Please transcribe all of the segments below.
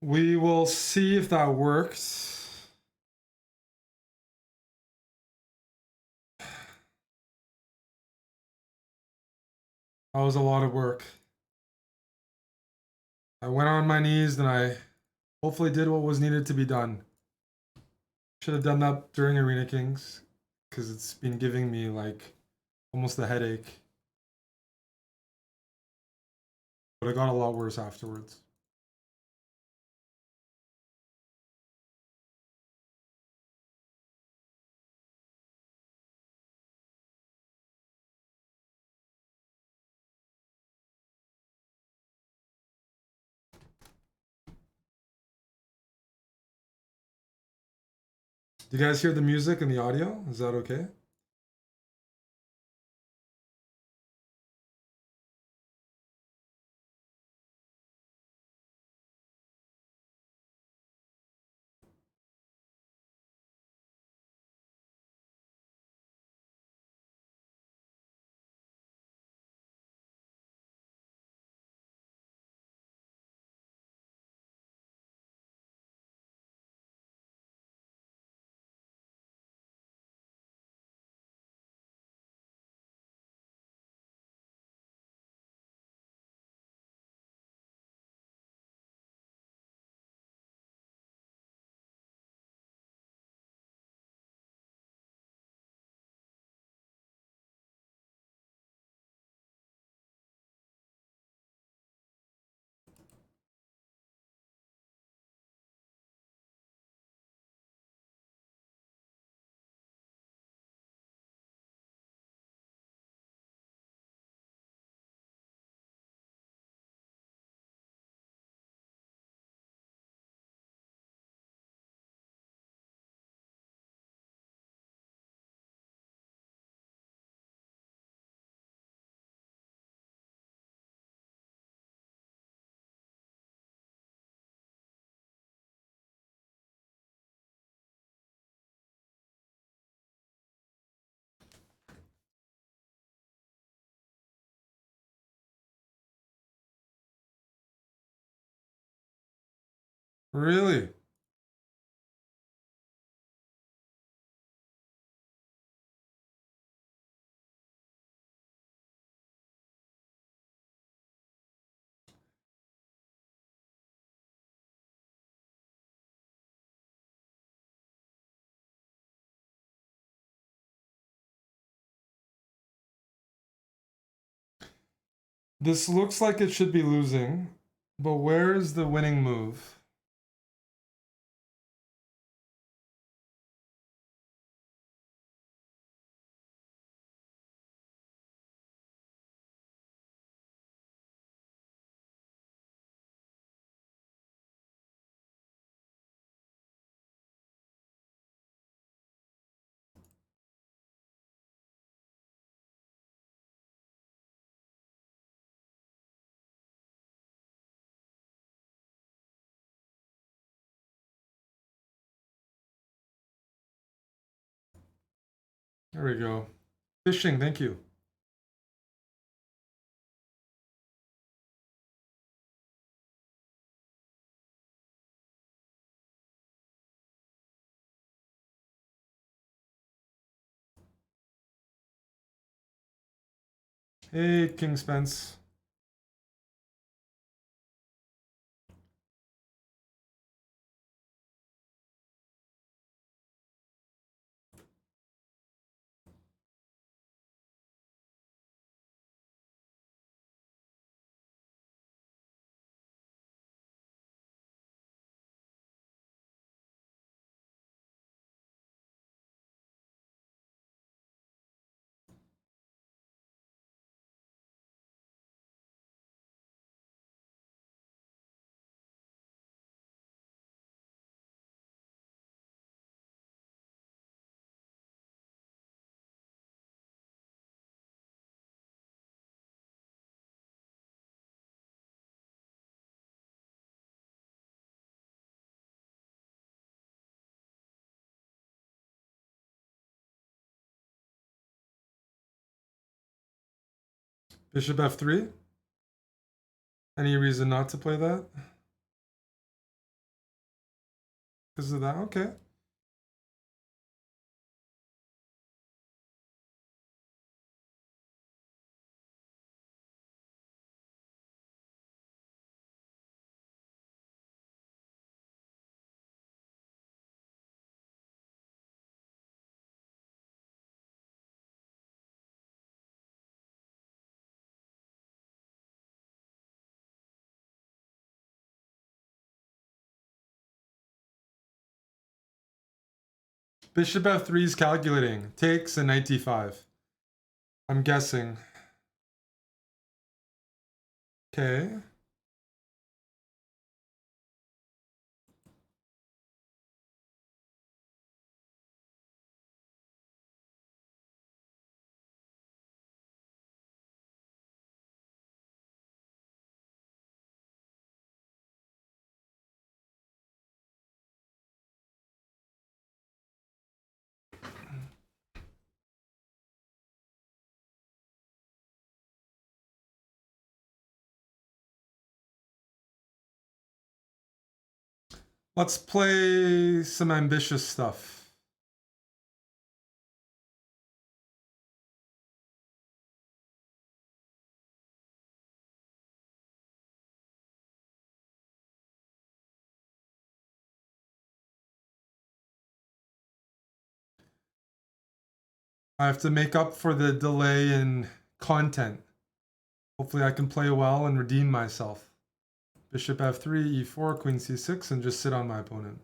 We will see if that works. That was a lot of work. I went on my knees and I hopefully did what was needed to be done. Should have done that during Arena Kings because it's been giving me like almost a headache. But it got a lot worse afterwards. Do you guys hear the music and the audio? Is that okay? Really? This looks like it should be losing, but where is the winning move? There we go. Fishing, thank you. Hey, King Spence. Bishop f3? Any reason not to play that? because of that. Okay. Bishop f3 is calculating. Takes a knight d5. I'm guessing. Okay. Let's play some ambitious stuff. I have to make up for the delay in content. Hopefully I can play well and redeem myself. Bishop f3, e4, queen c6, and just sit on my opponent.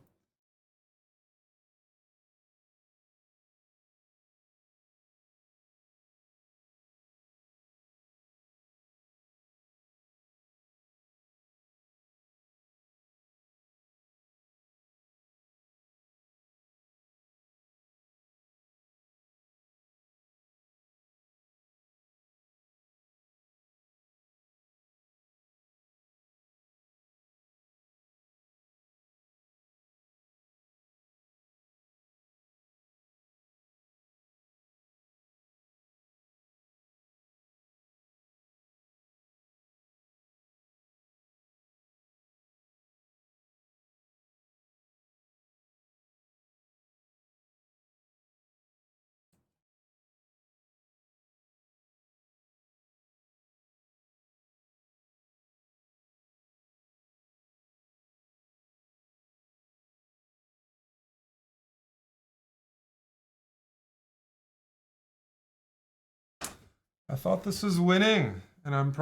I thought this was winning, and I'm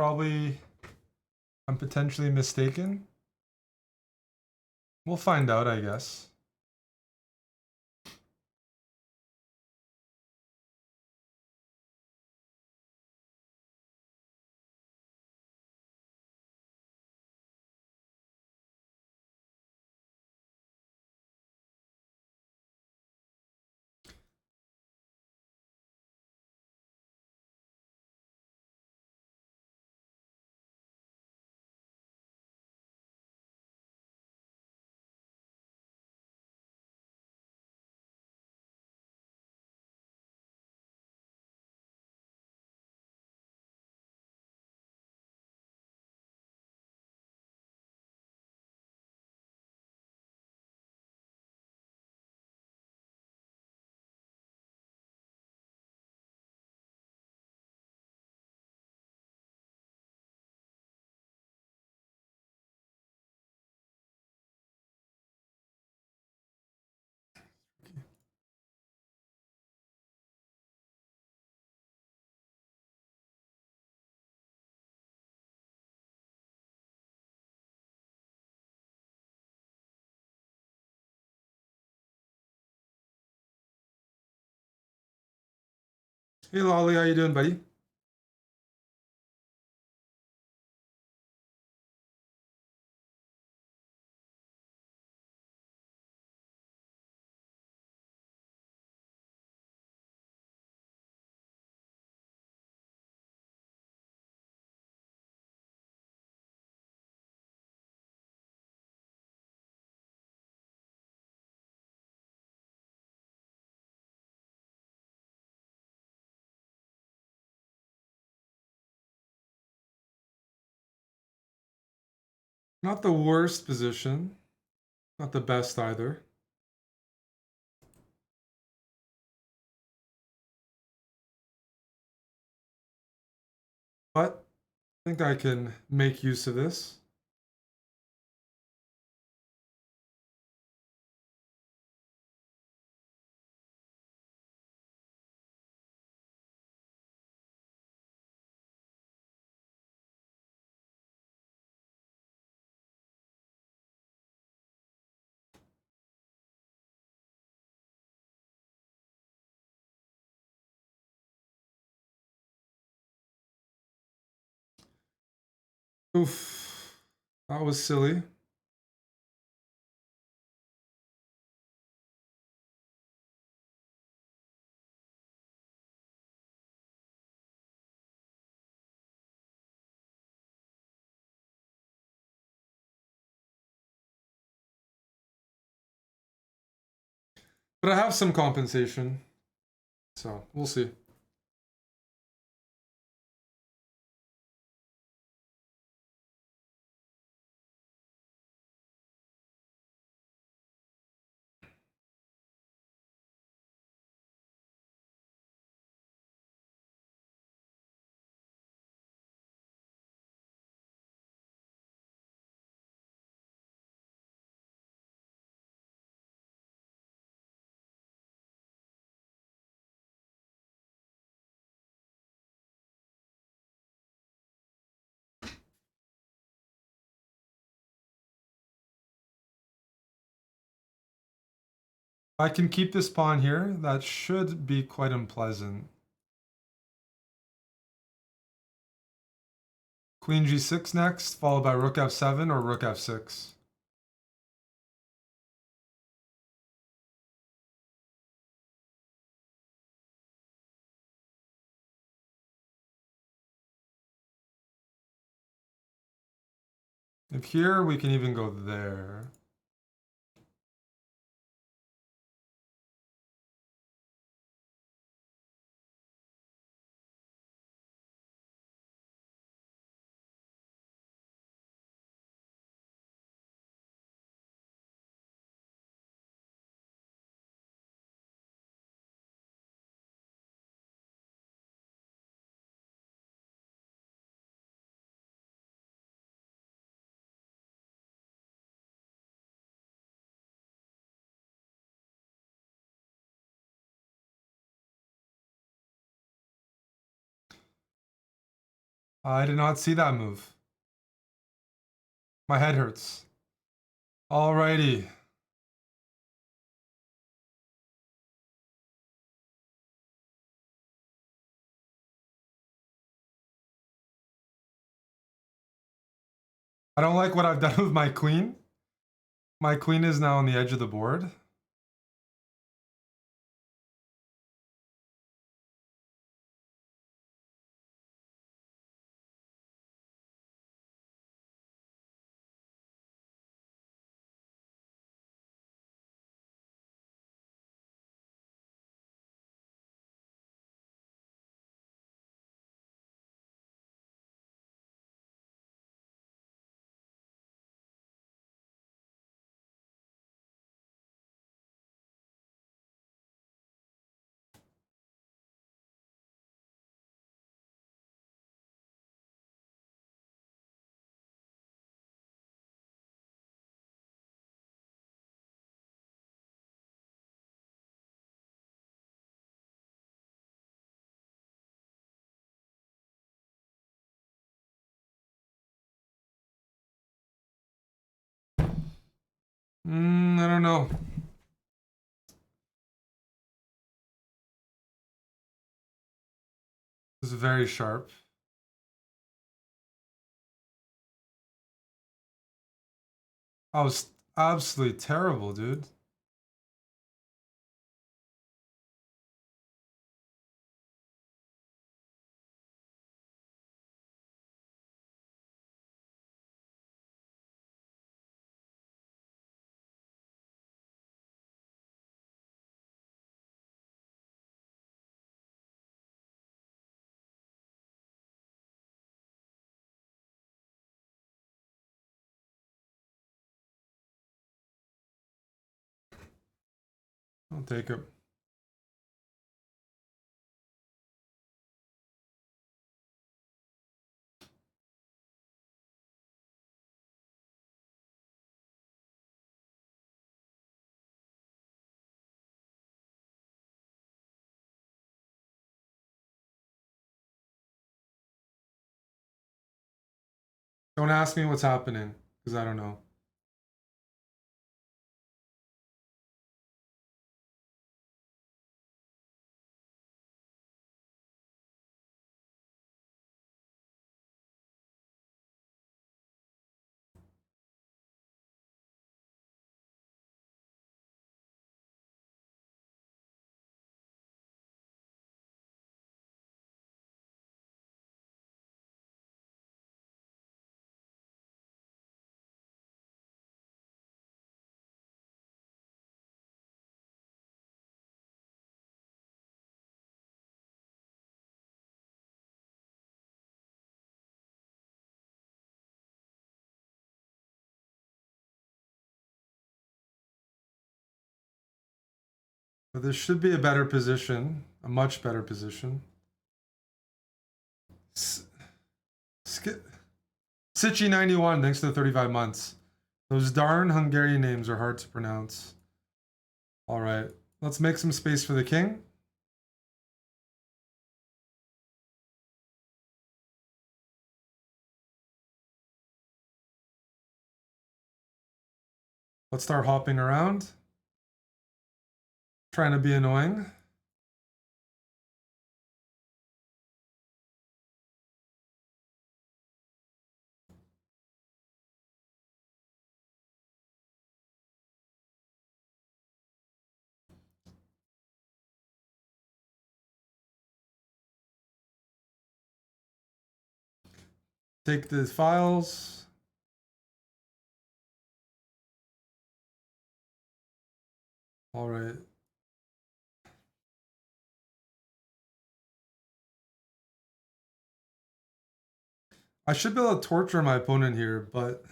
potentially mistaken. We'll find out, I guess. Hey Lolly, how you doing, buddy? Not the worst position. Not the best either. But I think I can make use of this. Oof, that was silly. But I have some compensation, so we'll see. I can keep this pawn here. That should be quite unpleasant. Queen g6 next, followed by rook f7 or rook f6. If here, we can even go there. I did not see that move. My head hurts. Alrighty. I don't like what I've done with my queen. My queen is now on the edge of the board. I don't know. This is very sharp. I was absolutely terrible, dude. I'll take it. Don't ask me what's happening, because I don't know. But this should be a better position, a much better position. Sichi 91, thanks to the 35 months. Those darn Hungarian names are hard to pronounce. All right, let's make some space for the king. Let's start hopping around. Trying to be annoying. Take the files. All right. I should be able to torture my opponent here, but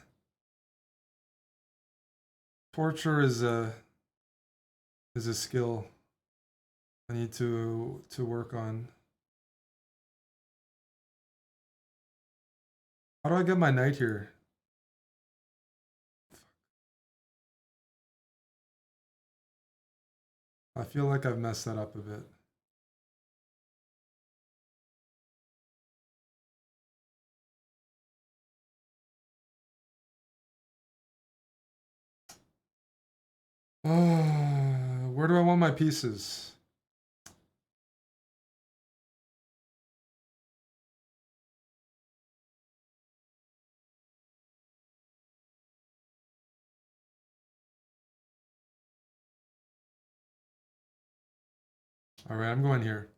torture is a skill I need to work on. How do I get my knight here? I feel like I've messed that up a bit. Where do I want my pieces? All right, I'm going here.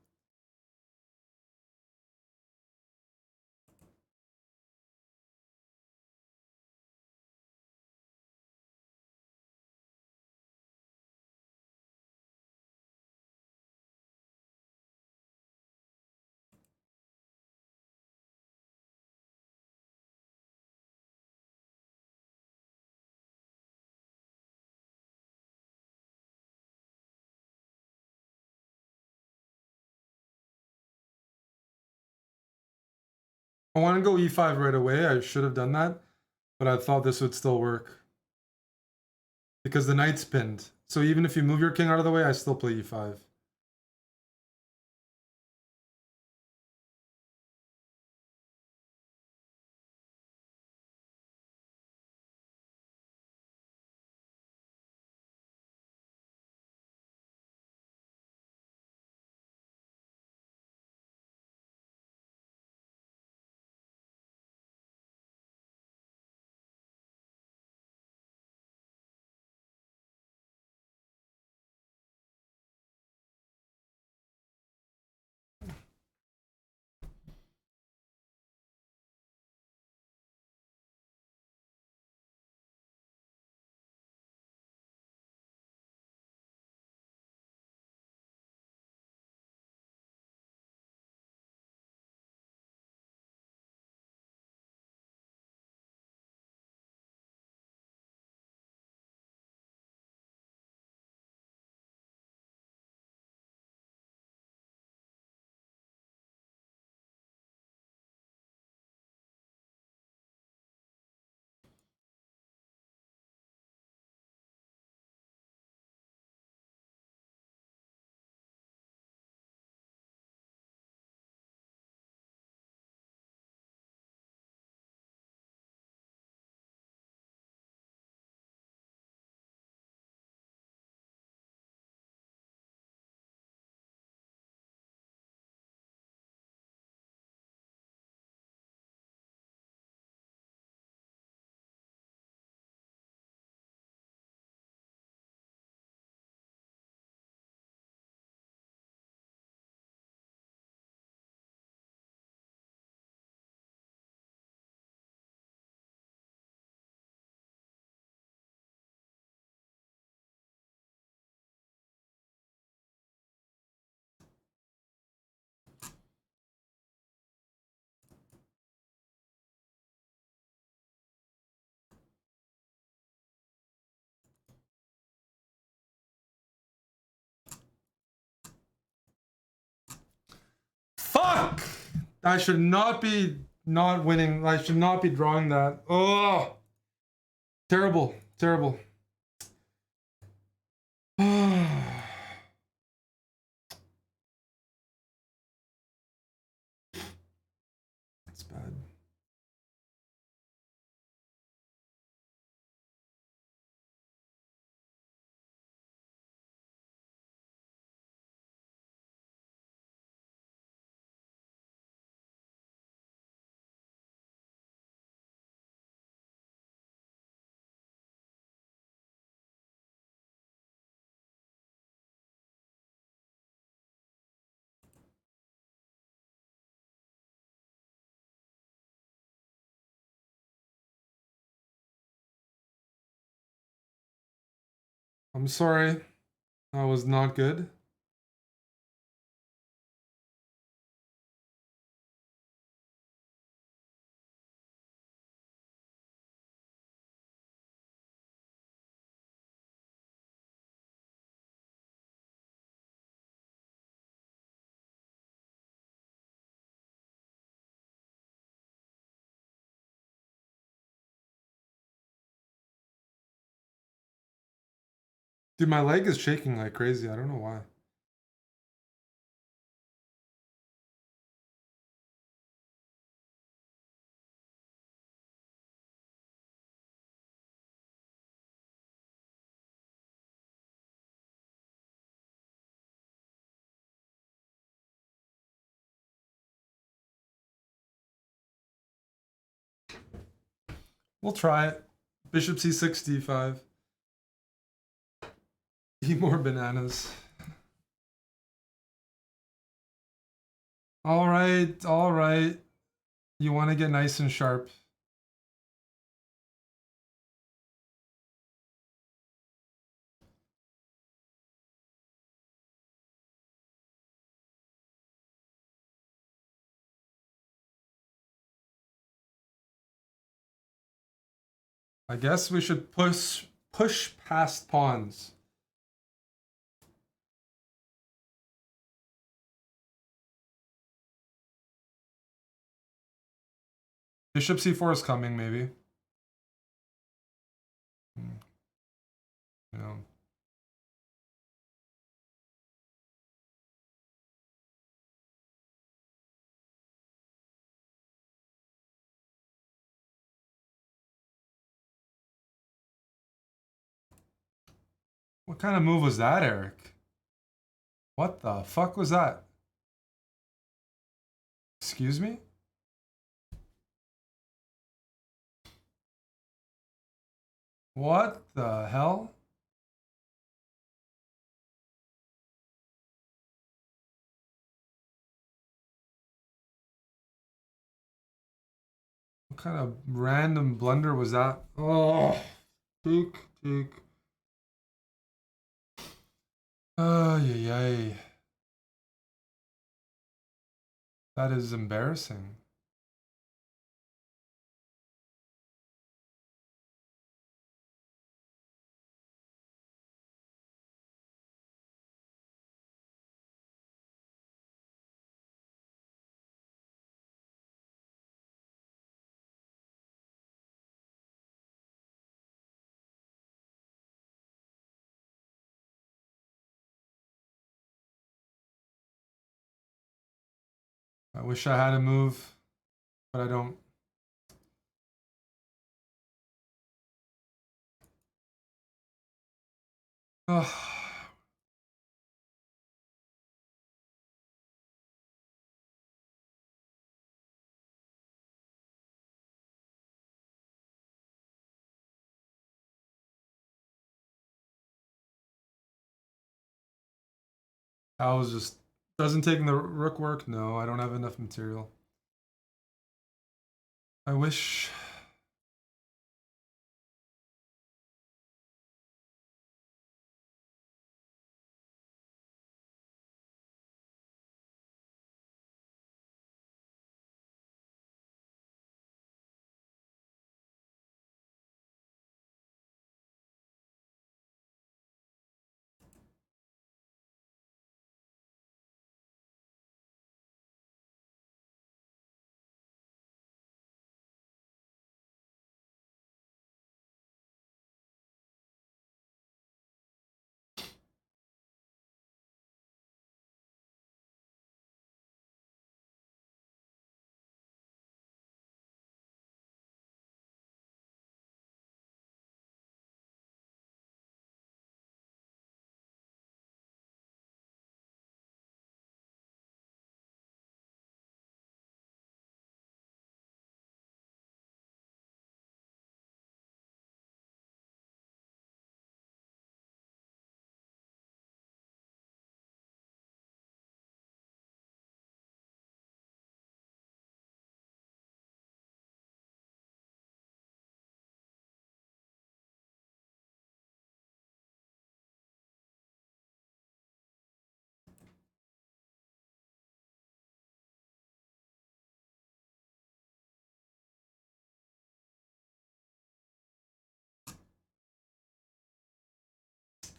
I want to go e5 right away. I should have done that, but I thought this would still work. Because the knight's pinned. So even if you move your king out of the way, I still play e5. I should not be not winning. I should not be drawing that. Oh, terrible, terrible. That's bad. I'm sorry. That was not good. Dude, my leg is shaking like crazy. I don't know why. We'll try it. Bishop c6, d5. Eat more bananas. All right, all right. You want to get nice and sharp. I guess we should push past pawns. Bishop c4 is coming, maybe. Yeah. What kind of move was that, Eric? What the fuck was that? Excuse me? What the hell? What kind of random blunder was that? Oh, take. Ay, ay. That is embarrassing. I wish I had a move, but I don't. Ugh. I was just doesn't taking the rook work. No, I don't have enough material. I wish.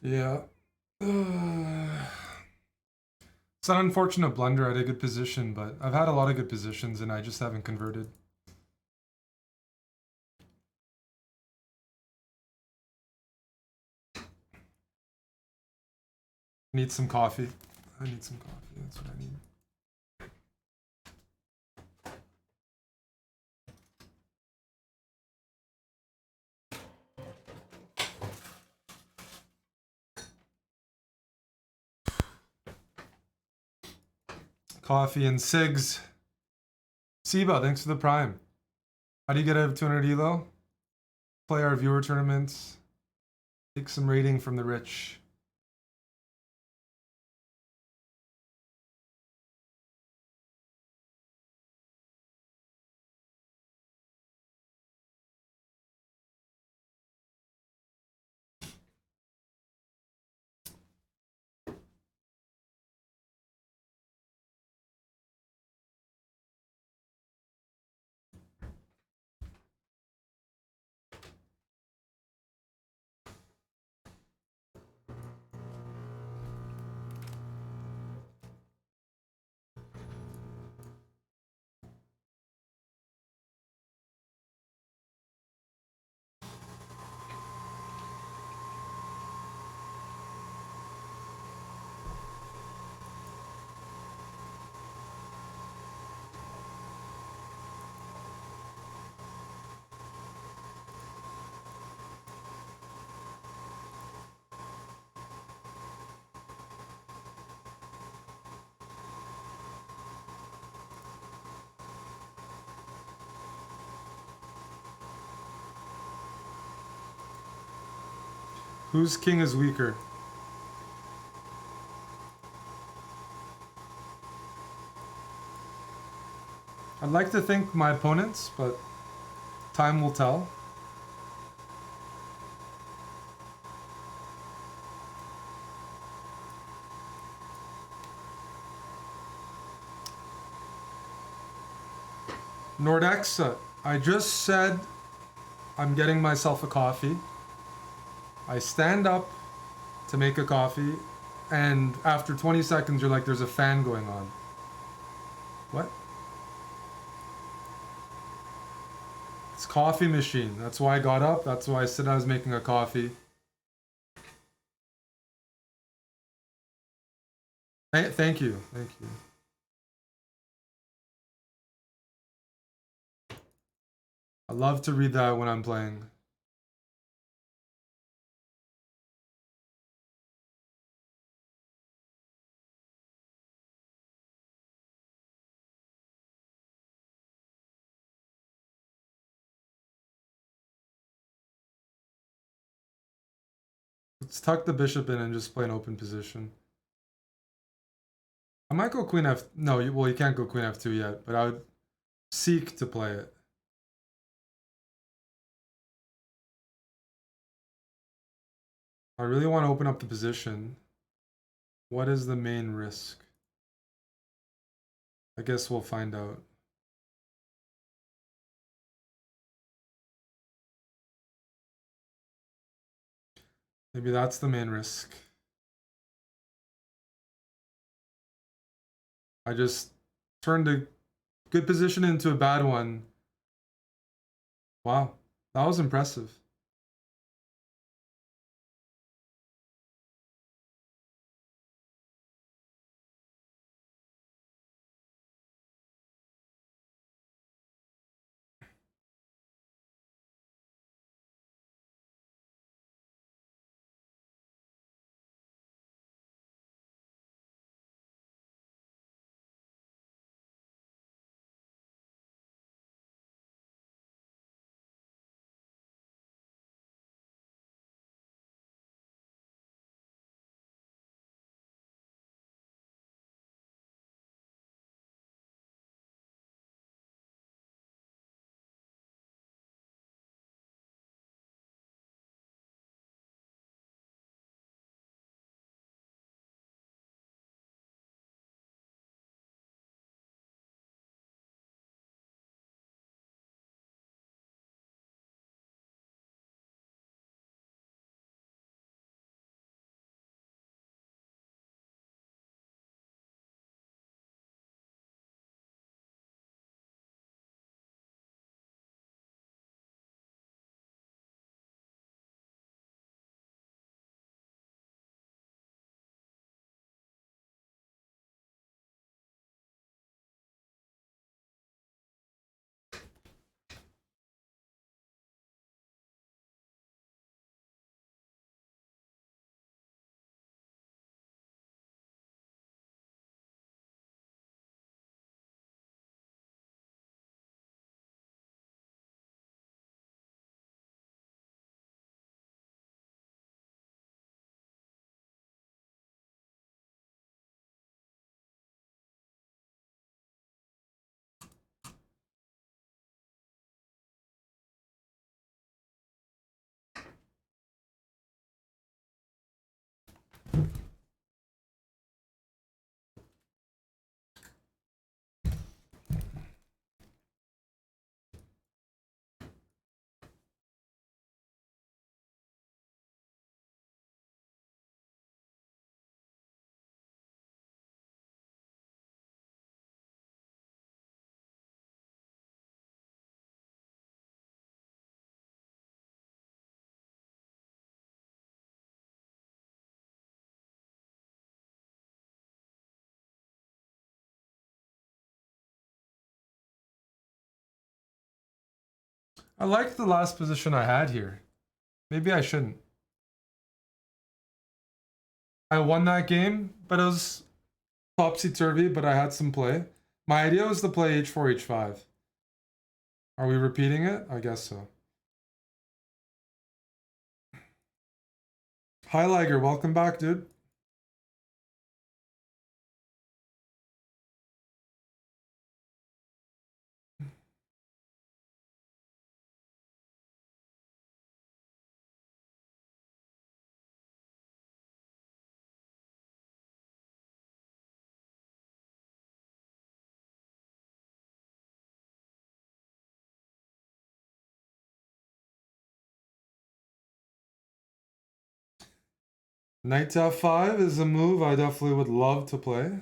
Yeah. It's an unfortunate blunder. I had a good position, but I've had a lot of good positions and I just haven't converted. Need some coffee. I need some coffee. That's what I need. Coffee and cigs. Siba, thanks for the prime. How do you get out of 200 elo? Play our viewer tournaments. Take some rating from the rich. Whose king is weaker? I'd like to think my opponents, but time will tell. Nordex, I just said I'm getting myself a coffee. I stand up to make a coffee, and after 20 seconds, you're like, there's a fan going on. What? It's coffee machine. That's why I got up. That's why I said I was making a coffee. Hey, thank you. Thank you. I love to read that when I'm playing. Let's tuck the bishop in and just play an open position. I might go queen f... No, well, you can't go queen f2 yet, but I would seek to play it. I really want to open up the position. What is the main risk? I guess we'll find out. Maybe that's the main risk. I just turned a good position into a bad one. Wow, that was impressive. I like the last position I had here. Maybe I shouldn't. I won that game, but it was topsy-turvy, but I had some play. My idea was to play h4, h5. Are we repeating it? I guess so. Hi, Liger. Welcome back, dude. Knight to f5 is a move I definitely would love to play.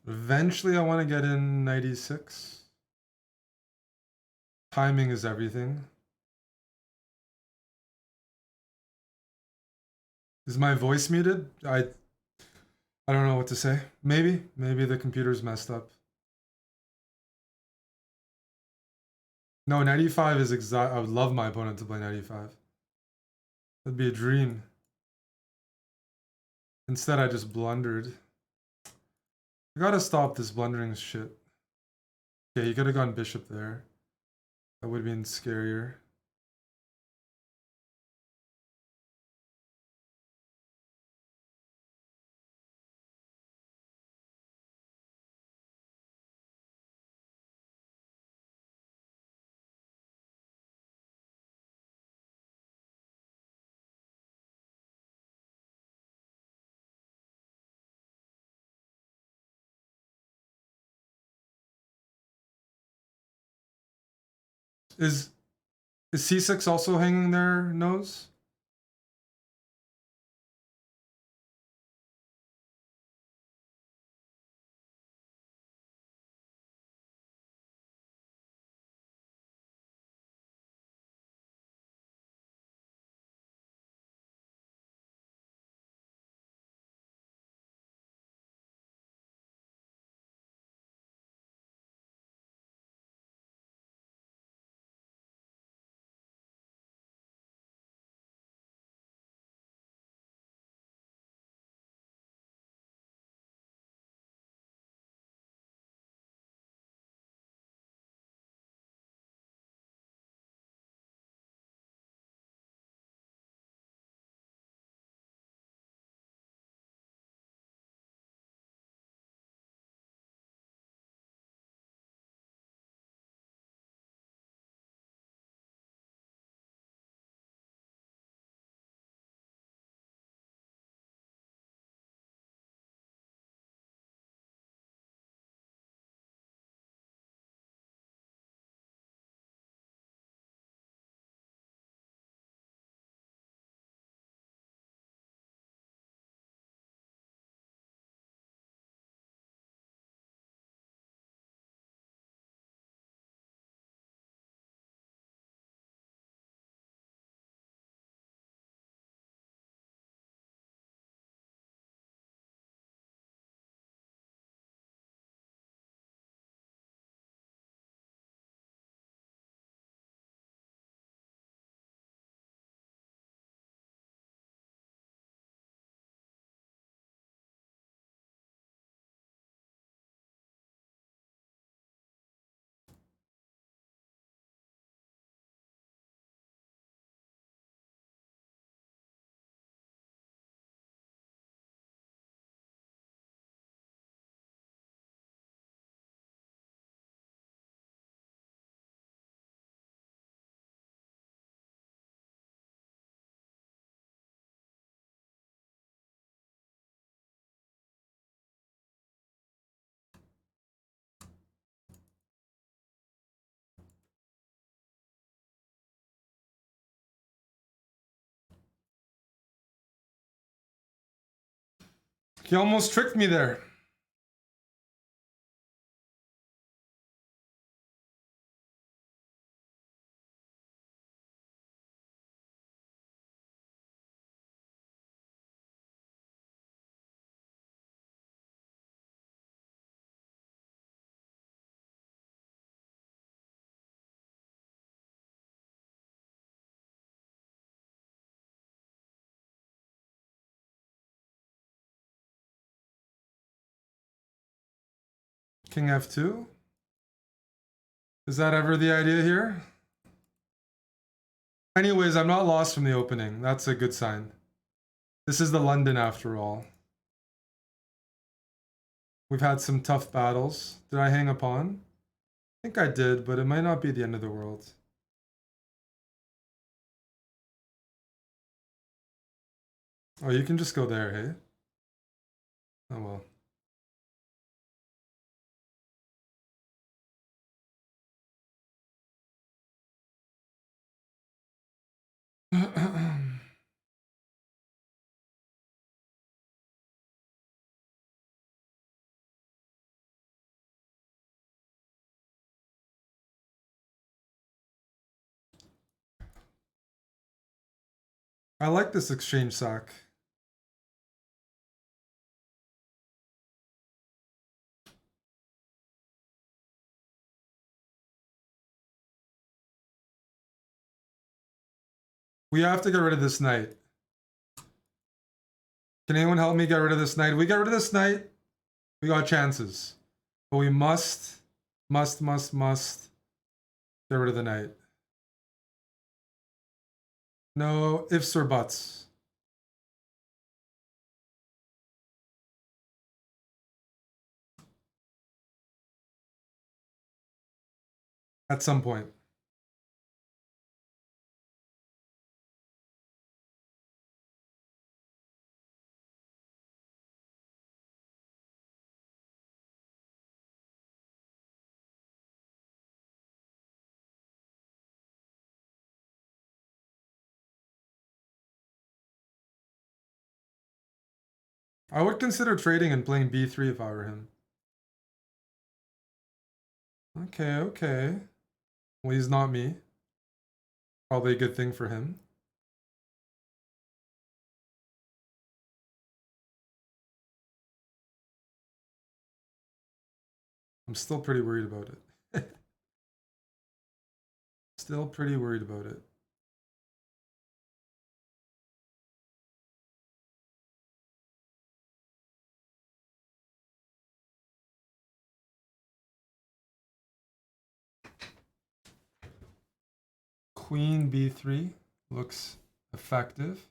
Eventually, I want to get in 96. Timing is everything. Is my voice muted? I don't know what to say. Maybe the computer's messed up. No, 95 is exact. I would love my opponent to play 95. That'd be a dream. Instead, I just blundered. I gotta stop this blundering shit. Okay, he could have gone bishop there. That would have been scarier. Is c6 also hanging their nose? He almost tricked me there. King F2? Is that ever the idea here? Anyways, I'm not lost from the opening. That's a good sign. This is the London after all. We've had some tough battles. Did I hang a pawn? I think I did, but it might not be the end of the world. Oh, you can just go there, hey? Oh well. I like this exchange sack. We have to get rid of this knight. Can anyone help me get rid of this knight? If we get rid of this knight, we got chances. But we must get rid of the knight. No ifs or buts. At some point. I would consider trading and playing b3 if I were him. Okay, okay. Well, he's not me. Probably a good thing for him. I'm still pretty worried about it. Still pretty worried about it. Queen b3 looks effective.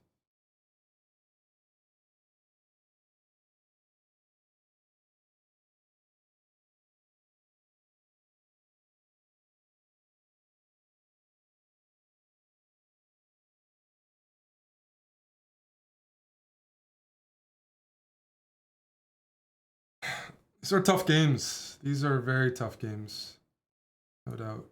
These are tough games. These are very tough games. No doubt.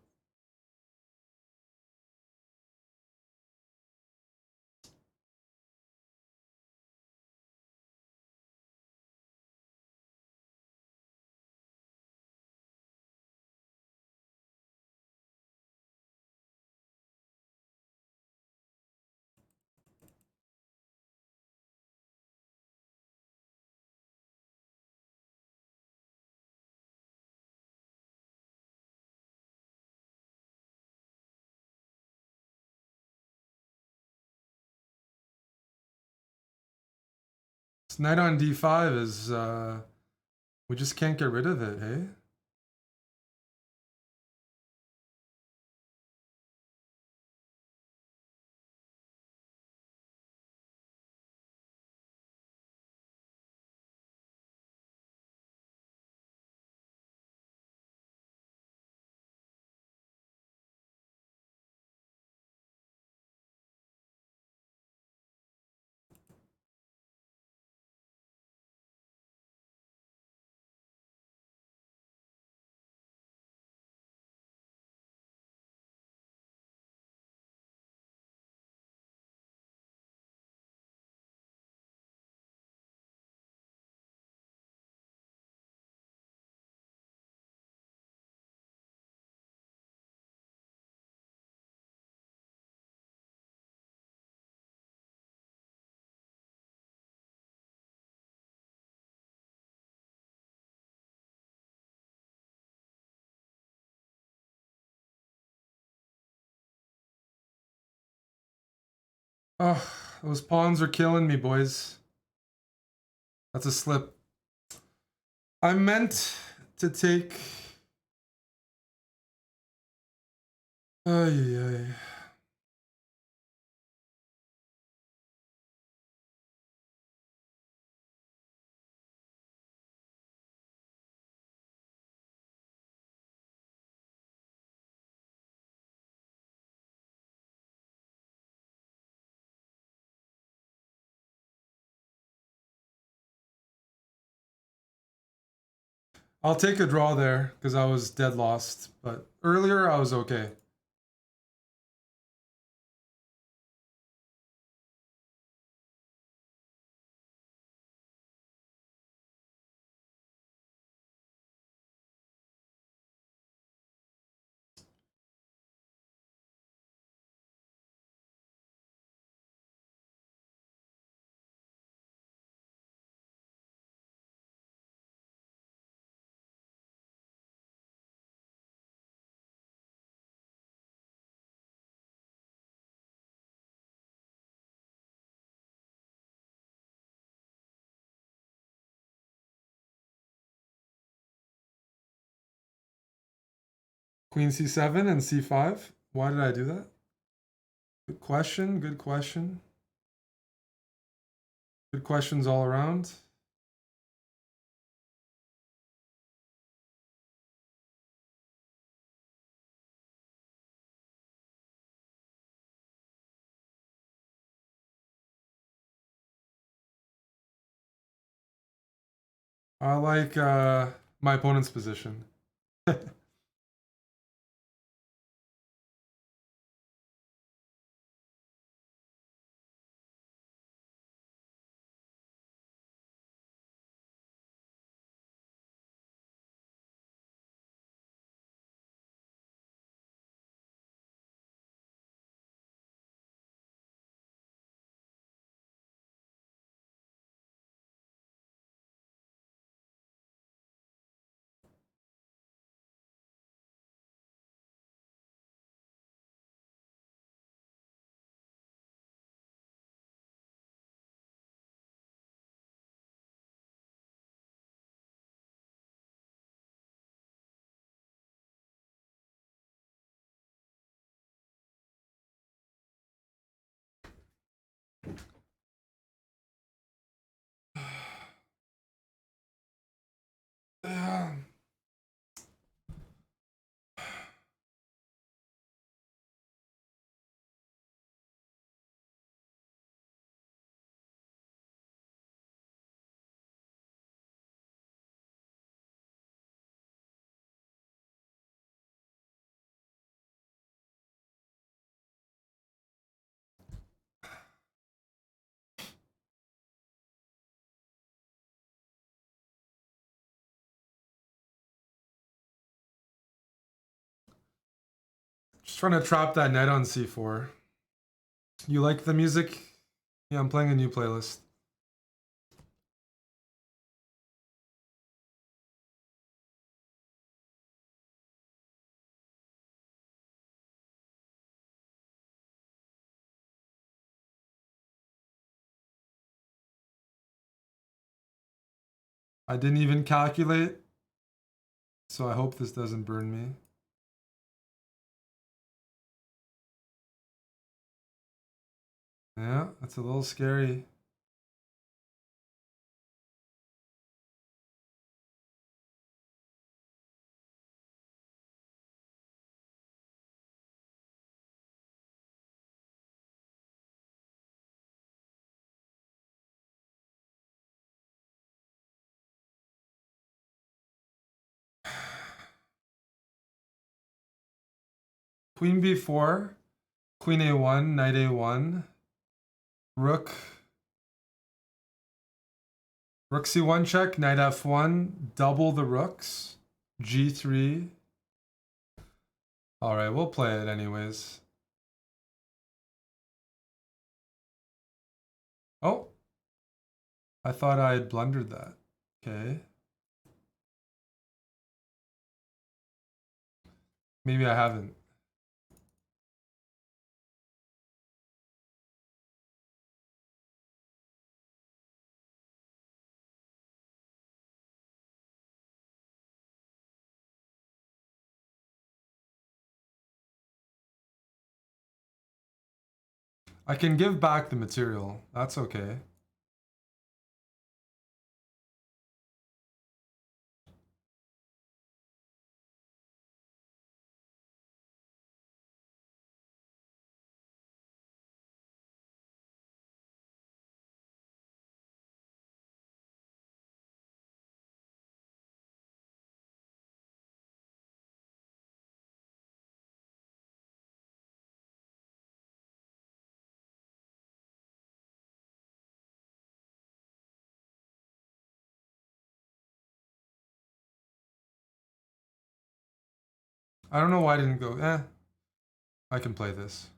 This knight on d5 is, we just can't get rid of it, hey? Oh, those pawns are killing me, boys. That's a slip. I meant to take... Ay, ay. I'll take a draw there because I was dead lost, but earlier I was okay. Queen c7 and c5. Why did I do that? Good question, good question. Good questions all around. I like my opponent's position. Yeah. Just trying to trap that knight on c4. You like the music? Yeah, I'm playing a new playlist. I didn't even calculate, so I hope this doesn't burn me. Yeah, that's a little scary. Queen b4, queen a1, knight a1, rook c1 check, knight f1, double the rooks, g3. All right, we'll play it anyways. Oh, I thought I had blundered that. Okay. Maybe I haven't. I can give back the material. That's okay. I don't know why I didn't go. I can play this.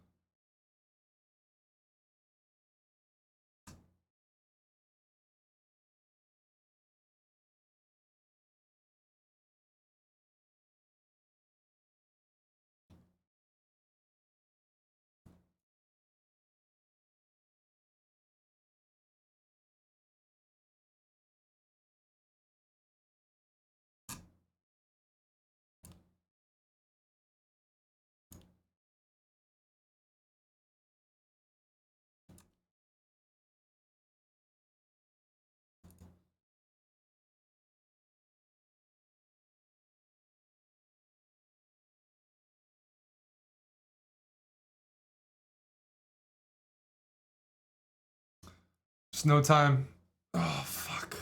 Just no time. Oh, fuck.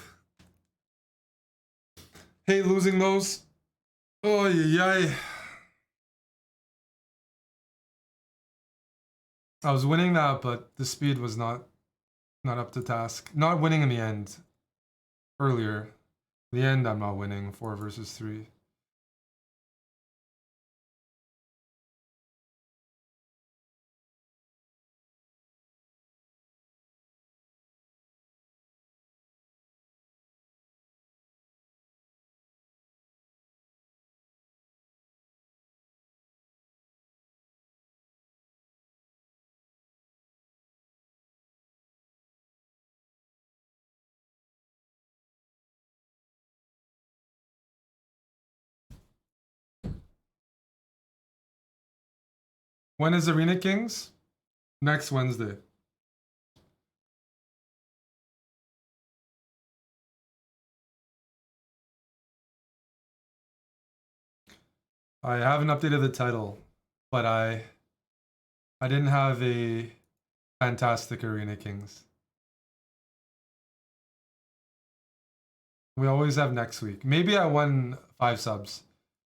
Hate losing those. Oh, yay. I was winning that, but the speed was not up to task. Not winning in the end. Earlier. In the end, I'm not winning. 4 versus 3. When is Arena Kings? Next Wednesday. I haven't updated the title, but I didn't have a fantastic Arena Kings. We always have next week. Maybe I won 5 subs.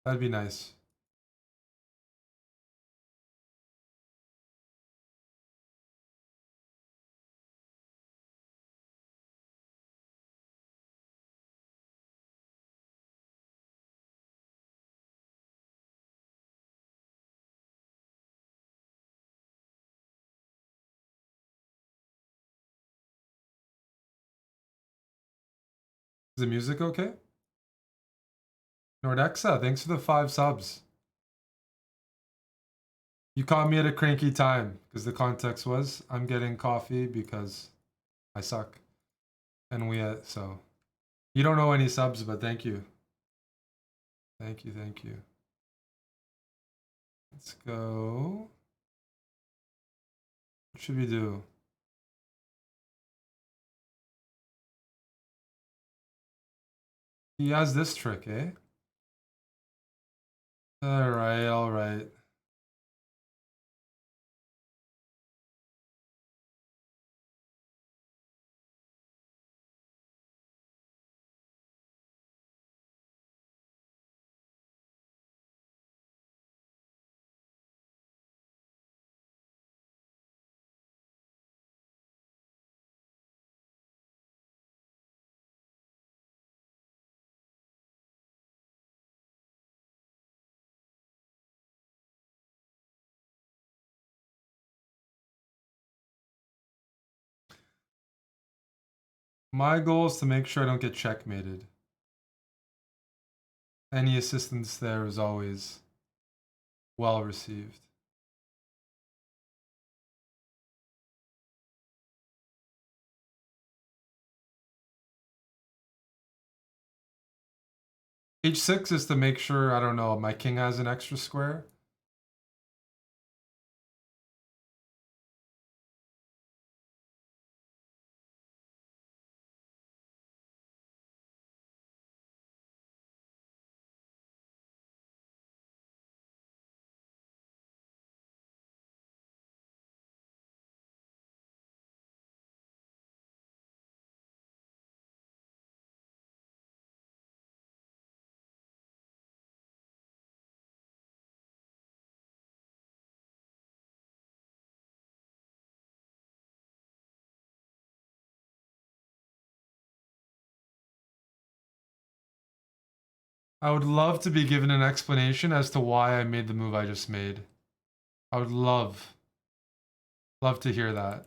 That'd be nice. Is the music okay? Nordexa, thanks for the 5 subs. You caught me at a cranky time, because the context was, I'm getting coffee because I suck. And so. You don't know any subs, but thank you. Thank you, thank you. Let's go. What should we do? He has this trick, eh? Alright, alright. My goal is to make sure I don't get checkmated. Any assistance there is always well received. H6 is to make sure, I don't know, my king has an extra square. I would love to be given an explanation as to why I made the move I just made. I would love to hear that.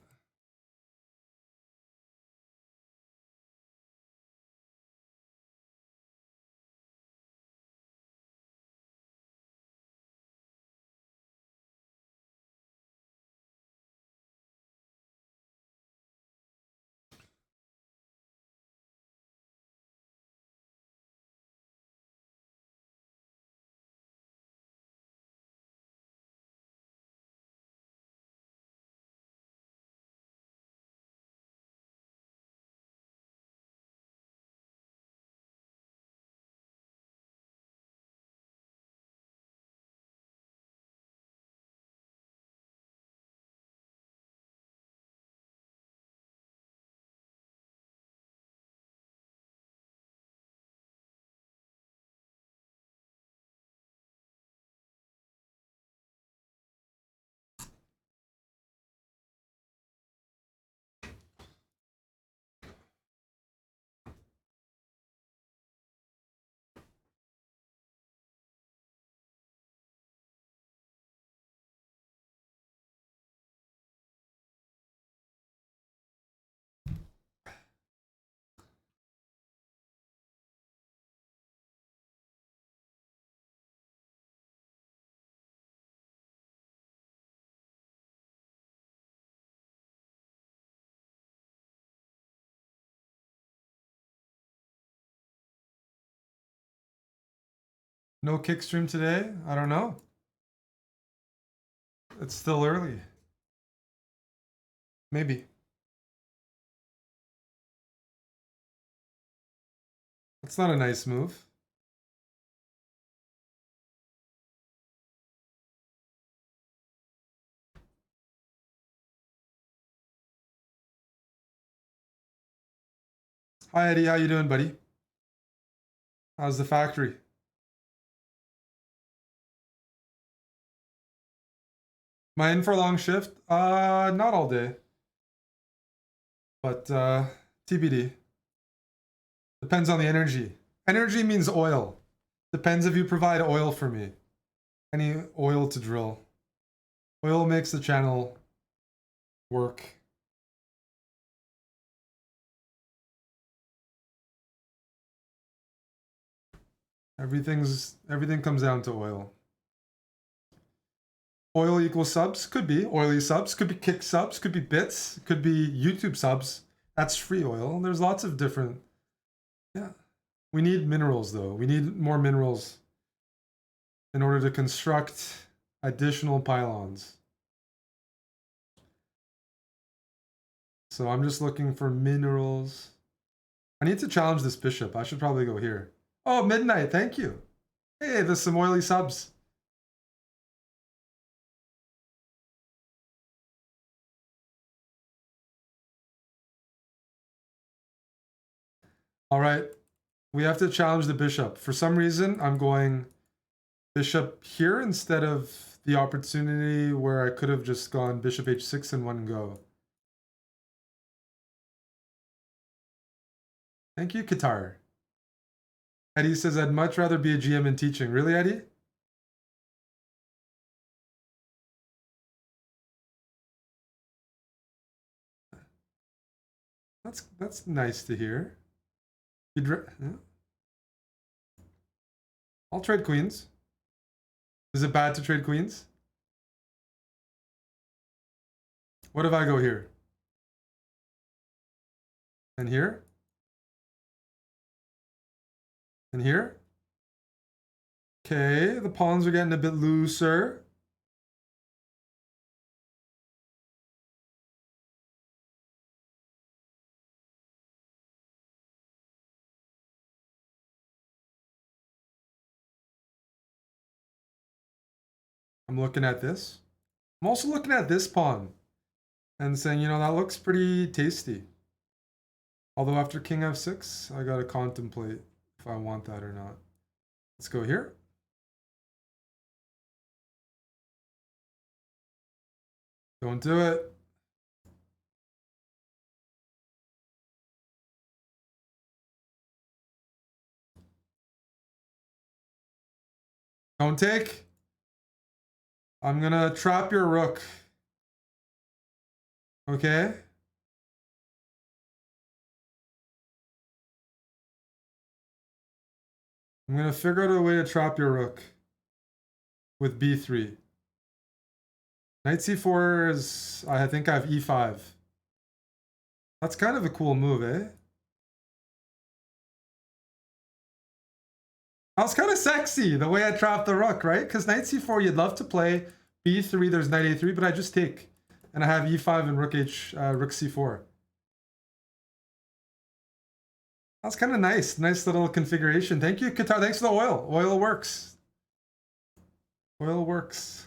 No kick stream today? I don't know. It's still early. Maybe. That's not a nice move. Hi Eddie, how you doing, buddy? How's the factory? Am I in for a long shift? Not all day. But TBD. Depends on the energy. Energy means oil. Depends if you provide oil for me. Any oil to drill. Oil makes the channel work. Everything comes down to oil. Oil equals subs? Could be. Oily subs. Could be kick subs. Could be bits. Could be YouTube subs. That's free oil. There's lots of different... Yeah. We need minerals, though. We need more minerals in order to construct additional pylons. So I'm just looking for minerals. I need to challenge this bishop. I should probably go here. Oh, Midnight, thank you. Hey, there's some oily subs. All right, we have to challenge the bishop. For some reason, I'm going bishop here instead of the opportunity where I could have just gone bishop h6 in one go. Thank you, Qatar. Eddie says, I'd much rather be a GM in teaching. Really, Eddie? That's nice to hear. Yeah. I'll trade queens. Is it bad to trade queens? What if I go here? And here? And here? Okay, the pawns are getting a bit looser. I'm looking at this. I'm also looking at this pawn and saying, you know, that looks pretty tasty. Although after king f6, I gotta contemplate if I want that or not. Let's go here. Don't do it. Don't take. I'm gonna trap your rook. Okay? I'm gonna figure out a way to trap your rook with b3. Knight c4 is... I think I have e5. That's kind of a cool move, eh? That was kind of sexy, the way I trapped the rook, right? Because knight c4, you'd love to play. b3, there's knight a3, but I just take. And I have e5 and rook c4. That's kind of nice. Nice little configuration. Thank you, Qatar. Thanks for the oil. Oil works. Oil works.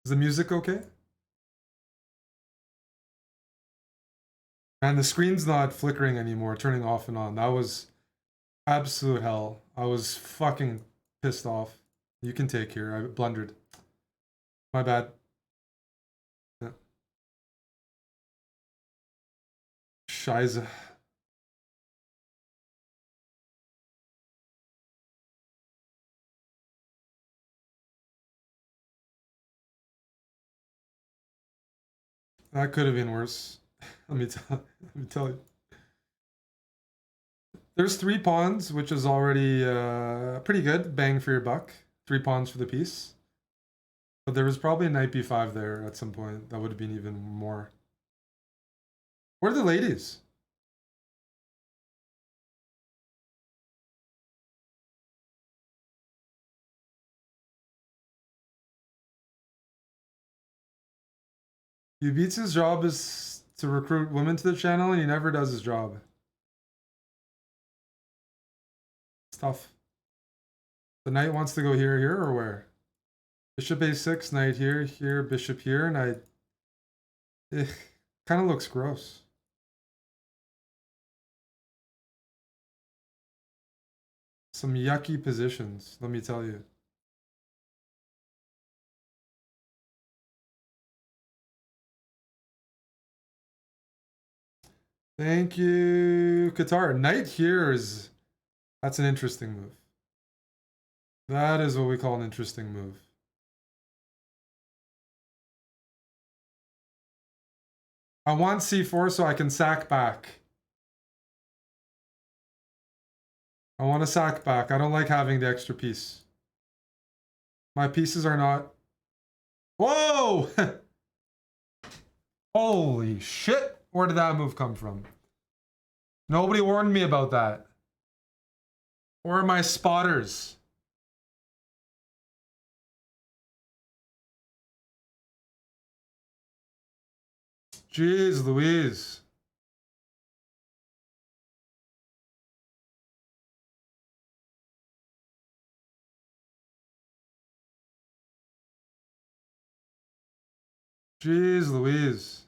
Is the music okay? And the screen's not flickering anymore, turning off and on. That was absolute hell. I was fucking pissed off. You can take here. I blundered. My bad. Yeah. Scheiße. That could have been worse. Let me tell you. There's 3 pawns, which is already pretty good. Bang for your buck. 3 pawns for the piece. But there was probably a knight b5 there at some point. That would have been even more. Where are the ladies? Ubitsu's job is to recruit women to the channel, and he never does his job. It's tough. The knight wants to go here, or where? Bishop a6, knight here, bishop here, knight. Kind of looks gross. Some yucky positions, let me tell you. Thank you, Qatar. Knight here is... That's an interesting move. That is what we call an interesting move. I want c4 so I can sack back. I want to sack back. I don't like having the extra piece. My pieces are not... Whoa! Holy shit! Where did that move come from? Nobody warned me about that. Where are my spotters? Jeez Louise. Jeez Louise.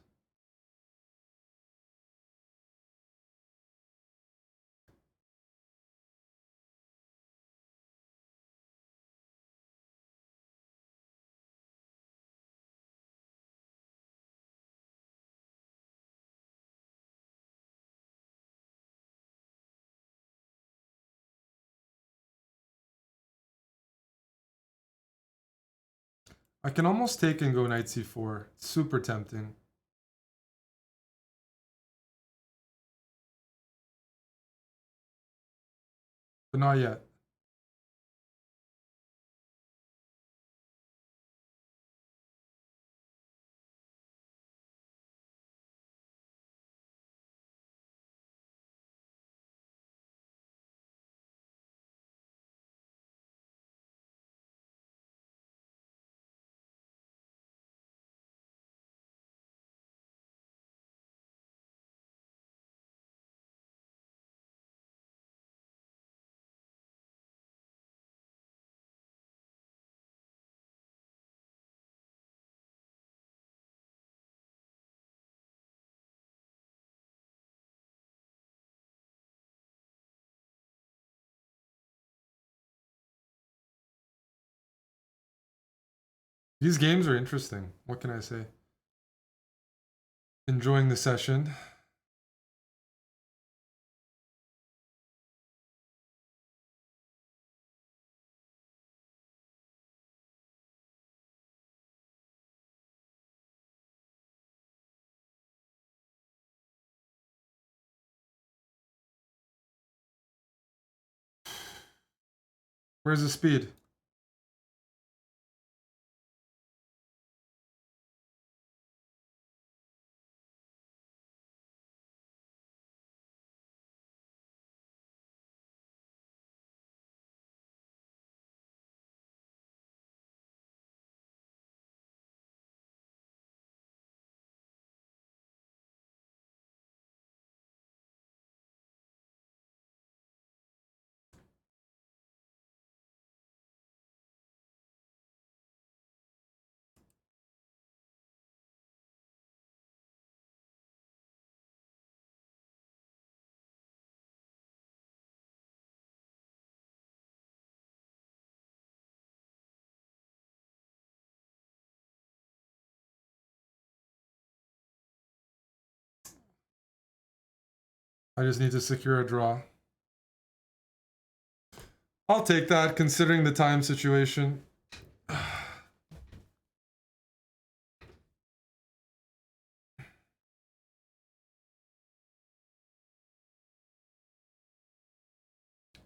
I can almost take and go knight c4. It's super tempting. But not yet. These games are interesting. What can I say? Enjoying the session. Where's the speed? I just need to secure a draw. I'll take that, considering the time situation.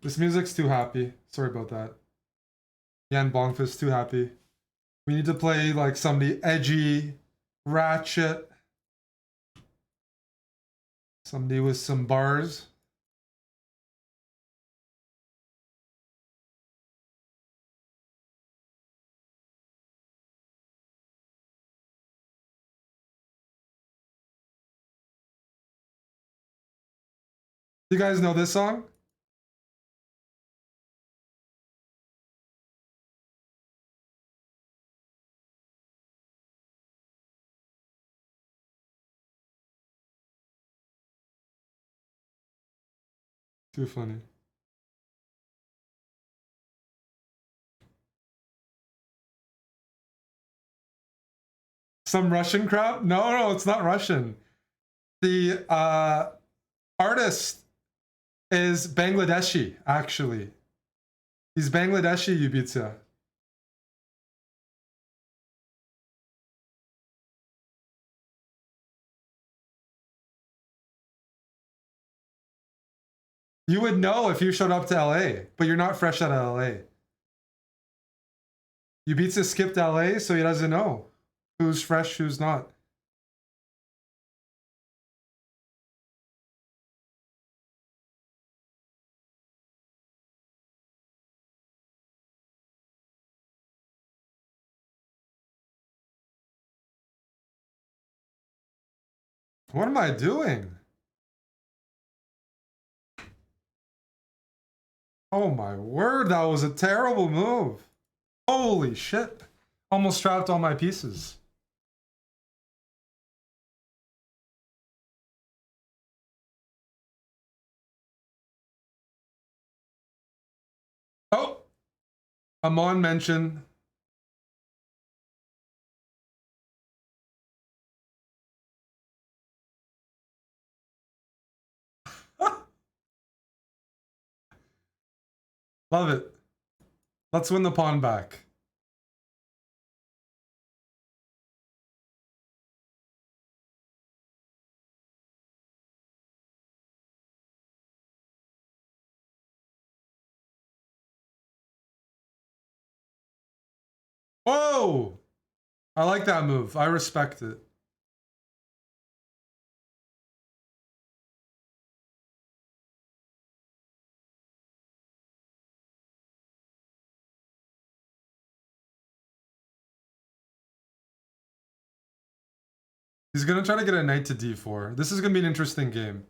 This music's too happy. Sorry about that. Yan Bongfist too happy. We need to play like somebody edgy, ratchet. Somebody with some bars. You guys know this song? Too funny. Some Russian crap? No, it's not Russian. The artist is Bangladeshi, actually. He's Bangladeshi, Ibiza. You would know if you showed up to LA, but you're not fresh out of LA. Ibiza skipped LA, so he doesn't know who's fresh, who's not. What am I doing? Oh my word, that was a terrible move. Holy shit. Almost trapped all my pieces. Oh! Amon mentioned. Love it. Let's win the pawn back. Whoa! I like that move. I respect it. He's gonna try to get a knight to d4. This is gonna be an interesting game.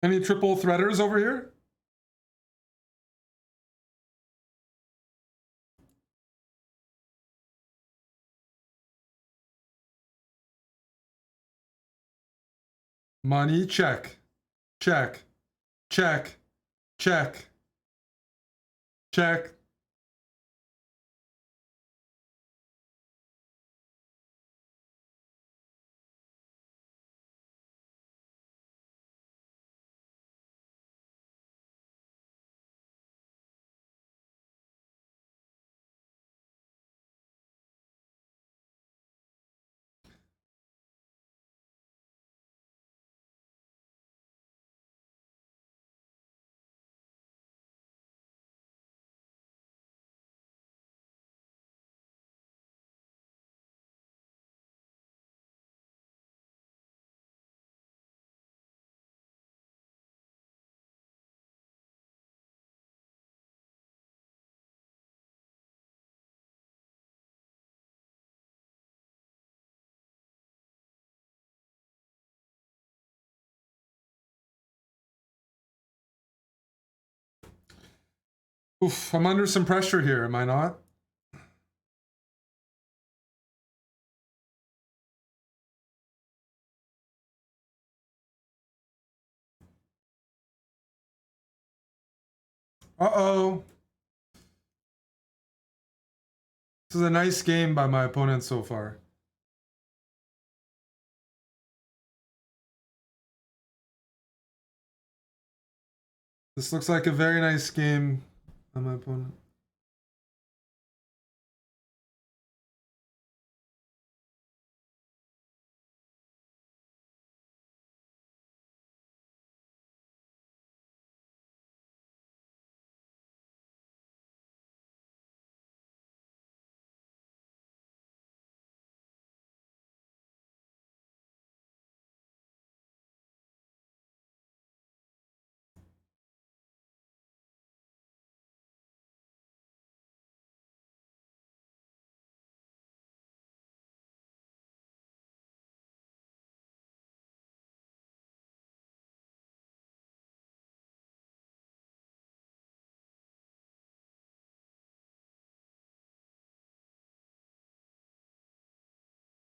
Any triple threaders over here? Money, check. Check. Check. Check. Check. Oof, I'm under some pressure here, am I not? Uh-oh. This is a nice game by my opponent so far. This looks like a very nice game by my opponent.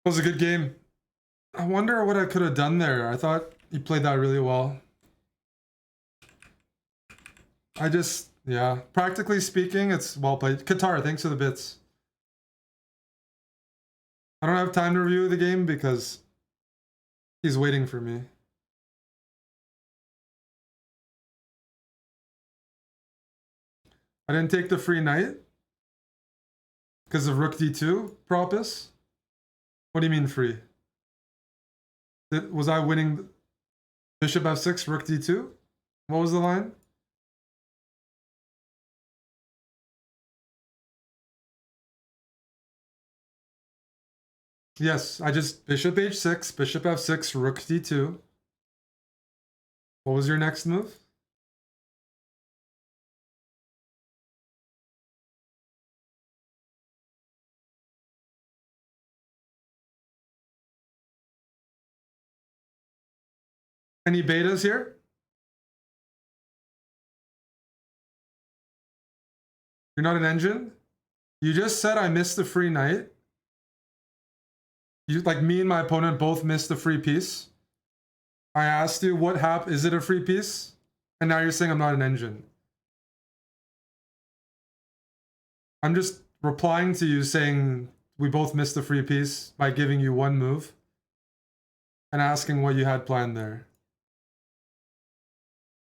It was a good game. I wonder what I could have done there. I thought he played that really well. Yeah. Practically speaking, it's well played. Qatar, thanks for the bits. I don't have time to review the game because he's waiting for me. I didn't take the free knight because of rook d2 propus. What do you mean free? Was I winning bishop f6, rook d2? What was the line? Yes, I just bishop h6, bishop f6, rook d2. What was your next move? Any betas here? You're not an engine? You just said I missed the free knight. You, like me and my opponent both missed the free piece. I asked you what happened. Is it a free piece? And now you're saying I'm not an engine. I'm just replying to you saying we both missed the free piece by giving you one move and asking what you had planned there.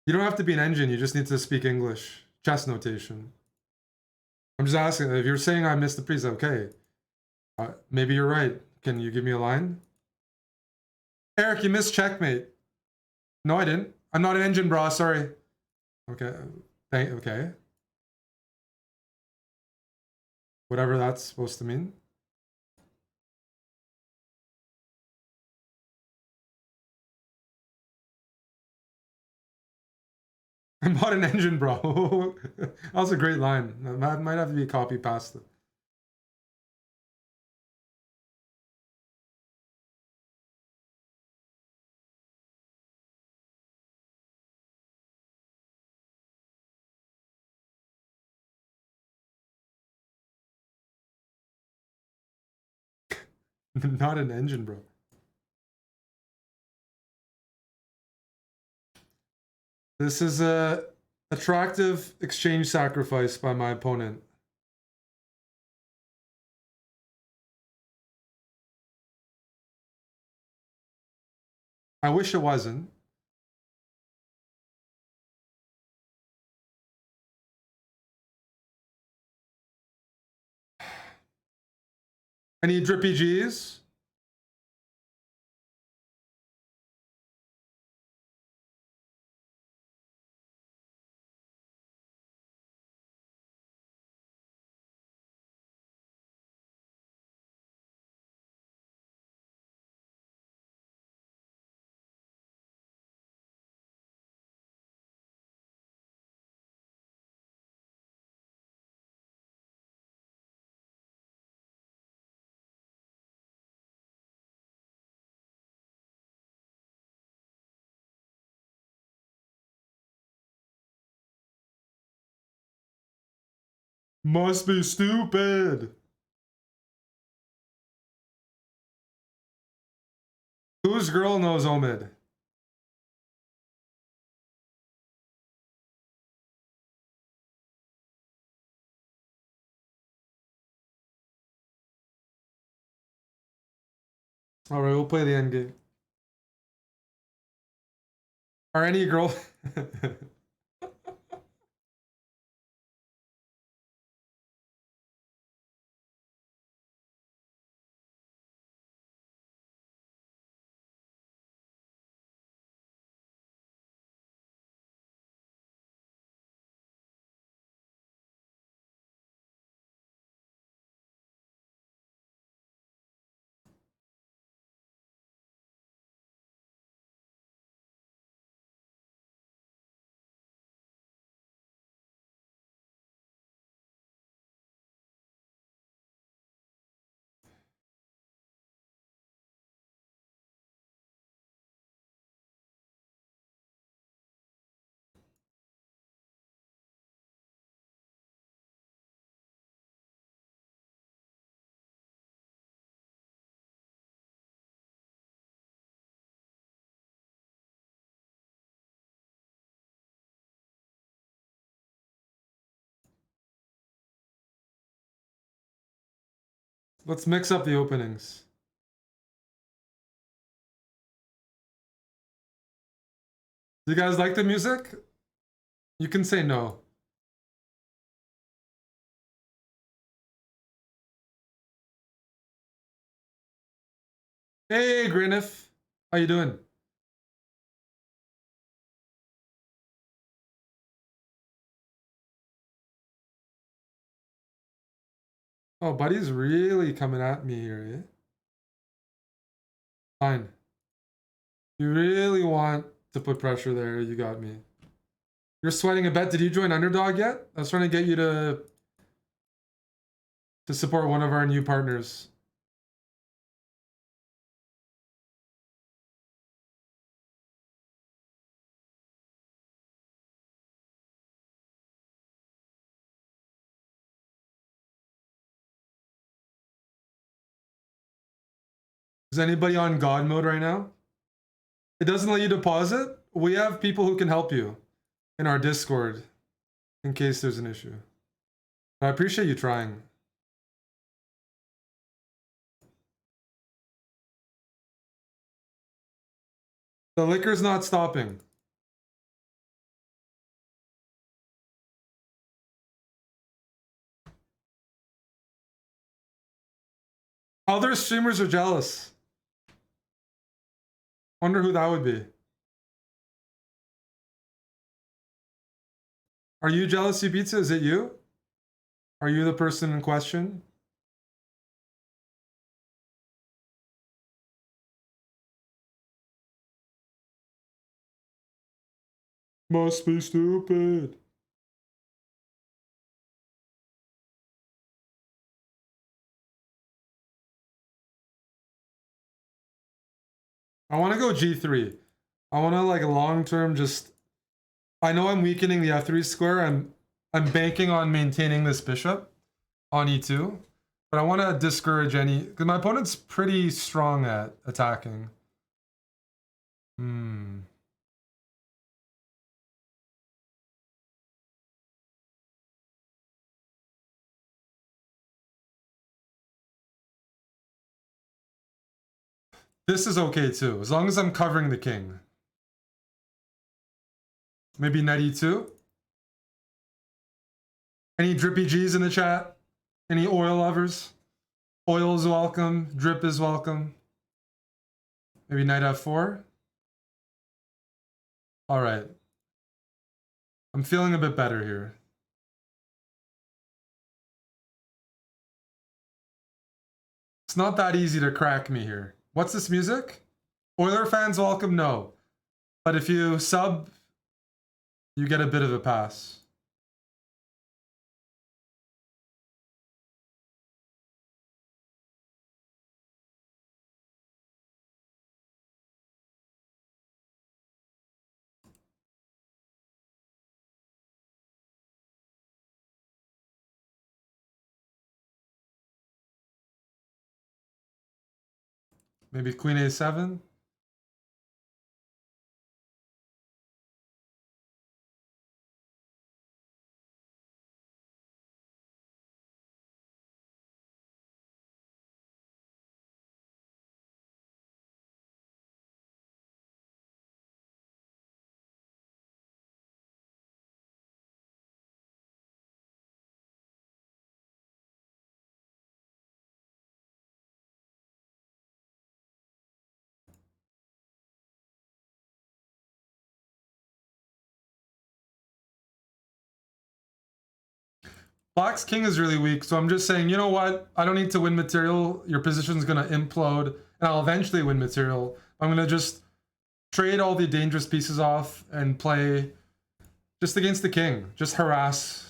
You don't have to be an engine. You just need to speak English. Chess notation. I'm just asking. If you're saying I missed the piece, okay. Maybe you're right. Can you give me a line? Eric, you missed checkmate. No, I didn't. I'm not an engine, bro. Sorry. Okay. Okay. Whatever that's supposed to mean. I'm not an engine, bro. That was a great line. That might have to be a copy pasta. Not an engine, bro. This is a attractive exchange sacrifice by my opponent. I wish it wasn't. Any drippy G's? Must be stupid. Whose girl knows Omid? Alright, we'll play the end game. Are any girl... Let's mix up the openings. Do you guys like the music? You can say no. Hey, Grinnif. How you doing? Oh, buddy's really coming at me here, eh? Fine. You really want to put pressure there, you got me. You're sweating a bet. Did you join Underdog yet? I was trying to get you to support one of our new partners. Is anybody on God mode right now? It doesn't let you deposit? We have people who can help you in our Discord in case there's an issue. I appreciate you trying. The liquor's not stopping. Other streamers are jealous. Wonder who that would be. Are you jealous, Pizza? Is it you? Are you the person in question? Must be stupid. I want to go G3. I want to like long-term just... I know I'm weakening the F3 square. I'm banking on maintaining this bishop on E2. But I want to discourage any... Because my opponent's pretty strong at attacking. This is okay too, as long as I'm covering the king. Maybe knight E2? Any drippy G's in the chat? Any oil lovers? Oil is welcome. Drip is welcome. Maybe knight F4? Alright. I'm feeling a bit better here. It's not that easy to crack me here. What's this music? Oiler fans welcome? No. But if you sub, you get a bit of a pass. Maybe queen a7. Black's king is really weak, so I'm just saying, you know what? I don't need to win material. Your position's gonna implode, and I'll eventually win material. I'm gonna just trade all the dangerous pieces off and play just against the king. Just harass.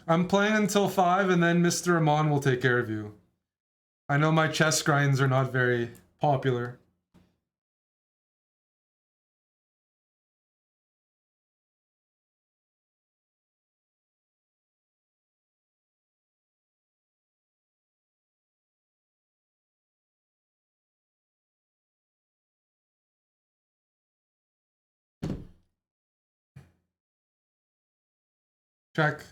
I'm playing until 5, and then Mr. Aman will take care of you. I know my chess grinds are not very popular. Check.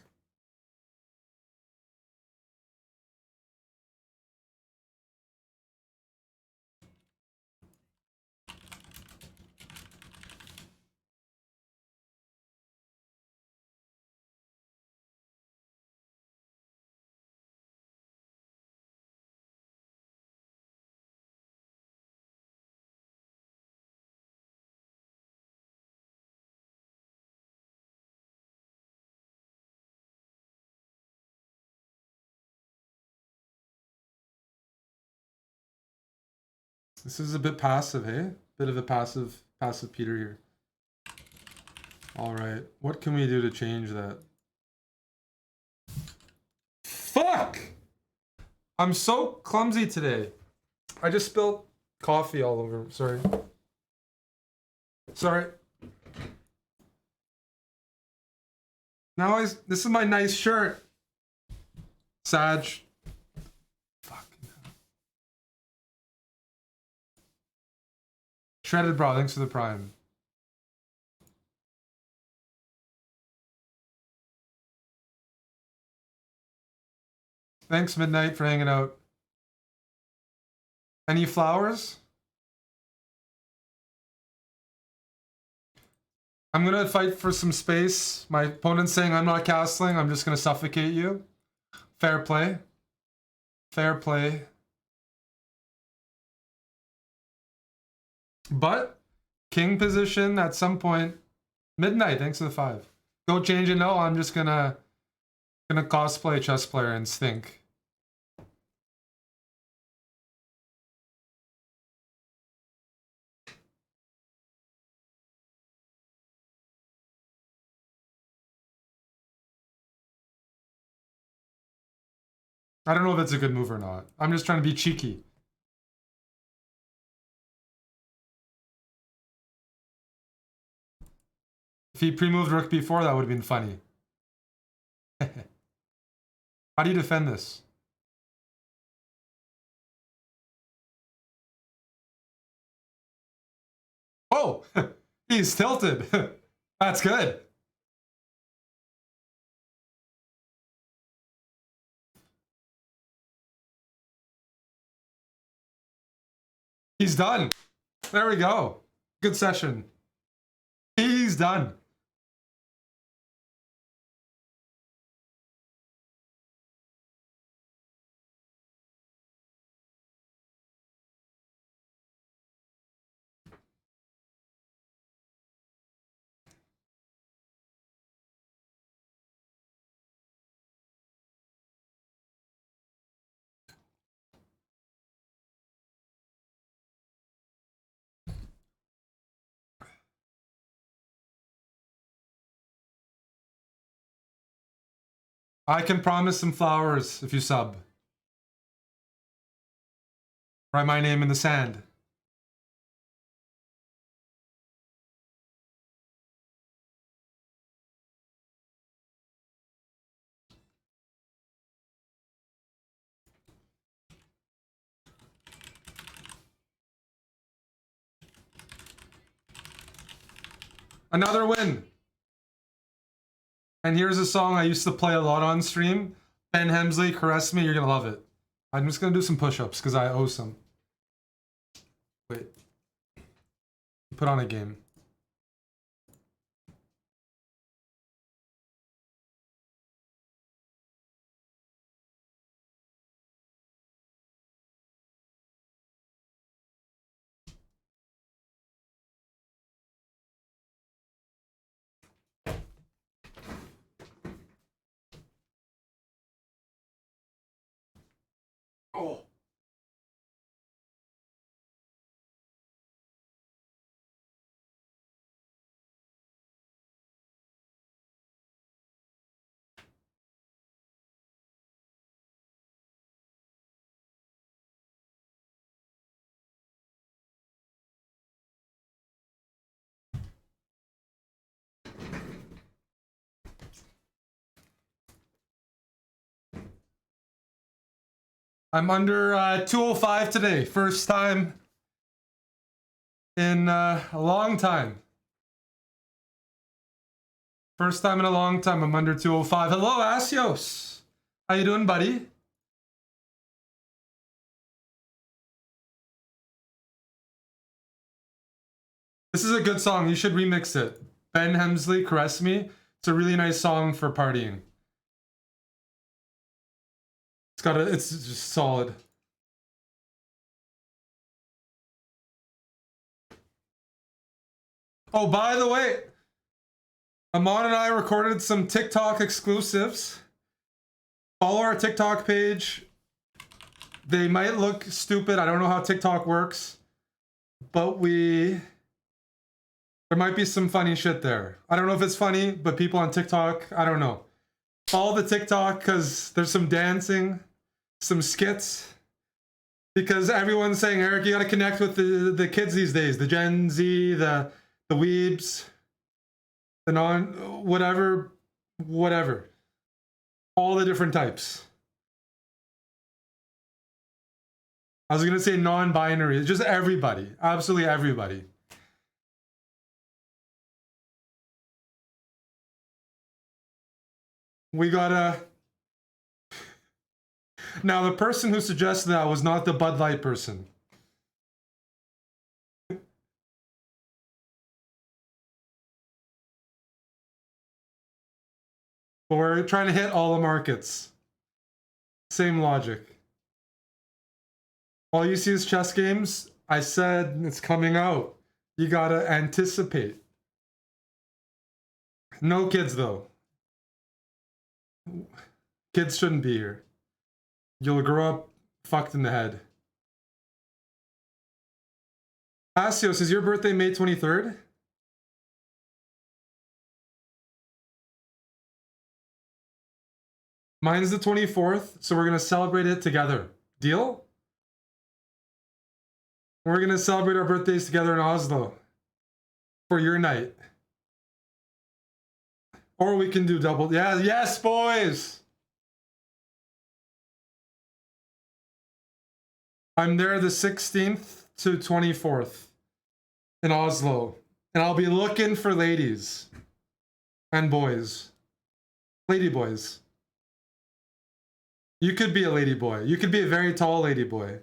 This is a bit passive, hey? Bit of a passive Peter here. All right, what can we do to change that? Fuck! I'm so clumsy today. I just spilled coffee all over. Sorry. Sorry. Now this is my nice shirt. Sag. Fuck. Shredded bra, thanks for the prime. Thanks, Midnight, for hanging out. Any flowers? I'm gonna fight for some space. My opponent's saying I'm not castling. I'm just gonna suffocate you. Fair play. Fair play. But king position at some point. Midnight, thanks for the 5. Go change it. No, I'm just gonna cosplay chess player and stink. I don't know if it's a good move or not. I'm just trying to be cheeky. If he pre-moved rook b4, that would have been funny. How do you defend this? Oh, he's tilted. That's good. He's done. There we go. Good session. He's done. I can promise some flowers if you sub. Write my name in the sand. Another win. And here's a song I used to play a lot on stream. Ben Hemsley, Caress Me. You're going to love it. I'm just going to do some push-ups because I owe some. Wait. Put on a game. Oh. I'm under 205 today. First time in a long time. First time in a long time. I'm under 205. Hello, Asios. How you doing, buddy? This is a good song. You should remix it. Ben Hemsley, Caress Me. It's a really nice song for partying. It's just solid. Oh, by the way, Amon and I recorded some TikTok exclusives. Follow our TikTok page. They might look stupid. I don't know how TikTok works, but there might be some funny shit there. I don't know if it's funny, but people on TikTok, I don't know. Follow the TikTok because there's some dancing, some skits. Because everyone's saying, Eric, you gotta connect with the kids these days. The Gen Z, the weebs, the whatever. All the different types. I was gonna say non-binary, just everybody, absolutely everybody. We gotta... Now, the person who suggested that was not the Bud Light person. But we're trying to hit all the markets. Same logic. All you see is chess games. I said it's coming out. You gotta anticipate. No kids, though. Kids shouldn't be here. You'll grow up fucked in the head. Asios, is your birthday May 23rd? Mine's the 24th, so we're gonna celebrate it together. Deal? We're gonna celebrate our birthdays together in Oslo. For your night. Or we can do double. Yeah, yes, boys! I'm there the 16th to 24th in Oslo. And I'll be looking for ladies. And boys. Lady boys. You could be a lady boy. You could be a very tall lady boy.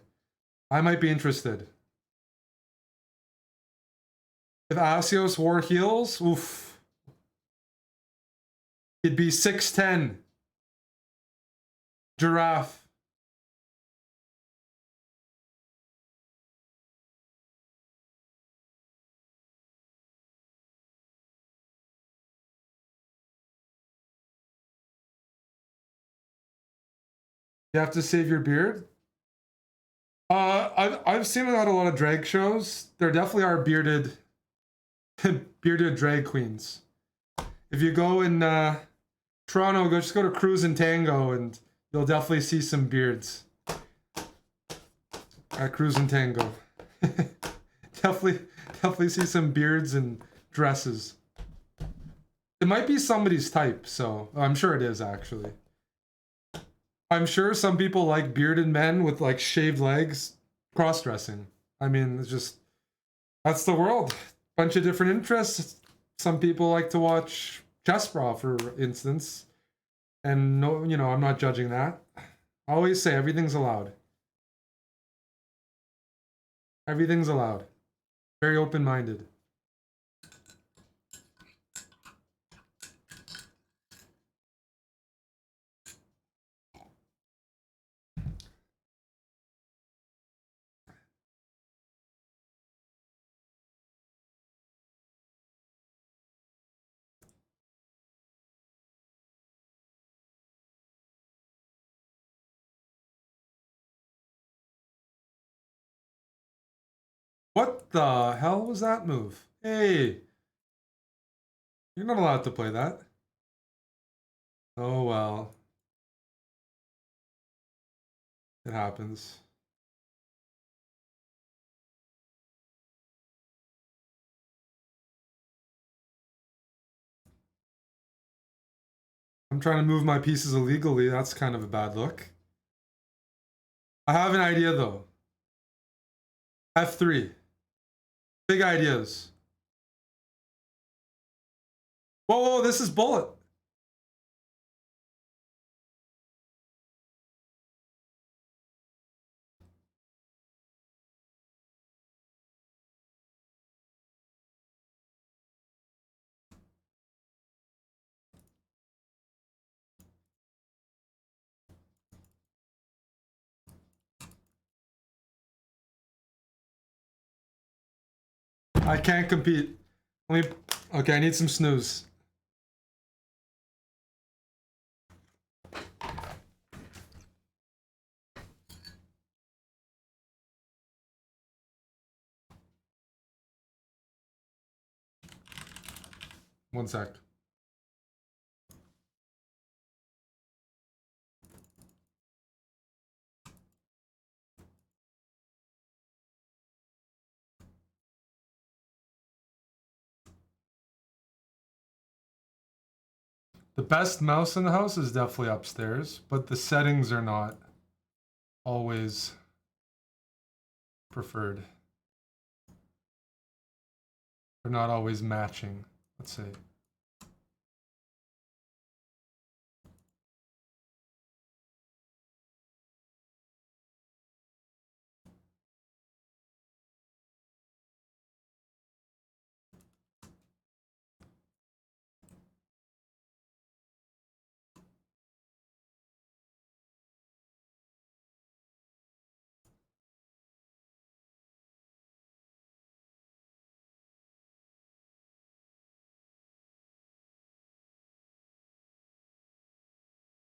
I might be interested. If Asios wore heels, oof. He'd be 6'10". Giraffe. You have to save your beard? I've seen it at a lot of drag shows. There definitely are bearded bearded drag queens. If you go in Toronto, just go to Cruise and Tango, and you'll definitely see some beards at Cruise and Tango. definitely see some beards and dresses. It might be somebody's type, so I'm sure it is actually. I'm sure some people like bearded men with like shaved legs, cross-dressing. I mean, it's just that's the world. Bunch of different interests. Some people like to watch chest bra, for instance. And no, I'm not judging that. I always say everything's allowed. Everything's allowed. Very open-minded. What the hell was that move? Hey, you're not allowed to play that. Oh well. It happens. I'm trying to move my pieces illegally. That's kind of a bad look. I have an idea though. F3. Big ideas. Whoa, this is bullet. I can't compete. Okay, I need some snooze. One sec. The best mouse in the house is definitely upstairs, but the settings are not always preferred. They're not always matching, let's say.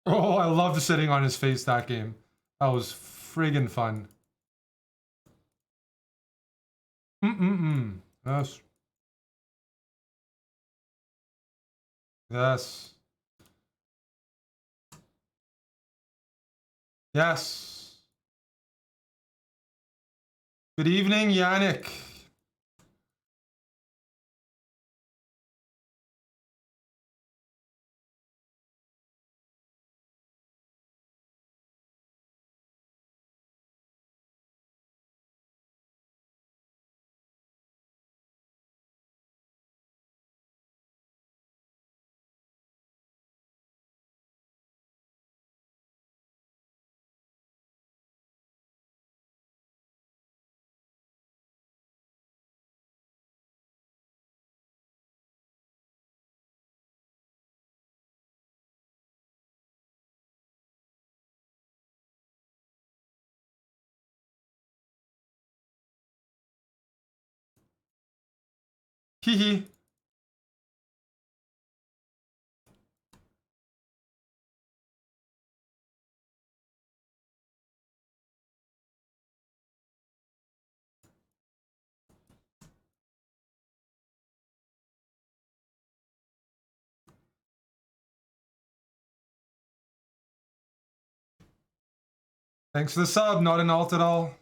Oh, I loved sitting on his face that game. That was friggin' fun. Yes. Yes. Yes. Good evening, Yannick. Hee hee. Thanks for the sub, not an alt at all.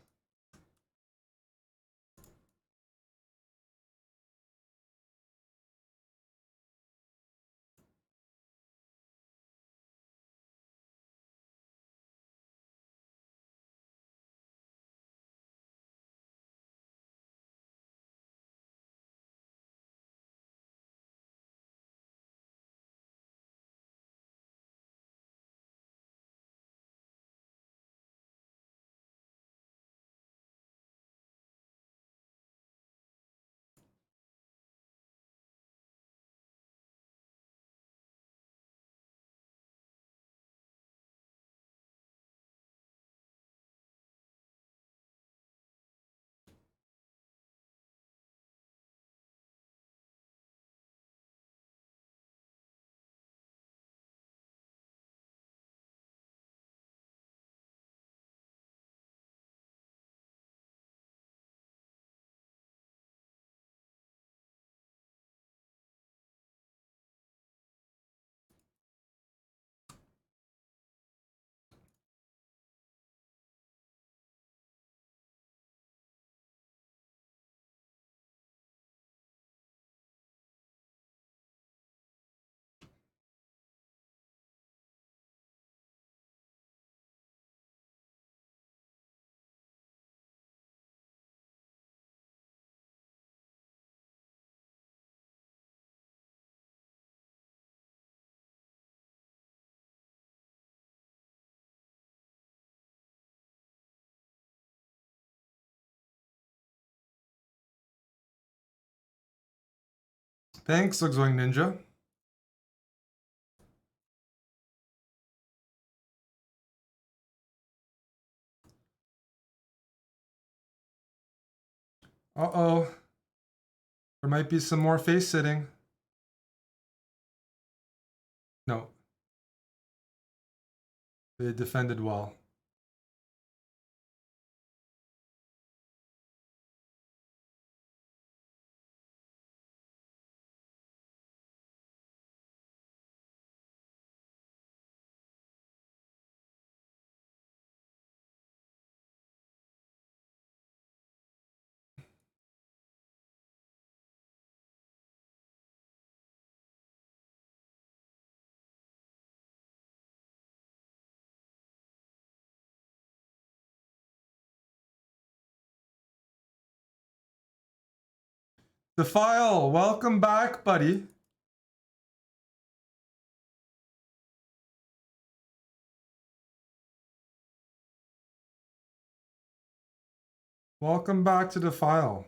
Thanks, Zugzwang Ninja. Uh-oh. There might be some more face sitting. No. They defended well. Defile, welcome back, buddy. Welcome back to Defile.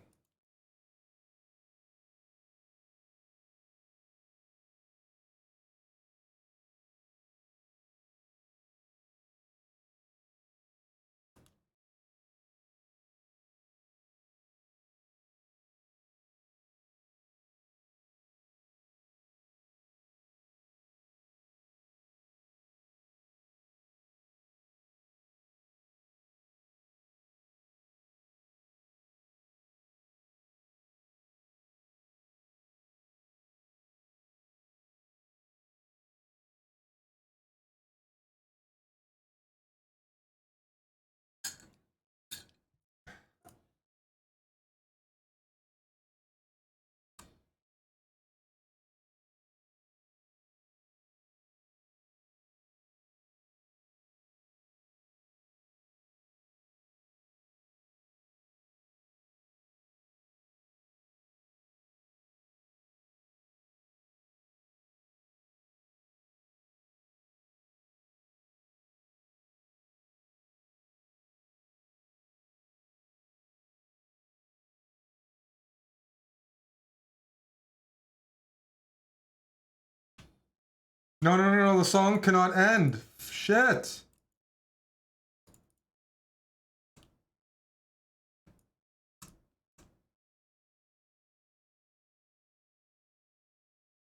No, the song cannot end. Shit.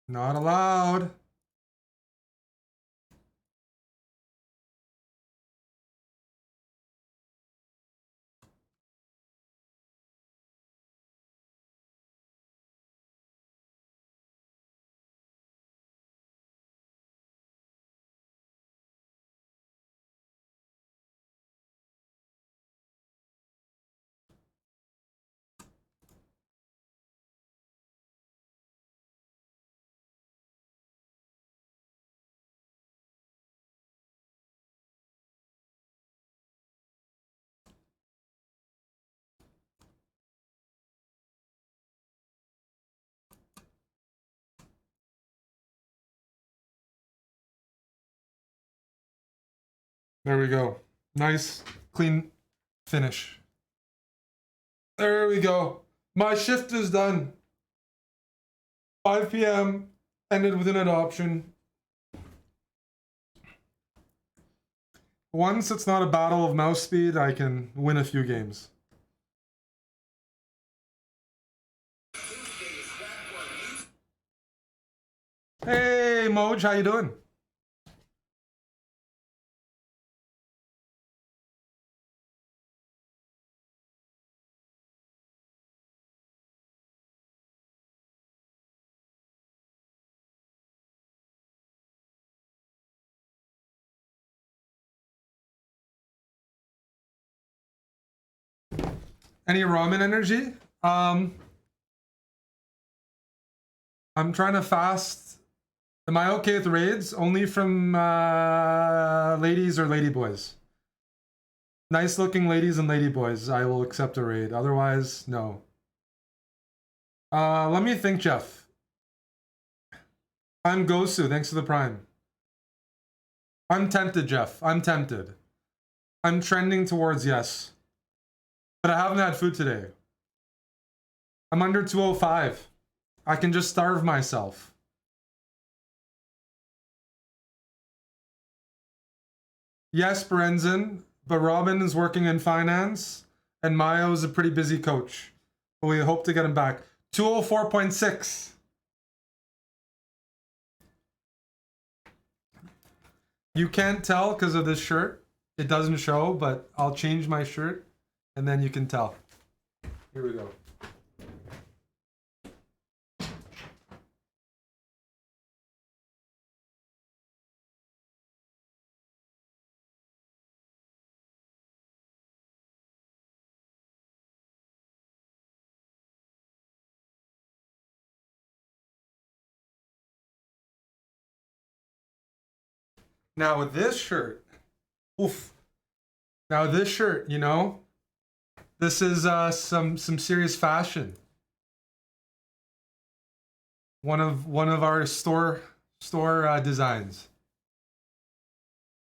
Not allowed. There we go. Nice, clean finish. There we go. My shift is done. 5 p.m. ended with an adoption. Once it's not a battle of mouse speed, I can win a few games. Hey, Moj, how you doing? Any ramen energy? I'm trying to fast. Am I okay with raids? Only from ladies or ladyboys. Nice looking ladies and ladyboys, I will accept a raid. Otherwise, no. Let me think, Jeff. I'm Gosu, thanks for the prime. I'm tempted, Jeff. I'm tempted. I'm trending towards yes. But I haven't had food today. I'm under 205. I can just starve myself. Yes, Berenzin, but Robin is working in finance, and Mayo is a pretty busy coach. But we hope to get him back. 204.6. You can't tell because of this shirt. It doesn't show, but I'll change my shirt, and then you can tell. Here we go. Now with this shirt, oof. Now this shirt, you know, this is some serious fashion. One of our store designs.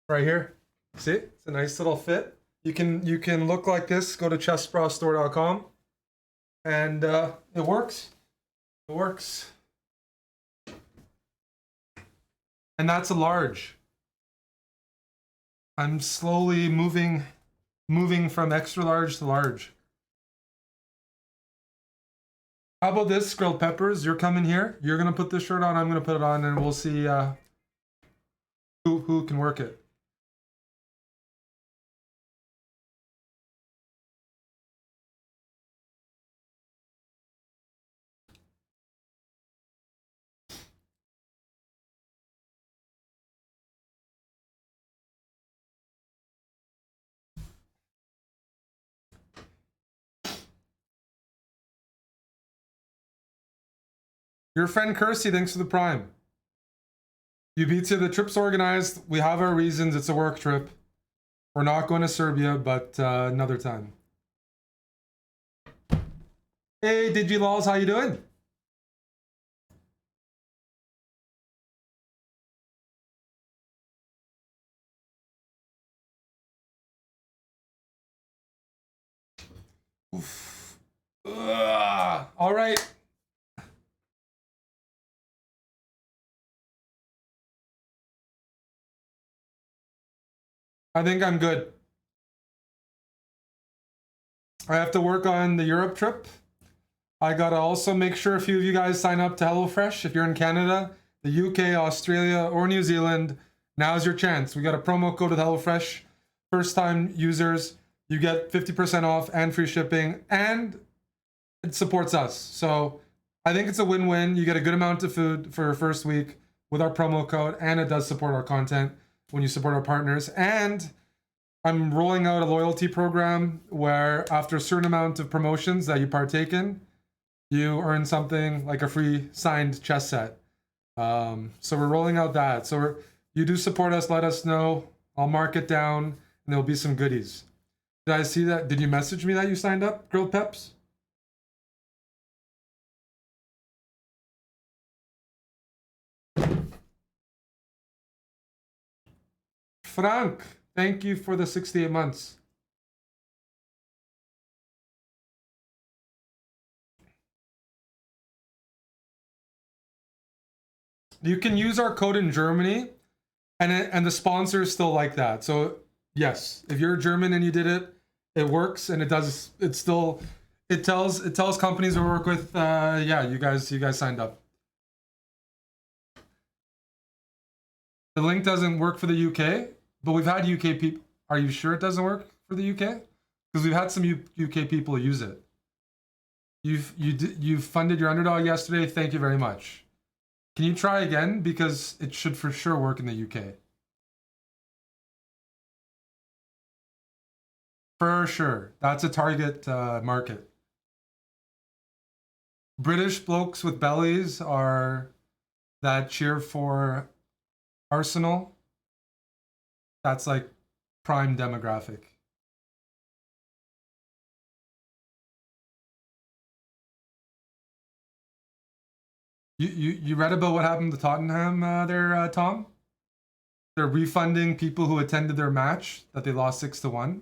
Right here. See? It's a nice little fit. You can look like this. Go to chestbrastore.com, and it works. It works. And that's a large. I'm slowly moving from extra large to large. How about this, grilled peppers? You're coming here. You're gonna put this shirt on. I'm gonna put it on, and we'll see who can work it. Your friend Kersey, thanks for the prime. Ubitsa, the trip's organized. We have our reasons. It's a work trip. We're not going to Serbia, but another time. Hey, DigiLols, how you doing? Oof. All right. I think I'm good. I have to work on the Europe trip. I gotta also make sure a few of you guys sign up to HelloFresh. If you're in Canada, the UK, Australia, or New Zealand, now's your chance. We got a promo code with HelloFresh. First time users, you get 50% off and free shipping, and it supports us. So I think it's a win-win. You get a good amount of food for your first week with our promo code, and it does support our content when you support our partners. And I'm rolling out a loyalty program where after a certain amount of promotions that you partake in, you earn something like a free signed chess set. So we're rolling out that. So you do support us, let us know. I'll mark it down, and there'll be some goodies. Did I see that? Did you message me that you signed up, Grilled Peps? Frank, Thank you for the 68 months. You can use our code in Germany, and the sponsor is still like that. So yes, if you're German and you did it, it works, and it does. It still, it tells companies we work with. Yeah, you guys signed up. The link doesn't work for the UK, but we've had UK people. Are you sure it doesn't work for the UK? Because we've had some UK people use it. You've funded your underdog yesterday. Thank you very much. Can you try again? Because it should for sure work in the UK. For sure. That's a target market. British blokes with bellies are that cheer for Arsenal. That's like prime demographic. You read about what happened to Tottenham there, Tom? They're refunding people who attended their match that they lost 6-1.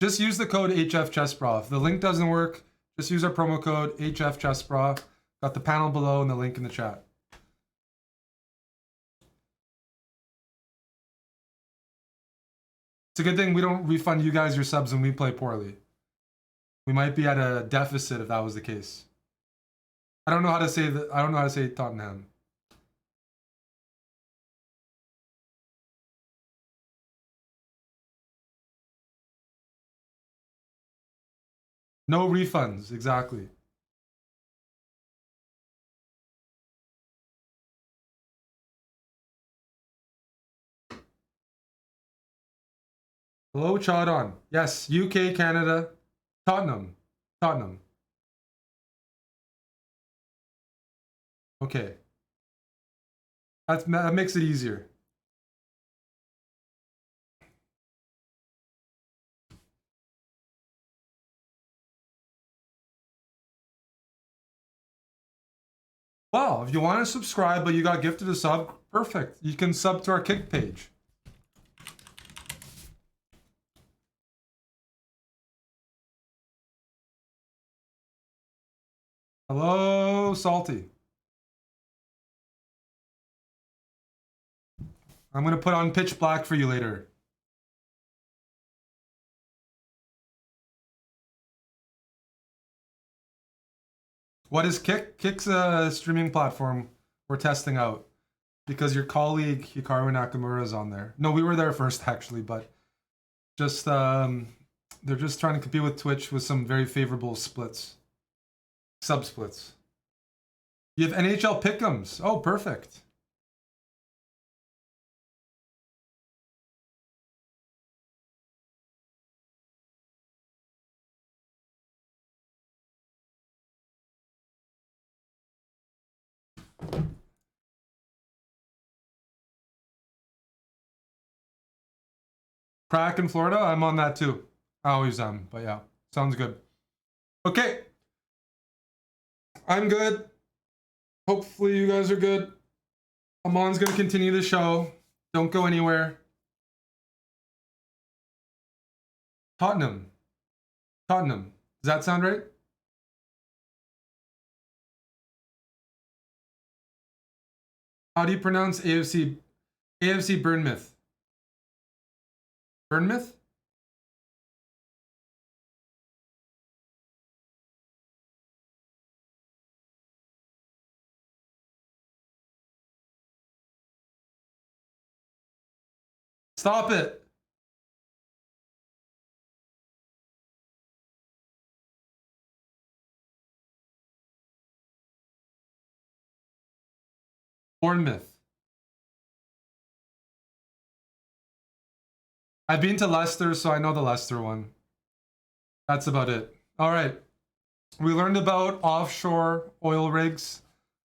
Just use the code HFChessBra. If the link doesn't work, just use our promo code HFChessBra. Got the panel below and the link in the chat. It's a good thing we don't refund you guys your subs when we play poorly. We might be at a deficit if that was the case. I don't know how to say that. I don't know how to say Tottenham. No refunds, exactly. Hello, Chadon. Yes, UK, Canada, Tottenham. Tottenham. Okay. That makes it easier. Well, if you want to subscribe but you got gifted a sub, perfect. You can sub to our Kick page. Hello, Salty. I'm going to put on pitch black for you later. What is Kick? Kick's a streaming platform we're testing out because your colleague Hikaru Nakamura is on there. No, we were there first actually, but just they're just trying to compete with Twitch with some very favorable splits, sub splits. You have NHL Pick'ems. Oh, perfect. Crack in Florida, I'm on that too. I always am, but yeah, sounds good. Okay. I'm good. Hopefully you guys are good. Aman's gonna continue the show. Don't go anywhere. Tottenham. Tottenham. Does that sound right? How do you pronounce AFC? AFC Bournemouth. Bournemouth? Stop it. Bournemouth. I've been to Leicester, so I know the Leicester one. That's about it. All right. We learned about offshore oil rigs.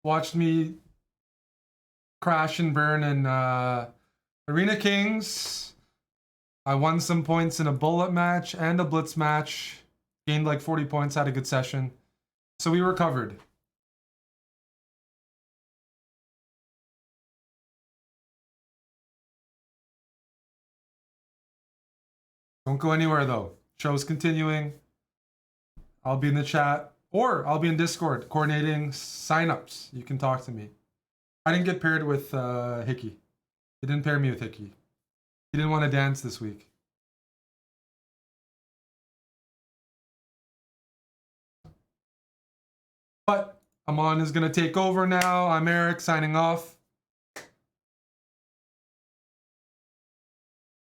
Watched me crash and burn in Arena Kings. I won some points in a bullet match and a blitz match. Gained like 40 points, had a good session. So we recovered. Don't go anywhere though. Show's continuing. I'll be in the chat or I'll be in Discord coordinating signups. You can talk to me. I didn't get paired with Hickey. He didn't pair me with Hickey. He didn't want to dance this week. But Aman is going to take over now. I'm Eric signing off.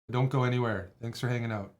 Don't go anywhere. Thanks for hanging out.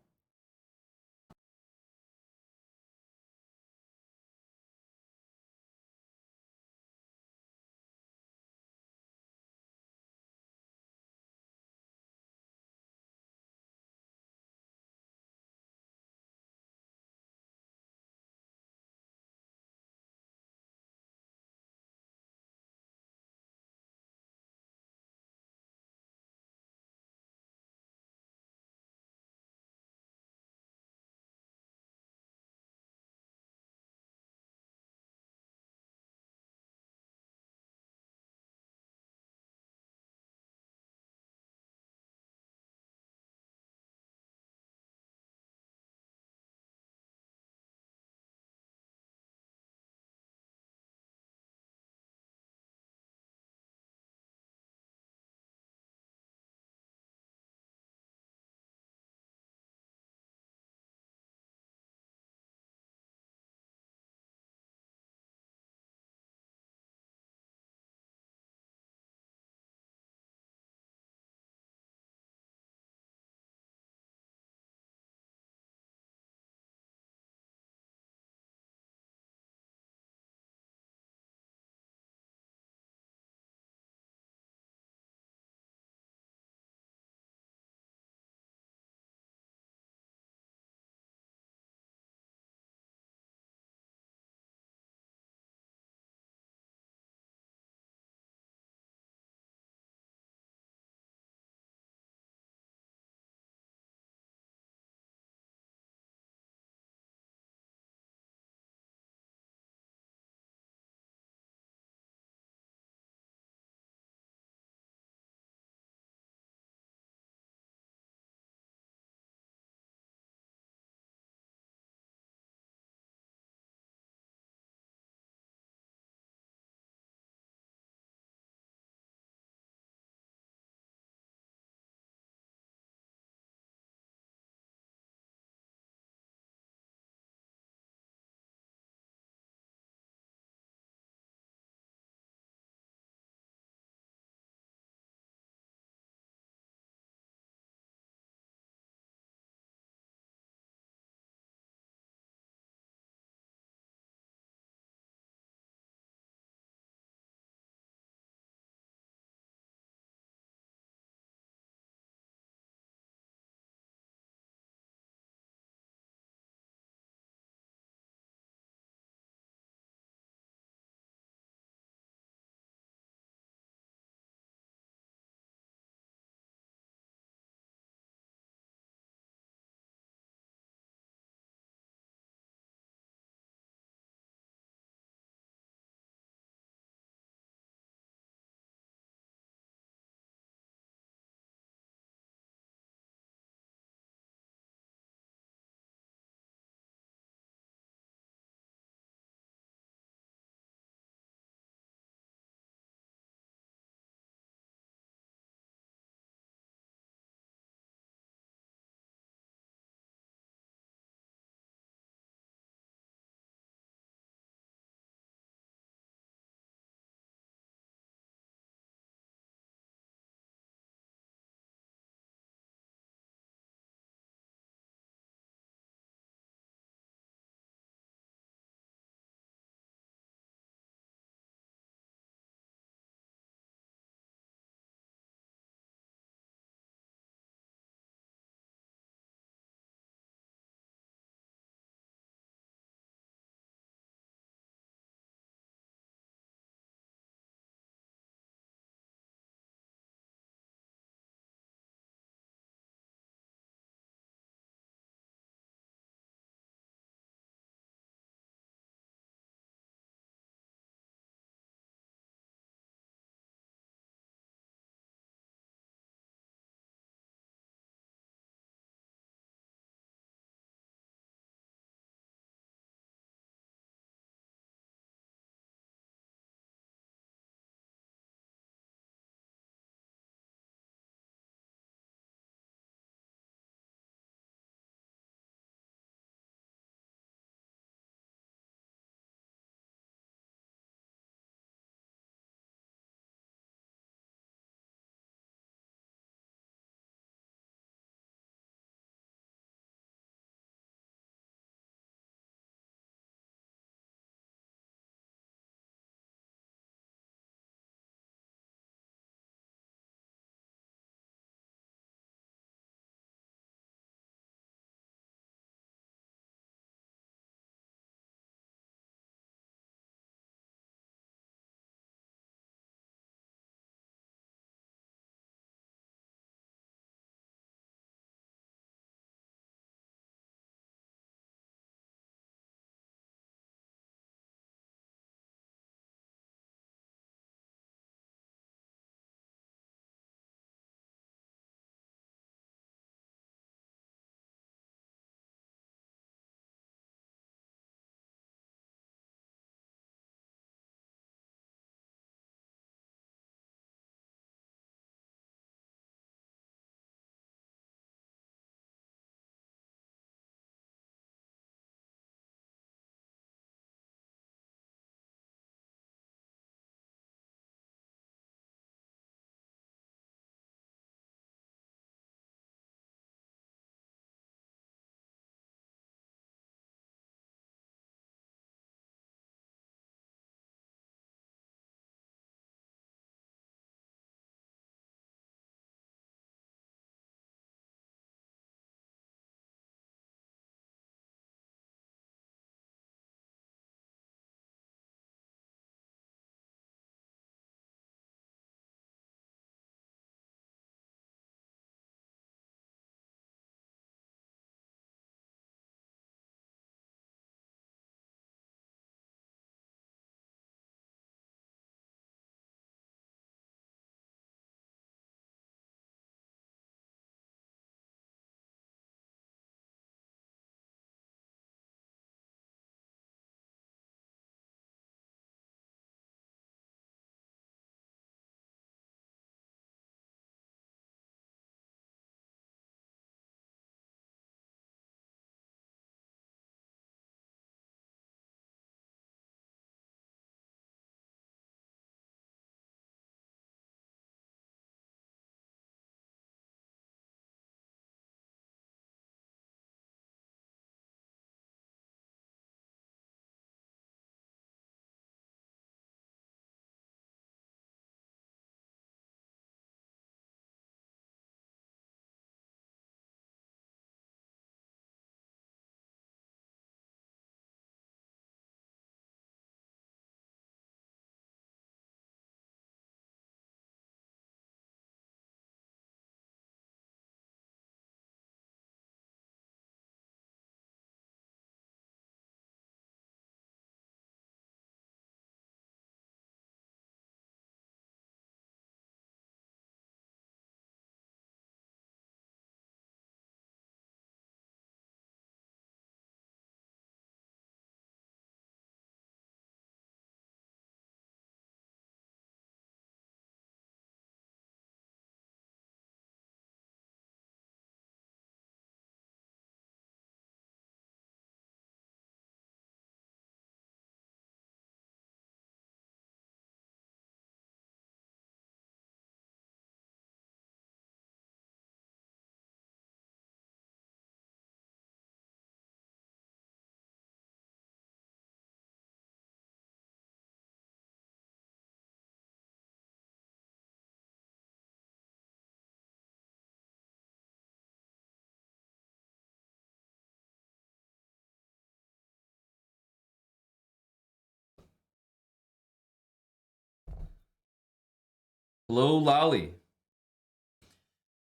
Hello, Lolly.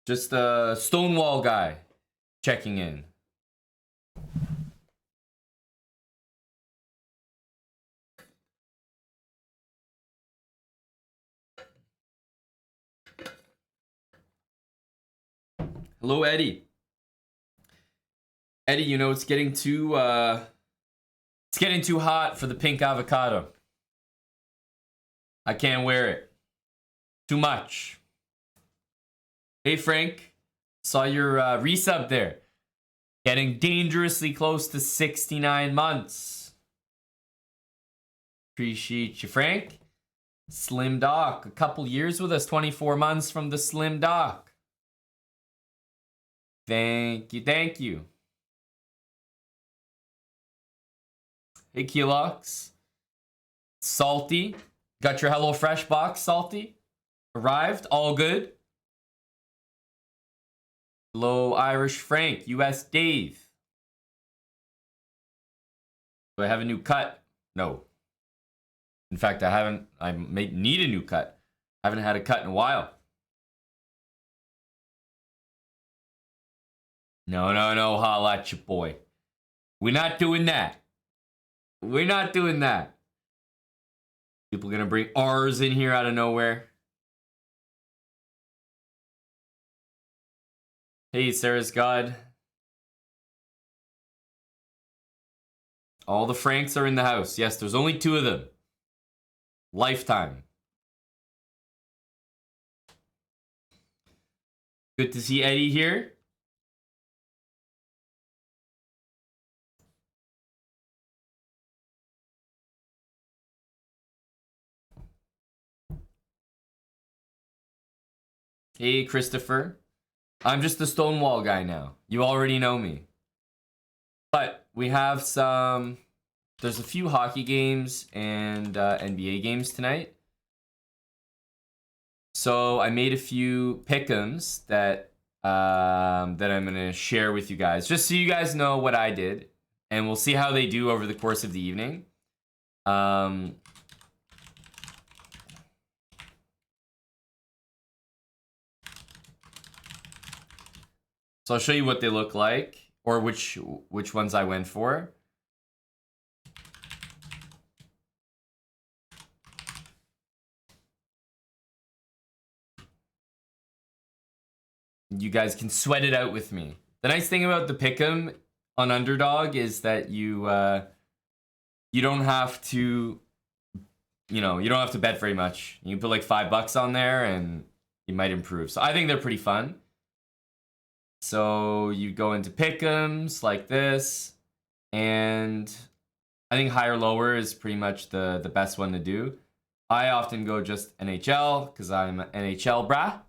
Just a Stonewall guy checking in. Hello, Eddie. Eddie, you know it's getting too hot for the pink avocado. I can't wear it. Too much. Hey, Frank. Saw your resub there. Getting dangerously close to 69 months. Appreciate you, Frank. Slim Doc. A couple years with us. 24 months from the Slim Doc. Thank you. Thank you. Hey, Keelox. Salty. Got your HelloFresh box, Salty? Arrived? All good? Hello, Irish Frank. US Dave. Do I have a new cut? No. In fact, I haven't. I may need a new cut. I haven't had a cut in a while. No, holla at your boy. We're not doing that. We're not doing that. People gonna bring R's in here out of nowhere. Hey, Sarah's God. All the Franks are in the house. Yes, there's only 2 of them. Lifetime. Good to see Eddie here. Hey, Christopher. I'm just the Stonewall guy now. You already know me. But we have some... There's a few hockey games and NBA games tonight. So I made a few pick'ems that I'm going to share with you guys. Just so you guys know what I did. And we'll see how they do over the course of the evening. So I'll show you what they look like, or which ones I went for. You guys can sweat it out with me. The nice thing about the pick'em on Underdog is that you don't have to, you don't have to bet very much. You can put like $5 on there and you might improve. So I think they're pretty fun. So you go into pick'ems like this, and I think higher lower is pretty much the best one to do. I often go just NHL because I'm an NHL brah.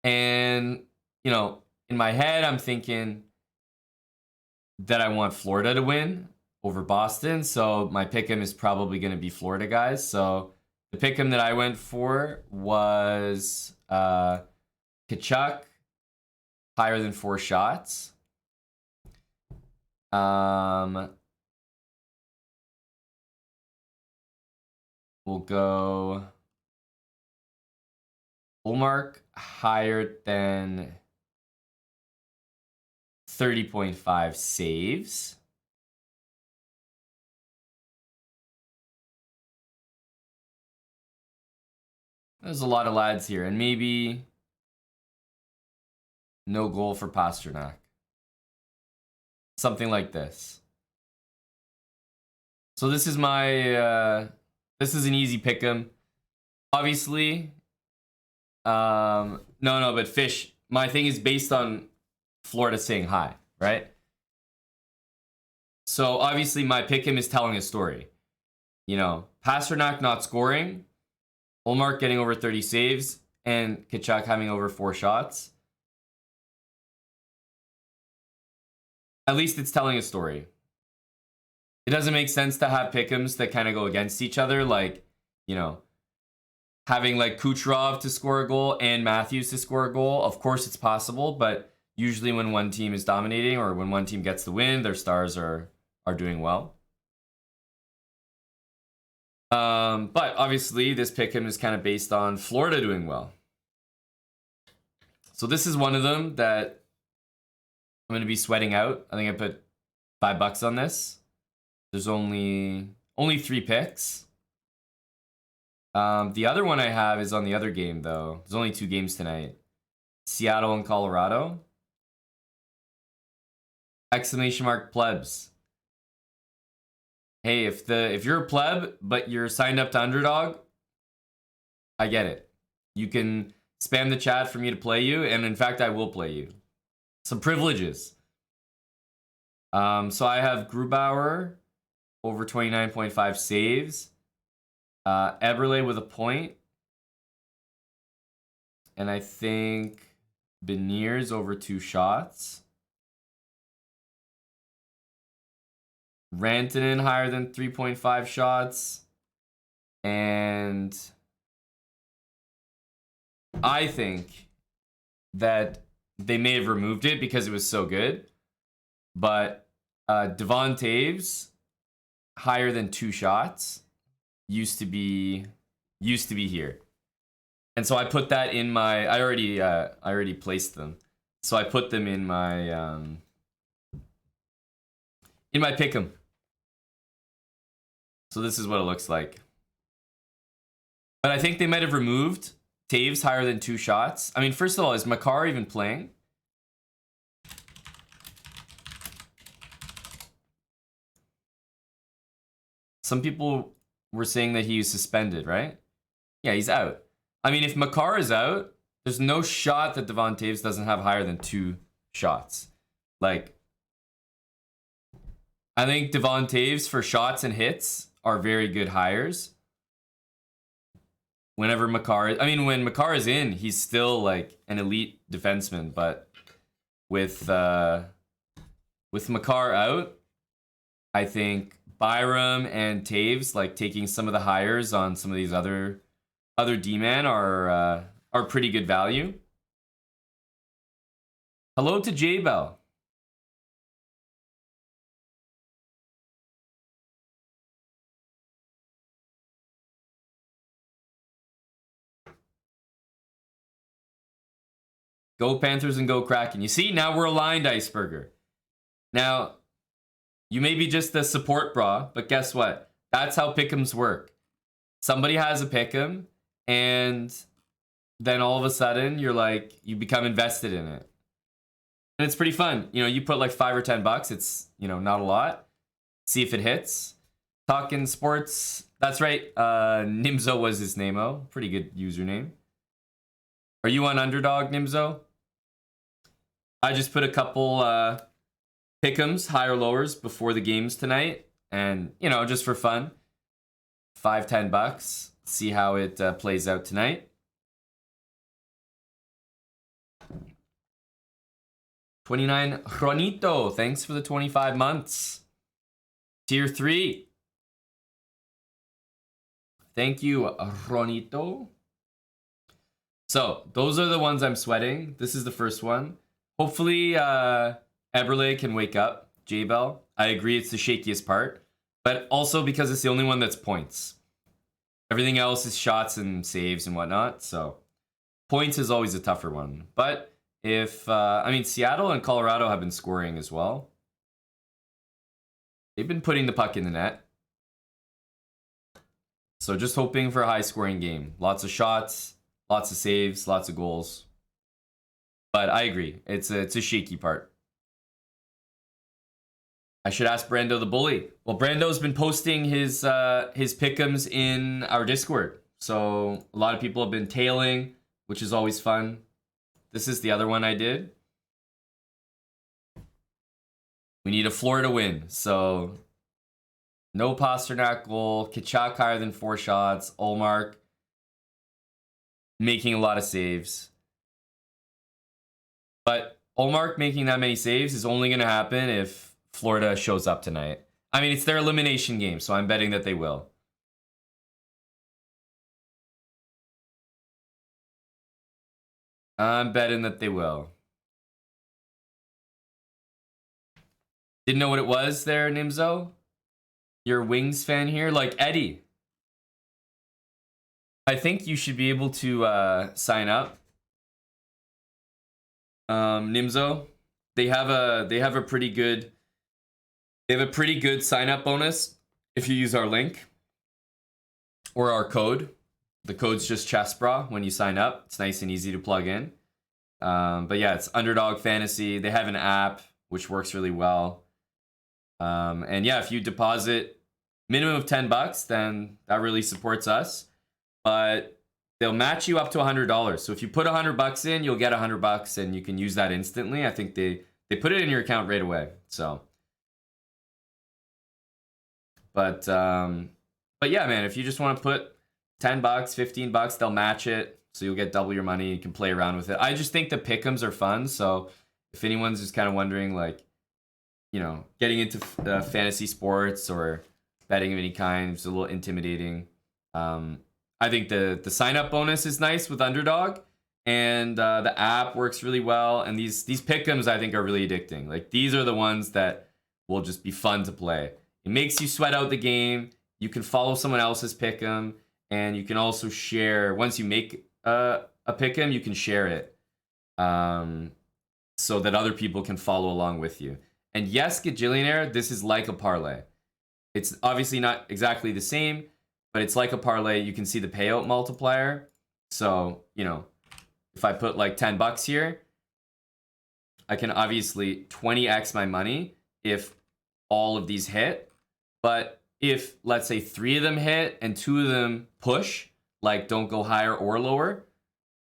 And, in my head, I'm thinking that I want Florida to win over Boston. So my pick'em is probably going to be Florida, guys. So the pick'em that I went for was Tkachuk higher than 4 shots. We'll go Ullmark higher than 30.5 saves. There's a lot of lads here, and maybe no goal for Pasternak. Something like this. So this is my this is an easy pick'em. Obviously, but Fish, my thing is based on Florida saying hi, right? So obviously my pick'em is telling a story. Pasternak not scoring, Ullmark getting over 30 saves, and Tkachuk having over 4 shots. At least it's telling a story. It doesn't make sense to have pick'ems that kind of go against each other, like, having like Kucherov to score a goal and Matthews to score a goal. Of course it's possible, but usually when one team is dominating or when one team gets the win, their stars are doing well. But obviously, this pick'em is kind of based on Florida doing well. So this is one of them that I'm going to be sweating out. I think I put $5 on this. There's only 3 picks. The other one I have is on the other game, though. There's only 2 games tonight. Seattle and Colorado. Exclamation mark plebs. Hey, if you're a pleb, but you're signed up to Underdog, I get it. You can spam the chat for me to play you, and in fact, I will play you. Some privileges. So I have Grubauer over 29.5 saves. Eberle with a point. And I think Beniers over 2 shots. Rantanen higher than 3.5 shots. And I think that they may have removed it because it was so good. But Devon Taves higher than 2 shots used to be here. And so I put that in my I already placed them. So I put them in my pick'em. So this is what it looks like. But I think they might have removed Taves higher than 2 shots. I mean, first of all, is Makar even playing? Some people were saying that he was suspended, right? Yeah, he's out. I mean, if Makar is out, there's no shot that Devon Taves doesn't have higher than 2 shots. Like, I think Devon Taves for shots and hits are very good hires. Whenever Makar, when Makar is in, he's still like an elite defenseman. But with Makar out, I think Byram and Taves, like taking some of the hires on some of these other D-man are pretty good value. Hello to J-Bell. Go Panthers and go Kraken. You see, now we're aligned, Iceberger. Now, you may be just a support bra, but guess what? That's how pick'ems work. Somebody has a pick'em, and then all of a sudden, you become invested in it. And it's pretty fun. You know, you put like $5 or $10. It's, not a lot. See if it hits. Talking sports. That's right. Nimzo was his name-o. Pretty good username. Are you on Underdog, Nimzo? I just put a couple pick'ems, higher lowers, before the games tonight. And, just for fun. $5, $10. See how it plays out tonight. $29 Ronito, thanks for the 25 months. Tier 3. Thank you, Ronito. So, those are the ones I'm sweating. This is the first one. Hopefully, Eberle can wake up. J-Bell. I agree it's the shakiest part. But also because it's the only one that's points. Everything else is shots and saves and whatnot. So, points is always a tougher one. But if, Seattle and Colorado have been scoring as well. They've been putting the puck in the net. So just hoping for a high scoring game. Lots of shots, lots of saves, lots of goals. But I agree. It's a shaky part. I should ask Brando the bully. Well, Brando's been posting his pick'ems in our Discord. So a lot of people have been tailing, which is always fun. This is the other one I did. We need a Florida win. So no Pasternak goal. Kachuk higher than 4 shots. Ullmark making a lot of saves. But Ullmark making that many saves is only going to happen if Florida shows up tonight. I mean, it's their elimination game, so I'm betting that they will. I'm betting that they will. Didn't know what it was there, Nimzo? You're a Wings fan here? Like Eddie. I think you should be able to sign up. Nimzo, they have a pretty good sign up bonus if you use our link or our code. The code's just ChessBra when you sign up. It's nice and easy to plug in. But yeah, it's Underdog Fantasy. They have an app which works really well. And yeah, if you deposit minimum of $10, then that really supports us. But they'll match you up to $100. So if you put $100 in, you'll get $100, and you can use that instantly. I think they put it in your account right away. So, but yeah, man, if you just want to put $10, $15, they'll match it. So you'll get double your money. You can play around with it. I just think the pick'ems are fun. So if anyone's just kind of wondering, like, you know, getting into fantasy sports or betting of any kind, it's a little intimidating. I think the sign up bonus is nice with Underdog, and the app works really well. And these pick'ems I think are really addicting. Like, these are the ones that will just be fun to play. It makes you sweat out the game. You can follow someone else's pick'em, and you can also share. Once you make a pick'em, you can share it, so that other people can follow along with you. And yes, Gajillionaire, this is like a parlay. It's obviously not exactly the same, but it's like a parlay. You can see the payout multiplier. So, you know, if I put like $10 here, I can obviously 20x my money if all of these hit. But if, let's say, 3 of them hit and 2 of them push, like don't go higher or lower,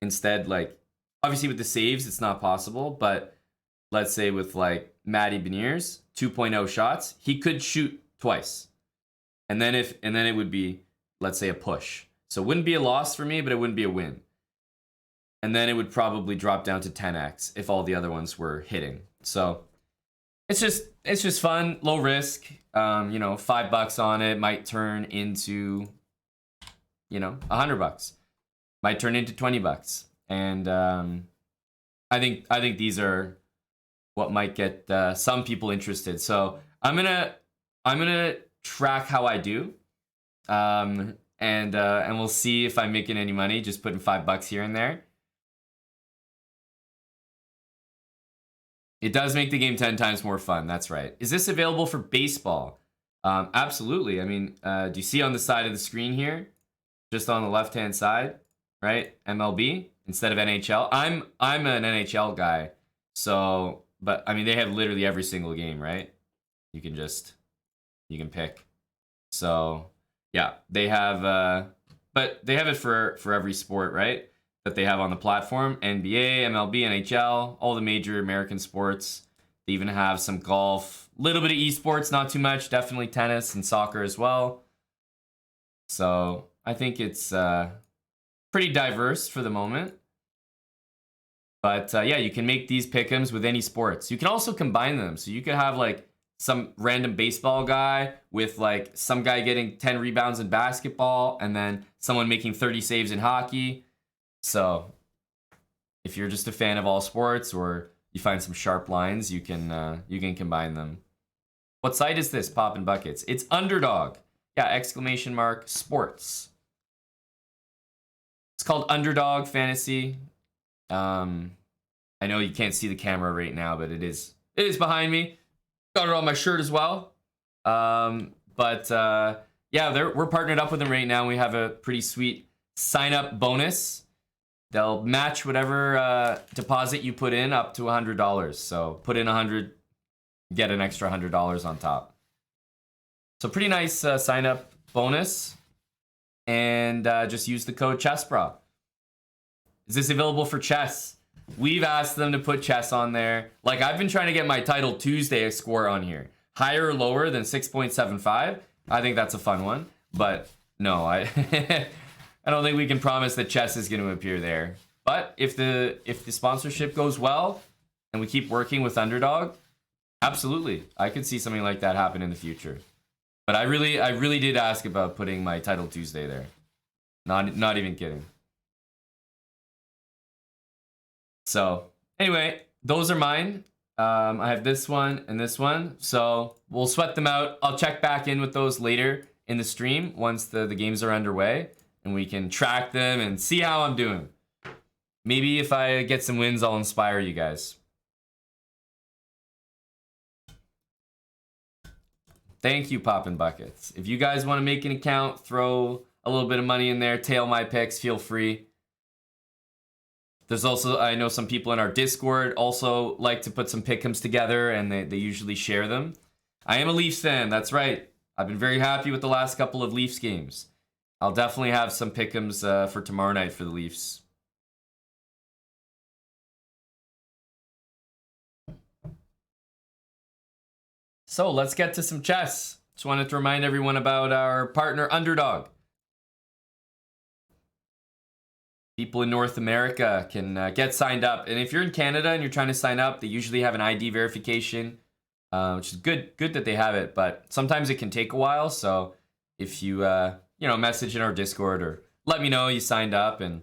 instead, like, obviously with the saves, it's not possible. But let's say with like Matty Beniers, 2.0 shots, he could shoot twice. And then it would be, let's say, a push. So it wouldn't be a loss for me, but it wouldn't be a win. And then it would probably drop down to 10x if all the other ones were hitting. So it's just fun, low risk. You know, $5 on it might turn into, you know, $100. Might turn into $20. And I think these are what might get some people interested. So I'm gonna track how I do. And we'll see if I'm making any money just putting $5 here and there. It does make the game 10 times more fun. That's right. Is this available for baseball? Absolutely. I mean, do you see on the side of the screen here, just on the left-hand side, right? MLB instead of NHL. I'm an NHL guy, so, but I mean, they have literally every single game, right? You can pick. So yeah, they have, but they have it for every sport, right? That they have on the platform. NBA, MLB, NHL, all the major American sports. They even have some golf, a little bit of esports, not too much. Definitely tennis and soccer as well. So I think it's pretty diverse for the moment. But yeah, you can make these pick'ems with any sports. You can also combine them. So you could have like some random baseball guy with like some guy getting 10 rebounds in basketball and then someone making 30 saves in hockey. So if you're just a fan of all sports or you find some sharp lines, you can combine them. What site is this, Poppin' Buckets? It's Underdog. Yeah, ! Sports. It's called Underdog Fantasy. I know you can't see the camera right now, but it is behind me. Got it on my shirt as well. But yeah, we're partnered up with them right now. We have a pretty sweet sign-up bonus. They'll match whatever deposit you put in up to $100. So put in $100, get an extra $100 on top. So pretty nice sign-up bonus. And just use the code ChessBra. Is this available for chess? We've asked them to put chess on there. Like, I've been trying to get my Title Tuesday score on here. Higher or lower than 6.75? I think that's a fun one. But no, I I don't think we can promise that chess is going to appear there. But if the sponsorship goes well and we keep working with Underdog, absolutely, I could see something like that happen in the future. But I really did ask about putting my Title Tuesday there. Not even kidding. So anyway, those are mine. I have this one and this one. So we'll sweat them out. I'll check back in with those later in the stream once the games are underway. and we can track them and see how I'm doing. Maybe if I get some wins, I'll inspire you guys. Thank you, Poppin' Buckets. If you guys want to make an account, throw a little bit of money in there, tail my picks, feel free. There's also, I know some people in our Discord also like to put some pick'ems together, and they usually share them. I am a Leafs fan, that's right. I've been very happy with the last couple of Leafs games. I'll definitely have some pick'ems for tomorrow night for the Leafs. So let's get to some chess. Just wanted to remind everyone about our partner Underdog. People in North America can get signed up. And if you're in Canada and you're trying to sign up, they usually have an ID verification, which is good that they have it. But sometimes it can take a while. So if you, message in our Discord or let me know you signed up and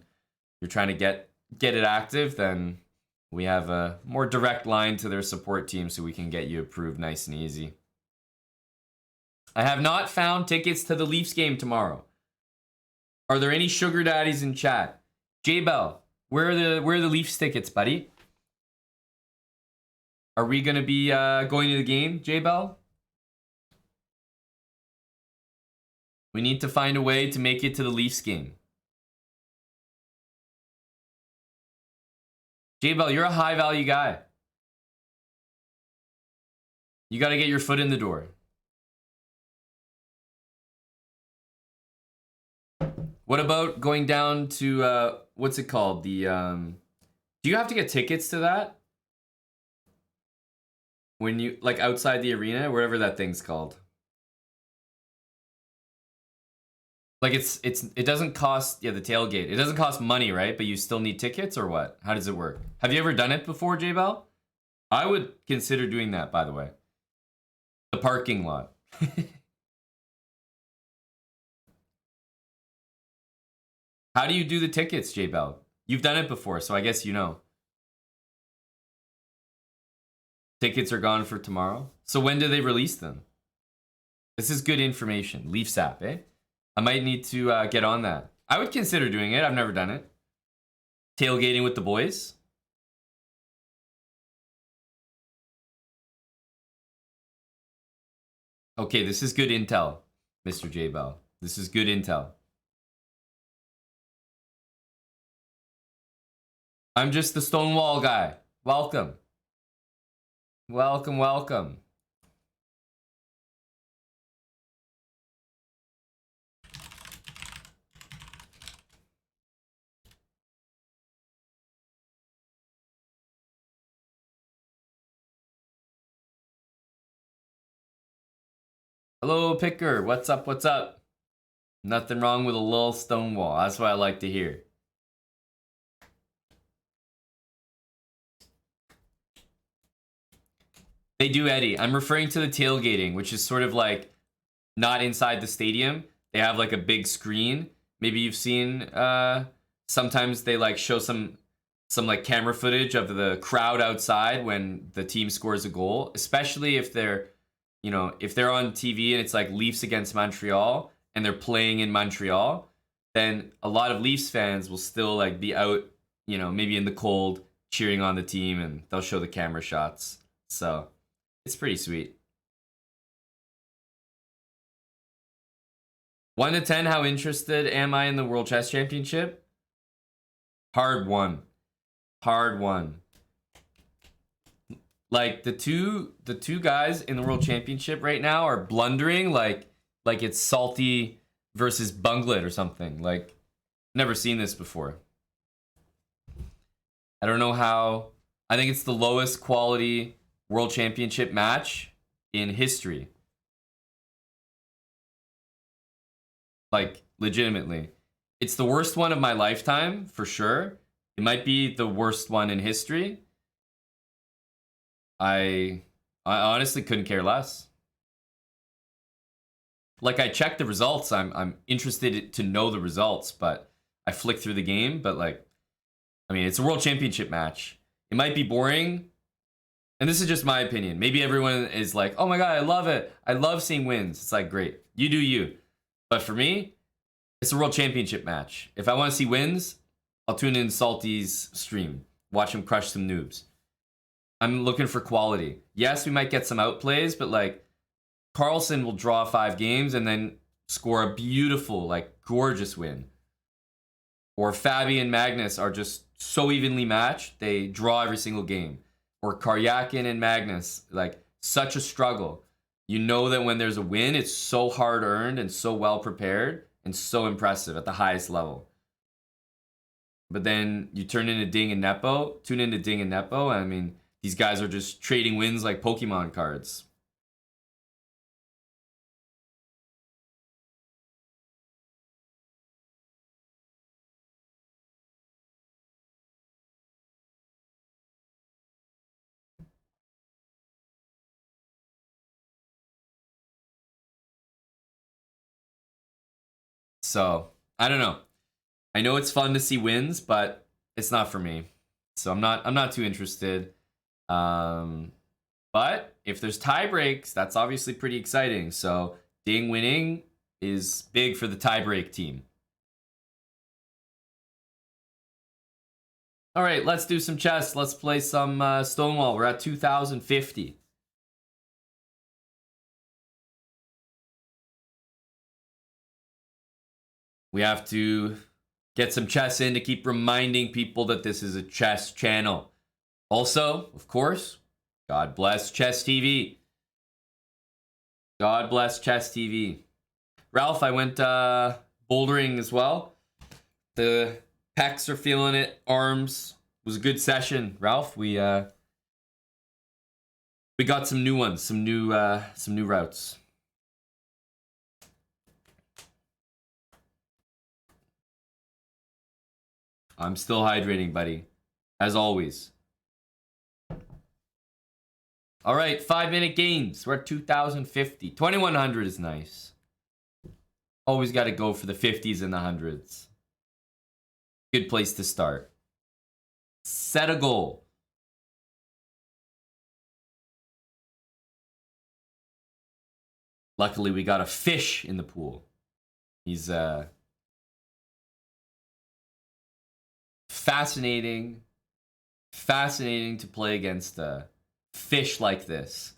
you're trying to get it active, then we have a more direct line to their support team so we can get you approved nice and easy. I have not found tickets to the Leafs game tomorrow. Are there any sugar daddies in chat? J-Bell, where are the Leafs tickets, buddy? Are we gonna be going to the game, J-Bell? We need to find a way to make it to the Leafs game. J-Bell, you're a high value guy. You gotta get your foot in the door. What about going down to, what's it called? Do you have to get tickets to that? When you, like outside the arena, whatever that thing's called. Like it doesn't cost, the tailgate. It doesn't cost money, right? But you still need tickets or what? How does it work? Have you ever done it before, J-Bell? I would consider doing that, by the way. The parking lot. How do you do the tickets, J-Bell? You've done it before, so I guess you know. Tickets are gone for tomorrow. So when do they release them? This is good information. Leafs app, eh? I might need to get on that. I would consider doing it. I've never done it. Tailgating with the boys. Okay, this is good intel, Mr. J-Bell. This is good intel. I'm just the Stonewall guy. Welcome. Welcome, welcome. Hello, Picker. What's up? What's up? Nothing wrong with a little Stonewall. That's what I like to hear. They do, Eddie. I'm referring to the tailgating, which is sort of like not inside the stadium. They have like a big screen. Maybe you've seen, sometimes they like show some like camera footage of the crowd outside when the team scores a goal, especially if they're, if they're on TV and it's like Leafs against Montreal and they're playing in Montreal, then a lot of Leafs fans will still like be out, maybe in the cold cheering on the team, and they'll show the camera shots. So it's pretty sweet. 1 to 10, how interested am I in the World Chess Championship? Hard one. Hard one. Like the two guys in the World Championship right now are blundering like it's Salty versus Bunglet or something. Like, never seen this before. I don't know how. I think it's the lowest quality World Championship match in history. Like, legitimately. It's the worst one of my lifetime, for sure. It might be the worst one in history. I honestly couldn't care less. Like, I checked the results. I'm interested to know the results, but I flicked through the game. But like, I mean, it's a World Championship match. It might be boring. And this is just my opinion. Maybe everyone is like, oh my God, I love it. I love seeing wins. It's like, great. You do you. But for me, It's a world championship match. If I want to see wins, I'll tune in Salty's stream. Watch him crush some noobs. I'm looking for quality. Yes, we might get some outplays, but like Carlson will draw 5 games and then score a beautiful, like gorgeous win. Or Fabi and Magnus are just so evenly matched, they draw every single game. Or Karyakin and Magnus, like such a struggle. You know that when there's a win, it's so hard earned and so well prepared and so impressive at the highest level. But then you tune into Ding and Nepo. I mean, these guys are just trading wins like Pokemon cards. So, I don't know. I know it's fun to see wins, but it's not for me. So I'm not too interested. But if there's tie breaks, that's obviously pretty exciting. So Ding winning is big for the tiebreak team. All right, let's do some chess. Let's play some Stonewall. We're at 2050. We have to get some chess in to keep reminding people that this is a chess channel. Also, of course, God bless Chess TV. God bless Chess TV. Ralph, I went bouldering as well. The pecs are feeling it. Arms. It was a good session, Ralph. We got some new ones, some new routes. I'm still hydrating, buddy. As always. All right, 5-minute games. We're at 2050. 2100 is nice. Always got to go for the 50s and the 100s. Good place to start. Set a goal. Luckily, we got a fish in the pool. He's fascinating to play against a fish like this.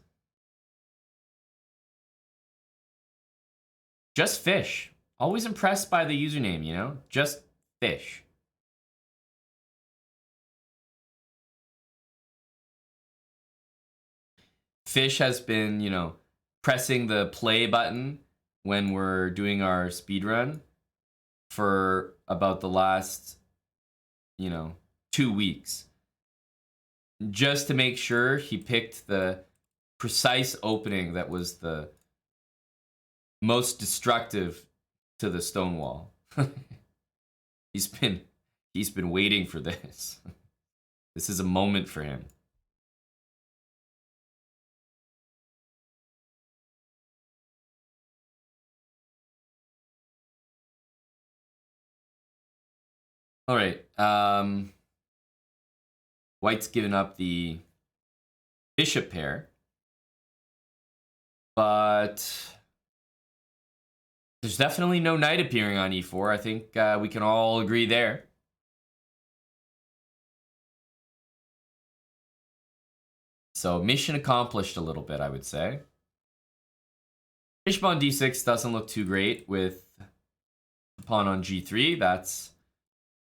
Just fish. Always impressed by the username, you know? Just fish. Fish has been, you know, pressing the play button when we're doing our speed run for about the last, you know, 2 weeks. Just to make sure he picked the precise opening that was the most destructive to the Stonewall. He's been waiting for this. This is a moment for him. All right. White's given up the bishop pair, but there's definitely no knight appearing on e4. I think we can all agree there. So mission accomplished a little bit, I would say. Bishop on d6 doesn't look too great with pawn on g3. That's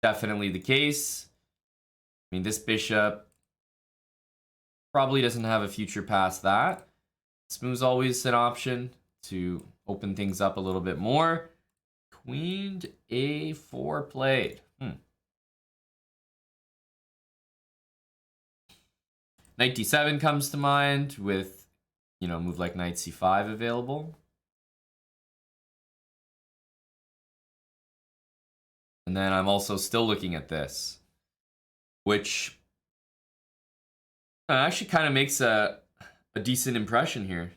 definitely the case. I mean, this bishop probably doesn't have a future past that. Smooth's always an option to open things up a little bit more. Queen a4 played. Knight d7 comes to mind with, you know, move like knight c5 available. And then I'm also still looking at this, which actually kind of makes a decent impression here.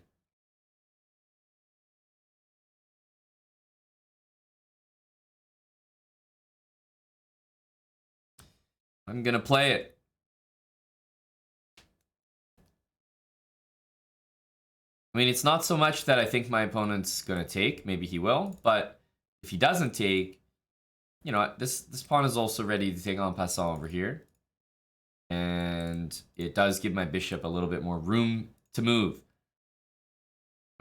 I'm going to play it. I mean, it's not so much that I think my opponent's going to take. Maybe he will. But if he doesn't take, you know, this pawn is also ready to take en passant over here. And it does give my bishop a little bit more room to move.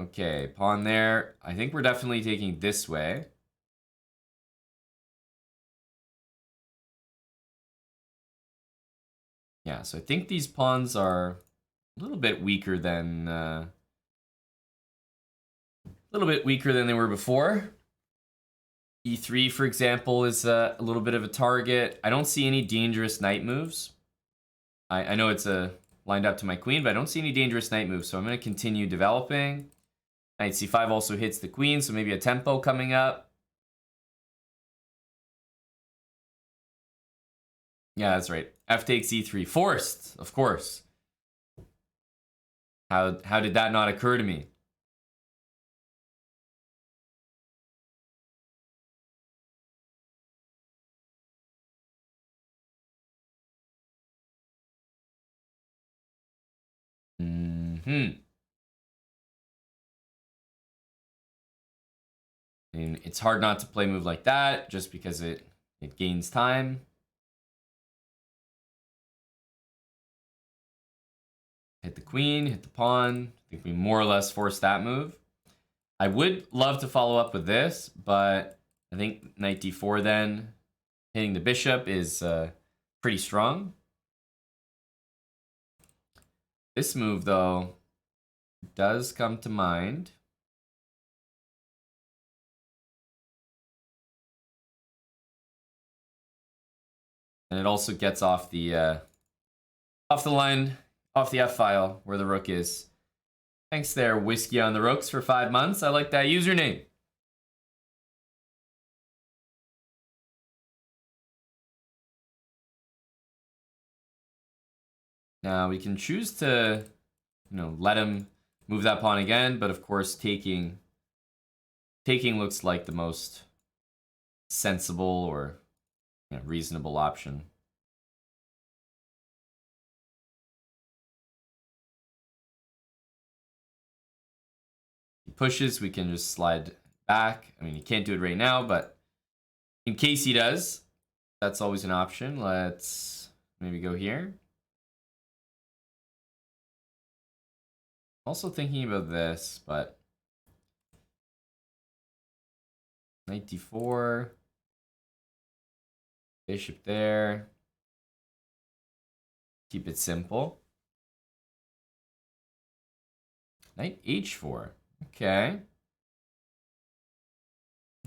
Okay, pawn there. I think we're definitely taking this way. Yeah, so I think these pawns are a little bit weaker than they were before. E3, for example, is a little bit of a target. I don't see any dangerous knight moves. I know it's lined up to my queen, but I don't see any dangerous knight moves, so I'm going to continue developing. Knight c5 also hits the queen, so maybe a tempo coming up. Yeah, that's right. F takes e3. Forced, of course. How did that not occur to me? And it's hard not to play a move like that just because it gains time. Hit the queen, hit the pawn. I think we more or less forced that move. I would love to follow up with this, but I think knight d4 then, hitting the bishop is pretty strong. This move, though, does come to mind. And it also gets off the line, off the F file where the rook is. Thanks there, Whiskey on the Rooks, for 5 months. I like that username. Now we can choose to, let him move that pawn again, but of course taking looks like the most sensible or reasonable option. He pushes, we can just slide back. I mean, he can't do it right now, but in case he does, that's always an option. Let's maybe go here. Also thinking about this, but knight d4, bishop there. Keep it simple. Knight h4. Okay.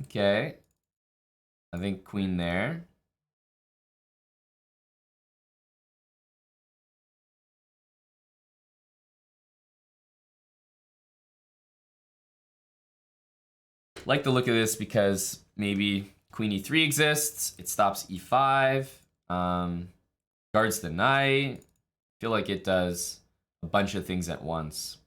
Okay. I think queen there. Like the look of this because maybe queen e3 exists. It stops e5. Guards the knight. I feel like it does a bunch of things at once.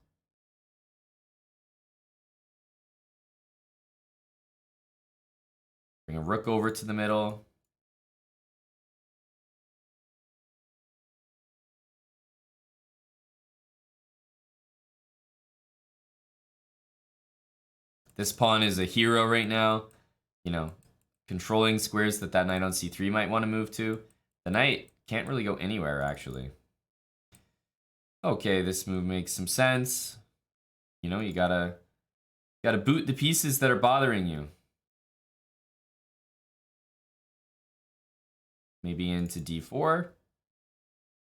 Bring a rook over to the middle. This pawn is a hero right now. Controlling squares that knight on c3 might want to move to. The knight can't really go anywhere, actually. Okay, this move makes some sense. You gotta boot the pieces that are bothering you. Maybe into d4.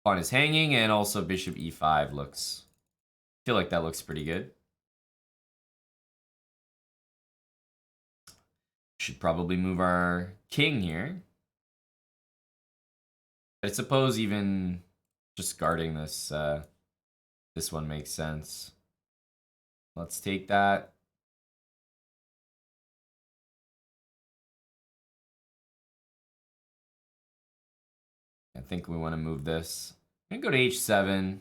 Pawn is hanging, and also bishop e5 looks... I feel like that looks pretty good. Should probably move our king here. I suppose even just guarding this, this one makes sense. Let's take that. I think we want to move this. I'm going to go to h7.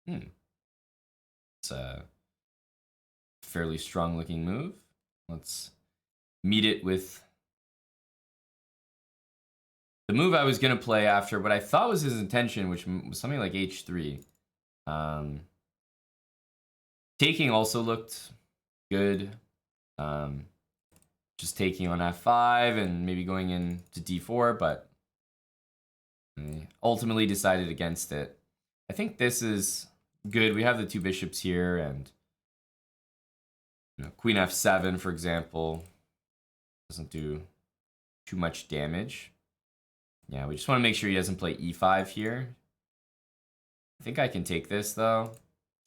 It's a fairly strong looking move. Let's meet it with the the move I was going to play after what I thought was his intention, which was something like h3. Taking also looked good. Just taking on f5 and maybe going into d4, but ultimately decided against it. I think this is good. We have the two bishops here, and queen f7, for example, doesn't do too much damage. Yeah, we just want to make sure he doesn't play e5 here. I think I can take this, though.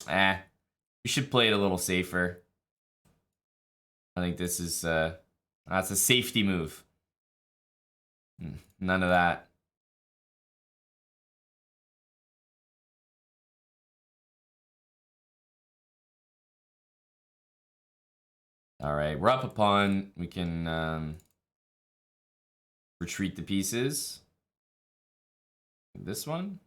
We should play it a little safer. I think this is that's a safety move. None of that. All right, we're up a pawn. We can retreat the pieces. This one.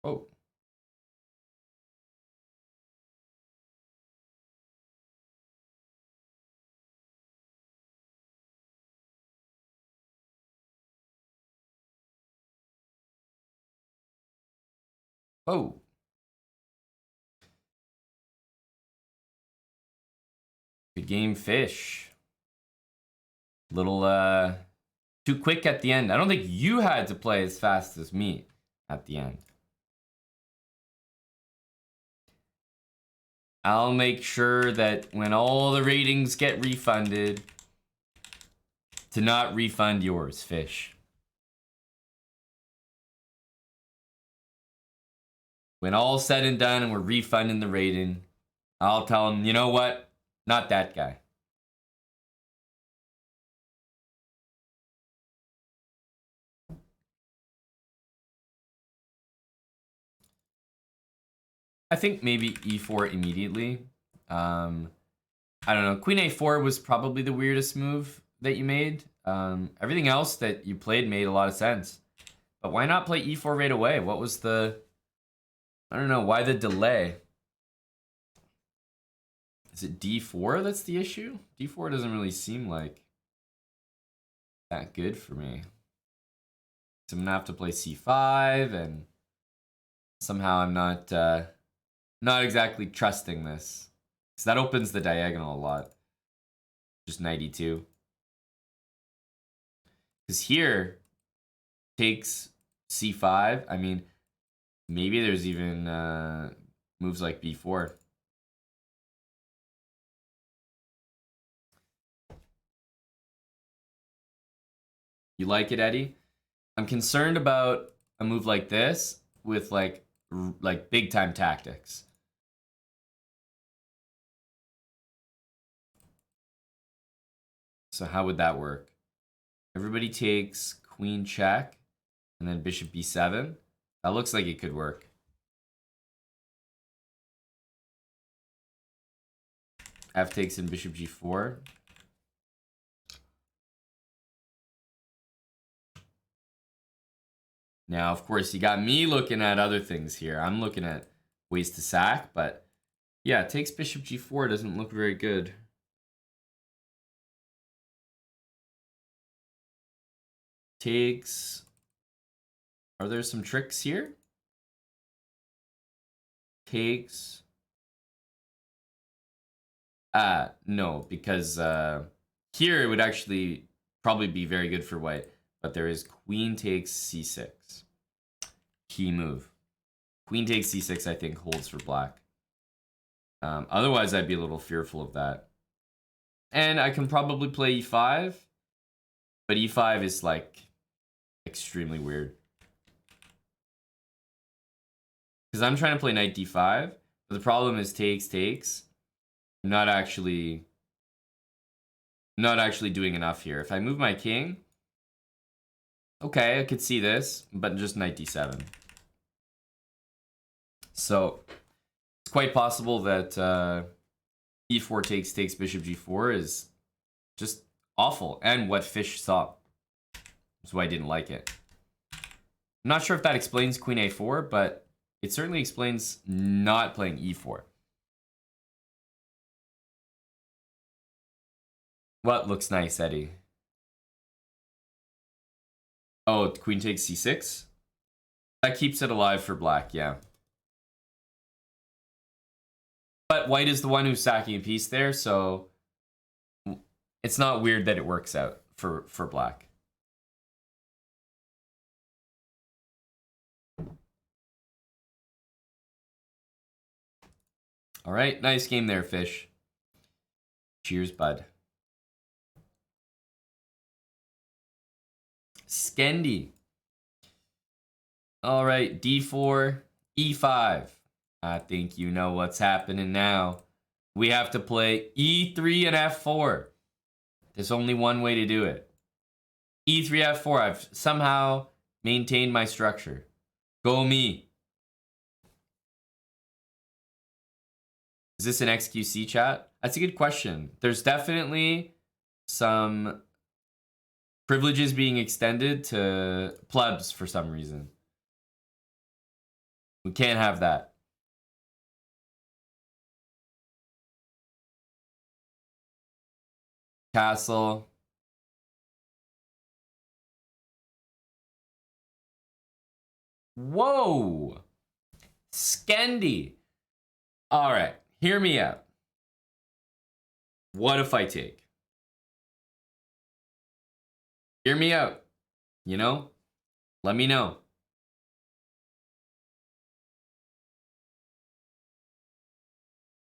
Oh. Oh. Good game, fish. Little too quick at the end. I don't think you had to play as fast as me at the end. I'll make sure that when all the ratings get refunded, to not refund yours, fish. When all's said and done and we're refunding the rating, I'll tell them, you know what? Not that guy. I think maybe e4 immediately. I don't know. Queen a4 was probably the weirdest move that you made. Everything else that you played made a lot of sense. But why not play e4 right away? What was the... I don't know. Why the delay? Is it d4 that's the issue? d4 doesn't really seem like that good for me. So I'm going to have to play c5, and somehow I'm not exactly trusting this. So that opens the diagonal a lot. Just knight e2. Because here, takes c5. I mean, maybe there's even moves like b4. You like it, Eddie? I'm concerned about a move like this with like big time tactics. So how would that work? Everybody takes queen check and then bishop b7. That looks like it could work. F takes in bishop g4. Now, of course, you got me looking at other things here. I'm looking at ways to sack, but yeah, takes bishop g4 doesn't look very good. Takes... Are there some tricks here? Takes... no, because here it would actually probably be very good for white. But there is queen takes c6. Key move. Queen takes c6, I think, holds for black. Otherwise, I'd be a little fearful of that. And I can probably play e5. But e5 is, like, extremely weird. Because I'm trying to play knight d5. But the problem is takes. I'm not actually doing enough here. If I move my king, okay, I could see this, but just knight d7. So it's quite possible that e4 takes bishop g4 is just awful, and what fish saw. That's why I didn't like it. I'm not sure if that explains queen a4, but it certainly explains not playing e4. What looks nice, Eddie? Oh, queen takes c6? That keeps it alive for black, yeah. But white is the one who's sacking a piece there, so it's not weird that it works out for black. All right, nice game there, Fish. Cheers, bud. Skendi. All right, d4, e5. I think you know what's happening now. We have to play e3 and f4. There's only one way to do it. e3, f4. I've somehow maintained my structure. Go me. Is this an XQC chat? That's a good question. There's definitely some privileges being extended to plebs for some reason. We can't have that. Castle. Whoa! Skendi. All right, hear me out. What if I take? Hear me out. You know? Let me know.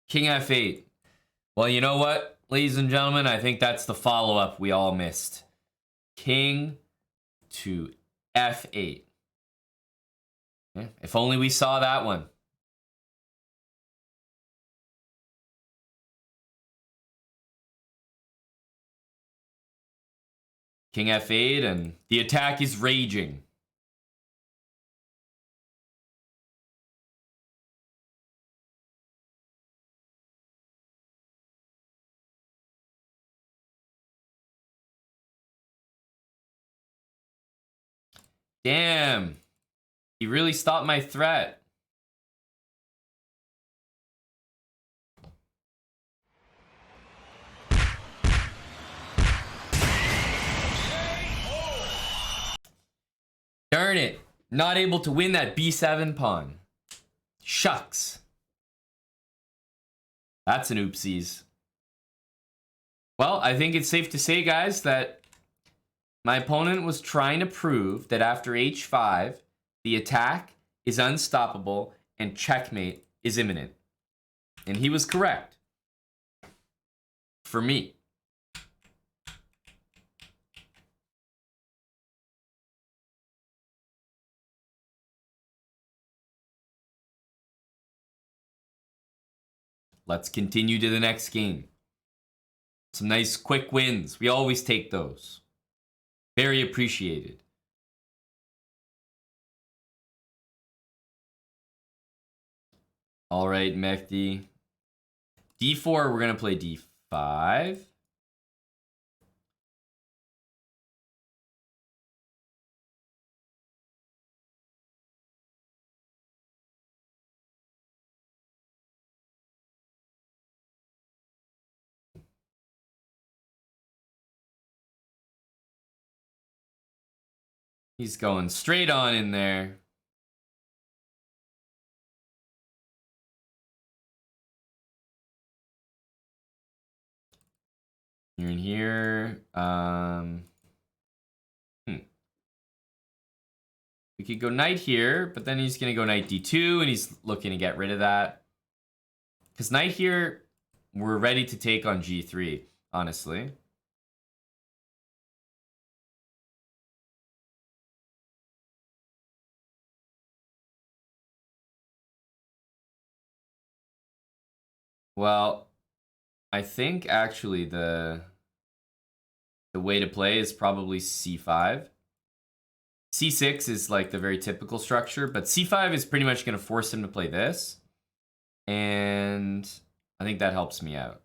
King f8. Well, you know what, ladies and gentlemen? I think that's the follow-up we all missed. King to f8. Yeah, if only we saw that one. King f8, and the attack is raging. Damn. He really stopped my threat. Darn it. Not able to win that b7 pawn. Shucks. That's an oopsies. Well, I think it's safe to say, guys, that my opponent was trying to prove that after h5, the attack is unstoppable and checkmate is imminent. And he was correct. For me. Let's continue to the next game. Some nice quick wins. We always take those. Very appreciated. All right, Mehdi. d4, we're going to play d5. He's going straight on in there. You're in here. We could go knight here, but then he's going to go knight d2, and he's looking to get rid of that. Because knight here, we're ready to take on g3, honestly. Well, I think actually the way to play is probably c5. c6 is like the very typical structure, but c5 is pretty much going to force him to play this. And I think that helps me out.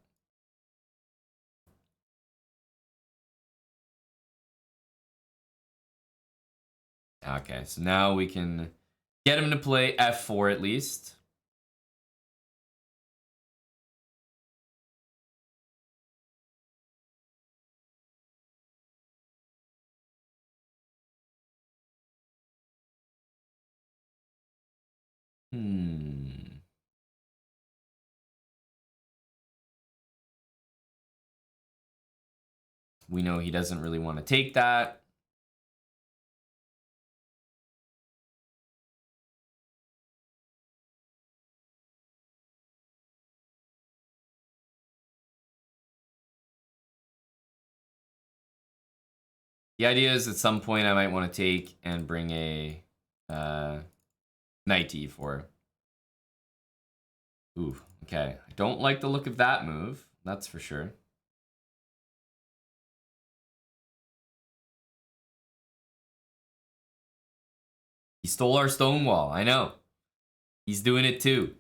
Okay, so now we can get him to play f4 at least. We know he doesn't really want to take that. The idea is at some point I might want to take and bring a knight to e4. Ooh, okay. I don't like the look of that move, that's for sure. He stole our Stonewall, I know. He's doing it too.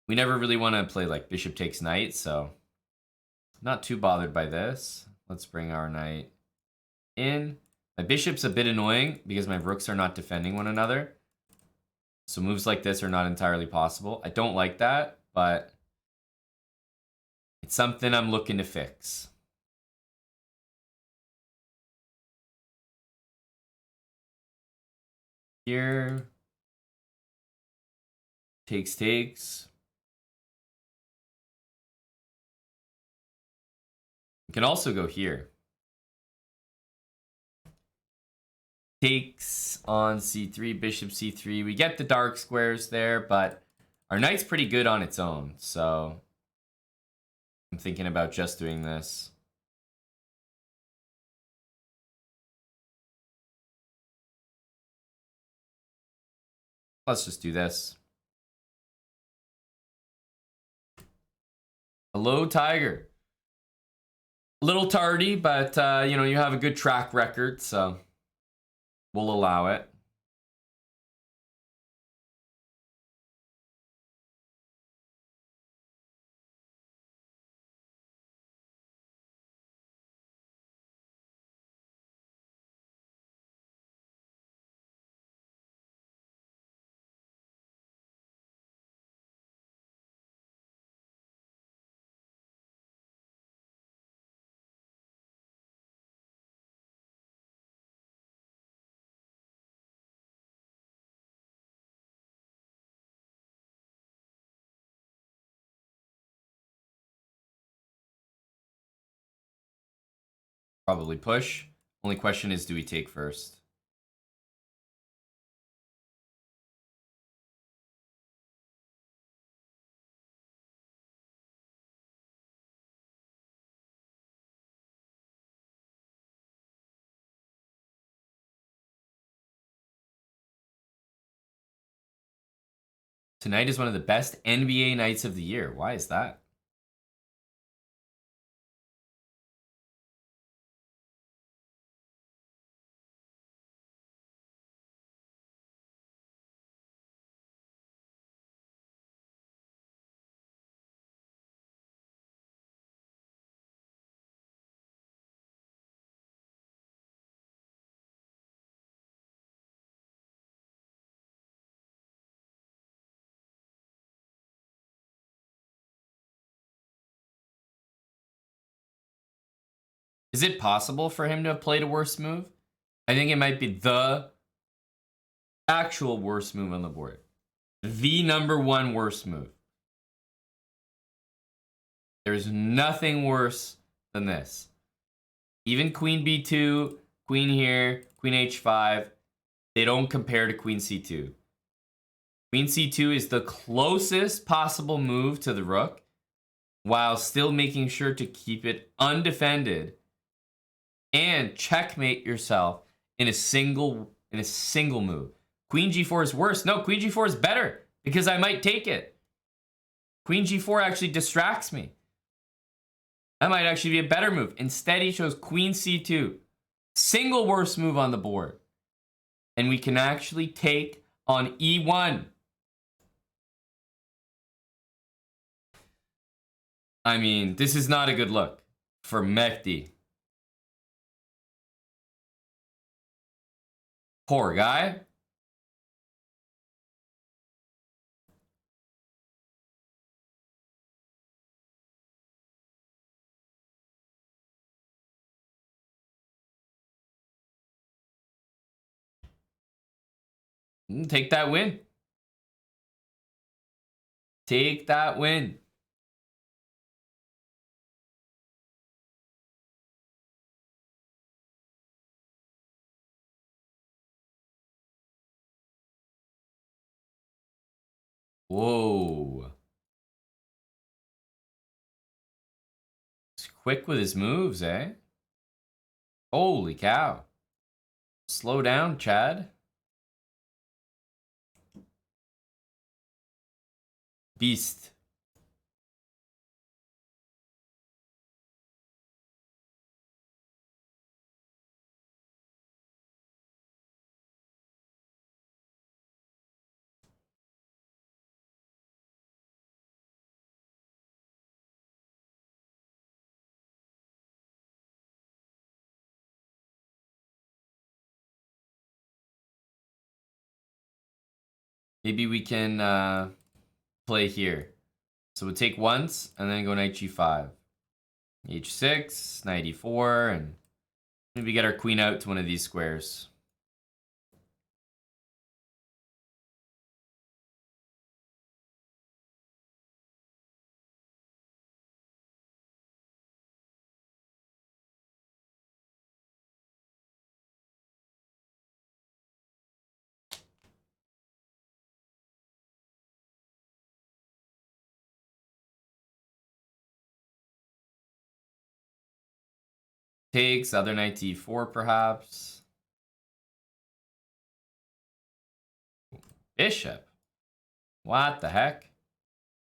We never really want to play like bishop takes knight, so not too bothered by this. Let's bring our knight in. My bishop's a bit annoying because my rooks are not defending one another. So moves like this are not entirely possible. I don't like that, but it's something I'm looking to fix. Here. Takes. We can also go here. Takes on c3, bishop c3. We get the dark squares there, but our knight's pretty good on its own, so I'm thinking about just doing this. Let's just do this. Hello, Tiger. A little tardy, but you know, you have a good track record, so we'll allow it. Probably push. Only question is, do we take first? Tonight is one of the best NBA nights of the year. Why is that? Is it possible for him to have played a worse move? I think it might be the actual worst move on the board. The #1 worst move. There's nothing worse than this. even queen b2, queen here, queen h5, they don't compare to queen c2. Queen c2 is the closest possible move to the rook, while still making sure to keep it undefended and checkmate yourself in a single move. Queen g4 is worse. No, queen g4 is better because I might take it. Queen g4 actually distracts me. That might actually be a better move. Instead, he chose queen c2. Single worst move on the board. And we can actually take on e1. I mean, this is not a good look for Mehdi. Poor guy. Take that win. Take that win. Whoa. He's quick with his moves, eh? Holy cow. Slow down, Chad. Beast. Maybe we can play here. So we'll take once and then go knight g5. h6, knight e4, and maybe get our queen out to one of these squares. Takes, other knight to e4 perhaps. Bishop. What the heck?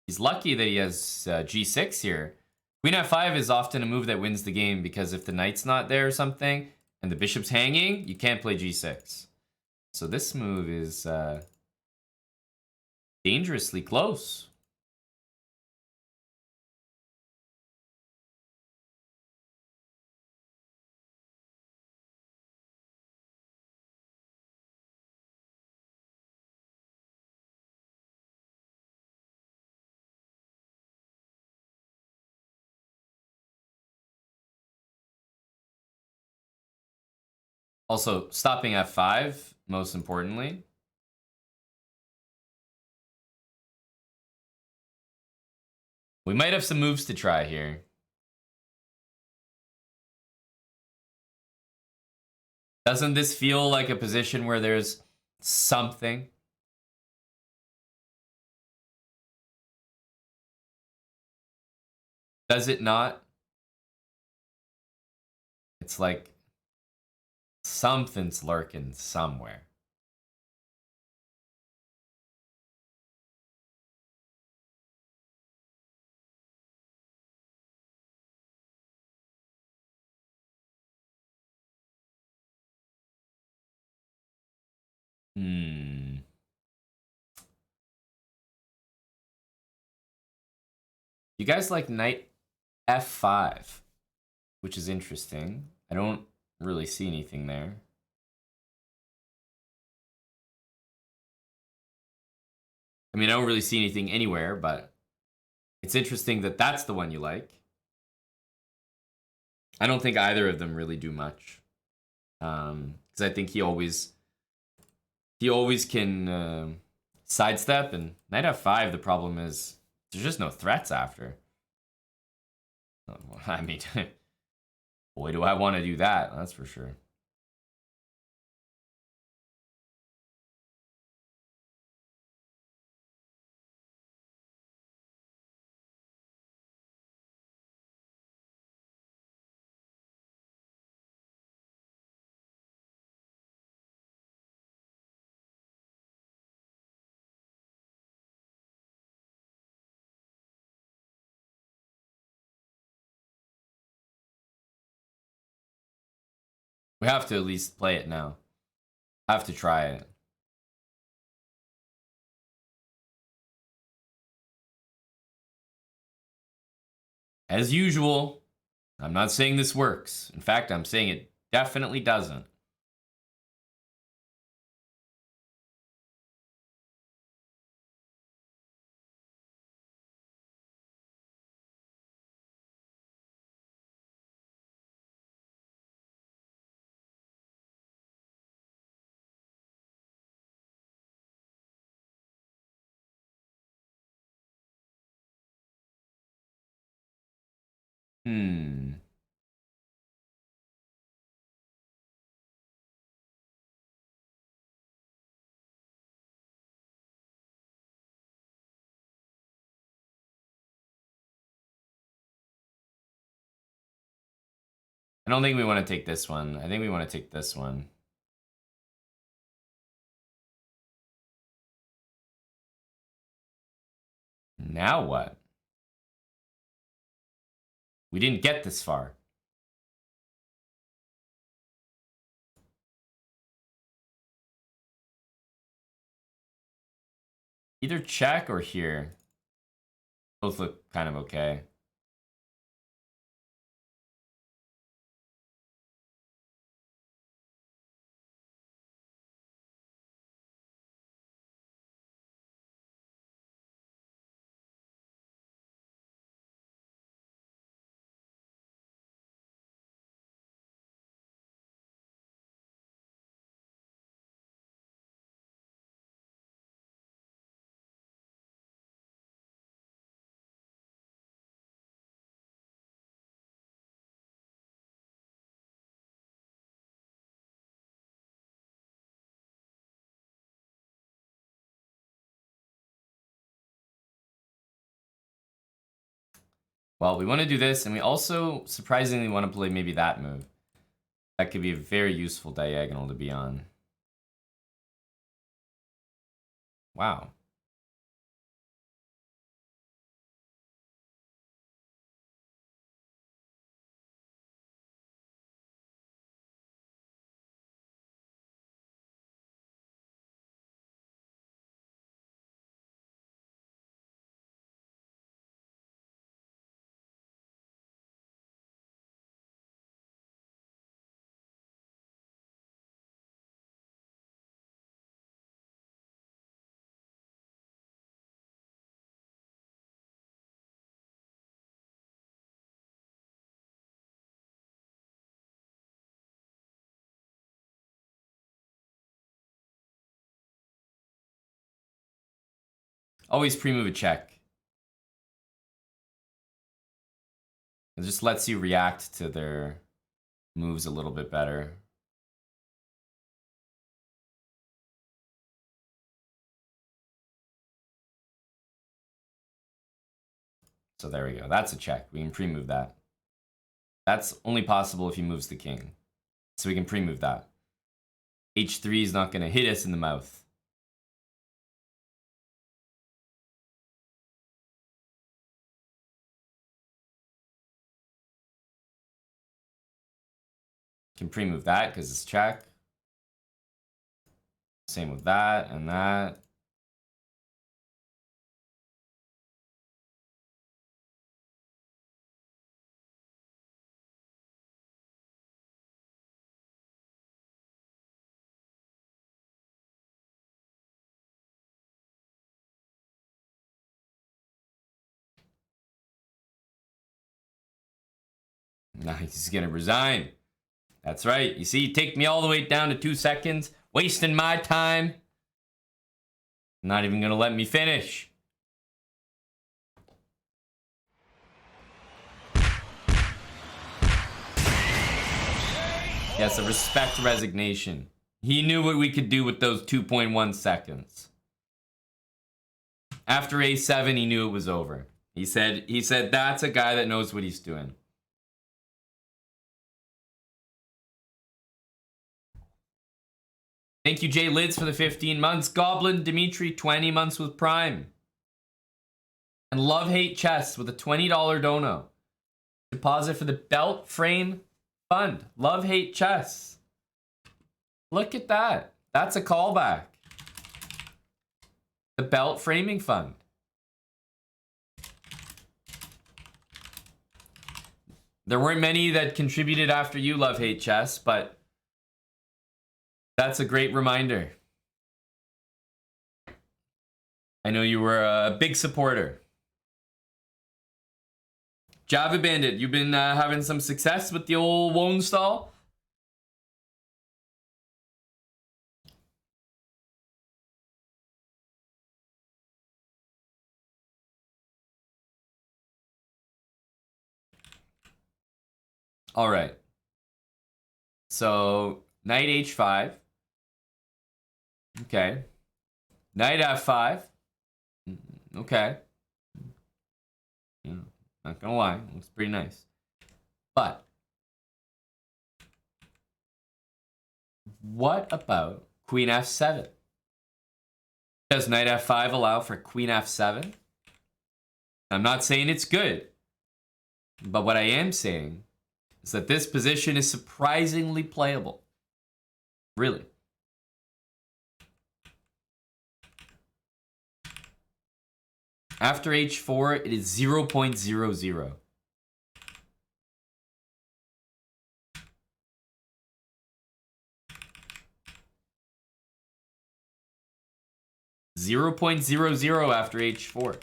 He's lucky that he has g6 here. Queen f5 is often a move that wins the game because if the knight's not there or something and the bishop's hanging, you can't play g6. So this move is dangerously close. Also, stopping f5, most importantly. We might have some moves to try here. Doesn't this feel like a position where there's something? Does it not? It's like something's lurking somewhere. You guys like knight f5, which is interesting. I don't really see anything there. I mean, I don't really see anything anywhere, but it's interesting that that's the one you like. I don't think either of them really do much. Because I think he always can sidestep, and knight f5, the problem is there's just no threats after. I mean, Boy, do I want to do that. That's for sure. We have to at least play it now. I have to try it. As usual, I'm not saying this works. In fact, I'm saying it definitely doesn't. I don't think we want to take this one. I think we want to take this one. Now what? We didn't get this far. Either check or here. Both look kind of okay. Well, we want to do this, and we also surprisingly want to play maybe that move. That could be a very useful diagonal to be on. Wow. Always pre-move a check. It just lets you react to their moves a little bit better. So there we go. That's a check. We can pre-move that. That's only possible if he moves the king. So we can pre-move that. H3 is not going to hit us in the mouth. Can pre-move that because it's check. Same with that and that. Nah, he's gonna resign. That's right. You see, you take me all the way down to 2 seconds, wasting my time. Not even gonna let me finish. Yes, a respect resignation. He knew what we could do with those 2.1 seconds. After A7, he knew it was over. He said that's a guy that knows what he's doing. Thank you, Jay Lids, for the 15 months. Goblin Dimitri, 20 months with Prime. And Love Hate Chess with a $20 dono. Deposit for the Belt Frame Fund. Love Hate Chess. Look at that. That's a callback. The Belt Framing Fund. There weren't many that contributed after you, Love Hate Chess, but that's a great reminder. I know you were a big supporter. Java Bandit, you've been having some success with the old Wone stall? All right. So, knight h5. Okay. Knight f5. Okay. Yeah, not gonna lie, looks pretty nice. But what about queen f7? Does knight f5 allow for queen f7? I'm not saying it's good, but what I am saying is that this position is surprisingly playable. Really. After h4, it is 0.00. 0.00 after h4.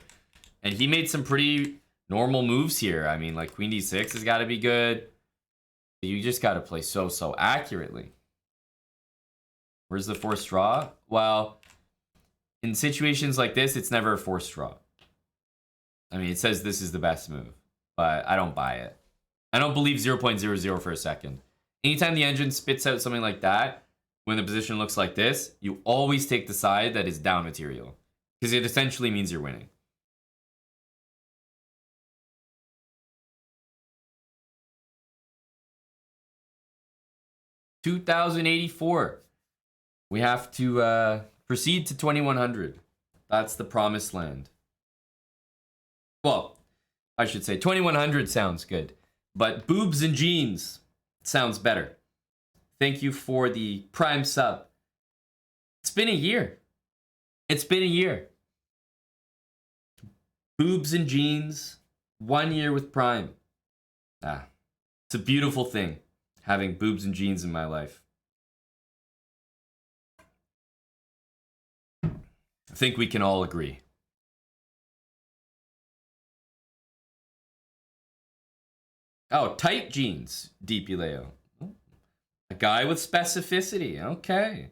And he made some pretty normal moves here. I mean, like queen d6 has got to be good. You just got to play so accurately. Where's the forced draw? Well, in situations like this, it's never a forced draw. I mean, it says this is the best move, but I don't buy it. I don't believe 0.00 for a second. Anytime the engine spits out something like that, when the position looks like this, you always take the side that is down material, because it essentially means you're winning. $2,084. We have to proceed to 2,100. That's the promised land. Well, I should say 2,100 sounds good, but boobs and jeans sounds better. Thank you for the Prime sub. It's been a year. It's been a year. Boobs and jeans, 1 year with Prime. It's a beautiful thing, having boobs and jeans in my life. I think we can all agree. Oh, tight jeans, Deepy Leo. A guy with specificity. Okay.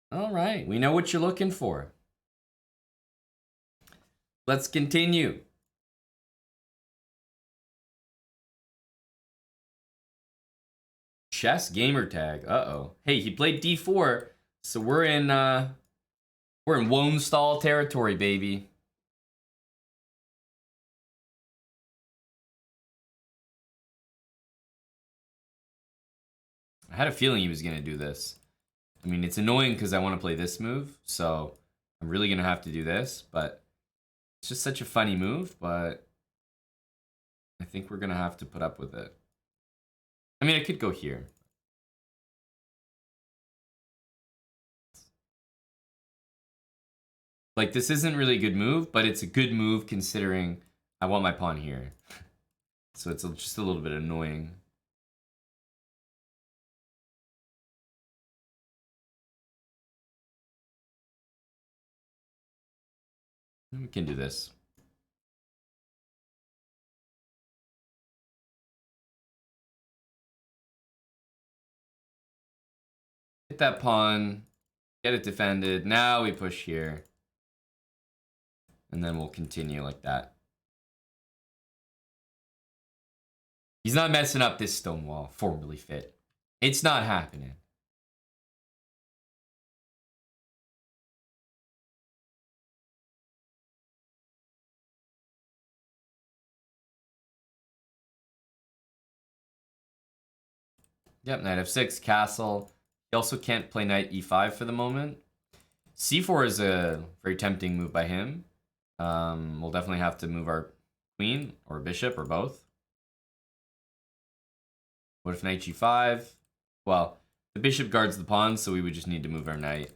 All right. We know what you're looking for. Let's continue. Chess gamer tag. Uh-oh. Hey, he played d4, so we're in Wone stall territory, baby. I had a feeling he was going to do this. I mean, it's annoying because I want to play this move, so I'm really going to have to do this, but it's just such a funny move, but I think we're going to have to put up with it. I mean, I could go here. Like, this isn't really a good move, but it's a good move considering I want my pawn here. So it's just a little bit annoying. We can do this. Hit that pawn. Get it defended. Now we push here. And then we'll continue like that. He's not messing up this Stonewall. Formerly fit. It's not happening. Yep, knight f6, castle. He also can't play knight e5 for the moment. c4 is a very tempting move by him. We'll definitely have to move our queen or bishop or both. What if knight g5? Well, the bishop guards the pawn, so we would just need to move our knight.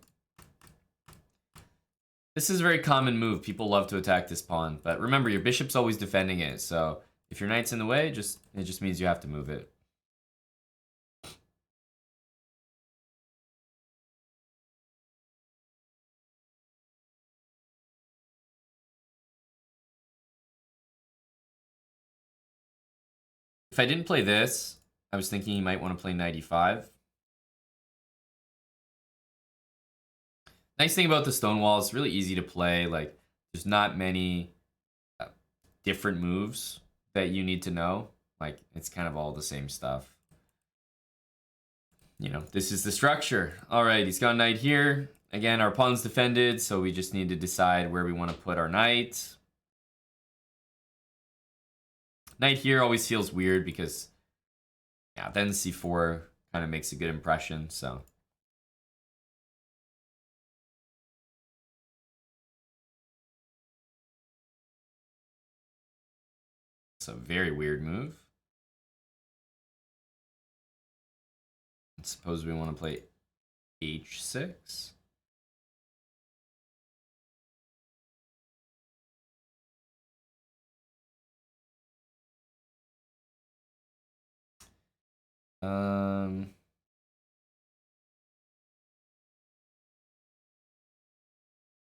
This is a very common move. People love to attack this pawn, but remember, your bishop's always defending it, so if your knight's in the way, it just means you have to move it. If I didn't play this, I was thinking he might want to play knight e5. Nice thing about the Stonewall, it's really easy to play. Like, there's not many different moves that you need to know. Like, it's kind of all the same stuff. You know, this is the structure. All right, he's got knight here. Again, our pawn's defended, so we just need to decide where we want to put our knight. Knight here always feels weird because, yeah, then c4 kind of makes a good impression, so. It's a very weird move. Suppose we want to play h6.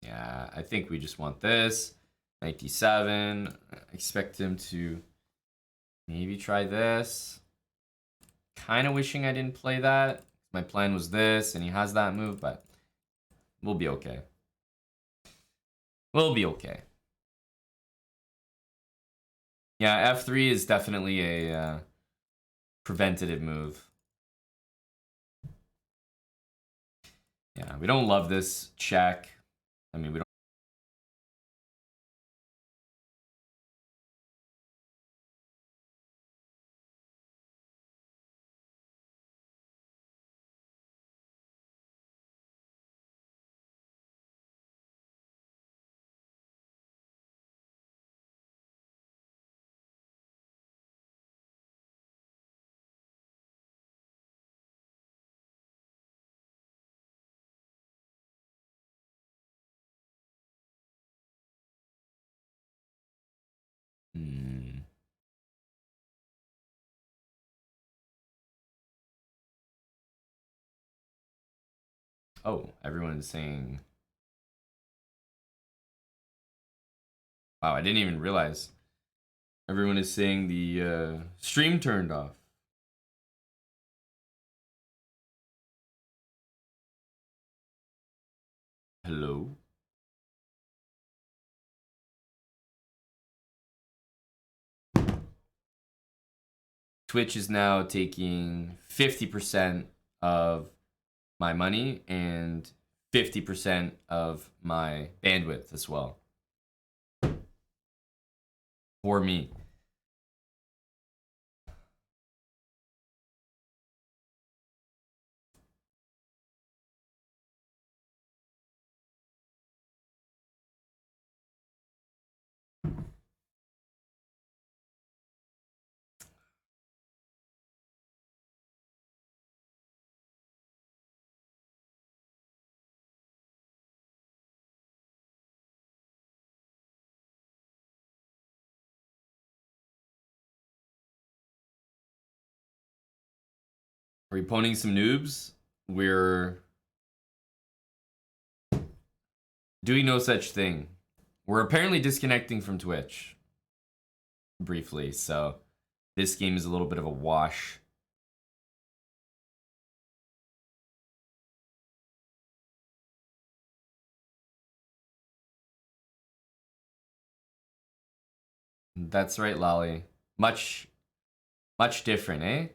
Yeah, I think we just want this. Knight d7. Expect him to maybe try this. Kind of wishing I didn't play that. My plan was this, and he has that move, but we'll be okay. We'll be okay. Yeah, f3 is definitely a preventative move. Yeah, we don't love this check. I mean, we don't. Oh, everyone is saying. Wow, I didn't even realize. Everyone is saying the stream turned off. Hello? Twitch is now taking 50% of my money and 50% of my bandwidth as well. For me. Are we poning some noobs? We're doing no such thing. We're apparently disconnecting from Twitch. Briefly, so this game is a little bit of a wash. That's right, Lolly. Much different, eh?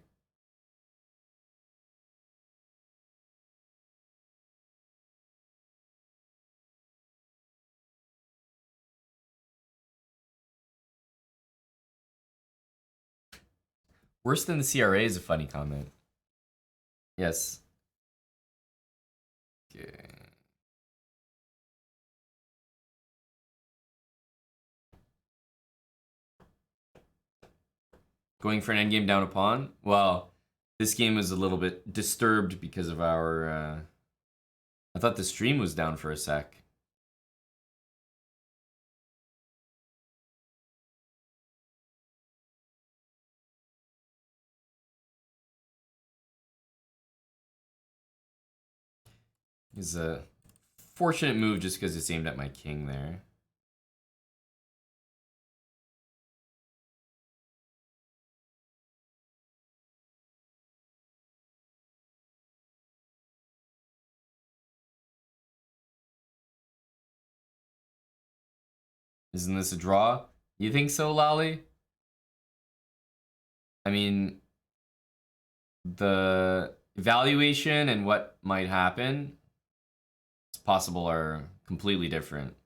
Worse than the CRA is a funny comment. Yes. Okay. Going for an endgame down a pawn? Well, this game was a little bit disturbed because of our... I thought the stream was down for a sec. It's a fortunate move just because it's aimed at my king there. Isn't this a draw? You think so, Lolly? I mean, the evaluation and what might happen, it's possible, are completely different.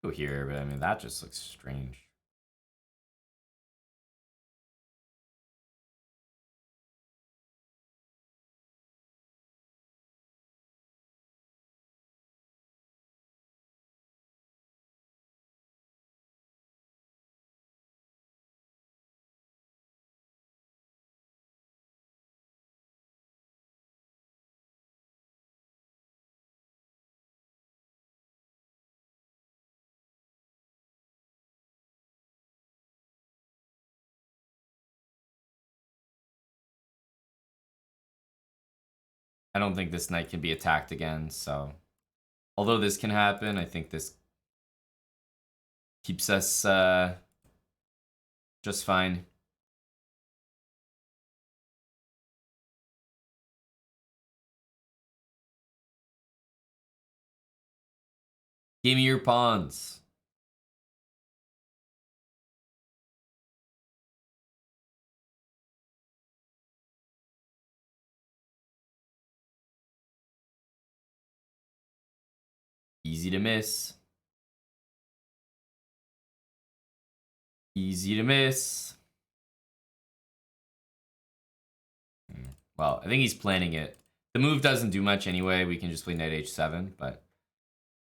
Go here, but I mean, that just looks strange. I don't think this knight can be attacked again, so... Although this can happen, I think this keeps us just fine. Give me your pawns. Easy to miss. Easy to miss. Well, I think he's planning it. The move doesn't do much anyway. We can just play knight h7, but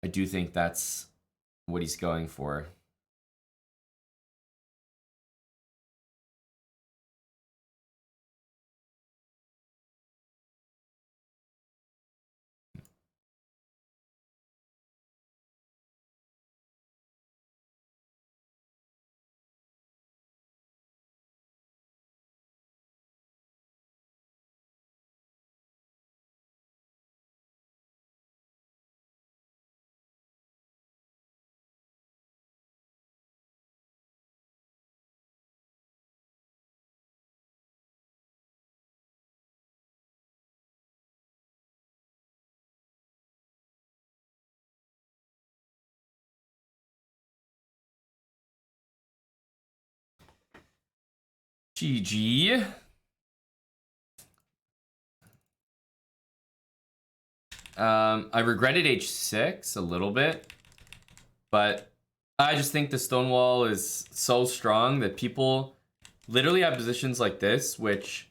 I do think that's what he's going for. GG. I regretted h6 a little bit, but I just think the Stonewall is so strong that people literally have positions like this, which,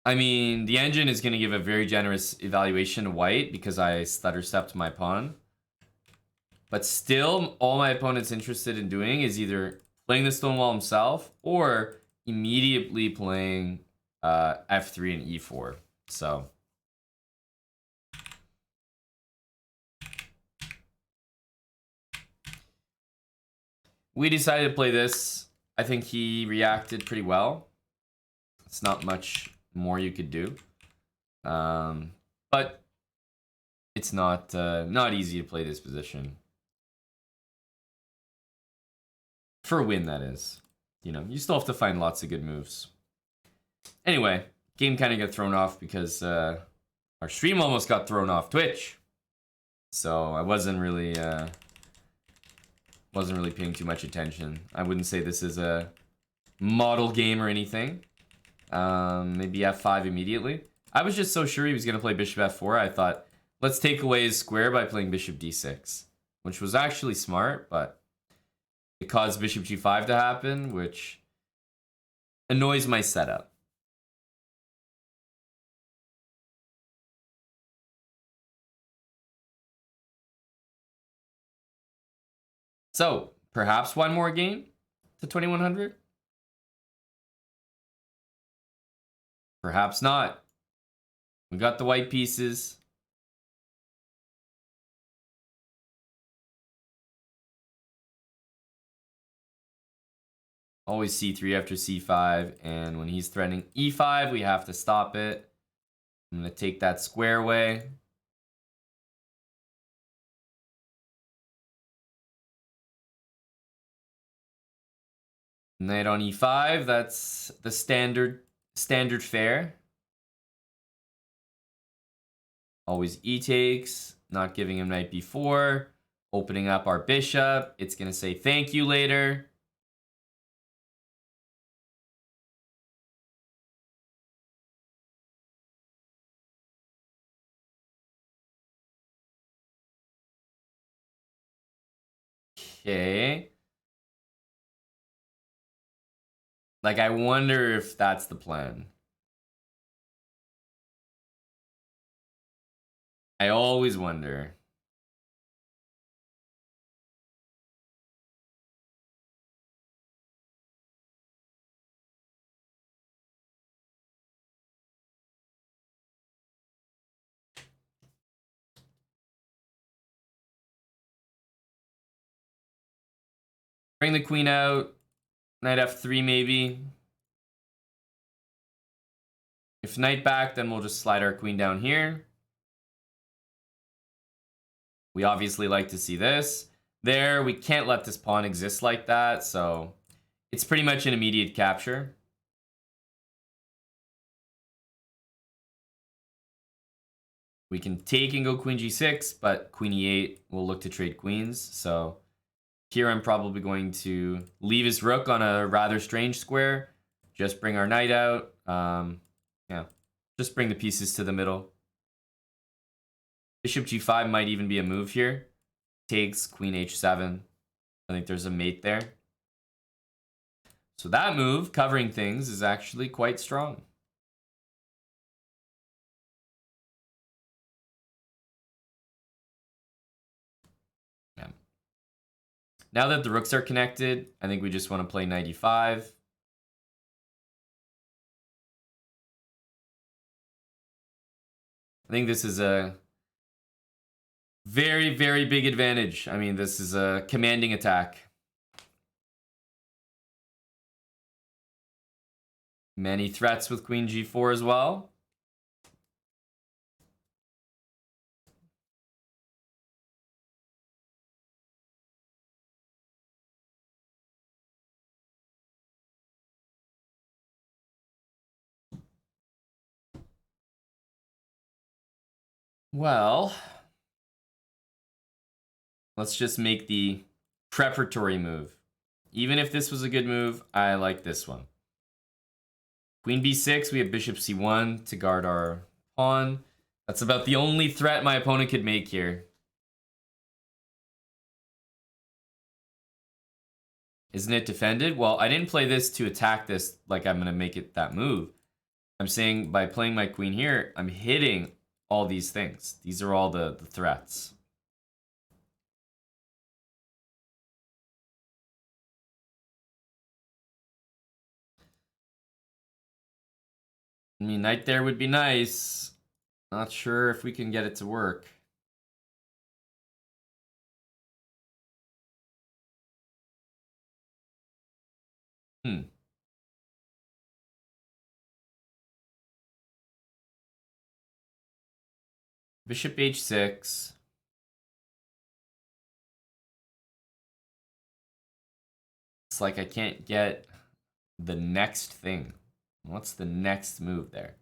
I mean, the engine is going to give a very generous evaluation to white because I stutter stepped my pawn. But still, all my opponent's interested in doing is either playing the Stonewall himself or immediately playing f3 and e4. So we decided to play this. I think he reacted pretty well. It's not much more you could do, but it's not easy to play this position for a win. That is, you know, you still have to find lots of good moves. Anyway, game kind of got thrown off because our stream almost got thrown off Twitch, so I wasn't really paying too much attention. I wouldn't say this is a model game or anything. Maybe f5 immediately. I was just so sure he was going to play bishop f4. I thought, let's take away his square by playing bishop d6, which was actually smart, but it caused bishop g5 to happen, which annoys my setup. So, perhaps one more game to 2100? Perhaps not. We got the white pieces. Always c3 after c5, and when he's threatening e5, we have to stop it. I'm going to take that square away. Knight on e5, that's the standard fare. Always e takes, not giving him knight b4, opening up our bishop. It's going to say thank you later. Okay. Like, I wonder if that's the plan. I always wonder. Bring the queen out. Knight f3 maybe. If knight back, then we'll just slide our queen down here. We obviously like to see this. There, we can't let this pawn exist like that, so it's pretty much an immediate capture. We can take and go queen g6, but queen e8 will look to trade queens, so here I'm probably going to leave his rook on a rather strange square, just bring our knight out, yeah, just bring the pieces to the middle. Bishop g5 might even be a move here. Takes queen h7. I think there's a mate there. So that move, covering things, is actually quite strong. Yeah. Now that the rooks are connected, I think we just want to play knight e5. I think this is a very, very big advantage. I mean, this is a commanding attack. Many threats with queen g4 as well. Well, let's just make the preparatory move. Even if this was a good move, I like this one. Queen b6, we have bishop c1 to guard our pawn. That's about the only threat my opponent could make here. Isn't it defended? Well, I didn't play this to attack this like I'm going to make it that move. I'm saying by playing my queen here, I'm hitting all these things. These are all the threats. I mean, knight there would be nice. Not sure if we can get it to work. Bishop h6. It's like I can't get the next thing. What's the next move there?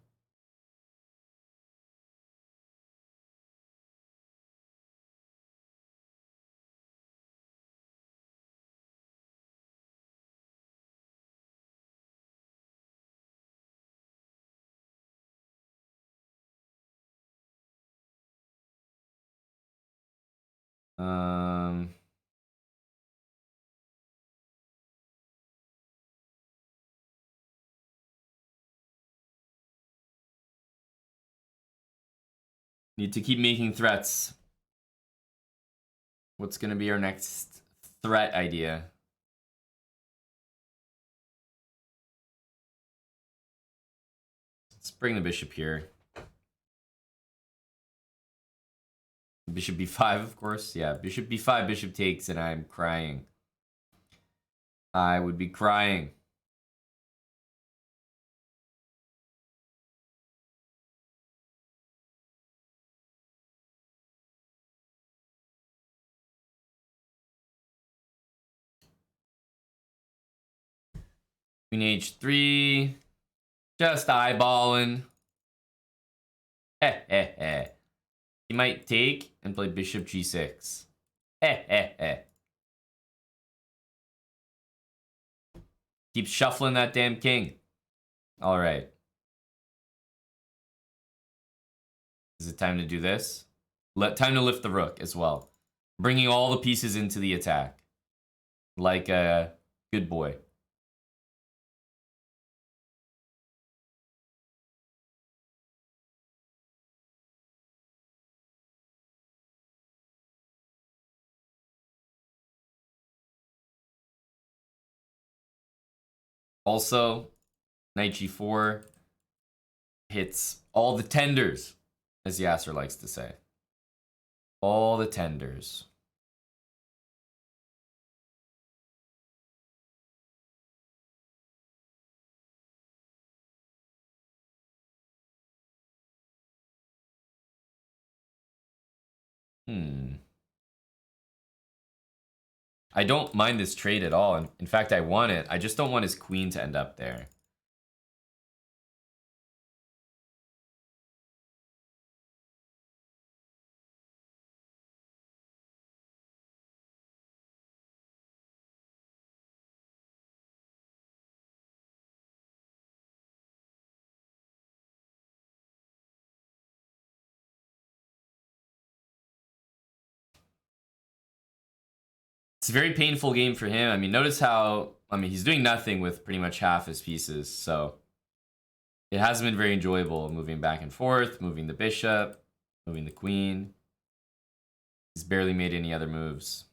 Need to keep making threats. What's gonna be our next threat idea? Let's bring the bishop here. Bishop b5, of course. Yeah, bishop b5, bishop takes, and I'm crying. I would be crying. Queen h3. Just eyeballing. He might take and play bishop g6. Keep shuffling that damn king. All right. Is it time to do this? Time to lift the rook as well. Bringing all the pieces into the attack. Like a good boy. Also, knight g4 hits all the tenders, as Yasser likes to say. All the tenders. I don't mind this trade at all. In fact, I want it. I just don't want his queen to end up there. It's a very painful game for him. I mean, notice how, he's doing nothing with pretty much half his pieces, so it hasn't been very enjoyable moving back and forth, moving the bishop, moving the queen. He's barely made any other moves.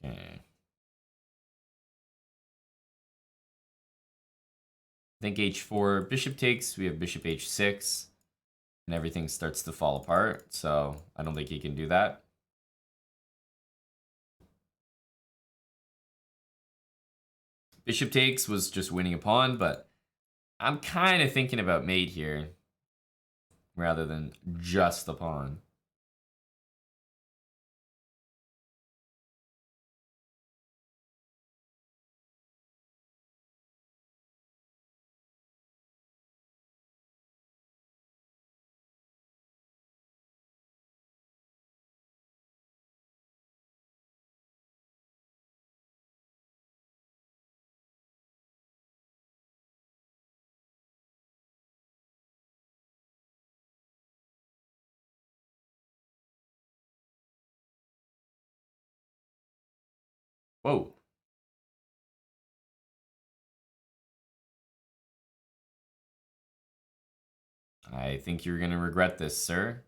Okay. I think h4, bishop takes, we have bishop h6, and everything starts to fall apart, so I don't think he can do that. Bishop takes was just winning a pawn, but I'm kind of thinking about mate here, rather than just the pawn. Whoa. I think you're going to regret this, sir.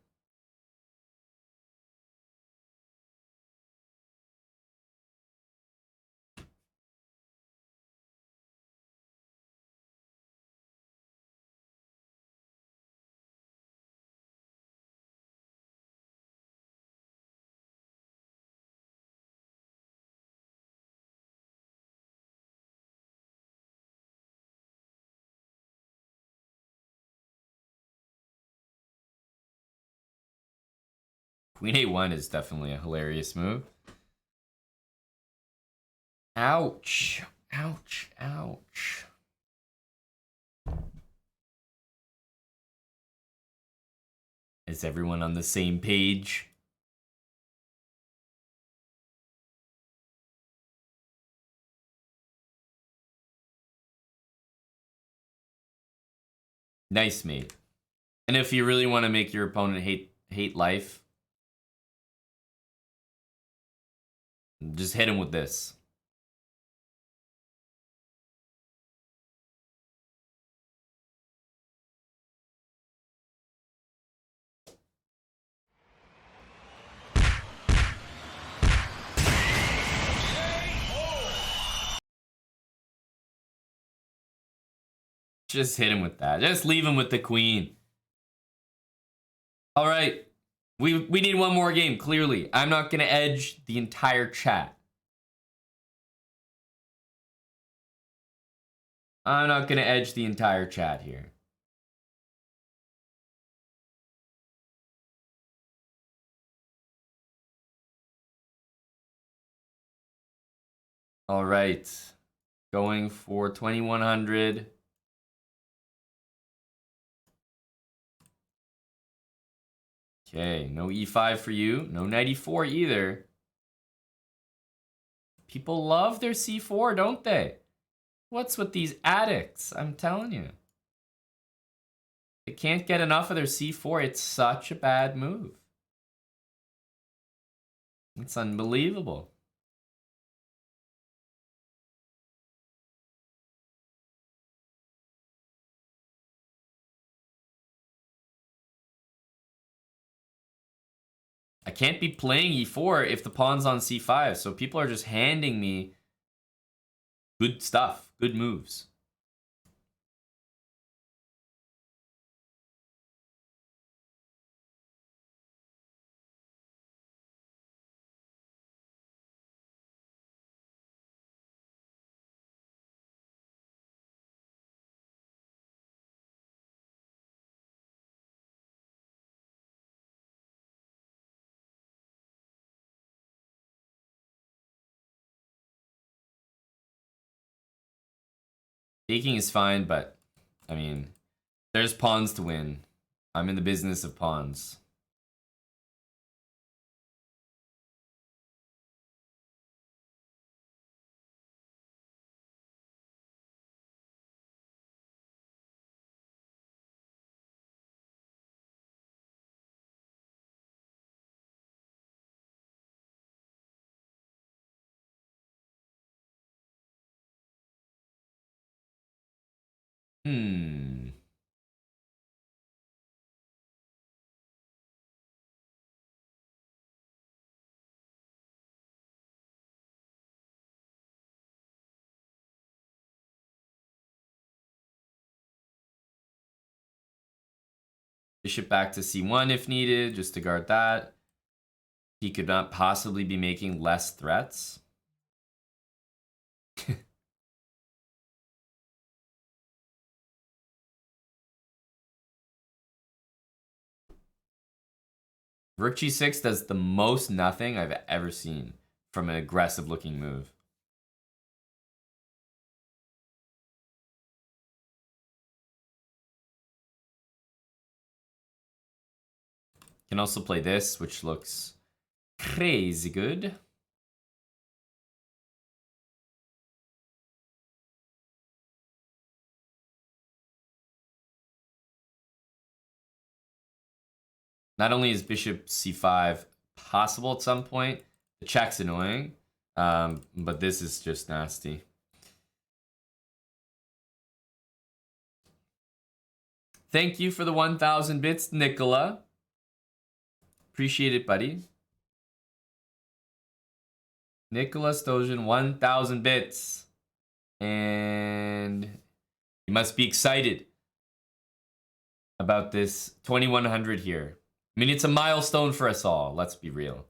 Queen a1 is definitely a hilarious move. Ouch. Ouch. Ouch. Is everyone on the same page? Nice, mate. And if you really want to make your opponent hate life, just hit him with this. Just hit him with that. Just leave him with the queen. All right. We need one more game, clearly. I'm not going to edge the entire chat. I'm not going to edge the entire chat here. All right. Going for 2100. Okay, no e5 for you. No knight e4 either. People love their c4, don't they? What's with these addicts? I'm telling you. They can't get enough of their c4. It's such a bad move. It's unbelievable. I can't be playing e4 if the pawn's on c5, so people are just handing me good stuff, good moves. Taking is fine, but, I mean, there's pawns to win. I'm in the business of pawns. Bishop back to c1 if needed, just to guard that. He could not possibly be making less threats. Rook g6 does the most nothing I've ever seen from an aggressive looking move. Can also play this, which looks crazy good. Not only is bishop c5 possible at some point, the check's annoying, but this is just nasty. Thank you for the 1,000 bits, Nicola. Appreciate it, buddy. Nicola Stojan, 1,000 bits. And you must be excited about this 2,100 here. I mean, it's a milestone for us all. Let's be real.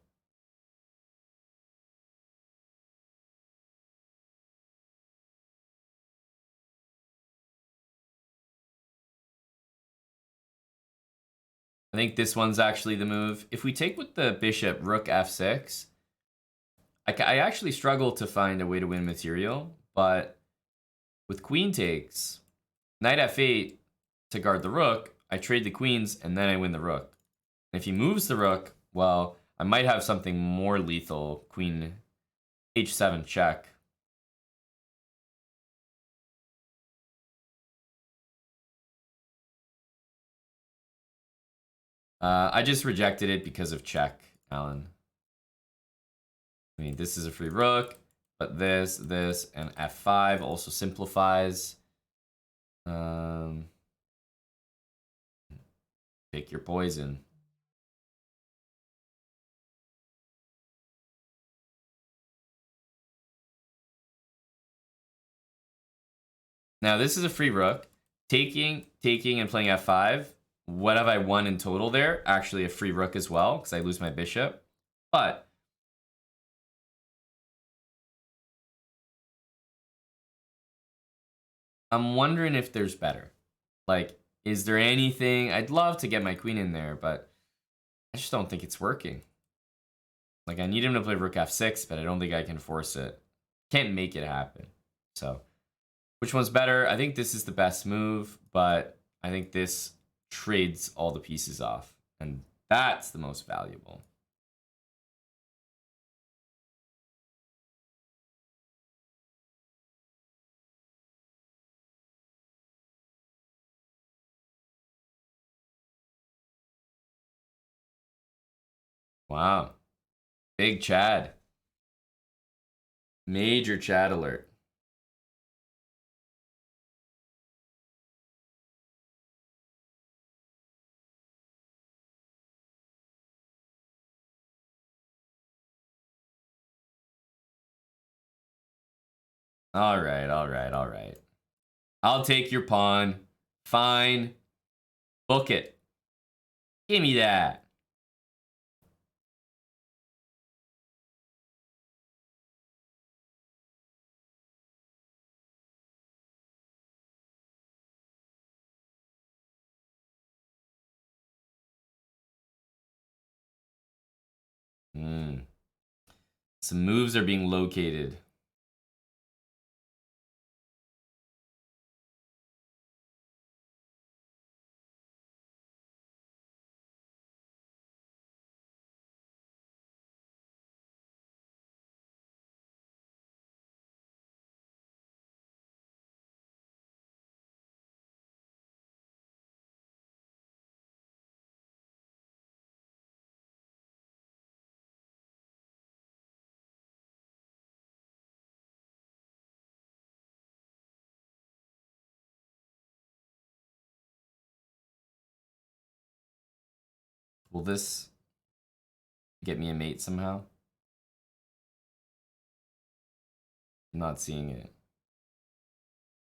I think this one's actually the move. If we take with the bishop, rook f6, I actually struggle to find a way to win material, but with queen takes, knight f8 to guard the rook, I trade the queens and then I win the rook. If he moves the rook, well, I might have something more lethal. Queen h7 check. I just rejected it because of check, Alan. I mean, this is a free rook, but this, and f5 also simplifies. Pick your poison. Now, this is a free rook. Taking, and playing f5. What have I won in total there? Actually, a free rook as well, because I lose my bishop. But I'm wondering if there's better. Like, is there anything? I'd love to get my queen in there, but I just don't think it's working. Like, I need him to play rook f6, but I don't think I can force it. Can't make it happen. So, which one's better? I think this is the best move, but I think this trades all the pieces off, and that's the most valuable. Wow. Big Chad. Major Chad alert. All right, all right, all right. I'll take your pawn. Fine. Book it. Give me that. Some moves are being located. Will this get me a mate somehow? I'm not seeing it.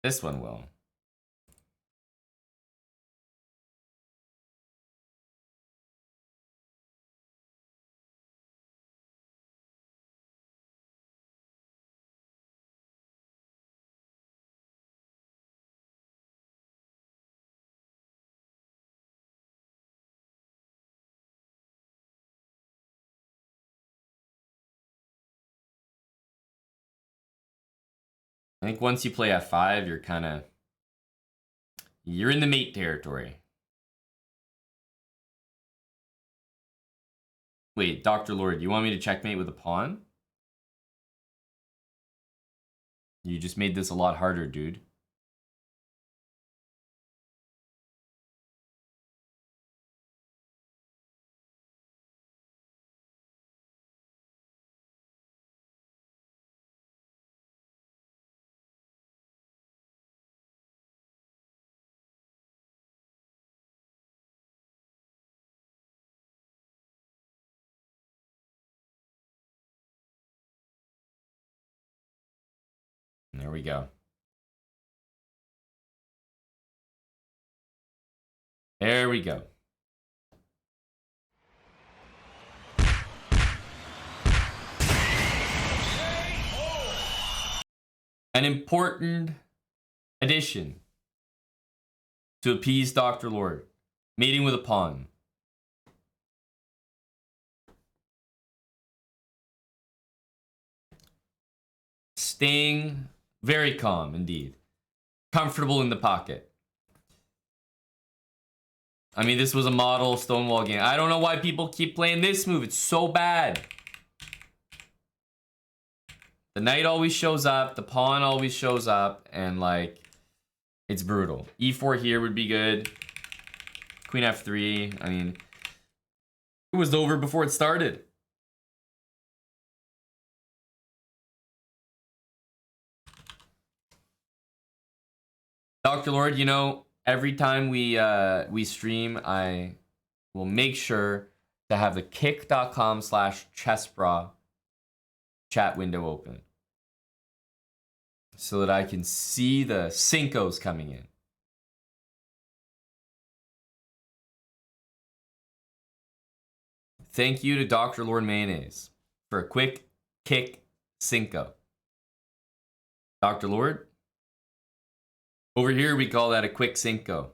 This one will. I think once you play f5, you're in the mate territory. Wait, Dr. Lord, you want me to checkmate with a pawn? You just made this a lot harder, dude. There we go. There we go. An important addition to appease Dr. Lord. Mating with a pawn. Staying very calm indeed. Comfortable in the pocket. I mean, this was a model Stonewall game. I don't know why people keep playing this move. It's so bad. The knight always shows up. The pawn always shows up. And, like, it's brutal. E4 here would be good. Queen F3. I mean, it was over before it started. Dr. Lord, you know, every time we stream, I will make sure to have the kick.com/chessbra chat window open so that I can see the Cincos coming in. Thank you to Dr. Lord Mayonnaise for a quick kick Cinco. Dr. Lord? Over here, we call that a quick Cinco.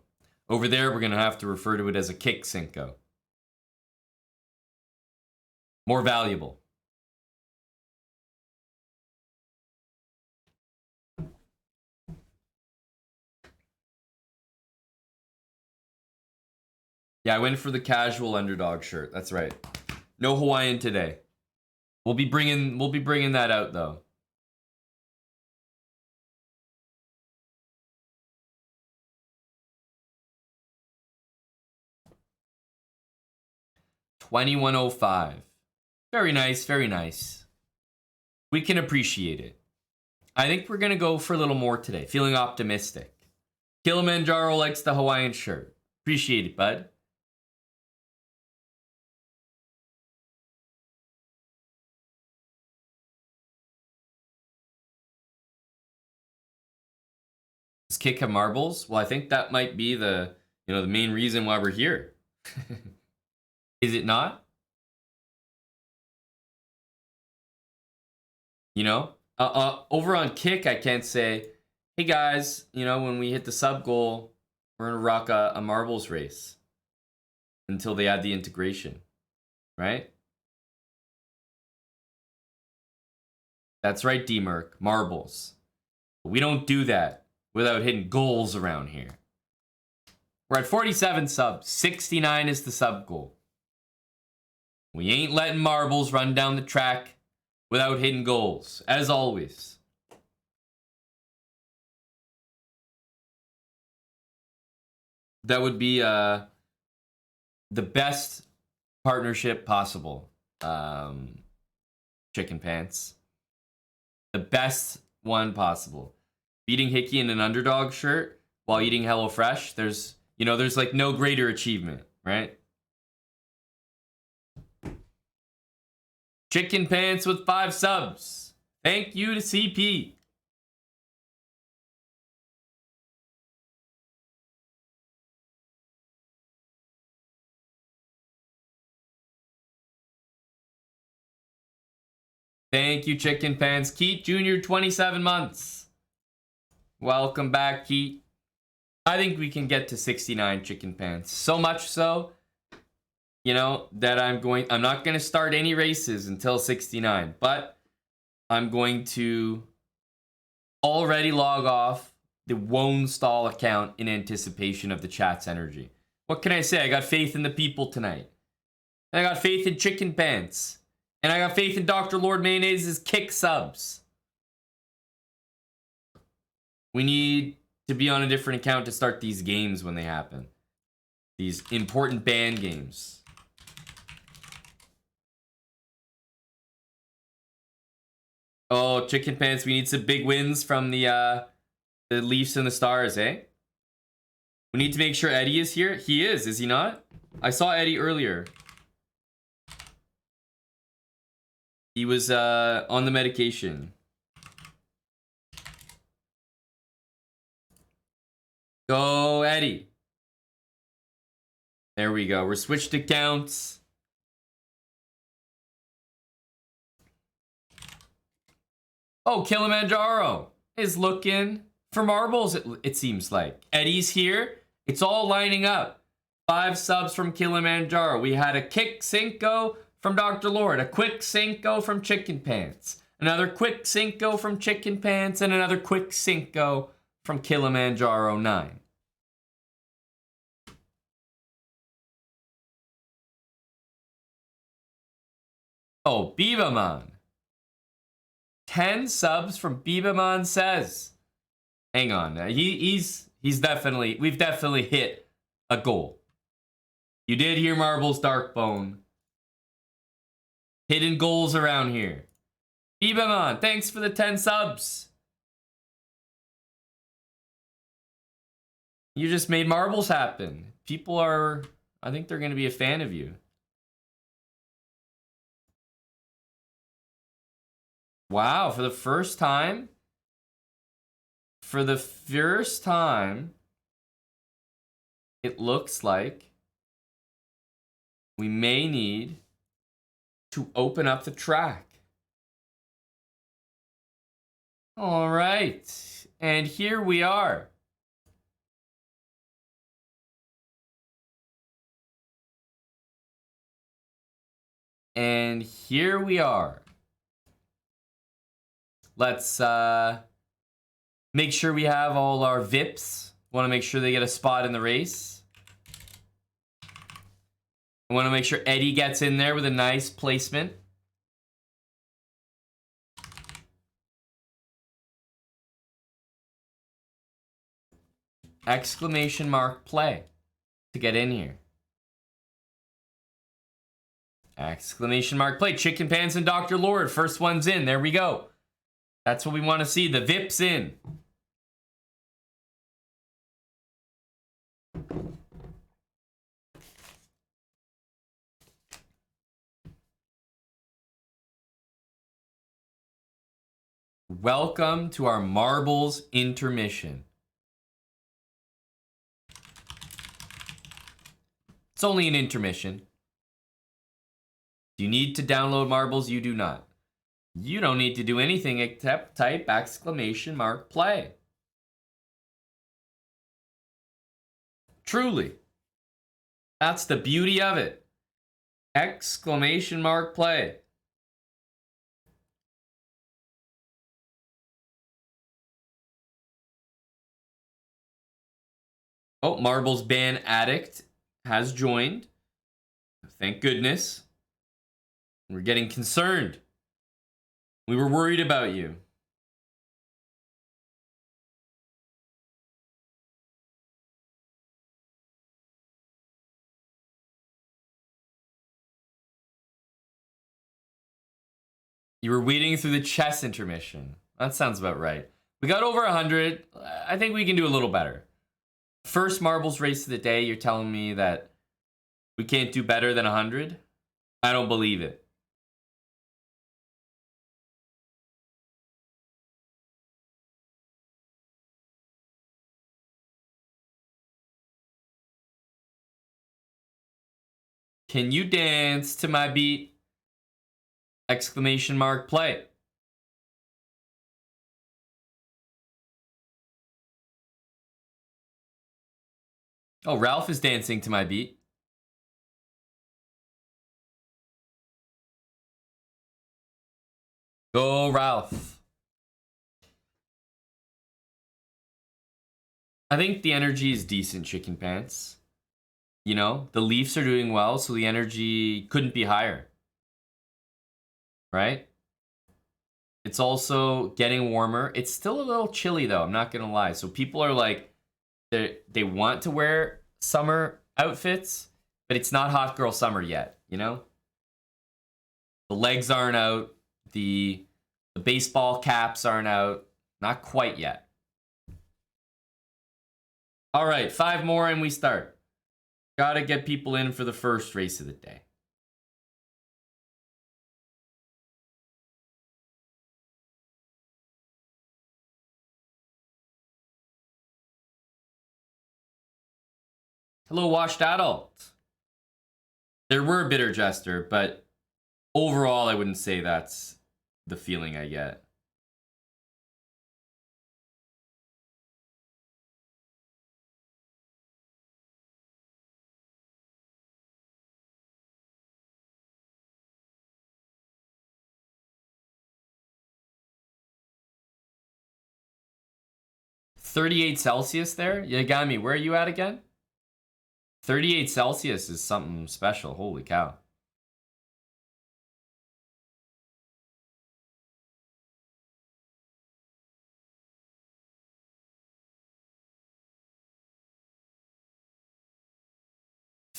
Over there, we're going to have to refer to it as a kick Cinco. More valuable. Yeah, I went for the casual Underdog shirt. That's right. No Hawaiian today. We'll be bringing that out though. $21.05. Very nice, very nice. We can appreciate it. I think we're gonna go for a little more today. Feeling optimistic. Kilimanjaro likes the Hawaiian shirt. Appreciate it, bud. Does Kick have marbles? Well, I think that might be the main reason why we're here. Is it not? You know? Over on Kick, I can't say, hey guys, you know, when we hit the sub goal, we're gonna rock a marbles race until they add the integration, right? That's right, D-Merc, marbles. But we don't do that without hitting goals around here. We're at 47 subs. 69 is the sub goal. We ain't letting marbles run down the track without hitting goals, as always. That would be the best partnership possible. Chicken Pants. The best one possible. Beating Hickey in an Underdog shirt while eating HelloFresh, there's like no greater achievement, right? Chicken Pants with 5 subs. Thank you to CP. Thank you, Chicken Pants. Keith Jr., 27 months. Welcome back, Keith. I think we can get to 69 Chicken Pants. So much so, you know, that I'm not going to start any races until 69. But I'm going to already log off the Wonstall account in anticipation of the chat's energy. What can I say? I got faith in the people tonight. I got faith in Chicken Pants. And I got faith in Dr. Lord Mayonnaise's kick subs. We need to be on a different account to start these games when they happen. These important band games. Oh, Chicken Pants, we need some big wins from the Leafs and the Stars, eh? We need to make sure Eddie is here. He is he not? I saw Eddie earlier. He was on the medication. Go, Eddie. There we go. We're switched accounts. Oh, Kilimanjaro is looking for marbles, it seems like. Eddie's here. It's all lining up. 5 subs from Kilimanjaro. We had a kick Cinco from Dr. Lord, a quick Cinco from Chicken Pants, another quick Cinco from Chicken Pants, and another quick Cinco from Kilimanjaro 9. Oh, Bibaman. 10 subs from Bibaman says. Hang on. He's definitely, we've definitely hit a goal. You did hear Marbles Darkbone. Hidden goals around here. Bibaman, thanks for the 10 subs. You just made marbles happen. People are, I think they're going to be a fan of you. Wow, for the first time, it looks like we may need to open up the track. All right, and here we are. And here we are. Let's make sure we have all our VIPs. Want to make sure they get a spot in the race. I want to make sure Eddie gets in there with a nice placement. Exclamation mark play to get in here. Exclamation mark play. Chicken Pants and Dr. Lord. First one's in. There we go. That's what we want to see. The VIP's in. Welcome to our marbles intermission. It's only an intermission. Do you need to download marbles? You do not. You don't need to do anything except type exclamation mark play. Truly. That's the beauty of it. Exclamation mark play. Oh, Marbles Ban Addict has joined. Thank goodness. We're getting concerned. We were worried about you. You were weeding through the chess intermission. That sounds about right. We got over 100. I think we can do a little better. First marbles race of the day, you're telling me that we can't do better than 100? I don't believe it. Can you dance to my beat? Exclamation mark play. Oh, Ralph is dancing to my beat. Go, Ralph. I think the energy is decent, Chicken Pants. You know, the Leafs are doing well, so the energy couldn't be higher. Right? It's also getting warmer. It's still a little chilly, though. I'm not going to lie. So people are like, they want to wear summer outfits, but it's not hot girl summer yet, you know? The legs aren't out. The baseball caps aren't out. Not quite yet. All right, 5 more and we start. Gotta get people in for the first race of the day. Hello, Washed Adult. There were a bitter jester, but overall, I wouldn't say that's the feeling I get. $38 there? Yagami, where are you at again? 38 Celsius is something special. Holy cow.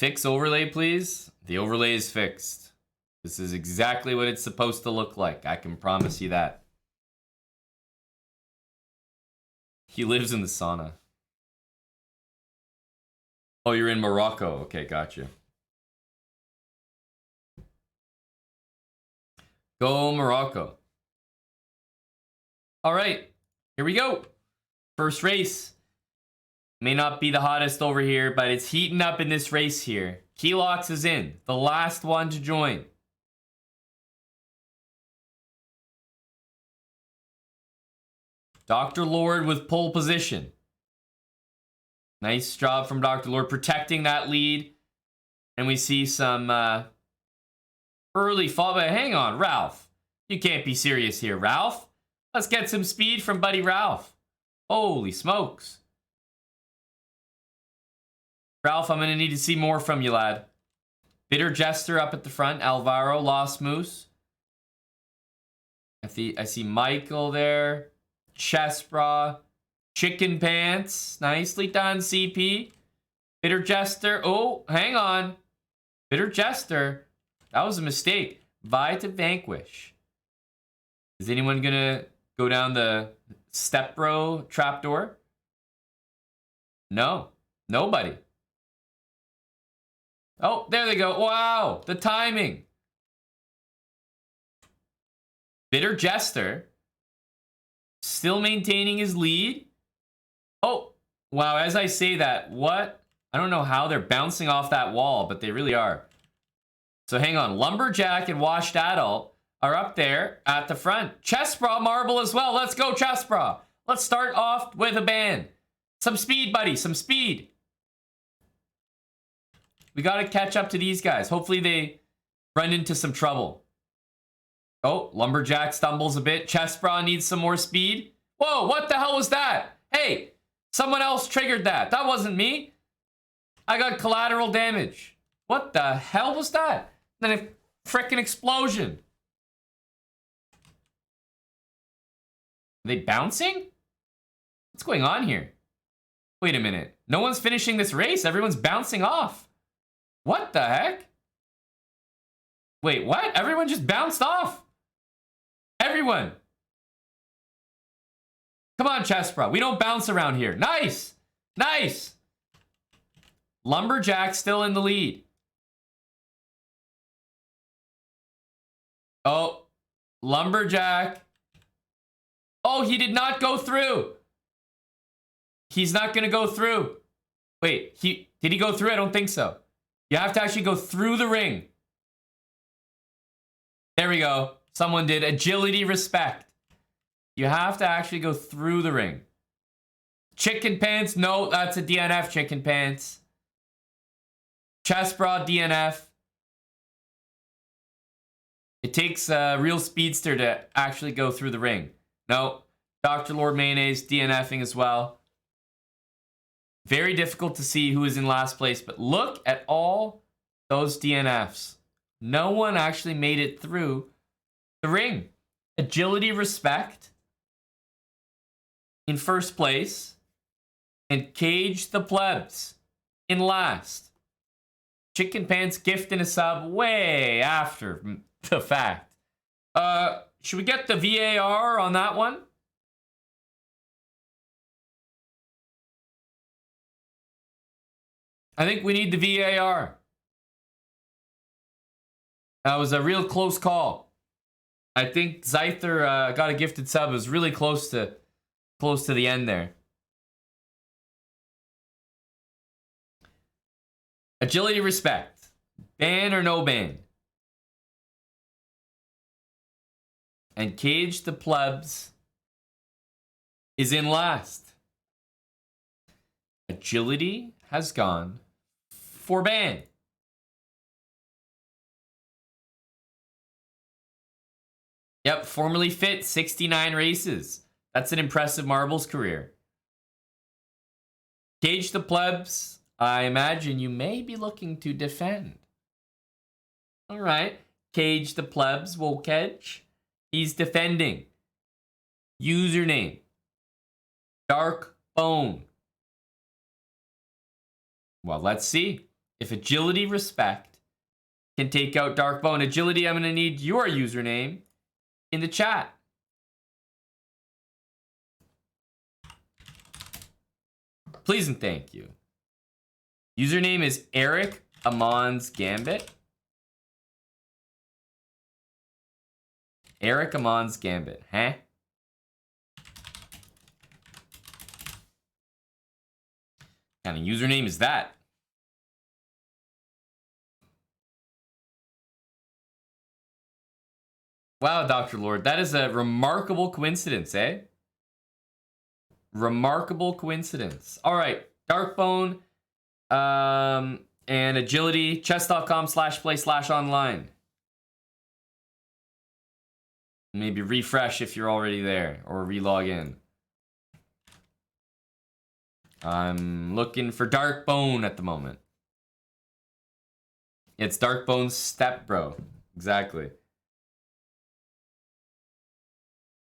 Fix overlay, please. The overlay is fixed. This is exactly what it's supposed to look like. I can promise you that. He lives in the sauna. Oh, you're in Morocco. Okay, gotcha. Go Morocco. All right, here we go. First race. May not be the hottest over here, but it's heating up in this race here. Keylocks is in, the last one to join. Dr. Lord with pole position. Nice job from Dr. Lord protecting that lead. And we see some early fall. But hang on, Ralph. You can't be serious here, Ralph. Let's get some speed from Buddy Ralph. Holy smokes. Ralph, I'm going to need to see more from you, lad. Bitter Jester up at the front. Alvaro, Lost Moose. I see Michael there. Chest Bra. Chicken Pants. Nicely done, CP. Bitter Jester. Oh, hang on. Bitter Jester. That was a mistake. Vi to Vanquish. Is anyone going to go down the Step Bro trapdoor? No. Nobody. Oh, there they go. Wow, the timing. Bitter Jester. Still maintaining his lead. Oh, wow, as I say that, what? I don't know how they're bouncing off that wall, but they really are. So hang on. Lumberjack and Washed Adult are up there at the front. Chessbra Marble as well. Let's go, Chessbra. Let's start off with a ban. Some speed, buddy. Some speed. We got to catch up to these guys. Hopefully they run into some trouble. Oh, Lumberjack stumbles a bit. Chessbra needs some more speed. Whoa, what the hell was that? Hey, someone else triggered that. That wasn't me. I got collateral damage. What the hell was that? Then a frickin' explosion. Are they bouncing? What's going on here? Wait a minute. No one's finishing this race. Everyone's bouncing off. What the heck? Wait, what? Everyone just bounced off. Everyone. Come on, Chessbra. We don't bounce around here. Nice. Nice. Lumberjack still in the lead. Oh, Lumberjack. Oh, he did not go through. He's not going to go through. Wait, did he go through? I don't think so. You have to actually go through the ring. There we go. Someone did. Agility, respect. You have to actually go through the ring. Chicken Pants. No, that's a DNF, Chicken Pants. Chessbra, DNF. It takes a real speedster to actually go through the ring. No. Dr. Lord Mayonnaise, DNFing as well. Very difficult to see who is in last place, but look at all those DNFs. No one actually made it through the ring. Agility, respect in first place, and Cage the Plebs in last. Chicken Pants gifting a sub way after the fact. Should we get the VAR on that one? I think we need the VAR. That was a real close call. I think Zyther got a gifted sub. It was really close to the end there. Agility, respect. Ban or no ban? And Cage the Plebs is in last. Agility has gone for ban. Yep, formerly fit, 69 races. That's an impressive marbles career. Cage the Plebs, I imagine you may be looking to defend. All right, Cage the Plebs, Wokej. He's defending. Username, Dark Bone. Well, let's see. if agility respect can take out Dark Bone. Agility, I'm going to need your username in the chat. Please and thank you. Username is Eric Aman's Gambit. Eric Aman's Gambit, huh? What kind of username is that? Wow, Dr. Lord, that is a remarkable coincidence, eh? Remarkable coincidence. All right, Darkbone, and agility, chess.com/play/online. Maybe refresh if you're already there, or relog in. I'm looking for Darkbone at the moment. It's Darkbone's step bro. Exactly.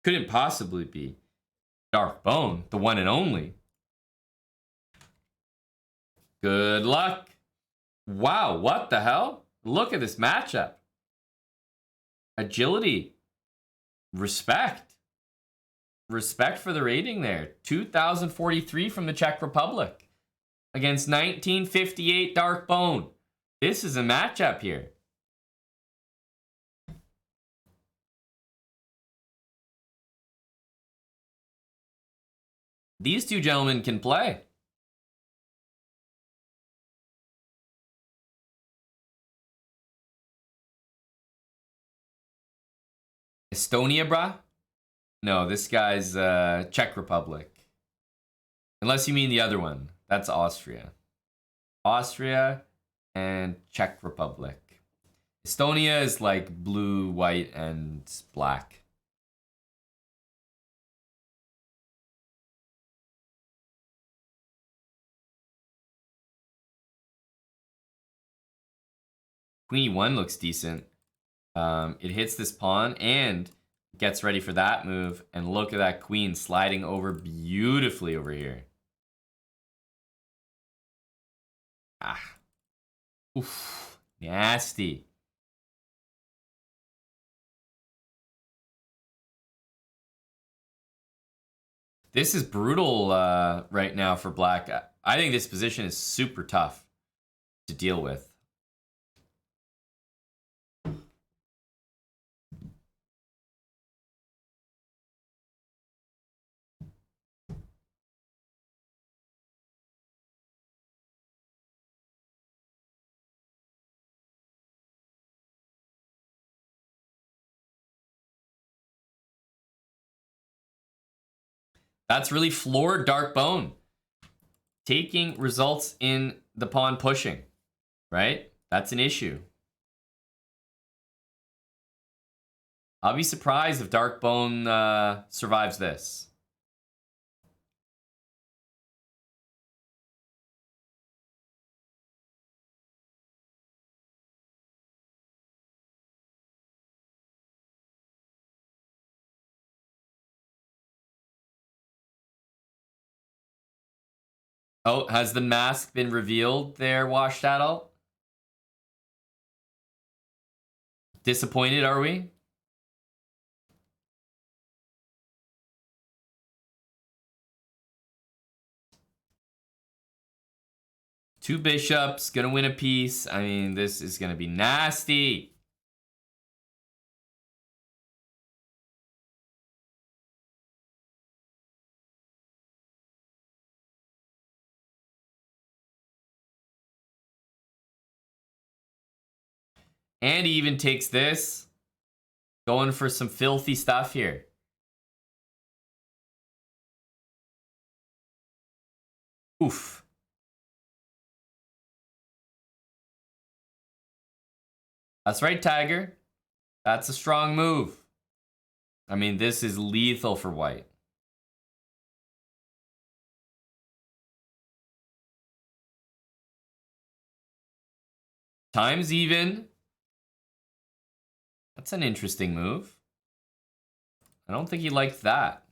Couldn't possibly be Darkbone, the one and only. Good luck. Wow, what the hell? Look at this matchup. Agility. Respect. Respect for the rating there. 2043 from the Czech Republic against 1958 Darkbone. This is a matchup here. These two gentlemen can play. Estonia, brah? No, this guy's Czech Republic. Unless you mean the other one. That's Austria. Austria and Czech Republic. Estonia is like blue, white, and black. Queen e1 looks decent. It hits this pawn and gets ready for that move. And look at that queen sliding over beautifully over here. Ah. Oof. Nasty. This is brutal right now for black. I think this position is super tough to deal with. That's really floored Darkbone. Taking results in the pawn pushing, right? That's an issue. I'll be surprised if Darkbone survives this. Oh, has the mask been revealed there, Washed Adult? Disappointed, are we? Two bishops, gonna win a piece. I mean, this is gonna be nasty. And he even takes this. Going for some filthy stuff here. Oof. That's right, Tiger. That's a strong move. I mean, this is lethal for white. Time's even. That's an interesting move. I don't think he liked that.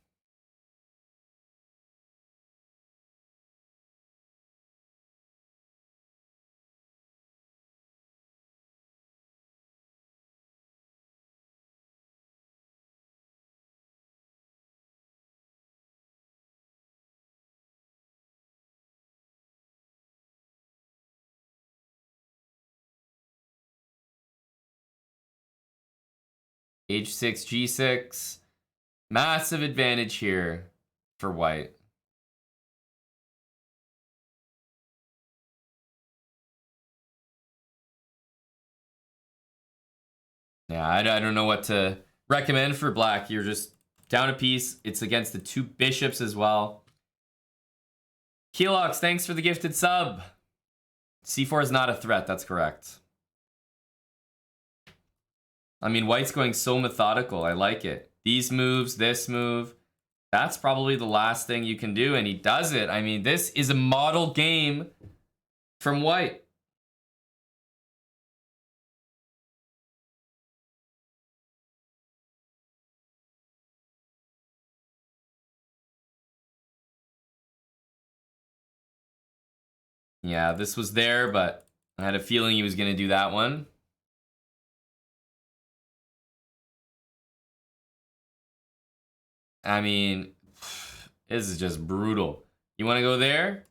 H6, G6. Massive advantage here for white. Yeah, I don't know what to recommend for black. You're just down a piece. It's against the 2 bishops as well. Keelox, thanks for the gifted sub. C4 is not a threat, that's correct. I mean, white's going so methodical. I like it. These moves, this move. That's probably the last thing you can do, and he does it. I mean, this is a model game from white. Yeah, this was there, but I had a feeling he was going to do that one. I mean, this is just brutal. You want to go there?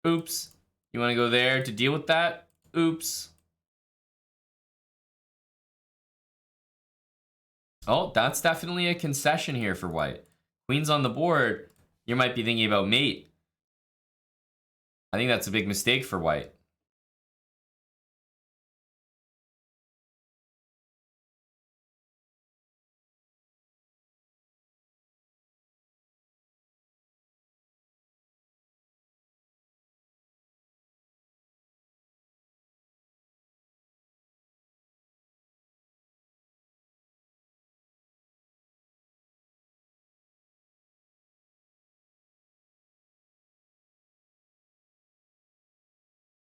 Oops. You want to go there to deal with that? Oops. Oh, that's definitely a concession here for white. Queen's on the board. You might be thinking about mate. I think that's a big mistake for white.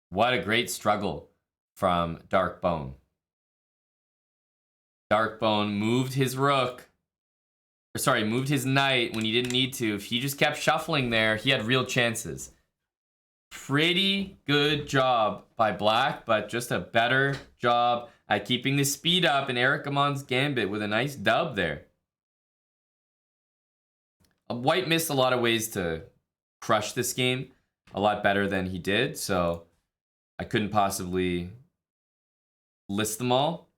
What a great struggle from Darkbone. Darkbone moved his rook. Or sorry, moved his knight when he didn't need to. If he just kept shuffling there, he had real chances. Pretty good job by black, but just a better job at keeping the speed up in Eric Aman's gambit with a nice dub there. White missed a lot of ways to crush this game. A lot better than he did, so I couldn't possibly list them all.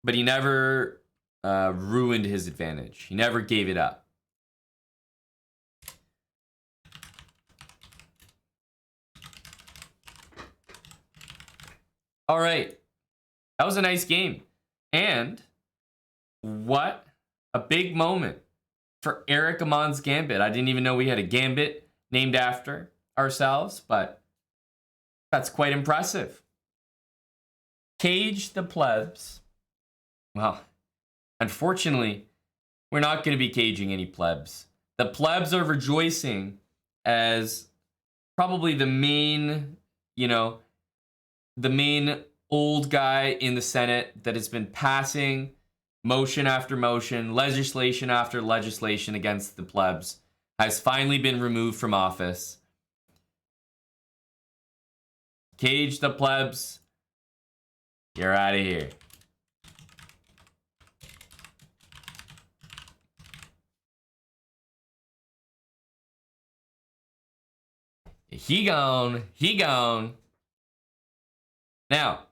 But he never ruined his advantage. He never gave it up. All right. That was a nice game. And what a big moment for Eric Aman's gambit. I didn't even know we had a gambit named after ourselves, but that's quite impressive. Cage the plebs. Well, unfortunately, we're not going to be caging any plebs. The plebs are rejoicing as probably the main, the main old guy in the Senate that has been passing motion after motion, legislation after legislation against the plebs, has finally been removed from office. Cage the plebs. You're out of here. He gone. He gone. Now,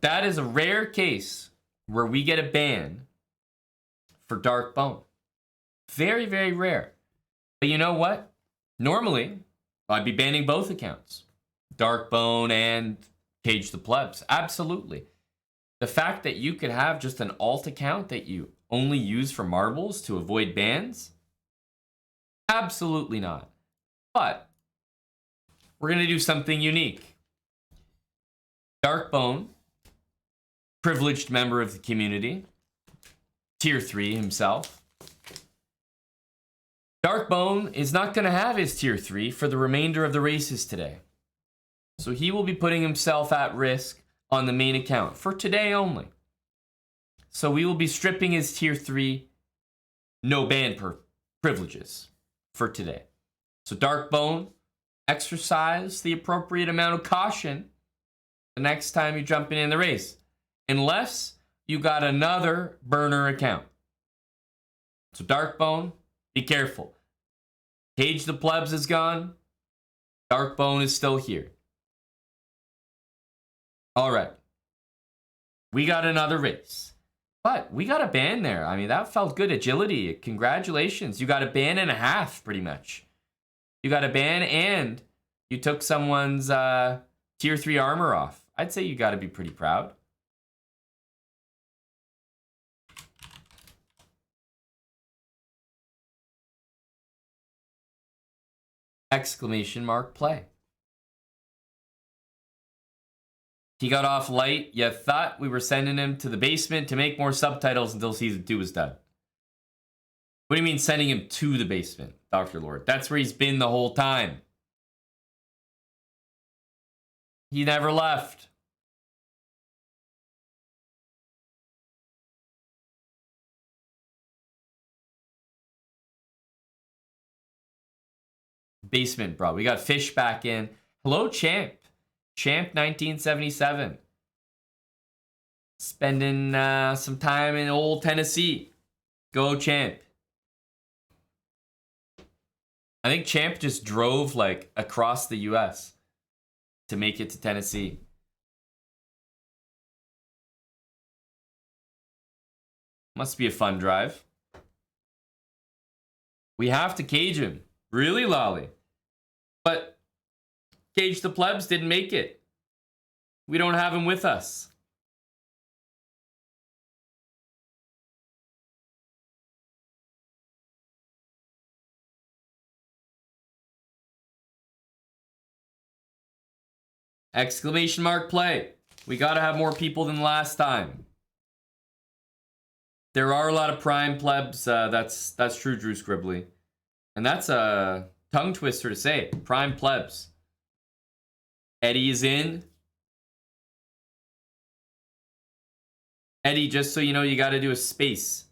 that is a rare case where we get a ban for Darkbone. Very, very rare. But you know what? Normally, I'd be banning both accounts. Darkbone and Cage the Plebs. Absolutely. The fact that you could have just an alt account that you only use for marbles to avoid bans? Absolutely not. But we're going to do something unique. Darkbone, privileged member of the community, tier 3 himself. Darkbone is not going to have his tier 3 for the remainder of the races today. So he will be putting himself at risk on the main account for today only. So we will be stripping his tier 3 no ban privileges for today. So Darkbone, exercise the appropriate amount of caution the next time you jump in the race. Unless you got another burner account. So Darkbone, be careful. Cage the Plebs is gone. Darkbone is still here. All right. We got another race. But we got a ban there. I mean, that felt good. Agility. Congratulations. You got a ban and a half, pretty much. You got a ban and you took someone's tier 3 armor off. I'd say you got to be pretty proud. Exclamation mark play. He got off light. You thought we were sending him to the basement to make more subtitles until season 2 was done. What do you mean sending him to the basement, Dr. Lord? That's where he's been the whole time. He never left. Basement, bro. We got Fish back in. Hello, Champ. Champ 1977. Spending some time in old Tennessee. Go, Champ. I think Champ just drove like across the US to make it to Tennessee. Must be a fun drive. We have to cage him. Really, Lolly? But Cage the Plebs didn't make it. We don't have him with us. Exclamation mark play. We gotta have more people than last time. There are a lot of prime plebs. That's true, Drew Scribbly. And that's a tongue twister to say. Prime plebs. Eddie is in. Eddie, just so you know, you got to do a space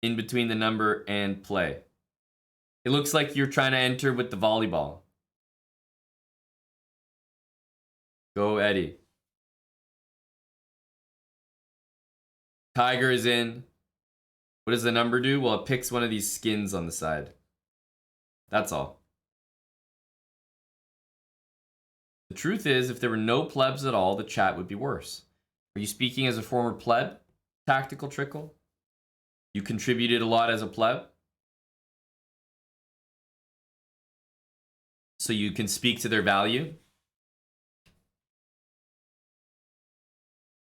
in between the number and play. It looks like you're trying to enter with the volleyball. Go, Eddie. Tiger is in. What does the number do? Well, it picks one of these skins on the side. That's all. The truth is, if there were no plebs at all, the chat would be worse. Are you speaking as a former pleb, Tactical Trickle? You contributed a lot as a pleb? So you can speak to their value?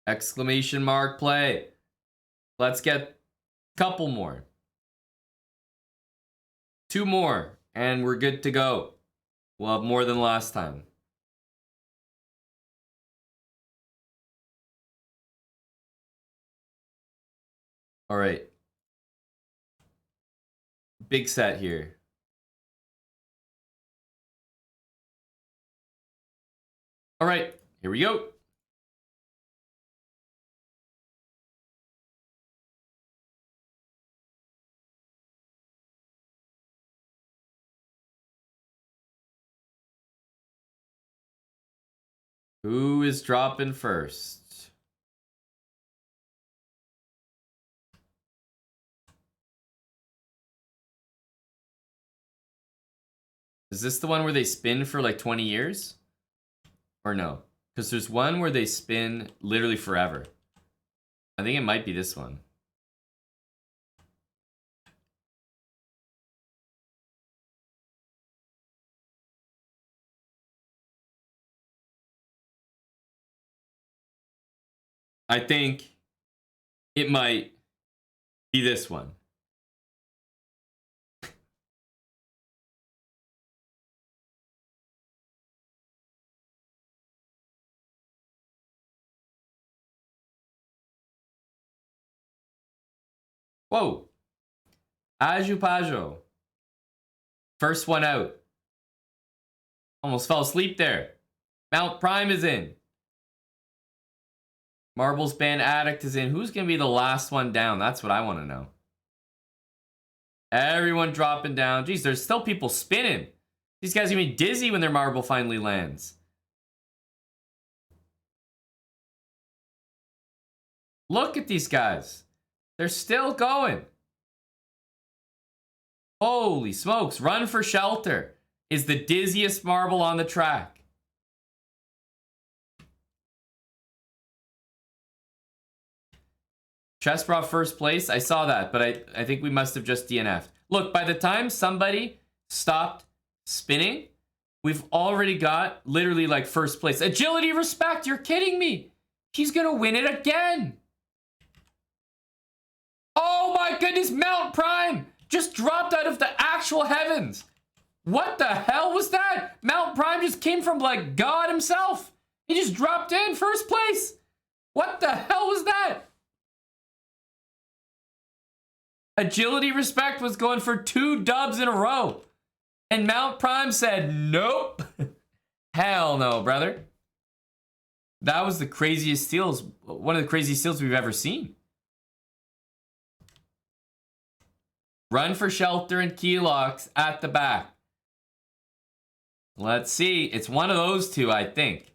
Exclamation mark play. Let's get a couple more. 2 more, and we're good to go. We'll have more than last time. All right. Big set here. All right, here we go. Who is dropping first? Is this the one where they spin for like 20 years? Or no? Because there's one where they spin literally forever. I think it might be this one. I think it might be this one. Whoa. Ajupajo. First one out. Almost fell asleep there. Mount Prime is in. Marbles Band Addict is in. Who's going to be the last one down? That's what I want to know. Everyone dropping down. Jeez, there's still people spinning. These guys are going to be dizzy when their marble finally lands. Look at these guys. They're still going. Holy smokes. Run for Shelter is the dizziest marble on the track. Chess brought first place. I saw that, but I think we must have just DNF'd. Look, by the time somebody stopped spinning, we've already got literally like first place. Agility, respect. You're kidding me. He's going to win it again. Oh my goodness, Mount Prime just dropped out of the actual heavens. What the hell was that? Mount Prime just came from like God himself. He just dropped in first place. What the hell was that? Agility Respect was going for 2 dubs in a row. And Mount Prime said, nope. Hell no, brother. That was the craziest steals. One of the craziest steals we've ever seen. Run for Shelter and Keylocks at the back. Let's see. It's one of those two, I think.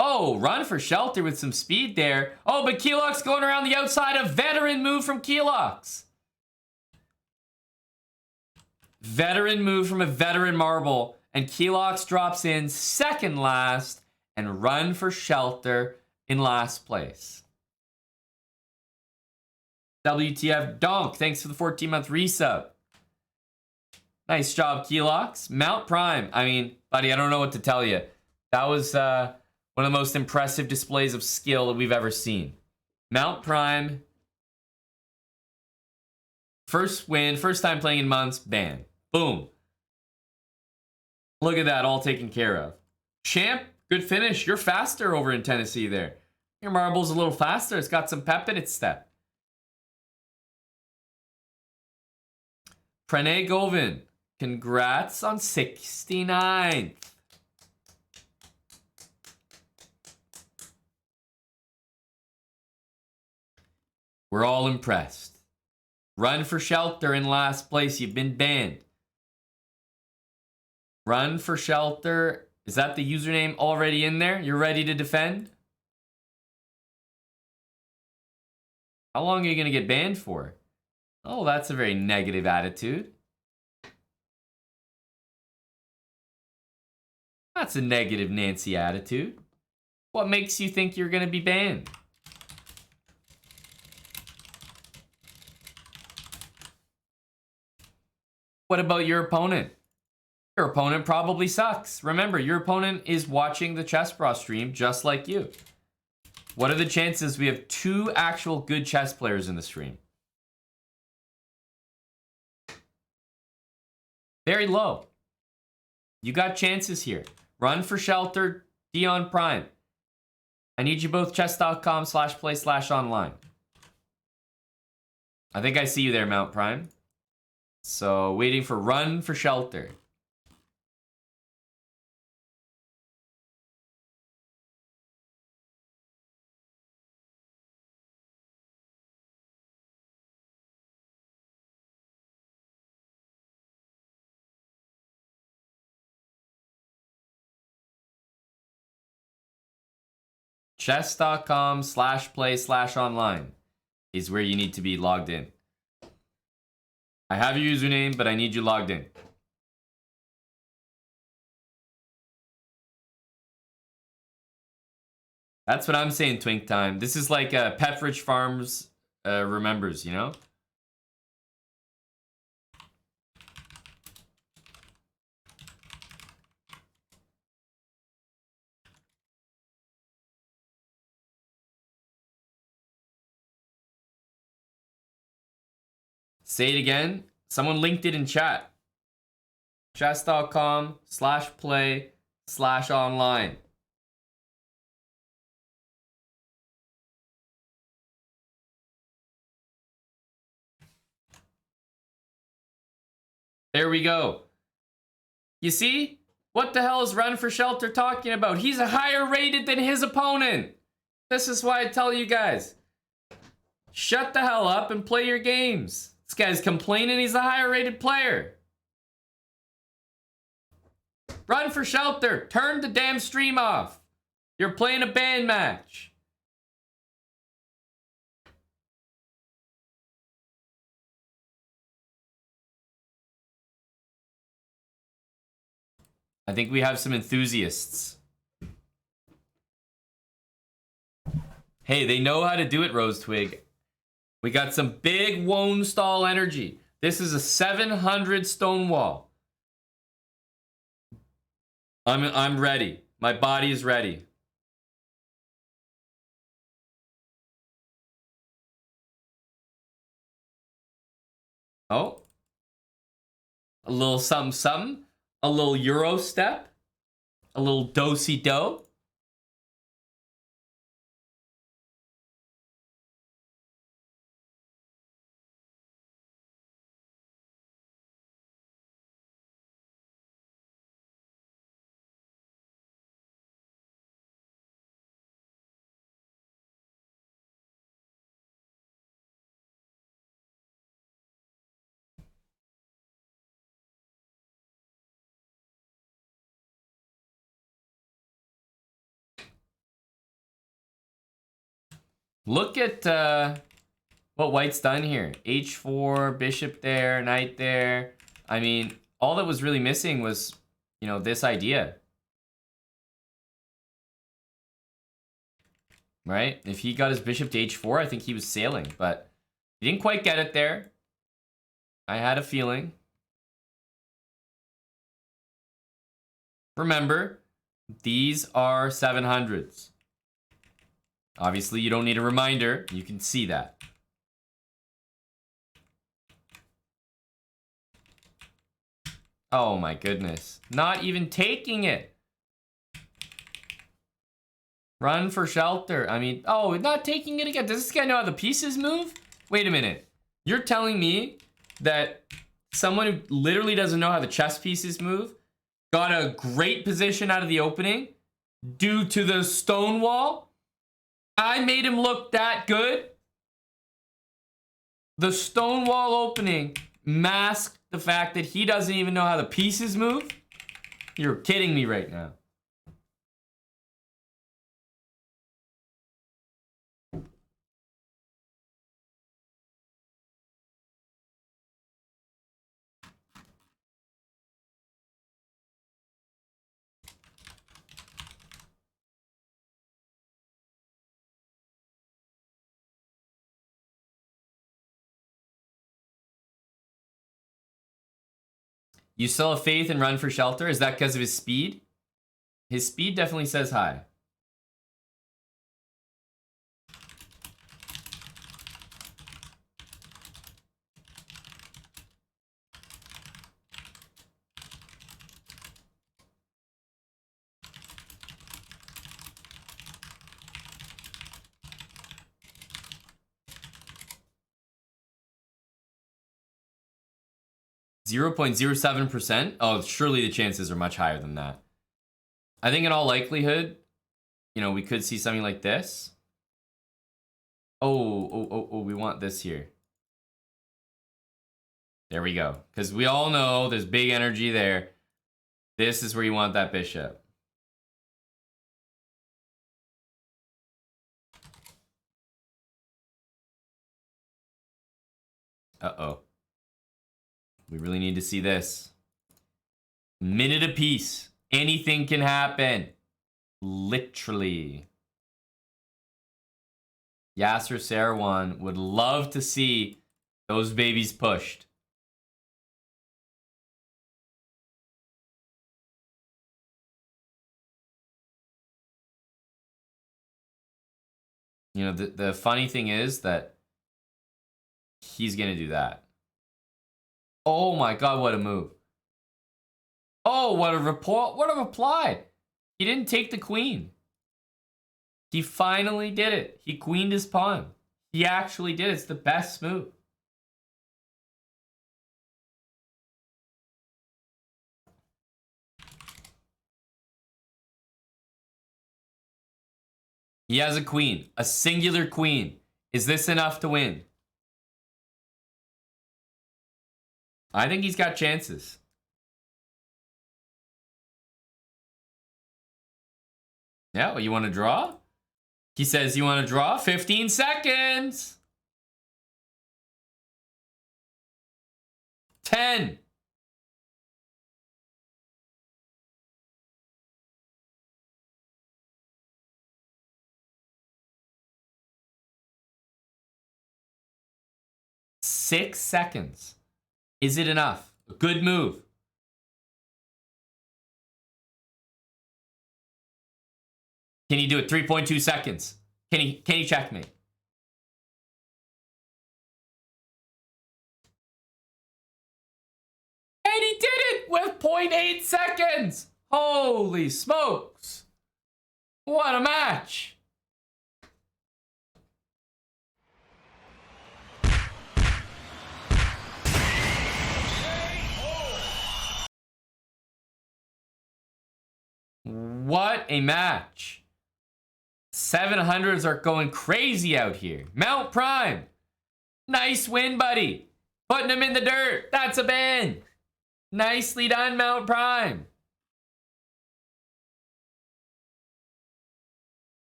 Oh, Run for Shelter with some speed there. Oh, but Keylocks going around the outside. A veteran move from Keylocks. Veteran move from a veteran marble. And Keylocks drops in second last. And Run for Shelter in last place. WTF Donk, thanks for the 14-month resub. Nice job, Keylocks. Mount Prime, I mean, buddy, I don't know what to tell you. That was one of the most impressive displays of skill that we've ever seen. Mount Prime, first win, first time playing in months, bam. Boom. Look at that, all taken care of. Champ, good finish. You're faster over in Tennessee there. Your marble's a little faster. It's got some pep in its step. Pranay Govin, congrats on 69th. We're all impressed. Run for Shelter in last place. You've been banned. Run for Shelter. Is that the username already in there? You're ready to defend? How long are you going to get banned for? Oh, that's a very negative attitude. That's a negative Nancy attitude. What makes you think you're going to be banned? What about your opponent? Your opponent probably sucks. Remember, your opponent is watching the Chess Bra stream just like you. What are the chances we have 2 actual good chess players in the stream? Very low. You got chances here. Run for Shelter, Dion Prime. I need you both chess.com/play/online. I think I see you there, Mount Prime. So waiting for Run for Shelter. Chess.com/play/online is where you need to be logged in. I have your username, but I need you logged in. That's what I'm saying, Twink Time. This is like Pepperidge Farms remembers, you know? Say it again. Someone linked it in chat. Chess.com/play/online. There we go. You see? What the hell is Run for Shelter talking about? He's higher rated than his opponent. This is why I tell you guys. Shut the hell up and play your games. This guy's complaining he's a higher rated player. Run for Shelter. Turn the damn stream off. You're playing a band match. I think we have some enthusiasts. Hey, they know how to do it, Rose Twig. We got some big Wone stall energy. This is a 700 Stonewall. I'm ready. My body is ready. Oh. A little something something. A little Euro step. A little do-si-do. Look at what White's done here. H4, bishop there, knight there. I mean, all that was really missing was, you know, this idea. Right? If he got his bishop to h4, I think he was sailing. But he didn't quite get it there. I had a feeling. Remember, these are 700s. Obviously, you don't need a reminder. You can see that. Oh my goodness. Not even taking it. Run for shelter. I mean, oh, not taking it again. Does this guy know how the pieces move? Wait a minute. You're telling me that someone who literally doesn't know how the chess pieces move got a great position out of the opening due to the Stonewall? I made him look that good? The Stonewall opening masked the fact that he doesn't even know how the pieces move? You're kidding me right now. You still have faith and run for shelter? Is that because of his speed? His speed definitely says hi. .07%? Oh, surely the chances are much higher than that. I think in all likelihood, you know, we could see something like this. Oh, we want this here. There we go. Because we all know there's big energy there. This is where you want that bishop. Uh-oh. We really need to see this. Minute apiece. Anything can happen. Literally. Yasser Sarwan would love to see those babies pushed. You know, the funny thing is that he's going to do that. Oh my God, what a move. Oh, what a report. What a reply. He didn't take the queen. He finally did it. He queened his pawn. He actually did it. It's the best move. He has a queen. A singular queen. Is this enough to win? I think he's got chances. Yeah, well, you want to draw? He says you want to draw? 15 seconds. 10. 6 seconds. Is it enough? A good move. Can he do it 3.2 seconds? Can he check me? And he did it with 0.8 seconds. Holy smokes. What a match. What a match. 700s are going crazy out here. Mount Prime. Nice win, buddy. Putting him in the dirt. That's a ban. Nicely done, Mount Prime.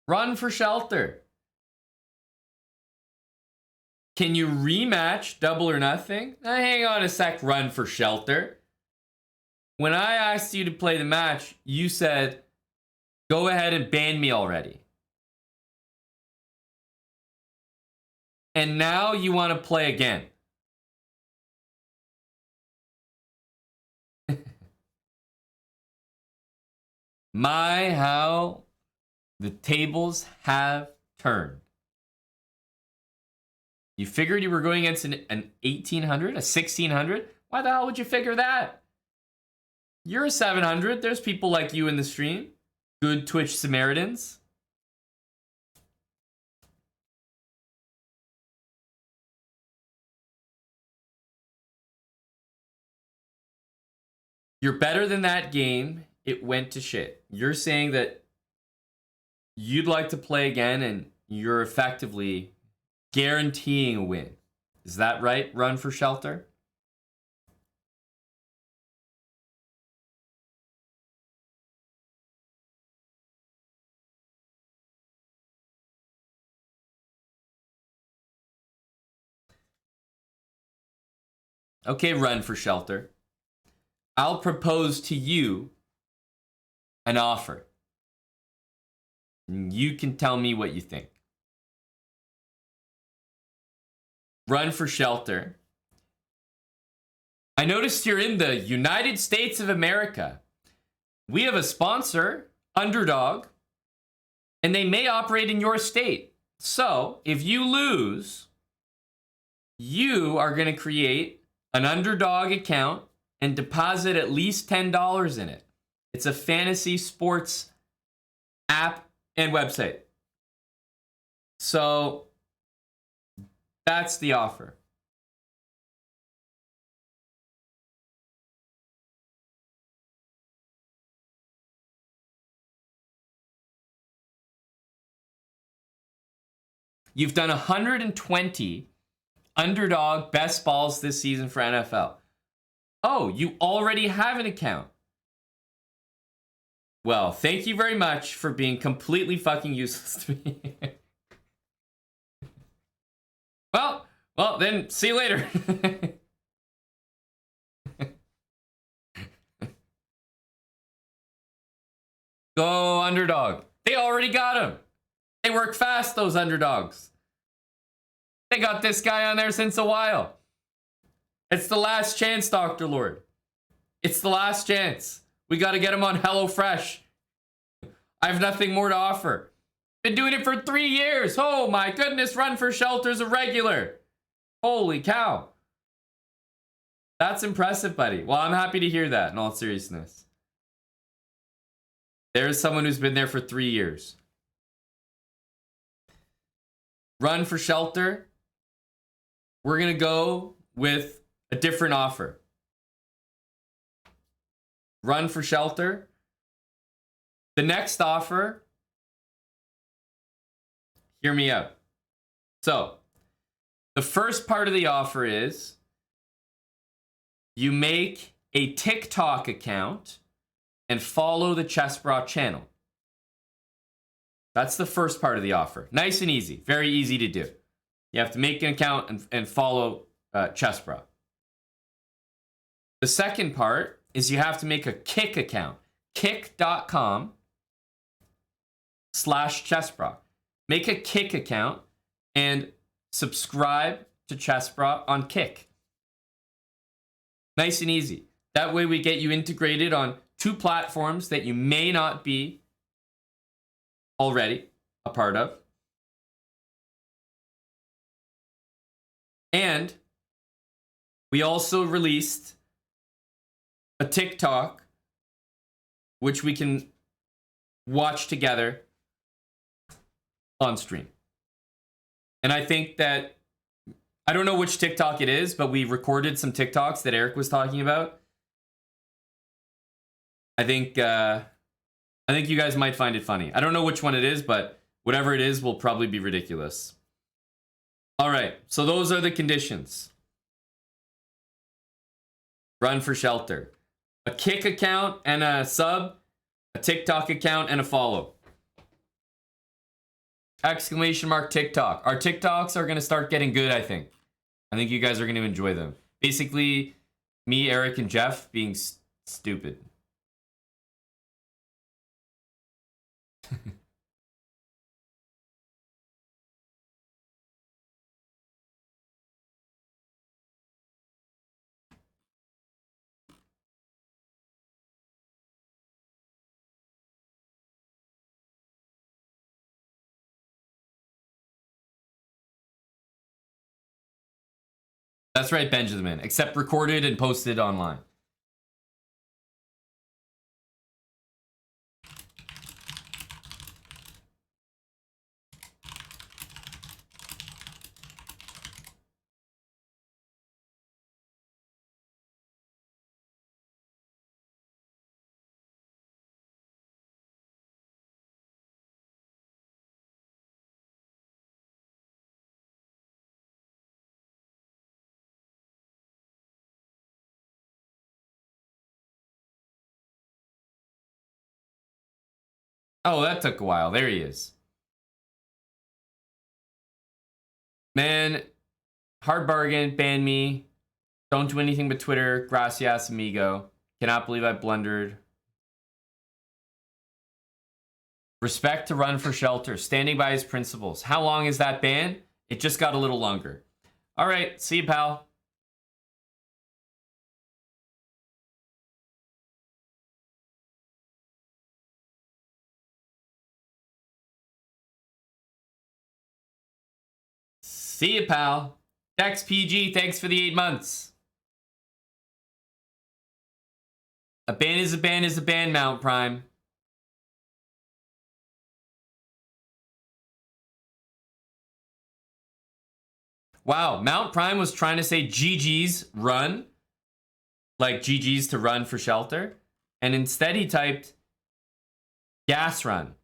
Run for shelter. Can you rematch double or nothing? Now, hang on a sec, run for shelter. When I asked you to play the match, you said, go ahead and ban me already. And now you want to play again. My, how the tables have turned. You figured you were going against an 1800, a 1600? Why the hell would you figure that? You're a 700. There's people like you in the stream. Good Twitch Samaritans. You're better than that game. It went to shit. You're saying that you'd like to play again and you're effectively guaranteeing a win. Is that right? Run for shelter? Okay, run for shelter. I'll propose to you an offer. You can tell me what you think. Run for shelter. I noticed you're in the United States of America. We have a sponsor, Underdog, and they may operate in your state. So, if you lose, you are going to create an Underdog account and deposit at least $10 in it. It's a fantasy sports app and website. So that's the offer. You've done 120 Underdog best balls this season for NFL. Oh, you already have an account. Well, thank you very much for being completely fucking useless to me. Well, then see you later. Go Underdog. They already got him. They work fast, those Underdogs. They got this guy on there since a while. It's the last chance, Dr. Lord. It's the last chance. We got to get him on HelloFresh. I have nothing more to offer. Been doing it for 3 years. Oh my goodness, Run for Shelter's a regular. Holy cow. That's impressive, buddy. Well, I'm happy to hear that in all seriousness. There's someone who's been there for 3 years. Run for Shelter. We're going to go with a different offer. Run for Shelter. The next offer, hear me out. So, the first part of the offer is you make a TikTok account and follow the Chessbra channel. That's the first part of the offer. Nice and easy. Very easy to do. You have to make an account and follow Chessbra. The second part is you have to make a Kick account. Kick.com/Chessbra. Make a Kick account and subscribe to Chessbrah on Kick. Nice and easy. That way we get you integrated on 2 platforms that you may not be already a part of. And we also released a TikTok, which we can watch together on stream. And I think that, I don't know which TikTok it is, but we recorded some TikToks that Eric was talking about. I think you guys might find it funny. I don't know which one it is, but whatever it is will probably be ridiculous. All right, so those are the conditions. Run for shelter. A Kick account and a sub, a TikTok account and a follow. Exclamation mark TikTok. Our TikToks are going to start getting good, I think. I think you guys are going to enjoy them. Basically, me, Eric, and Jeff being stupid. That's right, Benjamin. Except recorded and posted online. Oh, that took a while. There he is. Man, hard bargain, ban me. Don't do anything but Twitter. Gracias, amigo. Cannot believe I blundered. Respect to run for shelter. Standing by his principles. How long is that ban? It just got a little longer. All right, see you, pal. See you, pal. Dex PG, thanks for the 8 months. A ban is a ban is a ban, Mount Prime. Wow, Mount Prime was trying to say GG's run. Like GG's to run for shelter. And instead he typed gas run.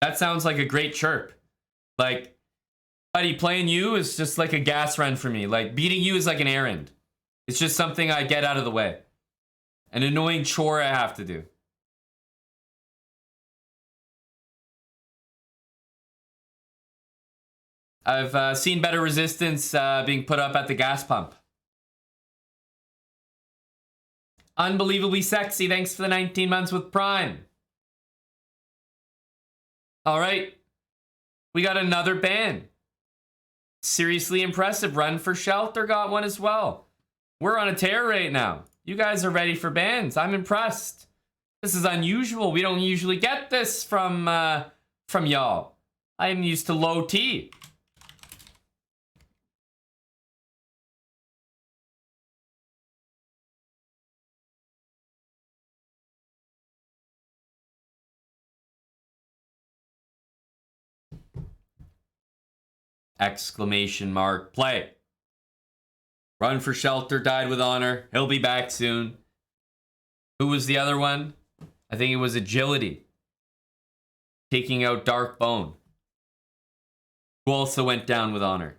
That sounds like a great chirp. Like, buddy, playing you is just like a gas run for me. Like, beating you is like an errand. It's just something I get out of the way. An annoying chore I have to do. I've seen better resistance being put up at the gas pump. Unbelievably sexy. Thanks for the 19 months with Prime. All right. We got another ban. Seriously impressive. Run for shelter got one as well. We're on a tear right now. You guys are ready for bans. I'm impressed. This is unusual. We don't usually get this from y'all. I'm used to low T. Exclamation mark. Play. Run for shelter, died with honor. He'll be back soon. Who was the other one? I think it was Agility. Taking out Dark Bone. Who also went down with honor.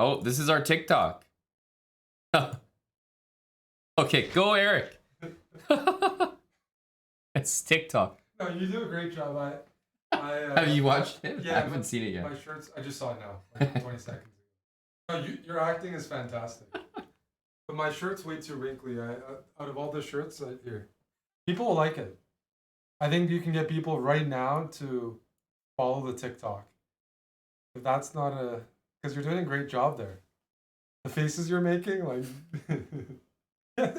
Oh, this is our TikTok. Okay, go Eric. It's TikTok. No, you do a great job. Have you watched it? Yeah, I haven't seen it yet. My shirts, I just saw it now, like 20 seconds ago. No, your acting is fantastic. But my shirt's way too wrinkly. Out of all the shirts, here, people will like it. I think you can get people right now to follow the TikTok. If that's not because you're doing a great job there. The faces you're making, like, I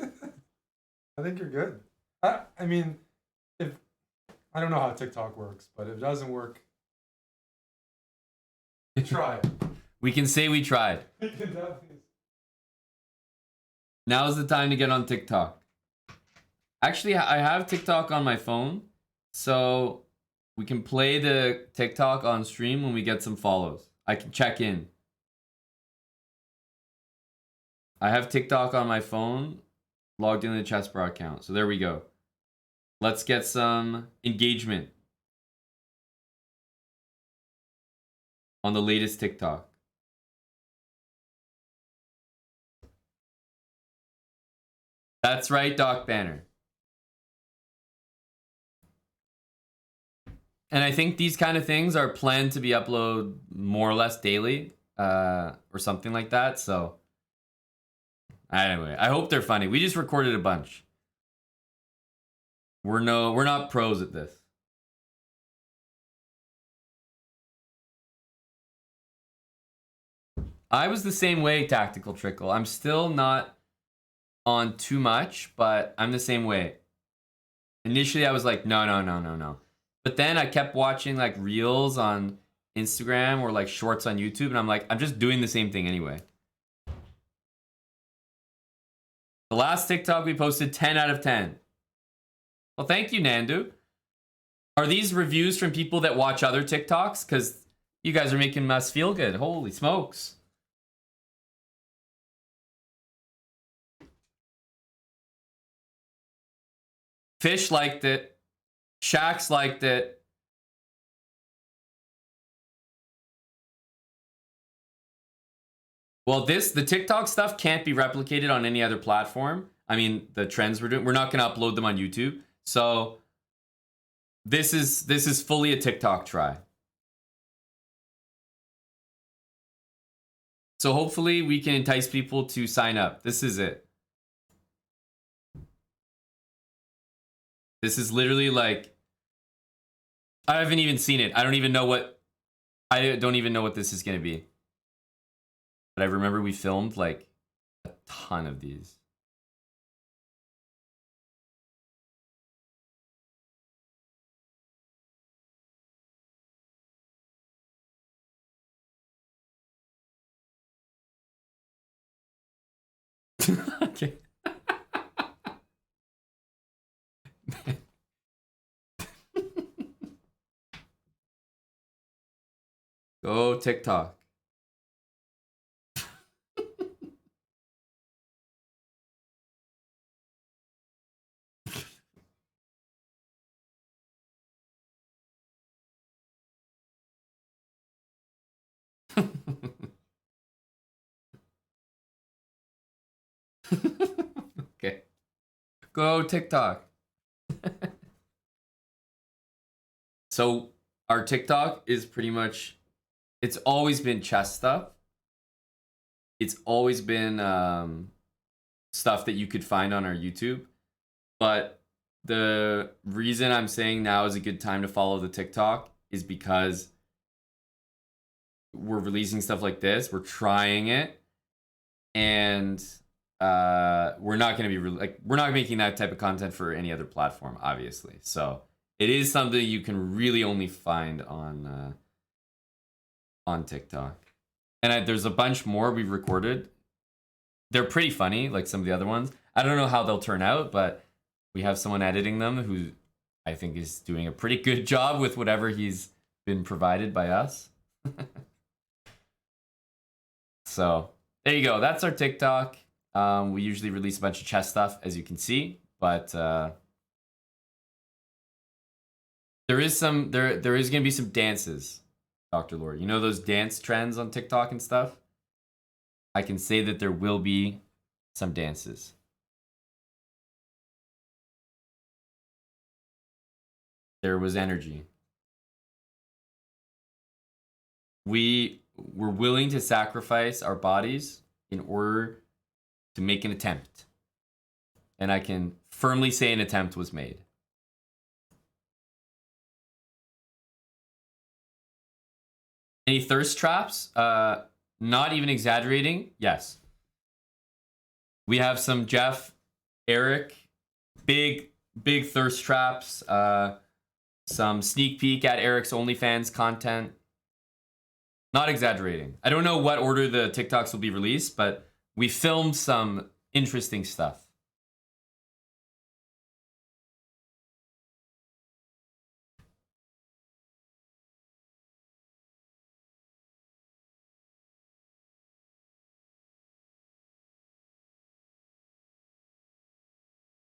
think you're good. I mean, if I don't know how TikTok works, but if it doesn't work, try it. We can say we tried. We can definitely. Now's the time to get on TikTok. Actually, I have TikTok on my phone, so we can play the TikTok on stream when we get some follows. I can check in. I have TikTok on my phone, logged in the Chessbar account. So there we go. Let's get some engagement on the latest TikTok. That's right, Doc Banner. And I think these kind of things are planned to be uploaded more or less daily, or something like that. So anyway, I hope they're funny. We just recorded a bunch. We're not pros at this. I was the same way, Tactical Trickle. I'm still not on too much, but I'm the same way. Initially, I was like, no. But then I kept watching like reels on Instagram or like shorts on YouTube, and I'm like, I'm just doing the same thing anyway. The last TikTok we posted, 10 out of 10. Well, thank you, Nandu. Are these reviews from people that watch other TikToks? Because you guys are making us feel good. Holy smokes. Fish liked it. Shax liked it. Well, the TikTok stuff can't be replicated on any other platform. I mean, the trends we're doing, we're not going to upload them on YouTube. So this is fully a TikTok try. So hopefully we can entice people to sign up. This is it. This is literally like, I haven't even seen it. I don't even know what this is going to be. But I remember we filmed like a ton of these. Okay. Go TikTok. Okay. Go TikTok. So our TikTok is pretty much, it's always been chess stuff. It's always been stuff that you could find on our YouTube. But the reason I'm saying now is a good time to follow the TikTok is because we're releasing stuff like this. We're trying it. And we're not going to be we're not making that type of content for any other platform, obviously. So it is something you can really only find on TikTok. And there's a bunch more we've recorded. They're pretty funny, like some of the other ones. I don't know how they'll turn out, but we have someone editing them who I think is doing a pretty good job with whatever he's been provided by us. So there you go. That's our TikTok. We usually release a bunch of chess stuff, as you can see, but there is going to be some dances, Dr. Lord. You know those dance trends on TikTok and stuff? I can say that there will be some dances. There was energy. We were willing to sacrifice our bodies in order to make an attempt. And I can firmly say an attempt was made. Any thirst traps? Not even exaggerating. Yes. We have some Jeff, Eric, big thirst traps. Some sneak peek at Eric's OnlyFans content. Not exaggerating. I don't know what order the TikToks will be released, but we filmed some interesting stuff.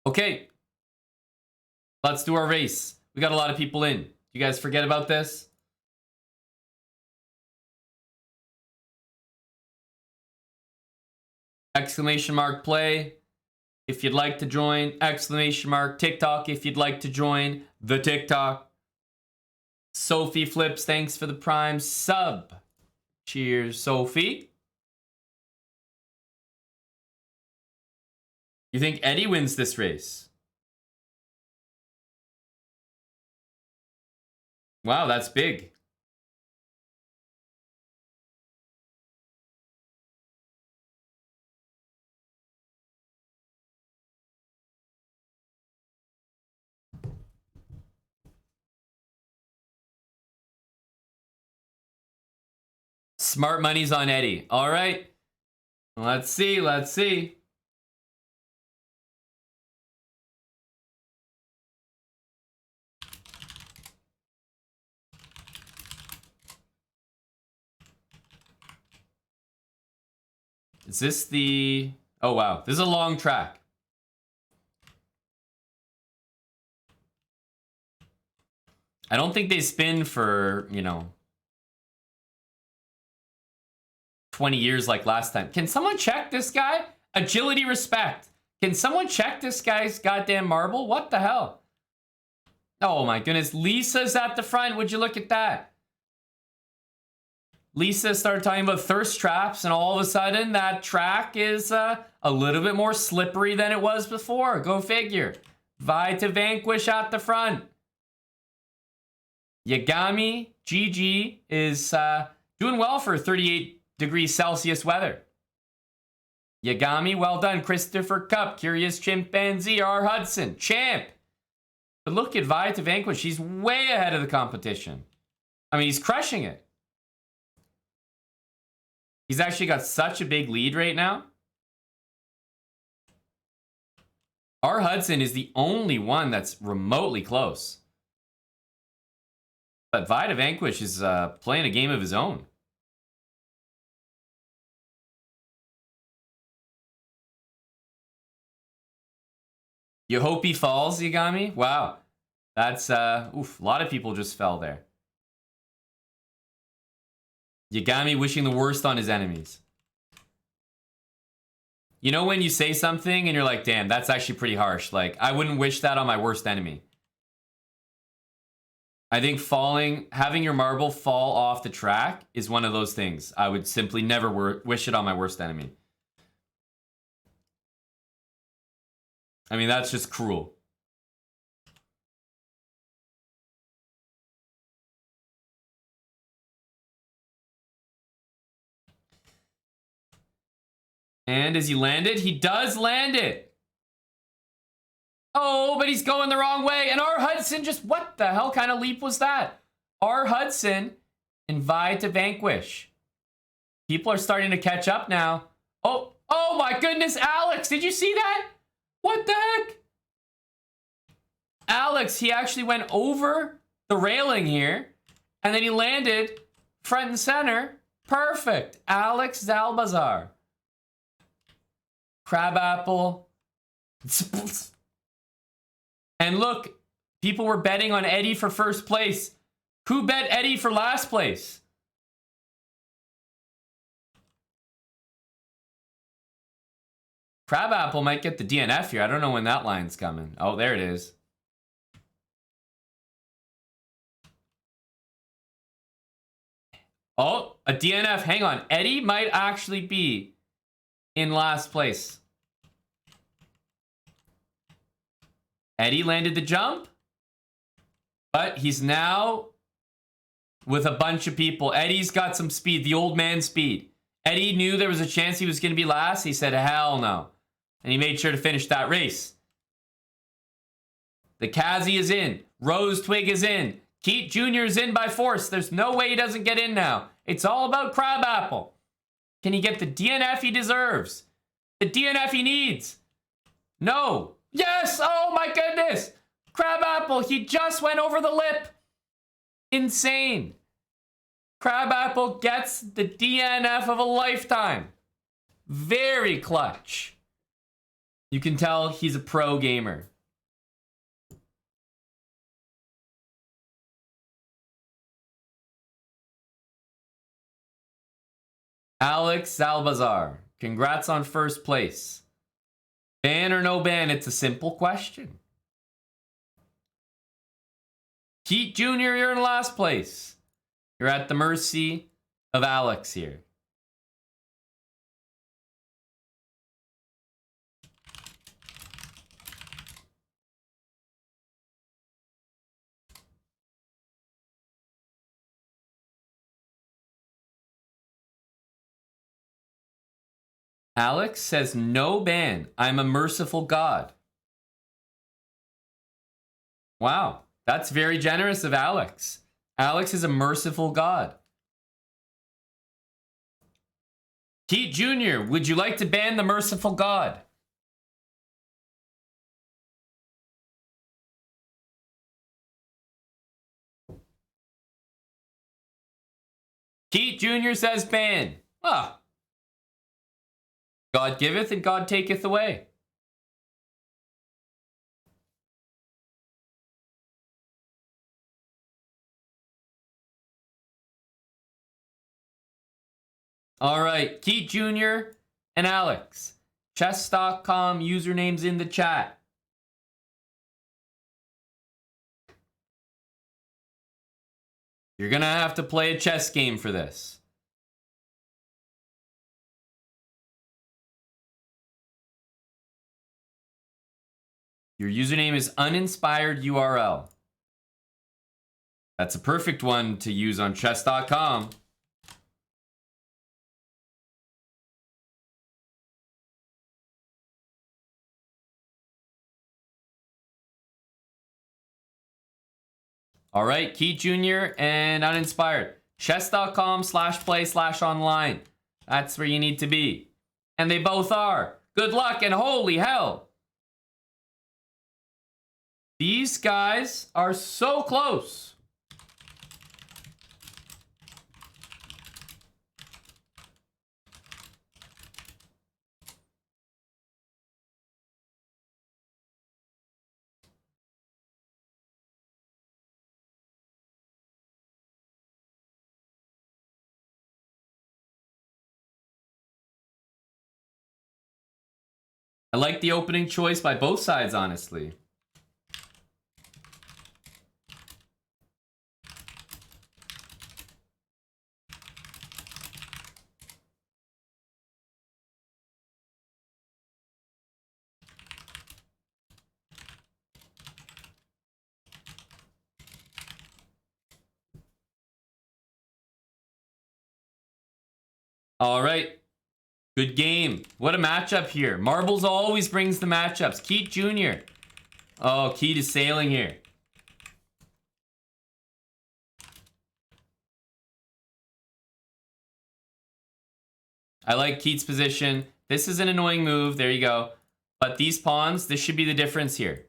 Okay. Let's do our race. We got a lot of people in. You guys forget about this? Exclamation mark play if you'd like to join. Exclamation mark TikTok if you'd like to join the TikTok. Sophie Flips, thanks for the prime sub. Cheers, Sophie. You think Eddie wins this race? Wow, that's big. Smart money's on Eddie. All right. Let's see. Let's see. Is this the... Oh, wow. This is a long track. I don't think they spin for, 20 years like last time. Can someone check this guy? Agility respect. Can someone check this guy's goddamn marble? What the hell? Oh my goodness. Lisa's at the front. Would you look at that? Lisa started talking about thirst traps, and all of a sudden that track is a little bit more slippery than it was before. Go figure. Vi to Vanquish at the front. Yagami GG is doing well for 38 degrees Celsius weather. Yagami, well done. Christopher Cup, Curious Chimpanzee, R. Hudson, Champ. But look at Vi to Vanquish. He's way ahead of the competition. I mean, he's crushing it. He's actually got such a big lead right now. R. Hudson is the only one that's remotely close. But Vi to Vanquish is playing a game of his own. You hope he falls, Yagami? Wow. That's, oof, a lot of people just fell there. Yagami wishing the worst on his enemies. You know when you say something and you're like, damn, that's actually pretty harsh. Like, I wouldn't wish that on my worst enemy. I think having your marble fall off the track is one of those things. I would simply never wish it on my worst enemy. I mean, that's just cruel. And as he landed, he does land it. Oh, but he's going the wrong way. And R. Hudson just, what the hell kind of leap was that? R. Hudson and Vi to Vanquish. People are starting to catch up now. Oh my goodness, Alex, did you see that? What the heck? Alex, he actually went over the railing here, and then he landed front and center. Perfect. Alex Zalbazar. Crabapple. And look, people were betting on Eddie for first place. Who bet Eddie for last place? Crabapple might get the DNF here. I don't know when that line's coming. Oh, there it is. Oh, a DNF. Hang on. Eddie might actually be in last place. Eddie landed the jump, but he's now with a bunch of people. Eddie's got some speed, the old man speed. Eddie knew there was a chance he was going to be last. He said, hell no. And he made sure to finish that race. The Kazi is in. Rose Twig is in. Keat Jr. is in by force. There's no way he doesn't get in now. It's all about Crabapple. Can he get the DNF he deserves? The DNF he needs? No. Yes! Oh my goodness! Crabapple, he just went over the lip. Insane. Crabapple gets the DNF of a lifetime. Very clutch. You can tell he's a pro gamer. Alex Salbazar, congrats on first place. Ban or no ban? It's a simple question. Keat Jr., you're in last place. You're at the mercy of Alex here. Alex says no ban. I'm a merciful God. Wow, that's very generous of Alex. Alex is a merciful God. Keat Jr., would you like to ban the merciful God? Keat Jr. says ban. Ah. God giveth and God taketh away. All right, Keat Jr. and Alex. Chess.com usernames in the chat. You're going to have to play a chess game for this. Your username is uninspired URL. That's a perfect one to use on chess.com. All right, Keat Jr. and uninspired. Chess.com/play/online. That's where you need to be. And they both are. Good luck and holy hell. These guys are so close. I like the opening choice by both sides, honestly. All right. Good game. What a matchup here. Marbles always brings the matchups. Keat Jr. Oh, Keat is sailing here. I like Keat's position. This is an annoying move. There you go. But these pawns, this should be the difference here.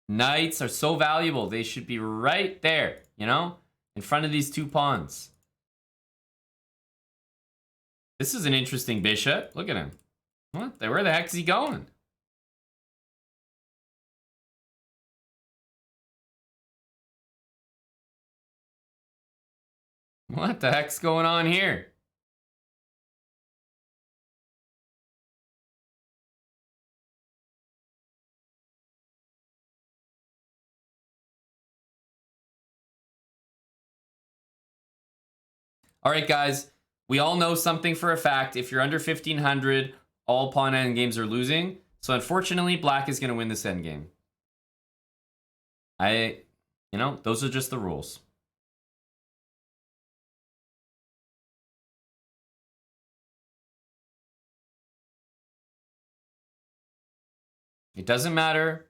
Knights are so valuable. They should be right there, you know, in front of these two pawns. This is an interesting bishop. Look at him. What? Where the heck is he going? What the heck's going on here? All right, guys. We all know something for a fact. If you're under 1500, all pawn endgames are losing. So unfortunately, black is going to win this endgame. Those are just the rules. It doesn't matter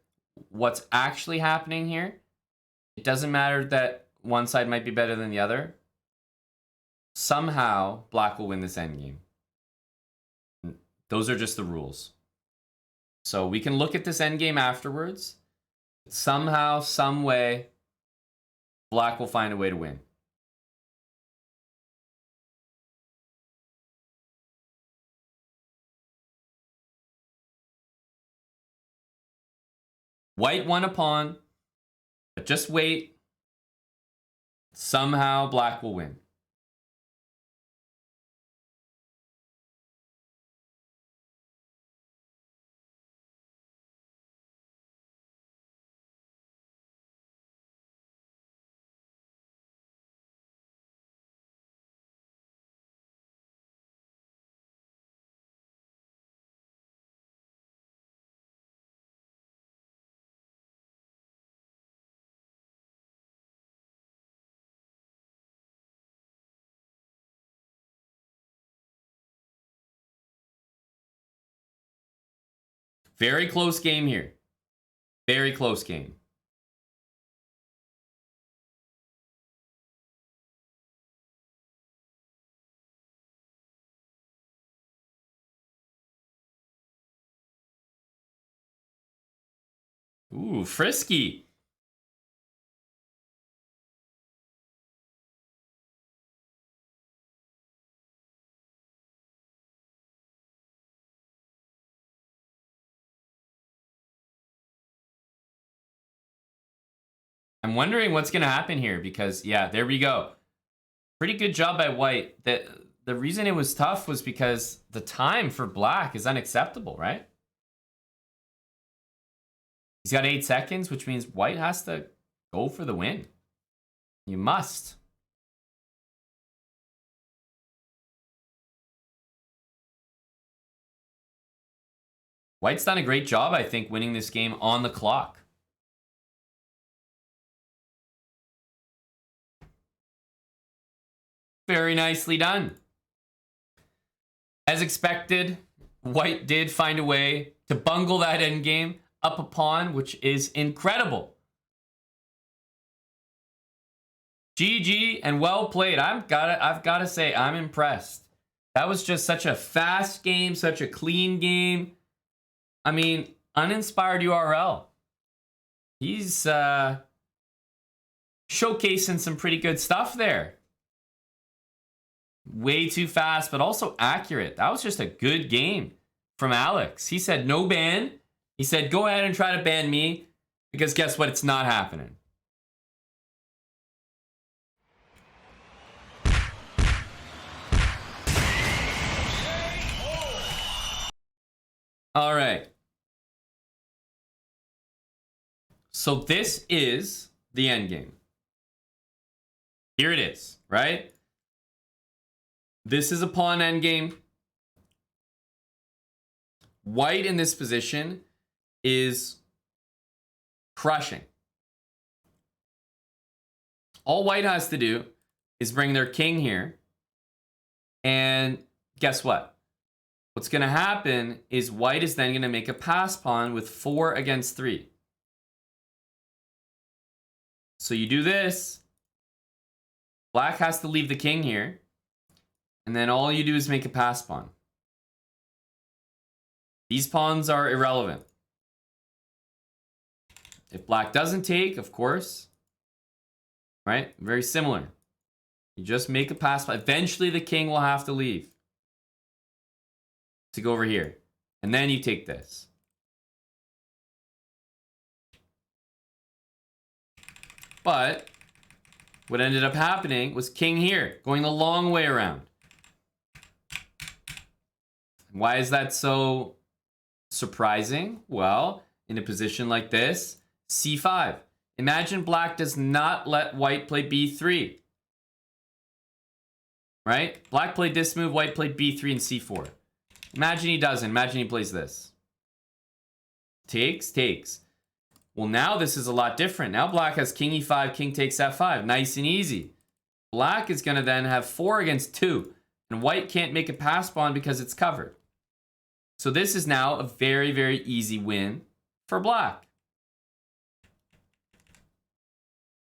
what's actually happening here. It doesn't matter that one side might be better than the other. Somehow, black will win this endgame. Those are just the rules. So we can look at this endgame afterwards. Somehow, some way, black will find a way to win. White won a pawn, but just wait. Somehow, black will win. Very close game here. Very close game. Ooh, frisky. I'm wondering what's going to happen here because, yeah, there we go. Pretty good job by white. The reason it was tough was because the time for black is unacceptable, right? He's got 8 seconds, which means white has to go for the win. You must. White's done a great job, I think, winning this game on the clock. Very nicely done. As expected, white did find a way to bungle that endgame up a pawn, which is incredible. GG and well played. I've got to say, I'm impressed. That was just such a fast game, such a clean game. I mean, uninspired URL. He's showcasing some pretty good stuff there. Way too fast, but also accurate. That was just a good game from Alex. He said no ban. He said go ahead and try to ban me because guess what? It's not happening. All right. So this is the end game. Here it is, right? This is a pawn endgame. White in this position is crushing. All white has to do is bring their king here. And guess what? What's going to happen is white is then going to make a pass pawn with 4 against 3. So you do this. Black has to leave the king here. And then all you do is make a pass pawn. These pawns are irrelevant. If black doesn't take, of course, right? Very similar. You just make a pass pawn. Eventually the king will have to leave. to go over here. And then you take this. But what ended up happening was king here, going the long way around. Why is that so surprising? Well, in a position like this, c5. Imagine black does not let white play b3. Right? Black played this move, white played b3 and c4. Imagine he doesn't. Imagine he plays this. Takes, takes. Well, now this is a lot different. Now black has king e5, king takes f5. Nice and easy. Black is going to then have 4 against 2. And white can't make a pass pawn because it's covered. So this is now a very, very easy win for black.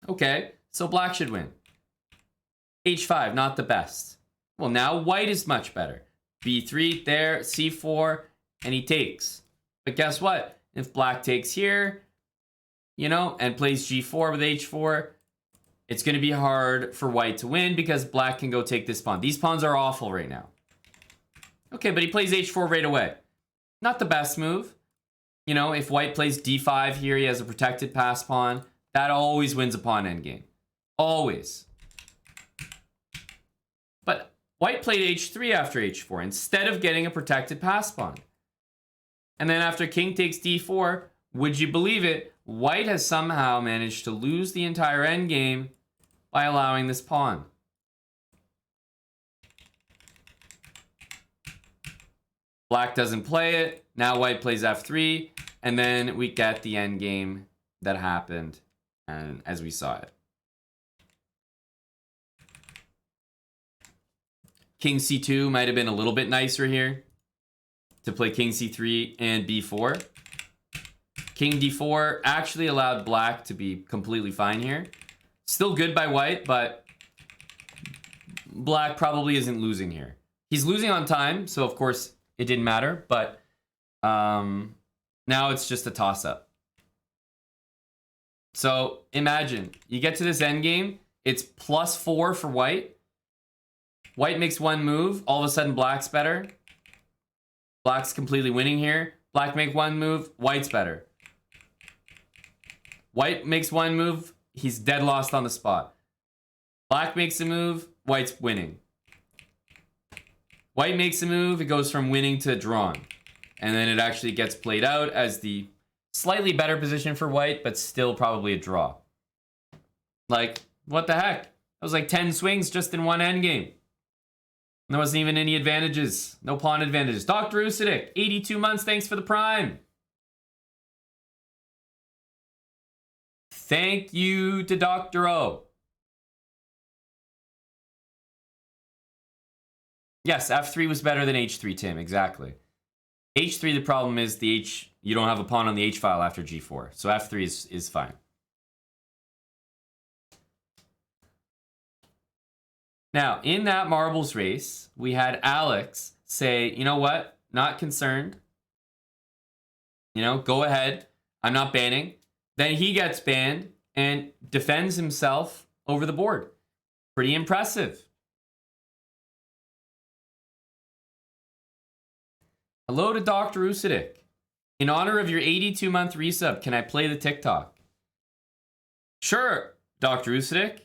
Okay, so black should win. h5, not the best. Well, now white is much better. b3 there, c4, and he takes. But guess what? If black takes here, you know, and plays g4 with h4, it's going to be hard for white to win because black can go take this pawn. These pawns are awful right now. Okay, but he plays h4 right away. Not the best move. You know, if white plays d5 here, he has a protected pass pawn. That always wins a pawn endgame. Always. But white played h3 after h4 instead of getting a protected pass pawn. And then after king takes d4, would you believe it, white has somehow managed to lose the entire endgame by allowing this pawn. Black doesn't play it. Now white plays f3. And then we get the endgame that happened and as we saw it. King c2 might have been a little bit nicer here to play king c3 and b4. King d4 actually allowed black to be completely fine here. Still good by white, but black probably isn't losing here. He's losing on time, so of course it didn't matter, but now it's just a toss-up. So imagine, you get to this endgame, it's +4 for white. White makes one move, all of a sudden black's better. Black's completely winning here. Black make one move, white's better. White makes one move, he's dead lost on the spot. Black makes a move, white's winning. White makes a move, it goes from winning to drawn. And then it actually gets played out as the slightly better position for white, but still probably a draw. Like, what the heck? That was like 10 swings just in one endgame. There wasn't even any advantages. No pawn advantages. Dr. Usidic, 82 months, thanks for the prime. Thank you to Dr. O. Yes, f3 was better than h3, Tim, exactly. h3, the problem is you don't have a pawn on the h file after g4, so f3 is fine. Now, in that marbles race, we had Alex say, you know what, not concerned. You know, go ahead, I'm not banning. Then he gets banned and defends himself over the board. Pretty impressive. Hello to Dr. Usidic. In honor of your 82-month resub, can I play the TikTok? Sure, Dr. Usidic.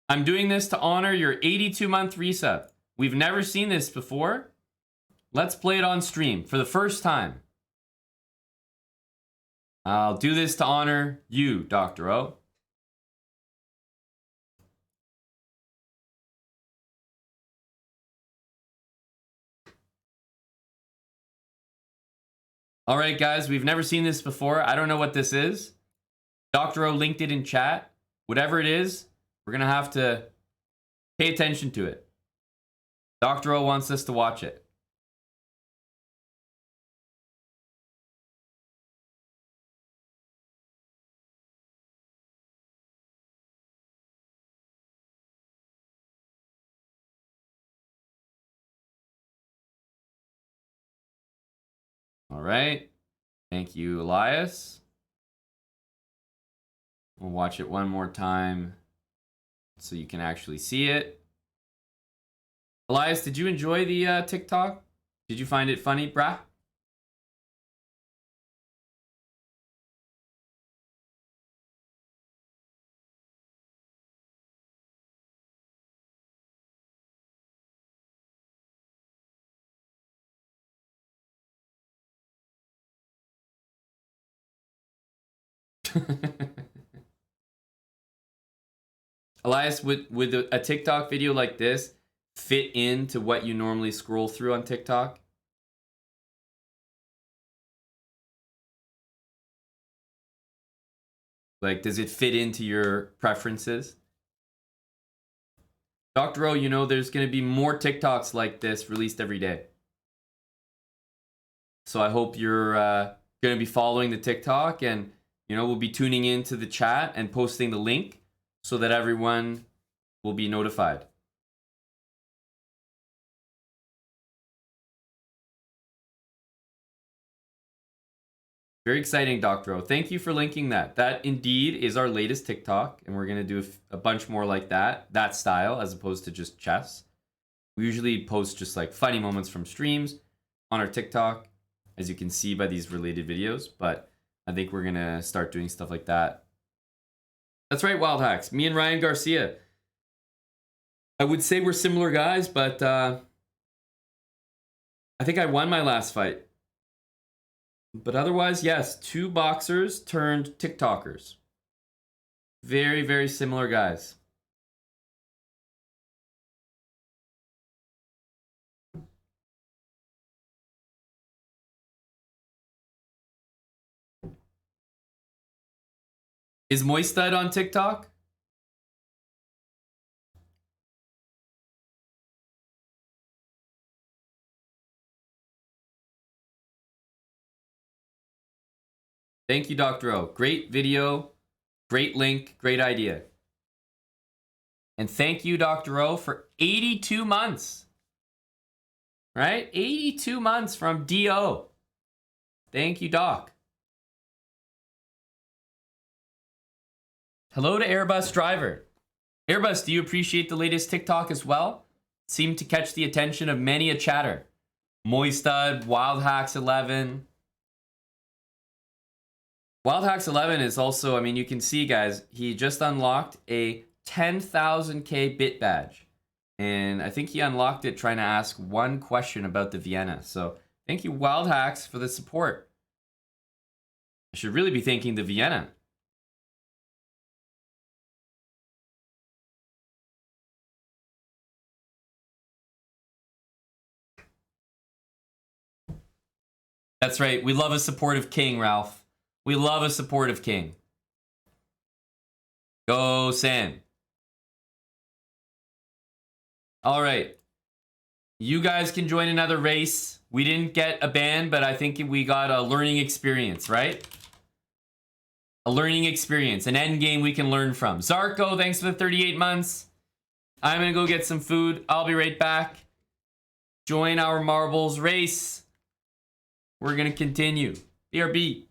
I'm doing this to honor your 82-month resub. We've never seen this before. Let's play it on stream for the first time. I'll do this to honor you, Dr. O. All right, guys, we've never seen this before. I don't know what this is. Dr. O linked it in chat. Whatever it is, we're going to have to pay attention to it. Dr. O wants us to watch it. All right. Thank you, Elias. We'll watch it one more time so you can actually see it. Elias, did you enjoy the TikTok? Did you find it funny, brah? Elias, would a TikTok video like this fit into what you normally scroll through on TikTok? Like, does it fit into your preferences? Dr. O, you know there's going to be more TikToks like this released every day. So I hope you're going to be following the TikTok, and, you know, we'll be tuning into the chat and posting the link so that everyone will be notified. Very exciting, Dr. O. Thank you for linking that. That indeed is our latest TikTok, and we're going to do a bunch more like that style, as opposed to just chess. We usually post just like funny moments from streams on our TikTok, as you can see by these related videos, but I think we're going to start doing stuff like that. That's right, Wild Hacks. Me and Ryan Garcia. I would say we're similar guys, but I think I won my last fight. But otherwise, yes, 2 boxers turned TikTokers. Very, very similar guys. Is Moistad on TikTok? Thank you, Dr. O. Great video, great link, great idea. And thank you, Dr. O, for 82 months. Right? 82 months from DO. Thank you, Doc. Hello to Airbus Driver. Airbus, do you appreciate the latest TikTok as well? Seemed to catch the attention of many a chatter. Moistad, Wild Hacks 11. Wild Hacks 11 is also, I mean, you can see, guys, he just unlocked a 10,000K bit badge. And I think he unlocked it trying to ask one question about the Vienna. So thank you, Wild Hacks, for the support. I should really be thanking the Vienna. That's right. We love a supportive king, Ralph. We love a supportive king. Go, Sam. All right. You guys can join another race. We didn't get a ban, but I think we got a learning experience, right? A learning experience, an end game we can learn from. Zarko, thanks for the 38 months. I'm going to go get some food. I'll be right back. Join our marbles race. We're going to continue. BRB.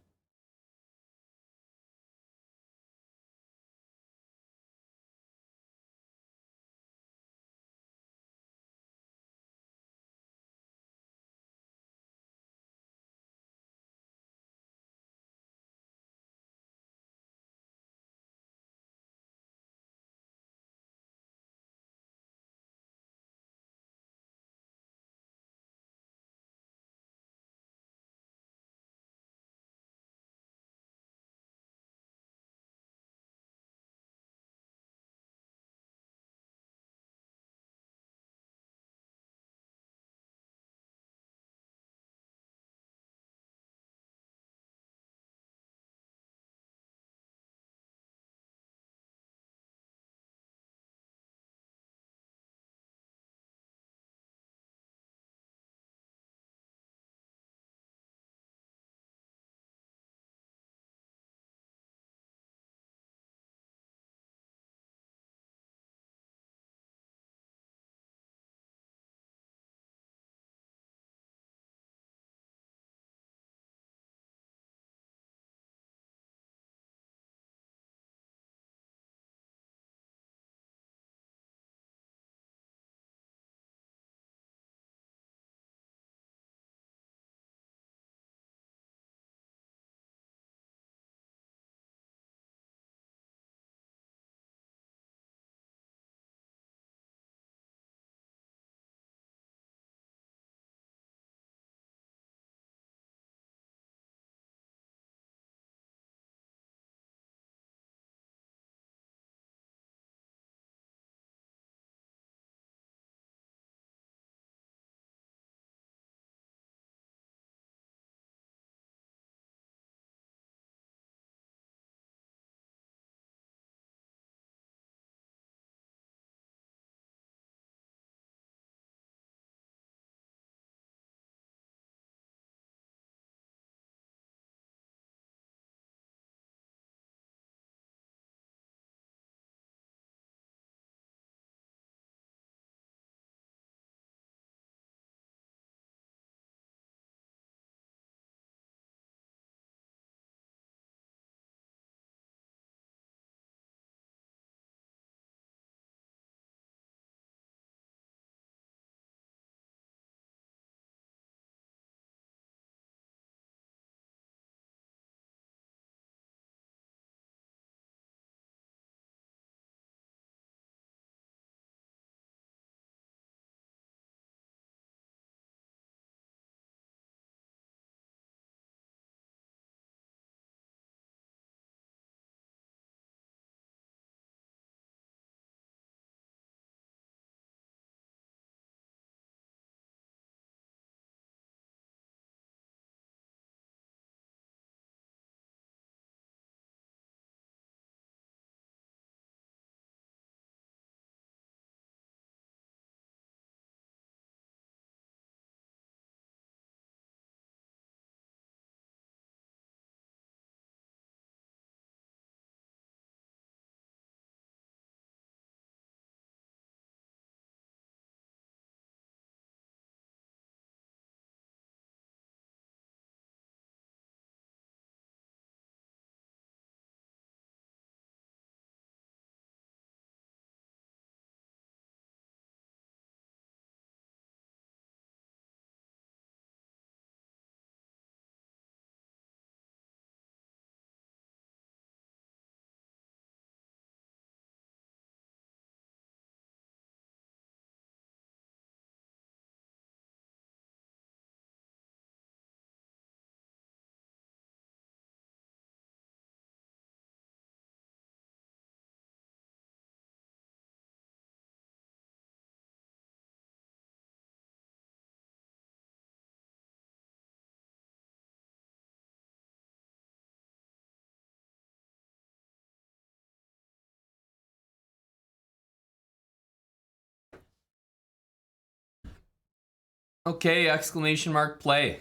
Okay, exclamation mark play.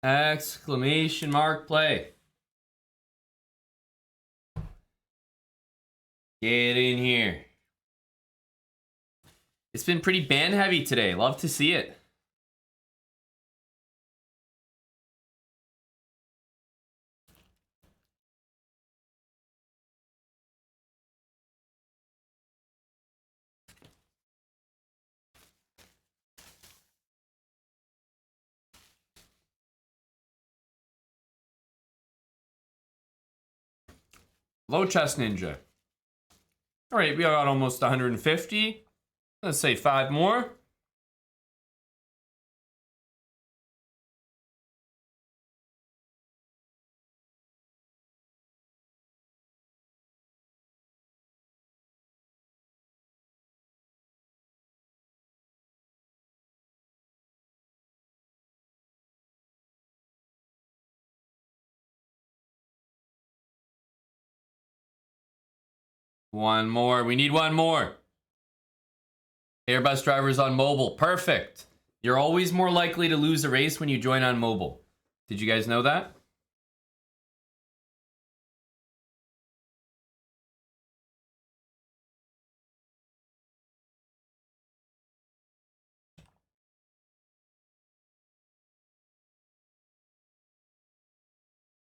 Exclamation mark play. Get in here. It's been pretty ban heavy today. Love to see it. Low chest ninja. All right, we got almost 150. Let's say 5 more. One more. We need one more. Airbus drivers on mobile. Perfect. You're always more likely to lose a race when you join on mobile. Did you guys know that?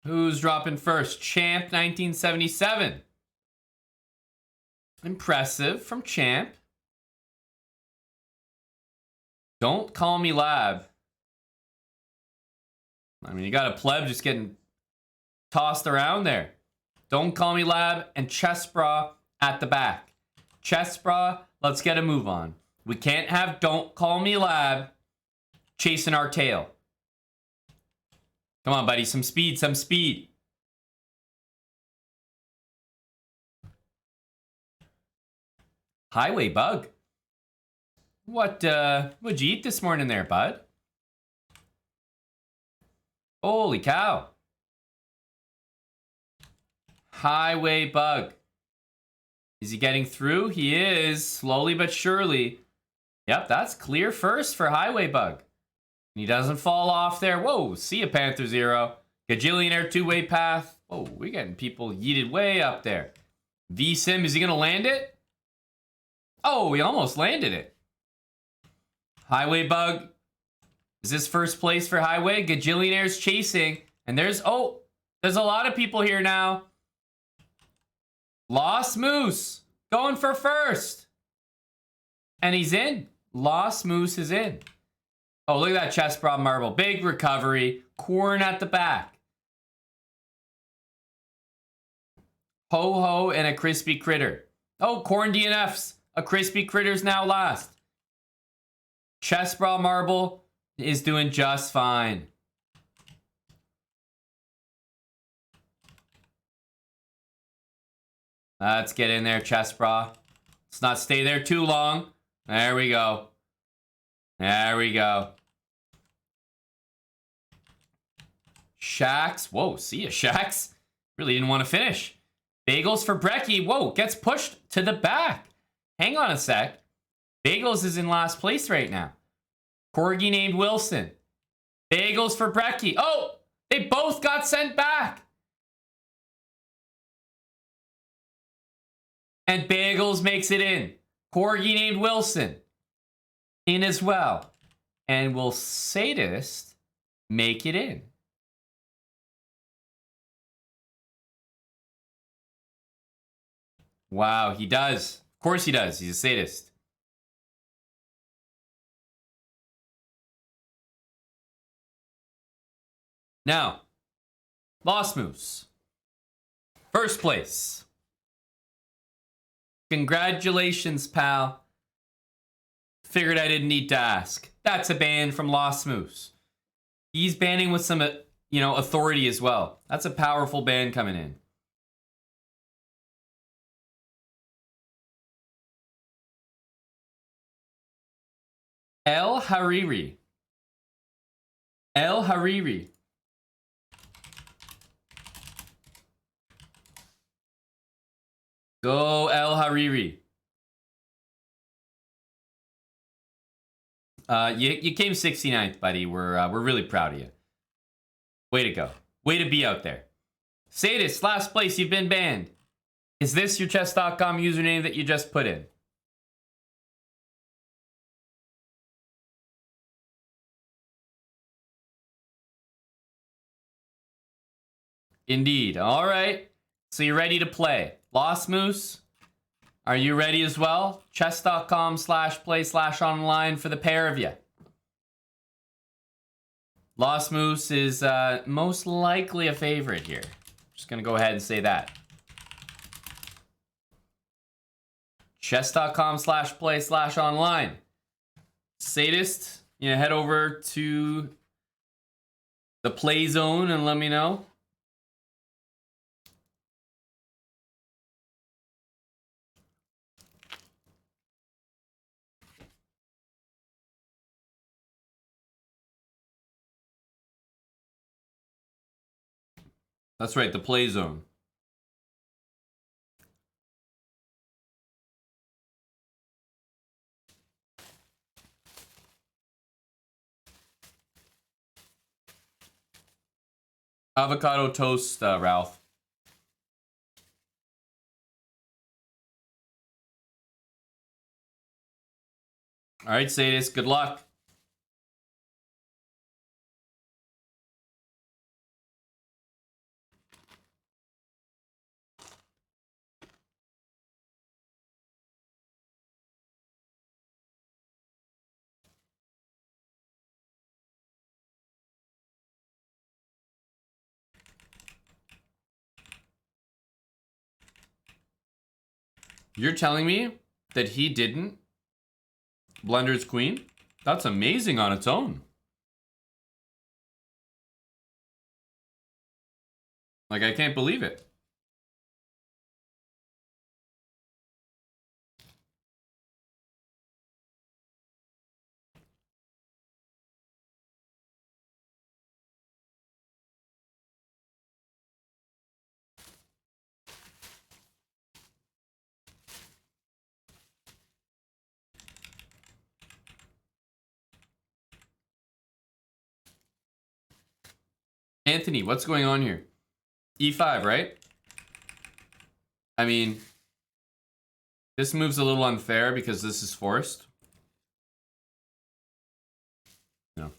Who's dropping first? Champ 1977. Impressive from Champ. Don't call me Lab. I mean, you got a pleb just getting tossed around there. Don't call me Lab and Chest Bra at the back. Chest Bra, let's get a move on. We can't have Don't Call Me Lab chasing our tail. Come on, buddy. Some speed, some speed. Highway Bug. What'd you eat this morning there, bud? Holy cow. Highway Bug. Is he getting through? He is, slowly but surely. Yep, that's clear first for Highway Bug. He doesn't fall off there. Whoa, see ya, Panther Zero. Gajillionaire two-way path. Whoa, we're getting people yeeted way up there. V-Sim, is he going to land it? Oh, he almost landed it. Highway Bug. Is this first place for Highway? Gajillionaire's chasing. And there's a lot of people here now. Lost Moose going for first. And he's in. Lost Moose is in. Oh, look at that chest bra marble. Big recovery. Corn at the back. Ho-Ho and a crispy critter. Oh, Corn DNFs. A crispy critter's now last. Chest bra marble is doing just fine. Let's get in there, chest bra. Let's not stay there too long. There we go. There we go. Shax. Whoa, see ya, Shax. Really didn't want to finish. Bagels for Brecky. Whoa, gets pushed to the back. Hang on a sec. Bagels is in last place right now. Corgi named Wilson. Bagels for Brecky. Oh, they both got sent back. And Bagels makes it in. Corgi named Wilson in as well. And will Sadist make it in? Wow, he does. Of course he does. He's a sadist. Now, Lost Moose. First place. Congratulations, pal. Figured I didn't need to ask. That's a ban from Lost Moose. He's banning with some, authority as well. That's a powerful ban coming in. El Hariri. El Hariri. Go El Hariri. You came 69th, buddy. We're really proud of you. Way to go. Way to be out there. Sadist, last place, you've been banned. Is this your chess.com username that you just put in? Indeed. All right. So you're ready to play. Lost Moose, are you ready as well? Chess.com/play/online for the pair of you. Lost Moose is most likely a favorite here. Just going to go ahead and say that. Chess.com/play/online. Sadist, you know, head over to the play zone and let me know. That's right, the play zone. Avocado toast, Ralph. All right, Sadist, good luck. You're telling me that he didn't blunder his queen? That's amazing on its own. Like, I can't believe it. Anthony, what's going on here? E5, right? I mean, this move's a little unfair because this is forced. No.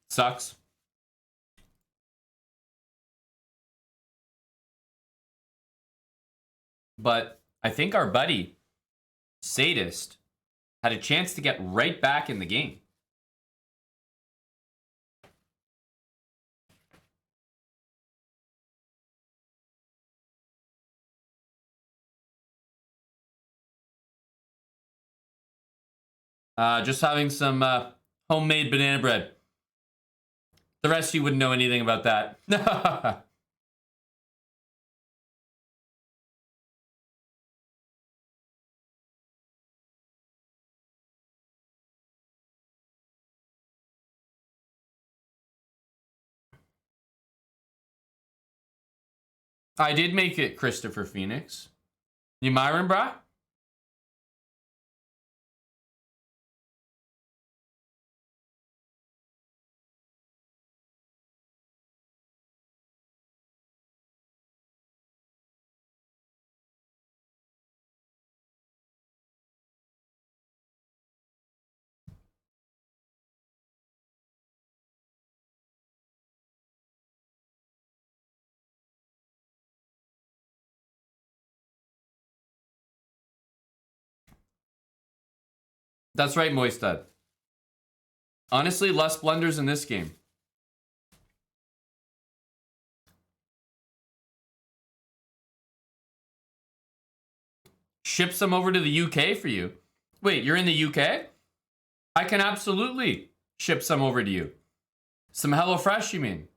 Sucks. But I think our buddy, Sadist, had a chance to get right back in the game. Just having some homemade banana bread. The rest of you wouldn't know anything about that. I did make it, Christopher Phoenix. You Myron, brah? That's right, Moistad. Honestly, less blunders in this game. Ship some over to the UK for you. Wait, you're in the UK? I can absolutely ship some over to you. Some HelloFresh, you mean?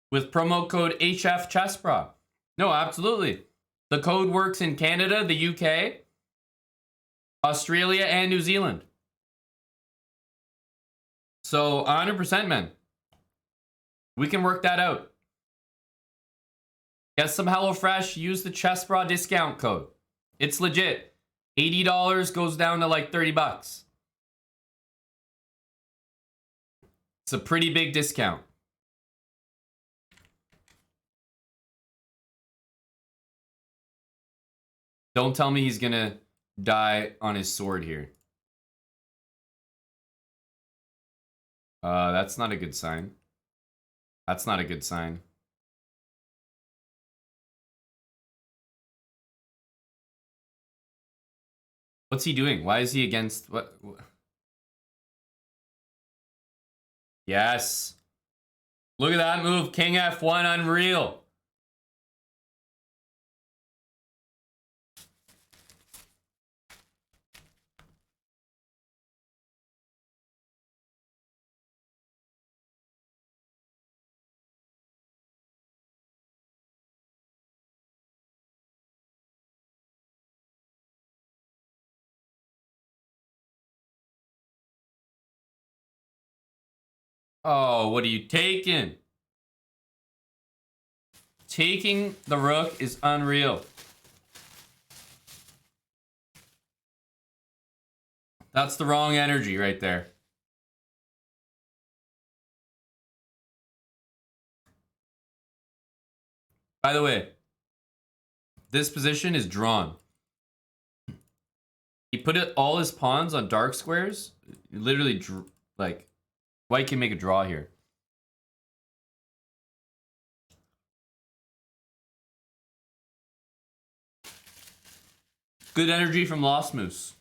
With promo code HFChessBra. No, absolutely. The code works in Canada, the UK, Australia, and New Zealand. So 100%, man. We can work that out. Get some HelloFresh, use the ChessBra discount code. It's legit. $80 goes down to like 30 bucks. It's a pretty big discount. Don't tell me he's gonna die on his sword here. That's not a good sign. That's not a good sign. What's he doing? Why is he against what? Yes. Look at that move. King F1, unreal. Oh, what are you taking? Taking the rook is unreal. That's the wrong energy right there. By the way, this position is drawn. He put all his pawns on dark squares. Literally, like, white can make a draw here. Good energy from Lost Moose.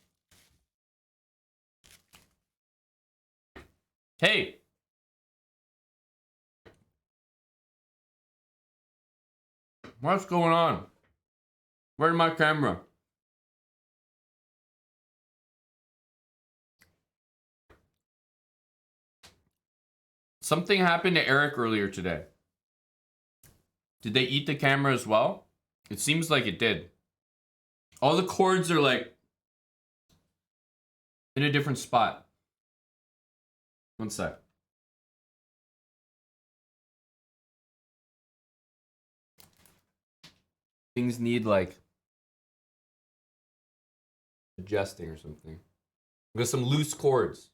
Hey. What's going on? Where's my camera? Something happened to Eric earlier today. Did they eat the camera as well? It seems like it did. All the cords are like in a different spot. One sec. Things need like adjusting or something. With some loose cords.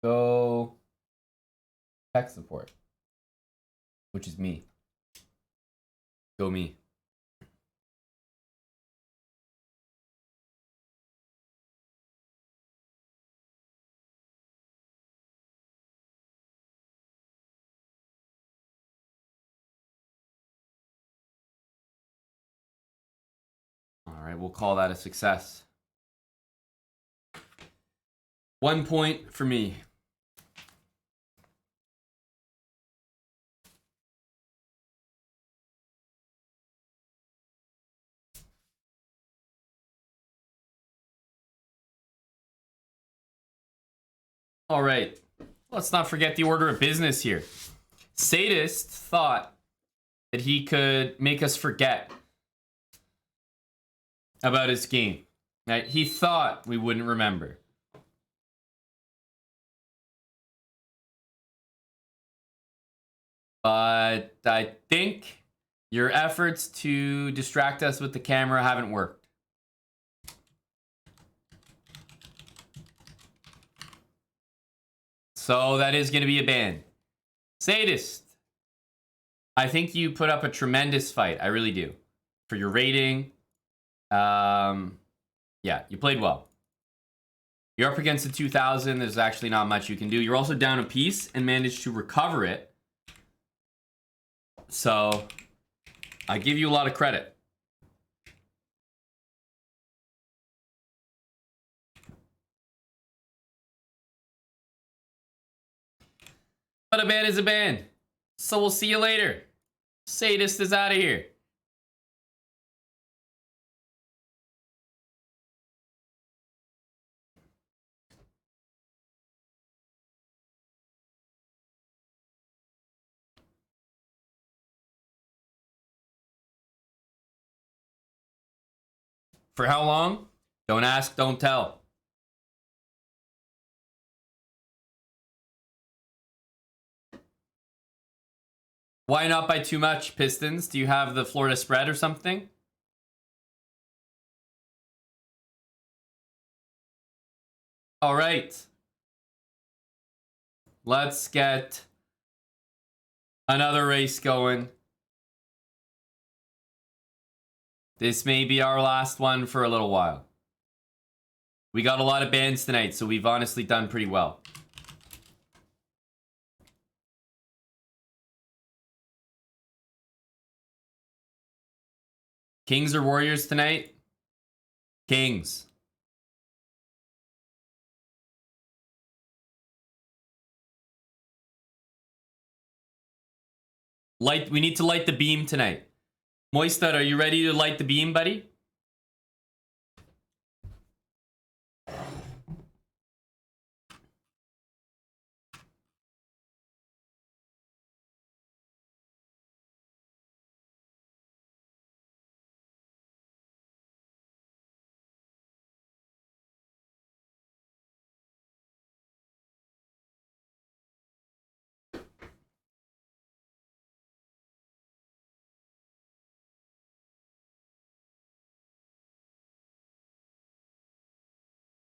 Go tech support, which is me. Go me. All right, we'll call that a success. 1 point for me. All right, let's not forget the order of business here. Sadist thought that he could make us forget about his game. Right? He thought we wouldn't remember. But I think your efforts to distract us with the camera haven't worked. So that is going to be a ban. Sadist. I think you put up a tremendous fight. I really do. For your rating. Yeah, you played well. You're up against the 2000. There's actually not much you can do. You're also down a piece and managed to recover it. So I give you a lot of credit. But a ban is a ban. So we'll see you later. Sadist is out of here. For how long? Don't ask, don't tell. Why not by too much, Pistons? Do you have the Florida spread or something? All right. Let's get another race going. This may be our last one for a little while. We got a lot of bands tonight, so we've honestly done pretty well. Kings or Warriors tonight? Kings. We need to light the beam tonight. Moistad, are you ready to light the beam, buddy?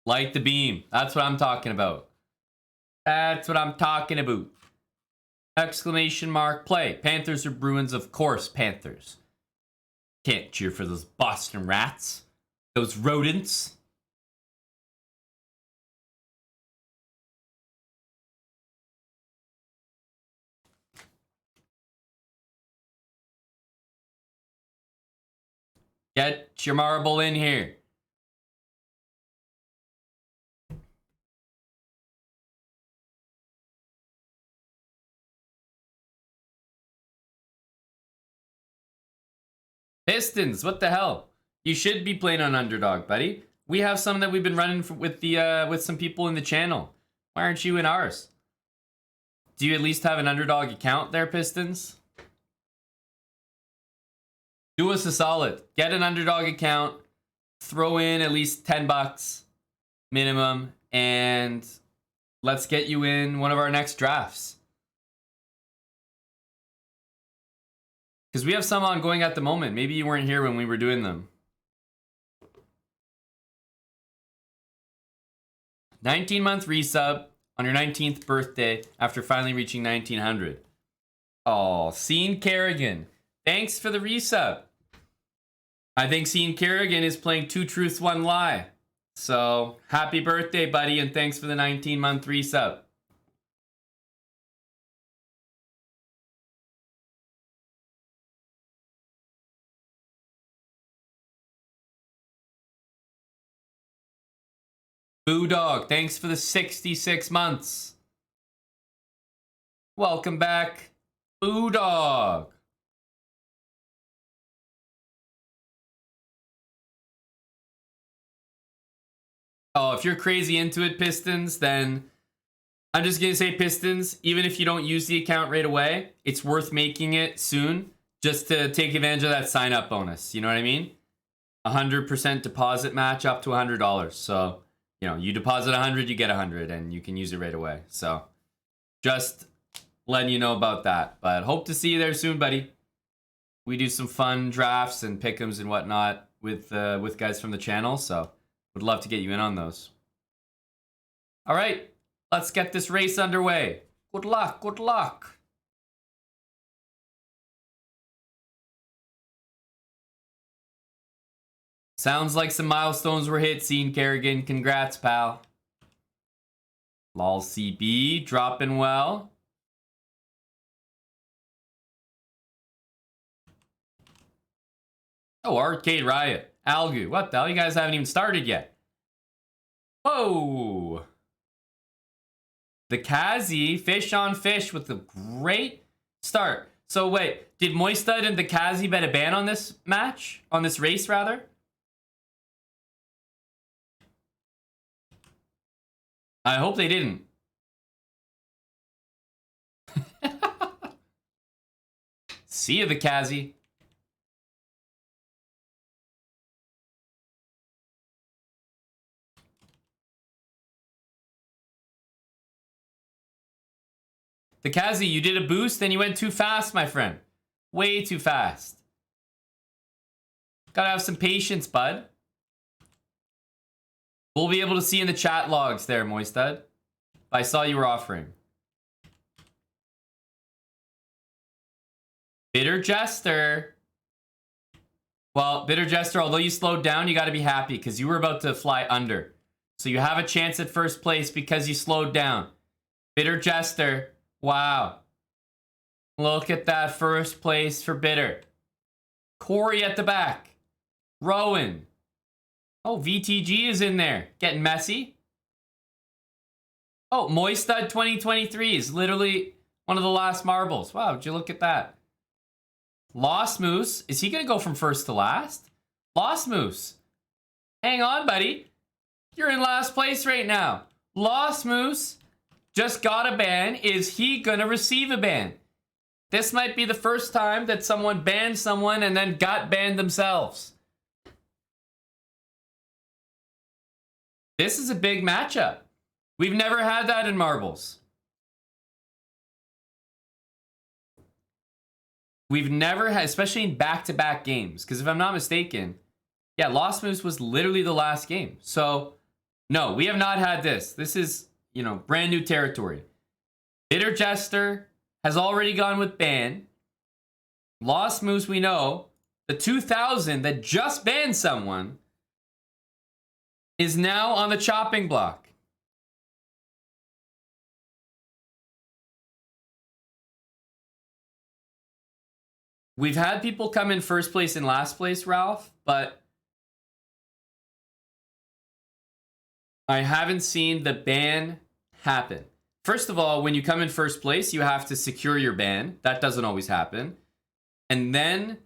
Light the beam. That's what I'm talking about. That's what I'm talking about. Exclamation mark, play. Panthers or Bruins? Of course, Panthers. Can't cheer for those Boston Rats. Those rodents. Get your marble in here. Pistons, what the hell? You should be playing on Underdog, buddy. We have some that we've been running with some people in the channel. Why aren't you in ours? Do you at least have an Underdog account there, Pistons? Do us a solid. Get an Underdog account. Throw in at least 10 bucks minimum, and let's get you in one of our next drafts. Because we have some ongoing at the moment. Maybe you weren't here when we were doing them. 19-month resub on your 19th birthday after finally reaching 1900. Oh, Sean Kerrigan. Thanks for the resub. I think Sean Kerrigan is playing 2 Truths, 1 Lie. So, happy birthday, buddy, and thanks for the 19-month resub. Boo Dog, thanks for the 66 months. Welcome back, Boo Dog. Oh, if you're crazy into it, Pistons, then I'm just going to say Pistons, even if you don't use the account right away, it's worth making it soon just to take advantage of that sign-up bonus. You know what I mean? 100% deposit match up to $100. So, you know, you deposit 100, you get 100, and you can use it right away. So, just letting you know about that. But hope to see you there soon, buddy. We do some fun drafts and pick'ems and whatnot with guys from the channel, so would love to get you in on those. All right, let's get this race underway. Good luck, good luck. Sounds like some milestones were hit, Sean Kerrigan. Congrats, pal. Lol CB, dropping well. Oh, Arcade Riot. Algu, what the hell? You guys haven't even started yet. Whoa. The Kazi, fish on fish with a great start. So wait, did Moistad and the Kazi bet a ban on this match? On this race, rather? I hope they didn't. See you, the Kazi. The Kazi, you did a boost and you went too fast, my friend. Way too fast. Gotta have some patience, bud. We'll be able to see in the chat logs there, Moistad. I saw you were offering. Bitter Jester. Well, Bitter Jester, although you slowed down, you got to be happy because you were about to fly under. So you have a chance at first place because you slowed down. Bitter Jester. Wow. Look at that first place for Bitter. Corey at the back. Rowan. Oh, VTG is in there. Getting messy. Oh, Moistad 2023 is literally one of the last marbles. Wow, would you look at that? Lost Moose. Is he going to go from first to last? Lost Moose. Hang on, buddy. You're in last place right now. Lost Moose just got a ban. Is he going to receive a ban? This might be the first time that someone banned someone and then got banned themselves. This is a big matchup. We've never had that in marbles. We've never had, especially in back-to-back games. Because if I'm not mistaken, yeah, Lost Moose was literally the last game. So, no, we have not had this. This is, you know, brand new territory. Bitter Jester has already gone with ban. Lost Moose, we know. The 2000 that just banned someone is now on the chopping block. We've had people come in first place and last place, Ralph, but I haven't seen the ban happen. First of all, when you come in first place, you have to secure your ban. That doesn't always happen. And then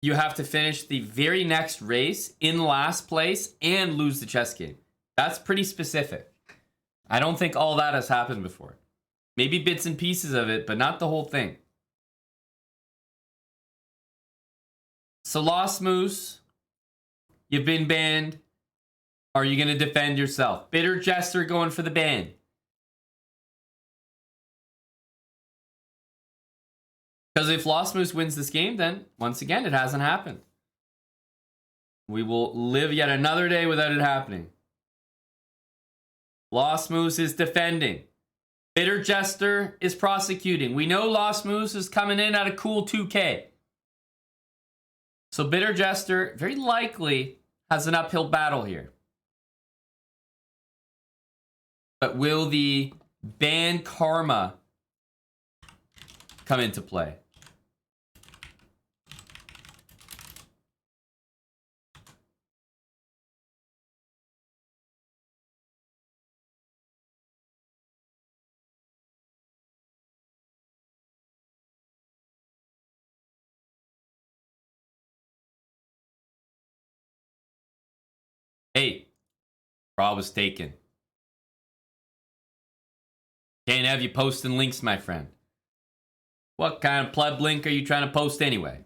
you have to finish the very next race in last place and lose the chess game. That's pretty specific. I don't think all that has happened before. Maybe bits and pieces of it, but not the whole thing. So Lost Moose, you've been banned. Are you going to defend yourself? Bitter Jester going for the ban. Because if Lost Moose wins this game, then once again, it hasn't happened. We will live yet another day without it happening. Lost Moose is defending. Bitter Jester is prosecuting. We know Lost Moose is coming in at a cool 2K. So Bitter Jester very likely has an uphill battle here. But will the ban karma come into play? Hey, Raw was taken. Can't have you posting links, my friend. What kind of pleb link are you trying to post anyway?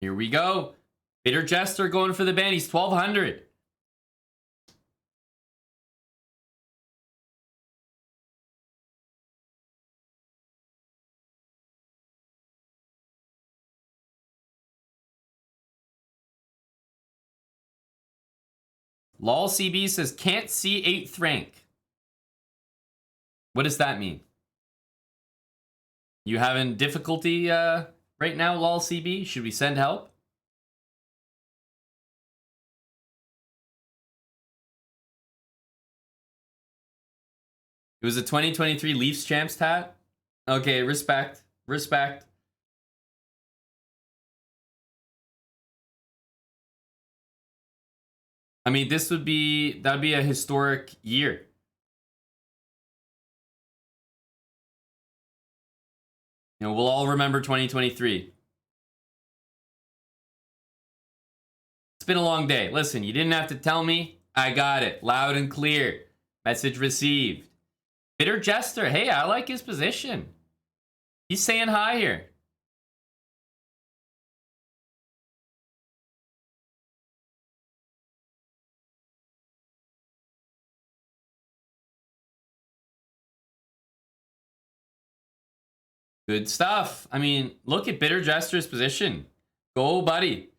Here we go. Bitter Jester going for the ban. He's 1200. Lol CB says, can't see 8th rank. What does that mean? You having difficulty right now, Lol CB? Should we send help? It was a 2023 Leafs champs tat? Okay, respect. Respect. I mean, that'd be a historic year. You know, we'll all remember 2023. It's been a long day. Listen, you didn't have to tell me. I got it. Loud and clear. Message received. Bitter Jester. Hey, I like his position. He's saying hi here. Good stuff. I mean, look at Bitter Jester's position. Go, buddy.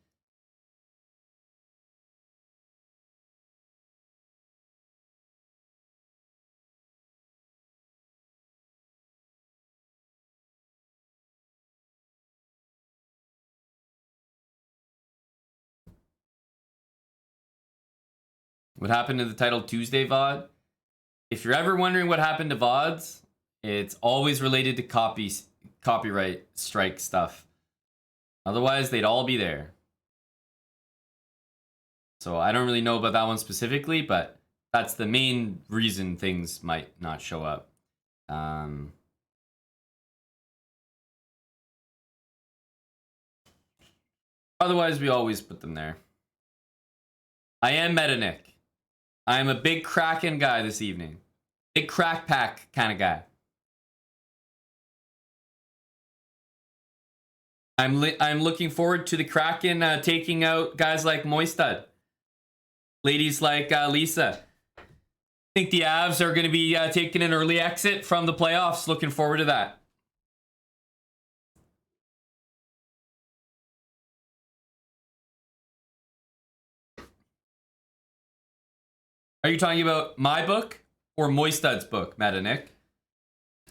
What happened to the Title Tuesday VOD? If you're ever wondering what happened to VODs, it's always related to copyright strike stuff. Otherwise, they'd all be there. So I don't really know about that one specifically, but that's the main reason things might not show up. Otherwise, we always put them there. I am Metanick. I am a big Kraken guy this evening. Big crack pack kind of guy. I'm looking forward to the Kraken taking out guys like Moistad. Ladies like Lisa. I think the Avs are going to be taking an early exit from the playoffs. Looking forward to that. Are you talking about my book or Moistad's book, Metanick?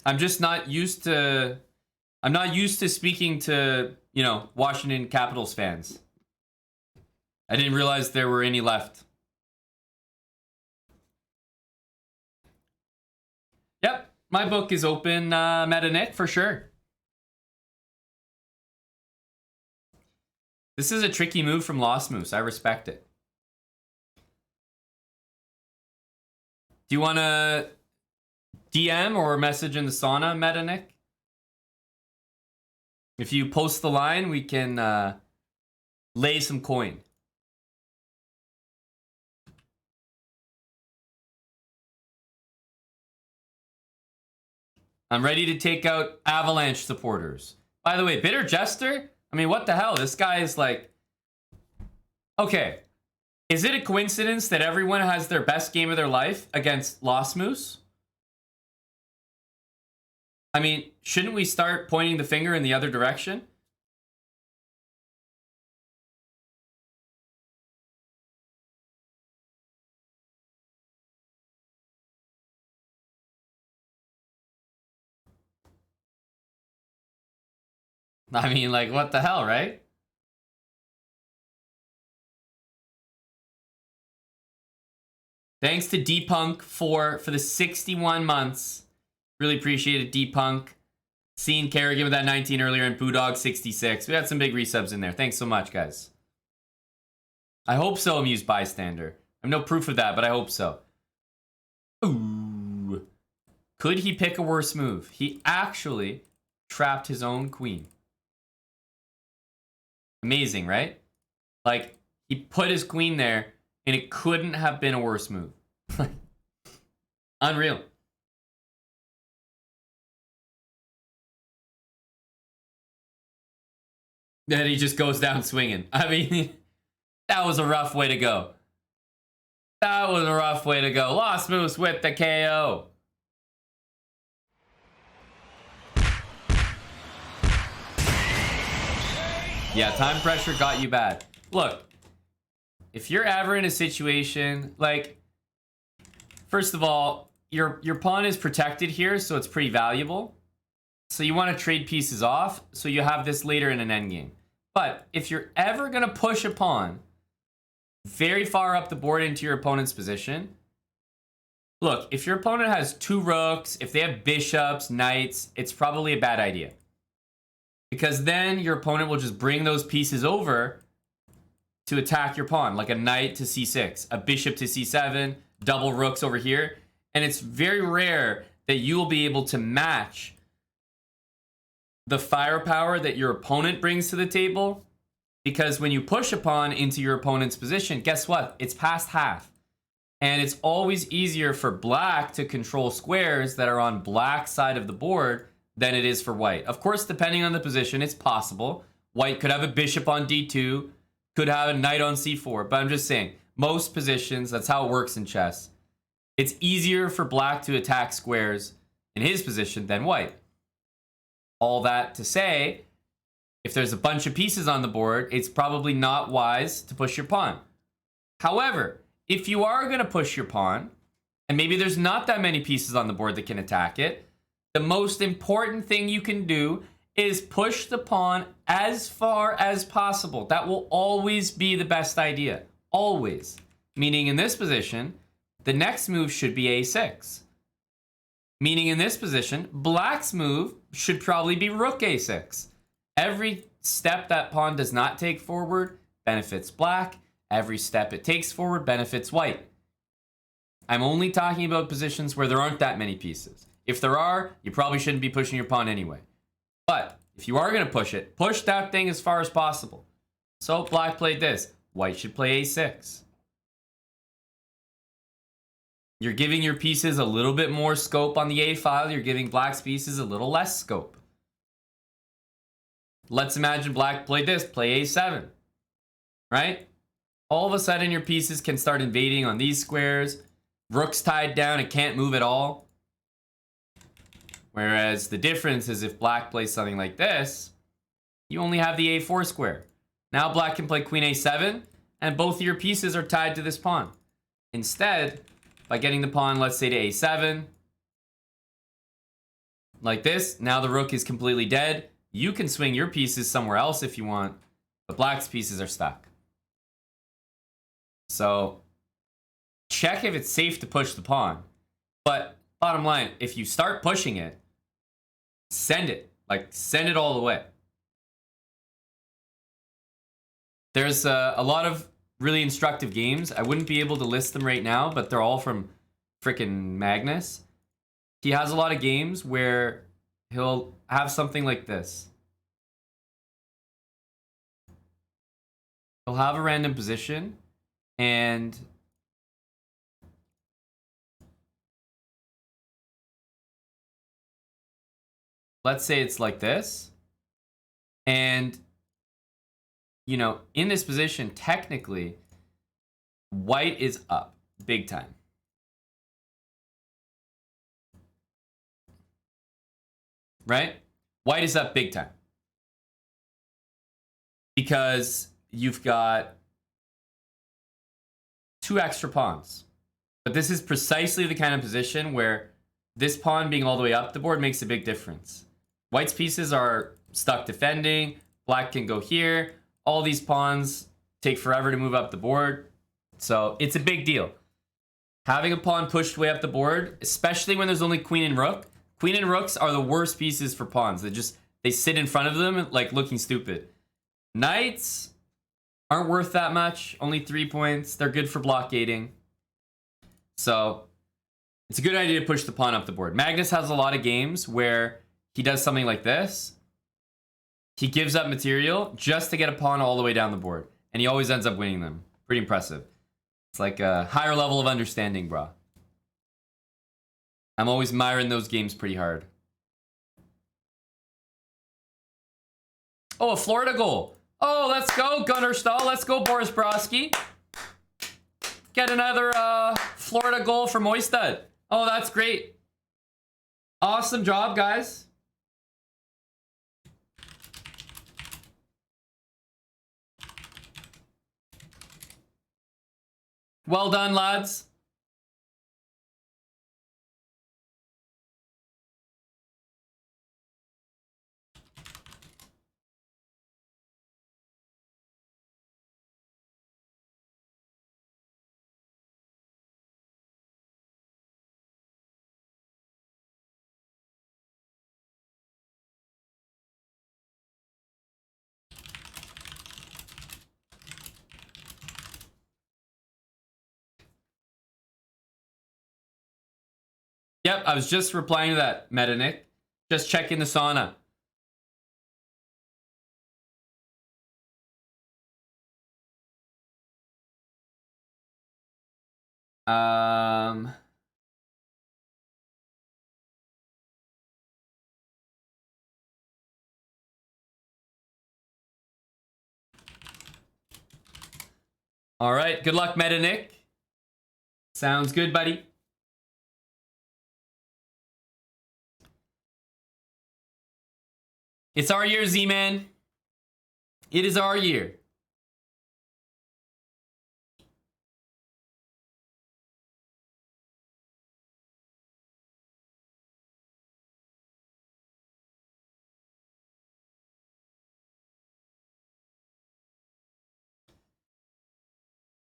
I'm just not used to... I'm not used to speaking to, you know, Washington Capitals fans. I didn't realize there were any left. Yep, my book is open, Metanick, for sure. This is a tricky move from Lost Moose. I respect it. Do you want to DM or message in the sauna, Metanick? If you post the line, we can lay some coin. I'm ready to take out Avalanche supporters. By the way, Bitter Jester? I mean, what the hell? This guy is like... Okay. Is it a coincidence that everyone has their best game of their life against Lost Moose? I mean, shouldn't we start pointing the finger in the other direction? I mean, like, what the hell, right? Thanks to D-Punk for the 61 months. Really appreciate it, D-Punk. Seen Kerrigan with that 19 earlier and Boodog 66. We had some big resubs in there. Thanks so much, guys. I hope so, Amused Bystander. I have no proof of that, but I hope so. Ooh. Could he pick a worse move? He actually trapped his own queen. Amazing, right? Like, he put his queen there, and it couldn't have been a worse move. Unreal. Then he just goes down swinging. I mean, that was a rough way to go. That was a rough way to go. Lost Moose with the KO. Yeah, time pressure got you bad. Look, if you're ever in a situation, like, first of all, your pawn is protected here, so it's pretty valuable. So you want to trade pieces off, so you have this later in an endgame. But if you're ever going to push a pawn very far up the board into your opponent's position, look, if your opponent has 2 rooks, if they have bishops, knights, it's probably a bad idea. Because then your opponent will just bring those pieces over to attack your pawn, like a knight to c6, a bishop to c7, double rooks over here. And it's very rare that you will be able to match the firepower that your opponent brings to the table, because when you push a pawn into your opponent's position, guess what? It's past half. And it's always easier for black to control squares that are on black's side of the board than it is for white. Of course, depending on the position, it's possible. White could have a bishop on d2, could have a knight on c4, but I'm just saying, most positions, that's how it works in chess. It's easier for black to attack squares in his position than white. all that to say, if there's a bunch of pieces on the board, it's probably not wise to push your pawn. However, if you are going to push your pawn, and maybe there's not that many pieces on the board that can attack it, the most important thing you can do is push the pawn as far as possible. That will always be the best idea. Always. Meaning in this position, the next move should be a6. Meaning in this position, black's move should probably be rook a6. Every step that pawn does not take forward benefits black. Every step it takes forward benefits white. I'm only talking about positions where there aren't that many pieces. If there are, you probably shouldn't be pushing your pawn anyway. But if you are going to push it, push that thing as far as possible. So black played this. White should play a6. You're giving your pieces a little bit more scope on the A file. You're giving black's pieces a little less scope. Let's imagine black played this. Play a7. Right? All of a sudden your pieces can start invading on these squares. Rook's tied down. It can't move at all. Whereas the difference is if black plays something like this, you only have the a4 square. Now black can play queen a7, and both of your pieces are tied to this pawn. Instead, by getting the pawn, let's say to a7, like this, now the rook is completely dead. You can swing your pieces somewhere else if you want, but black's pieces are stuck. So check if it's safe to push the pawn. But bottom line, if you start pushing it, send it. Like, send it all the way. There's a lot of really instructive games. I wouldn't be able to list them right now, but they're all from frickin' Magnus. He has a lot of games where he'll have something like this. He'll have a random position, and let's say it's like this. And, you know, in this position, technically, white is up big time. Right? White is up big time. Because you've got 2 extra pawns. But this is precisely the kind of position where this pawn being all the way up the board makes a big difference. White's pieces are stuck defending. Black can go here. All these pawns take forever to move up the board. So it's a big deal. Having a pawn pushed way up the board, especially when there's only queen and rook. Queen and rooks are the worst pieces for pawns. They sit in front of them like looking stupid. Knights aren't worth that much. Only 3 points. They're good for blockading. So it's a good idea to push the pawn up the board. Magnus has a lot of games where he does something like this. He gives up material just to get a pawn all the way down the board. And he always ends up winning them. Pretty impressive. It's like a higher level of understanding, brah. I'm always miring those games pretty hard. Oh, a Florida goal. Oh, let's go, Gunnar Stahl. Let's go, Boris Brodsky. Get another Florida goal from Oystad. Oh, that's great. Awesome job, guys. Well done, lads. Yep, I was just replying to that, Metanick. Just checking the sauna. All right, good luck, Metanick. Sounds good, buddy. It's our year, Z-Man. It is our year.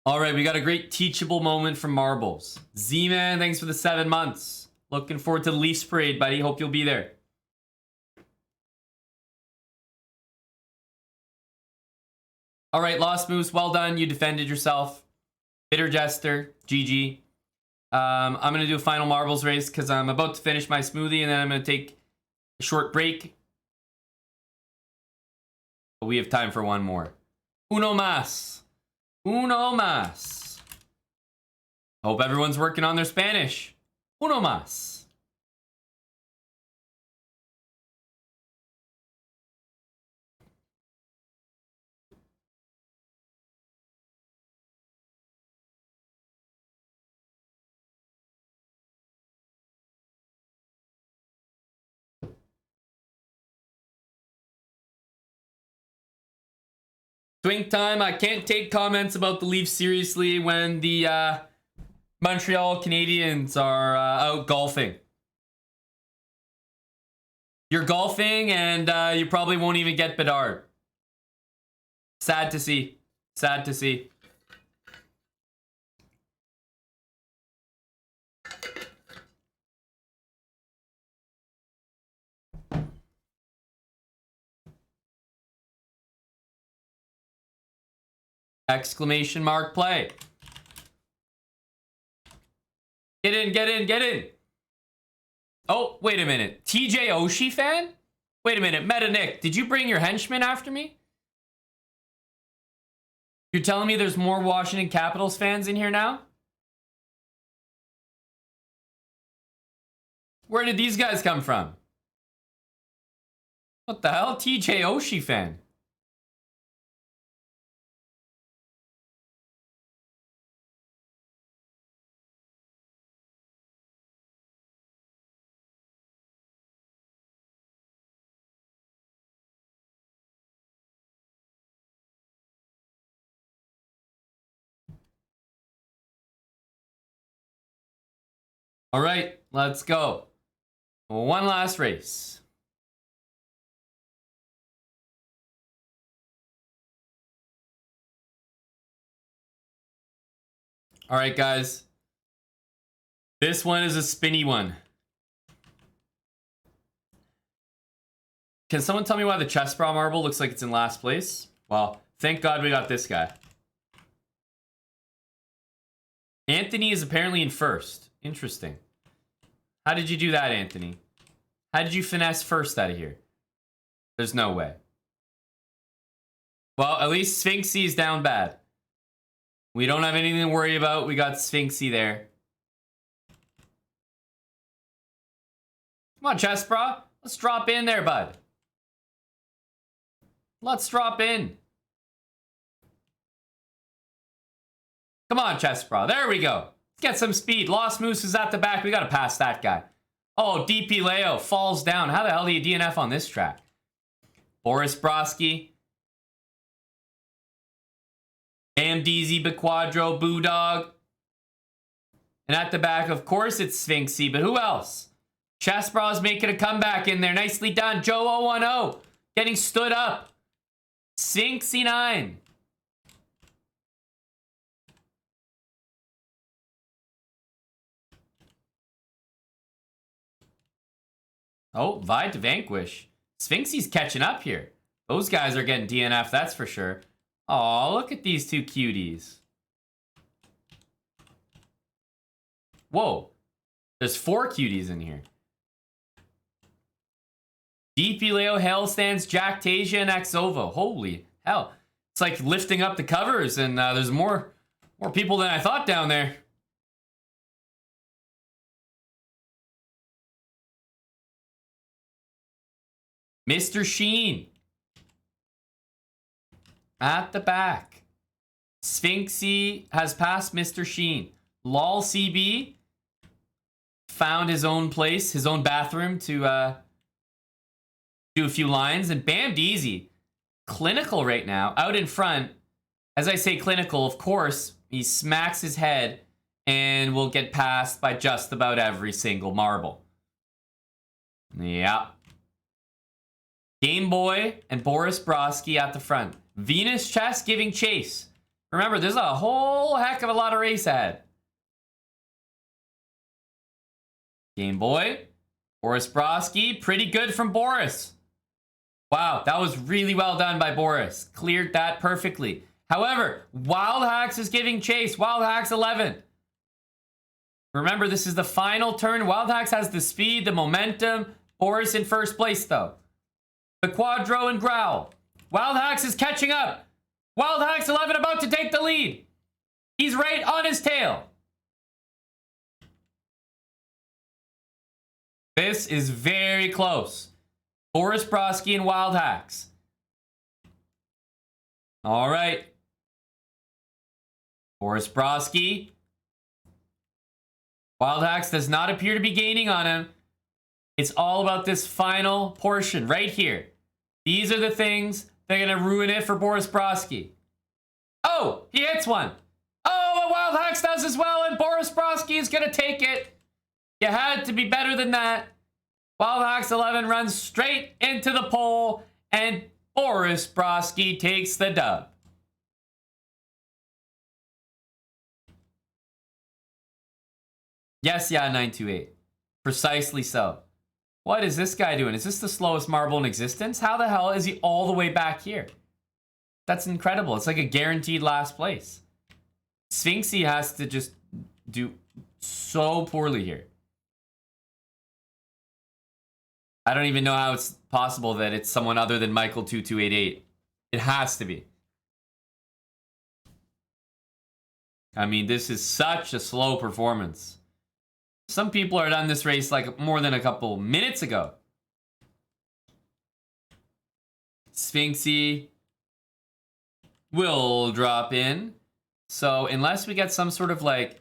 All right, we got a great teachable moment from Marbles. Z-Man, thanks for the 7 months. Looking forward to the Leafs parade, buddy. Hope you'll be there. All right, Lost Moose, well done. You defended yourself. Bitter Jester, GG. I'm going to do a final Marbles race because I'm about to finish my smoothie and then I'm going to take a short break. But we have time for one more. Uno más. Uno más. Hope everyone's working on their Spanish. Uno más. Swing time. I can't take comments about the Leafs seriously when the Montreal Canadiens are out golfing. You're golfing and you probably won't even get Bedard. Sad to see. Sad to see. Exclamation mark play. Get in, get in, get in. Oh, wait a minute. TJ Oshie fan? Wait a minute. Meta Nick, did you bring your henchman after me? You're telling me there's more Washington Capitals fans in here now? Where did these guys come from? What the hell? TJ Oshie fan. All right, let's go. One last race. All right, guys. This one is a spinny one. Can someone tell me why the chest bra marble looks like it's in last place? Well, thank God we got this guy. Anthony is apparently in first. Interesting. How did you do that, Anthony? How did you finesse first out of here? There's no way. Well, at least Sphinxy's down bad. We don't have anything to worry about. We got Sphinxy there. Come on, chest bra. Let's drop in there, bud. Let's drop in. Come on, chest bra. There we go. Let's get some speed. Lost Moose is at the back. We got to pass that guy. Oh, DP Leo falls down. How the hell do you DNF on this track? Boris Broski. AMDZ, Bequadro, Boodog. And at the back, of course, it's Sphinxy. But who else? Chest Bra's making a comeback in there. Nicely done. Joe 010 getting stood up. Sphinxy 9. Oh, Vi to Vanquish. Sphinxy's catching up here. Those guys are getting DNF, that's for sure. Aw, look at these two cuties. Whoa. There's 4 cuties in here. DP Leo, Hell Stands, Jack Tasia, and Axova. Holy hell. It's like lifting up the covers, and there's more people than I thought down there. Mr. Sheen. At the back. Sphinxy has passed Mr. Sheen. Lol CB found his own place, his own bathroom to do a few lines, and bammed easy. Clinical right now, out in front. As I say clinical, of course, he smacks his head and will get passed by just about every single marble. Yeah. Game Boy and Boris Brodsky at the front. Venus Chess giving chase. Remember, there's a whole heck of a lot of race ahead. Game Boy. Boris Brodsky. Pretty good from Boris. Wow, that was really well done by Boris. Cleared that perfectly. However, Wild Hacks is giving chase. Wild Hacks 11. Remember, this is the final turn. Wild Hacks has the speed, the momentum. Boris in first place, though. The Quadro and Growl. Wild Hacks is catching up. Wild Hacks 11 about to take the lead. He's right on his tail. This is very close. Boris Brodsky and Wild Hacks. All right. Boris Brodsky. Wild Hacks does not appear to be gaining on him. It's all about this final portion right here. These are the things that are going to ruin it for Boris Brodsky. Oh, he hits one. Oh, and Wild Hacks does as well, and Boris Brodsky is going to take it. You had to be better than that. Wild Hacks 11 runs straight into the pole, and Boris Brodsky takes the dub. Yes, yeah, 928. Precisely so. What is this guy doing? Is this the slowest marble in existence? How the hell is he all the way back here? That's incredible. It's like a guaranteed last place. Sphinxy has to just do so poorly here. I don't even know how it's possible that it's someone other than Michael 2288. It has to be. I mean, this is such a slow performance. Some people are done this race like more than a couple minutes ago. Sphinxy will drop in. So unless we get some sort of like,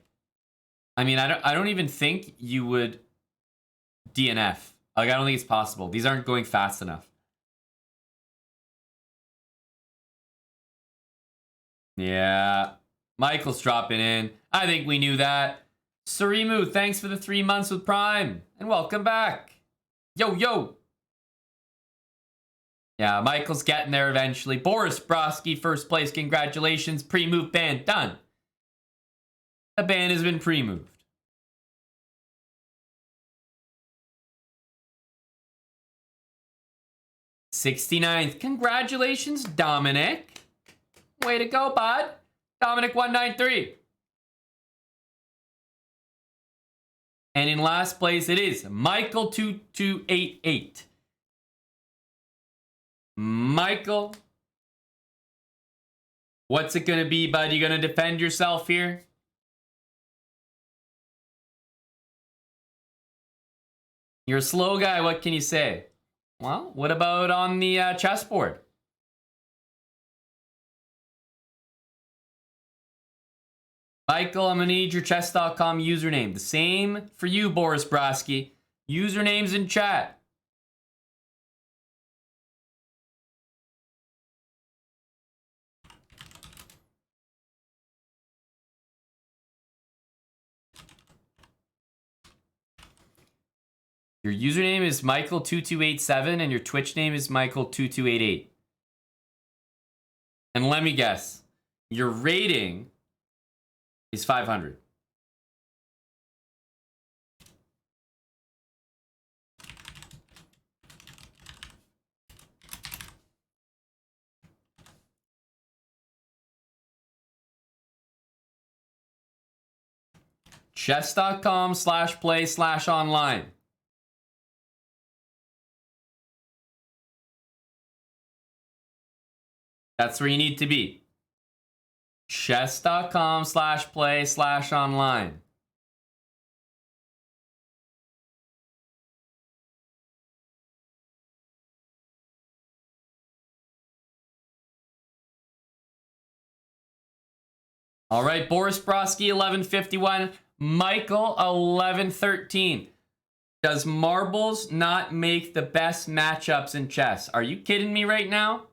I mean, I don't even think you would DNF. Like, I don't think it's possible. These aren't going fast enough. Yeah. Michael's dropping in. I think we knew that. Surimu, thanks for the 3 months with Prime. And welcome back. Yo, yo. Yeah, Michael's getting there eventually. Boris Brodsky, first place. Congratulations. Pre-move ban done. The ban has been pre-moved. 69th. Congratulations, Dominic. Way to go, bud. Dominic 193. And in last place, it is Michael 2288. Michael. What's it going to be, bud? You going to defend yourself here? You're a slow guy. What can you say? Well, what about on the chessboard? Michael, I'm going to need your chess.com username. The same for you, Boris Brodsky. Usernames in chat. Your username is Michael2287 and your Twitch name is Michael2288. And let me guess, your rating is 500. Chess.com/play/online. That's where you need to be. Chess.com/play/online. All right, Boris Brodsky 1151, Michael 1113. Does marbles not make the best matchups in chess? Are you kidding me right now?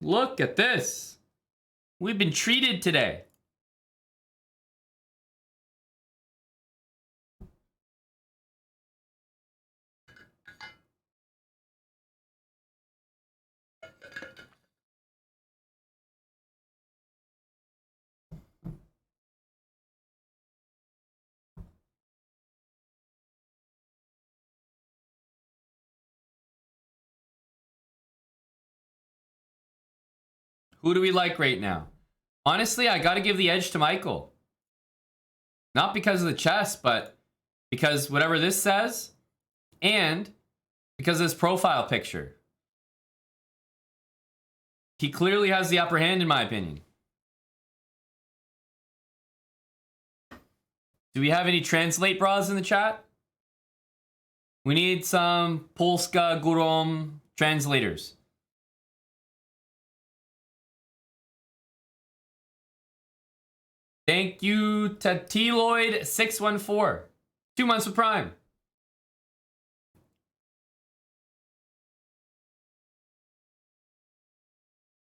Look at this. We've been treated today. Who do we like right now? Honestly, I got to give the edge to Michael. Not because of the chess, but because whatever this says, and because of his profile picture. He clearly has the upper hand, in my opinion. Do we have any translate bras in the chat? We need some Polska Górom translators. Thank you, Tatiloid614. 2 months of Prime.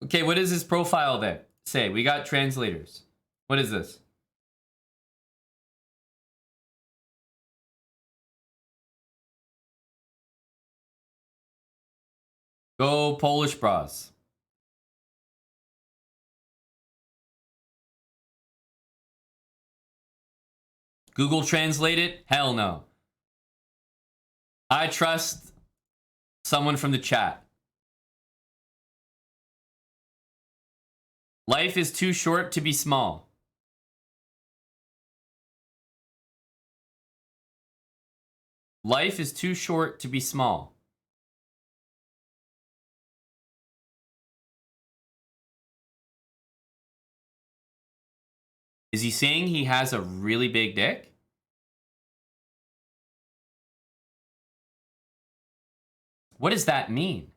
Okay, what does his profile there say? We got translators. What is this? Go Polish bras. Google Translate it? Hell no. I trust someone from the chat. Life is too short to be small. Life is too short to be small. Is he saying he has a really big dick? What does that mean?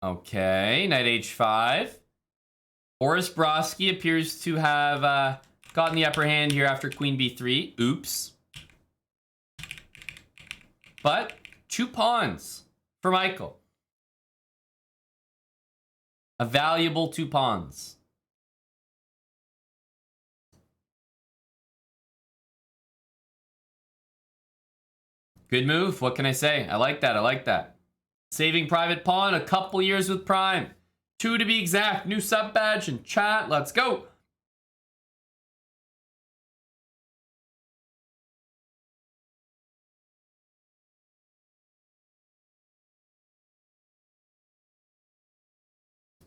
Okay, knight h5. Boris Brodsky appears to have gotten the upper hand here after queen b3. Oops. But 2 pawns for Michael. A valuable 2 pawns. Good move. What can I say? I like that. I like that. Saving private pawn, a couple years with Prime. 2 to be exact. New sub badge and chat. Let's go.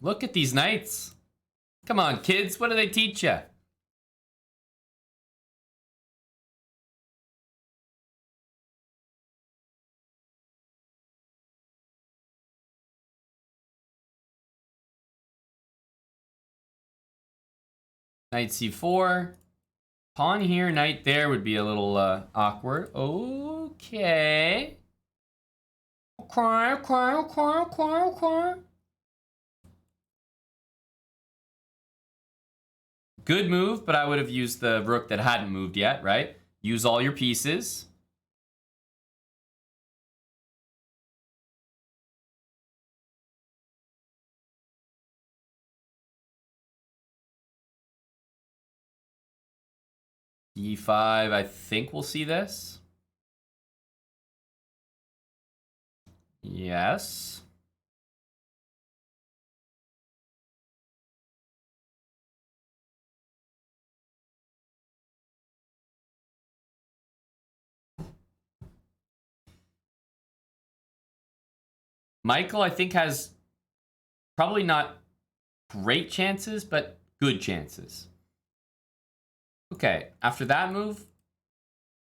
Look at these knights. Come on, kids. What do they teach you? Knight c4. Pawn here, knight there would be a little awkward. Okay. Okay. Good move, but I would have used the rook that hadn't moved yet, right? Use all your pieces. e5, I think we'll see this. Yes. Michael, I think, has probably not great chances, but good chances. Okay, after that move,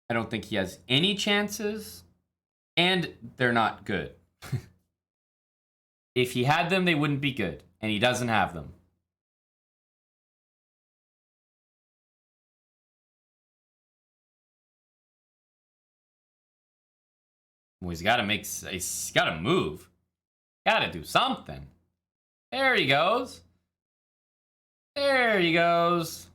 I don't think he has any chances, and they're not good. If he had them, they wouldn't be good, and he doesn't have them. Well, he's got to move. Got to do something. There he goes. There he goes.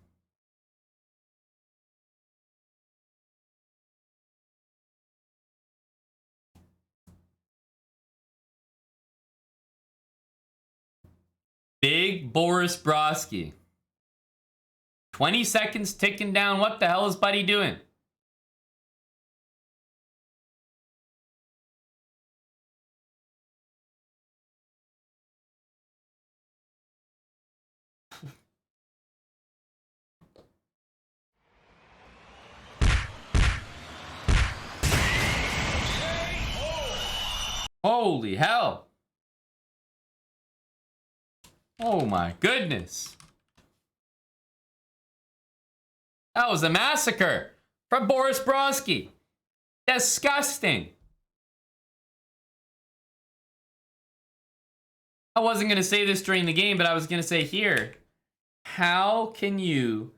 Big Boris Broski. 20 seconds ticking down. What the hell is Buddy doing? Holy hell. Oh my goodness. That was a massacre from Boris Broski. Disgusting. I wasn't going to say this during the game, but I was going to say here. How can you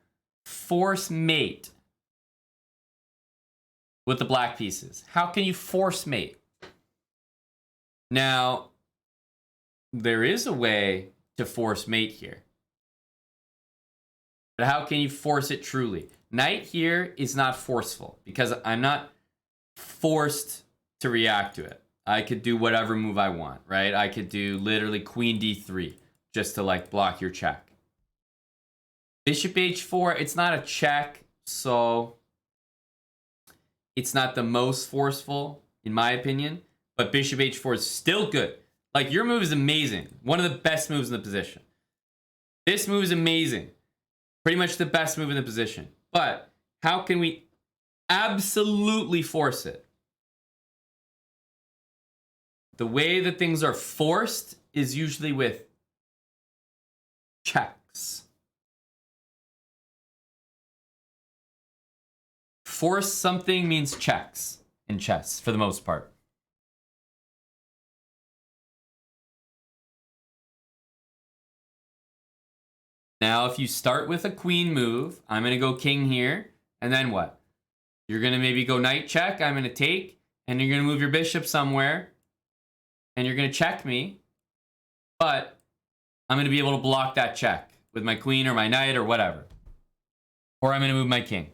force mate with the black pieces? How can you force mate? Now, there is a way to force mate here. But how can you force it truly? Knight here is not forceful because I'm not forced to react to it. I could do whatever move I want, right? I could do literally queen d3 just to like block your check. Bishop h4, it's not a check, so it's not the most forceful in my opinion, but bishop h4 is still good. Like your move is amazing. One of the best moves in the position. This move is amazing. Pretty much the best move in the position. But how can we absolutely force it? The way that things are forced is usually with checks. Force something means checks in chess for the most part. Now, if you start with a queen move, I'm going to go king here. And then what? You're going to maybe go knight check. I'm going to take. And you're going to move your bishop somewhere. And you're going to check me. But I'm going to be able to block that check with my queen or my knight or whatever. Or I'm going to move my king.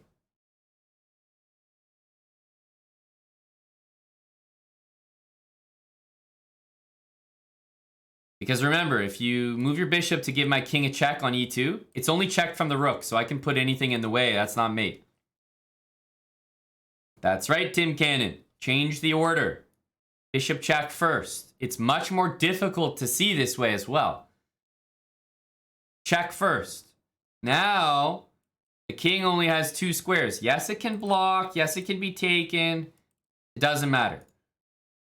Because remember, if you move your bishop to give my king a check on e2, it's only checked from the rook, so I can put anything in the way. That's not mate. That's right, Tim Cannon. Change the order. Bishop check first. It's much more difficult to see this way as well. Check first. Now, the king only has 2 squares. Yes, it can block. Yes, it can be taken. It doesn't matter.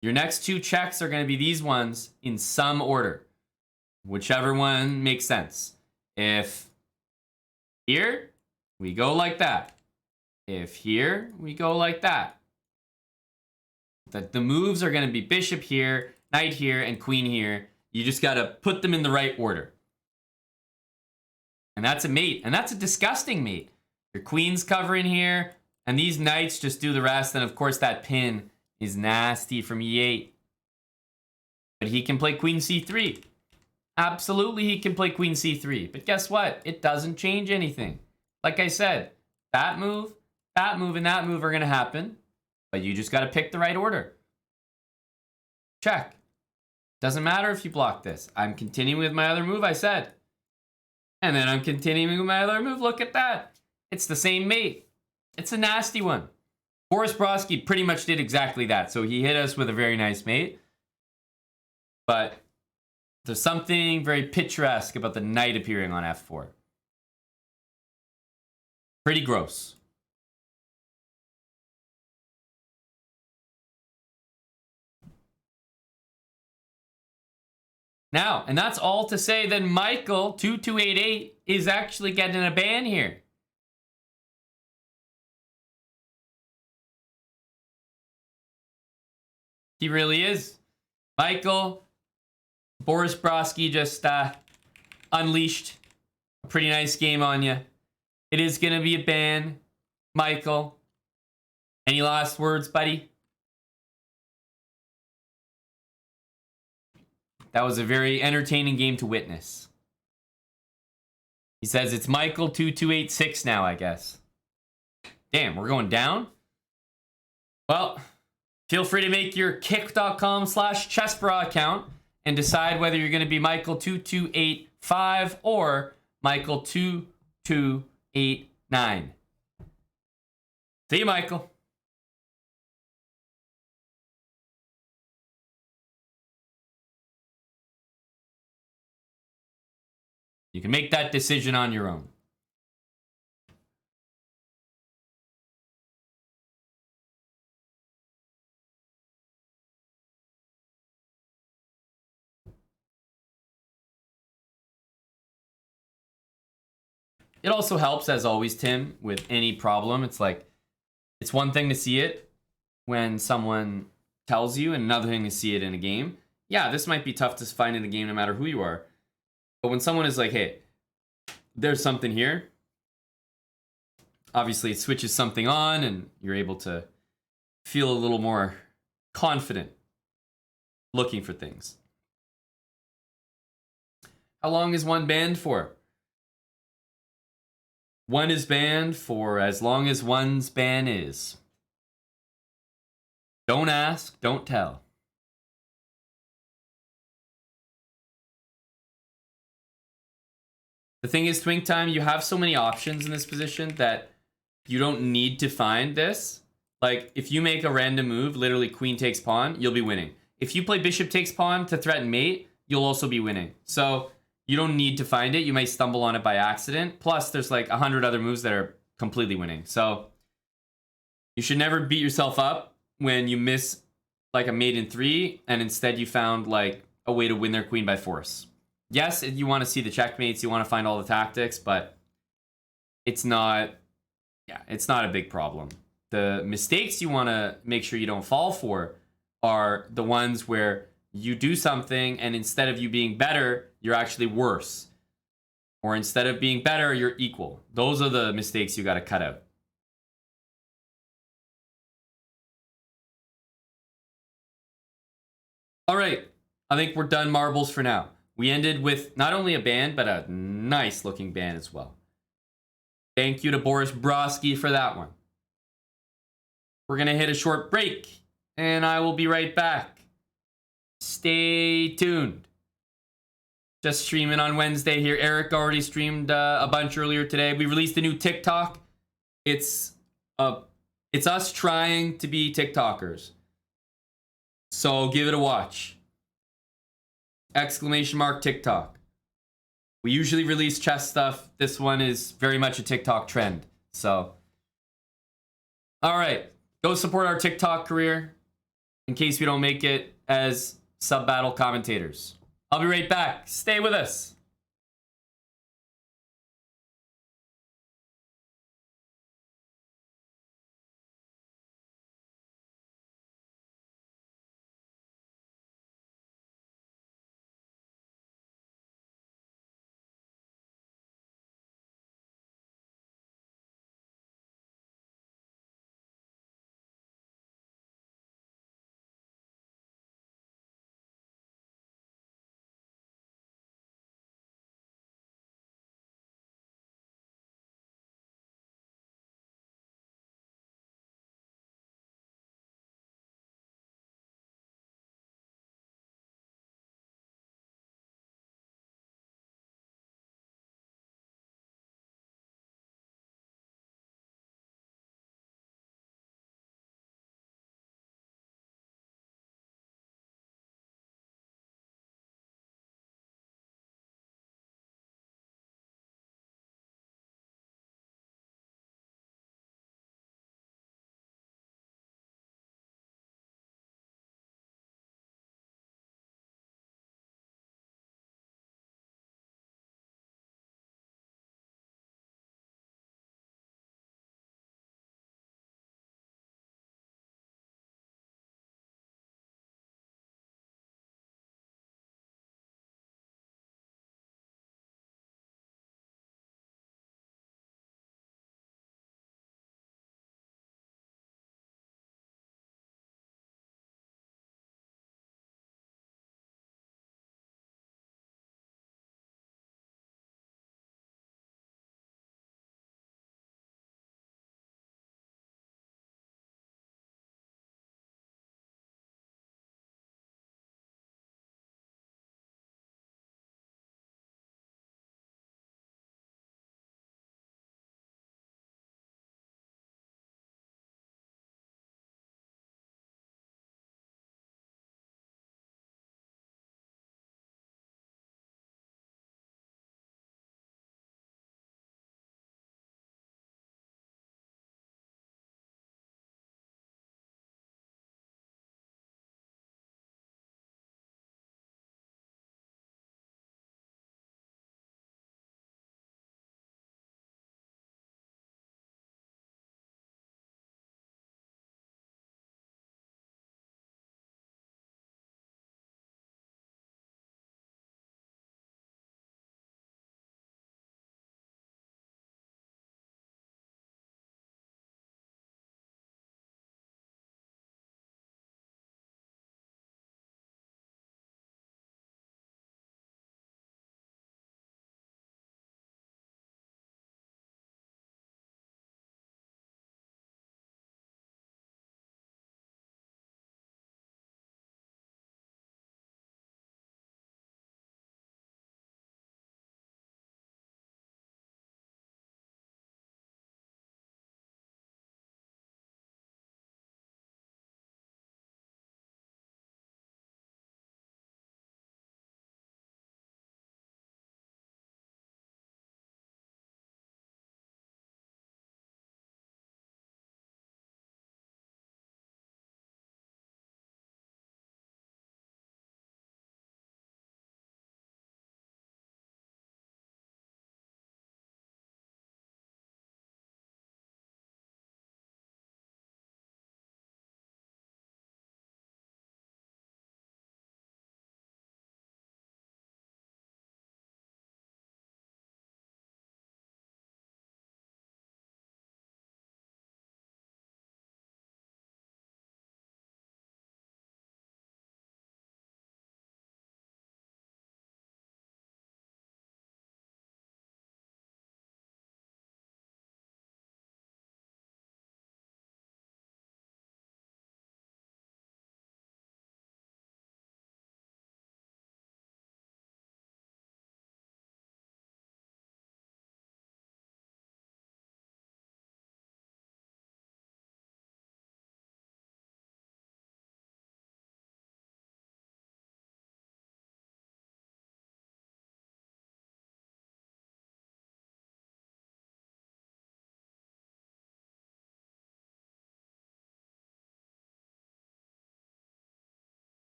Your next 2 checks are going to be these ones in some order. Whichever one makes sense. If here, we go like that. If here, we go like that. The moves are going to be bishop here, knight here, and queen here. You just got to put them in the right order. And that's a mate. And that's a disgusting mate. Your queen's covering here, and these knights just do the rest. And of course, that pin is nasty from e8. But he can play queen c3. Absolutely, he can play queen c3. But guess what? It doesn't change anything. Like I said, that move, and that move are going to happen. But you just got to pick the right order. Check. Doesn't matter if you block this. I'm continuing with my other move, I said. And then I'm continuing with my other move. Look at that. It's the same mate. It's a nasty one. Boris Broski pretty much did exactly that. So he hit us with a very nice mate. But there's something very picturesque about the knight appearing on f4. Pretty gross. Now, and that's all to say that Michael 2288 is actually getting a ban here. He really is. Michael, Boris Broski just unleashed a pretty nice game on you. It is going to be a ban. Michael, any last words, buddy? That was a very entertaining game to witness. He says it's Michael 2286 now, I guess. Damn, we're going down? Well, feel free to make your kick.com/chessbra account and decide whether you're going to be Michael 2285 or Michael 2289. See you, Michael. You can make that decision on your own. It also helps, as always, Tim, with any problem. It's like, it's one thing to see it when someone tells you, and another thing to see it in a game. Yeah, this might be tough to find in a game no matter who you are. But when someone is like, hey, there's something here, obviously it switches something on and you're able to feel a little more confident looking for things. How long is one banned for? One is banned for as long as one's ban is. Don't ask, don't tell. The thing is, Twink Time, you have so many options in this position that you don't need to find this. Like, if you make a random move, literally queen takes pawn, you'll be winning. If you play bishop takes pawn to threaten mate, you'll also be winning. So you don't need to find it. You may stumble on it by accident. Plus, there's like 100 other moves that are completely winning. So you should never beat yourself up when you miss like a mate in 3 and instead you found like a way to win their queen by force. Yes, you want to see the checkmates, you want to find all the tactics, but it's not, it's not a big problem. The mistakes you want to make sure you don't fall for are the ones where you do something and instead of you being better, you're actually worse. Or instead of being better, you're equal. Those are the mistakes you got to cut out. All right, I think we're done marbles for now. We ended with not only a band, but a nice looking band as well. Thank you to Boris Broski for that one. We're going to hit a short break, and I will be right back. Stay tuned. Just streaming on Wednesday here. Eric already streamed a bunch earlier today. We released a new TikTok. It's us trying to be TikTokers. So give it a watch. ! TikTok. We usually release chess stuff. This one is very much a TikTok trend. So, all right. Go support our TikTok career in case we don't make it as sub-battle commentators. I'll be right back. Stay with us.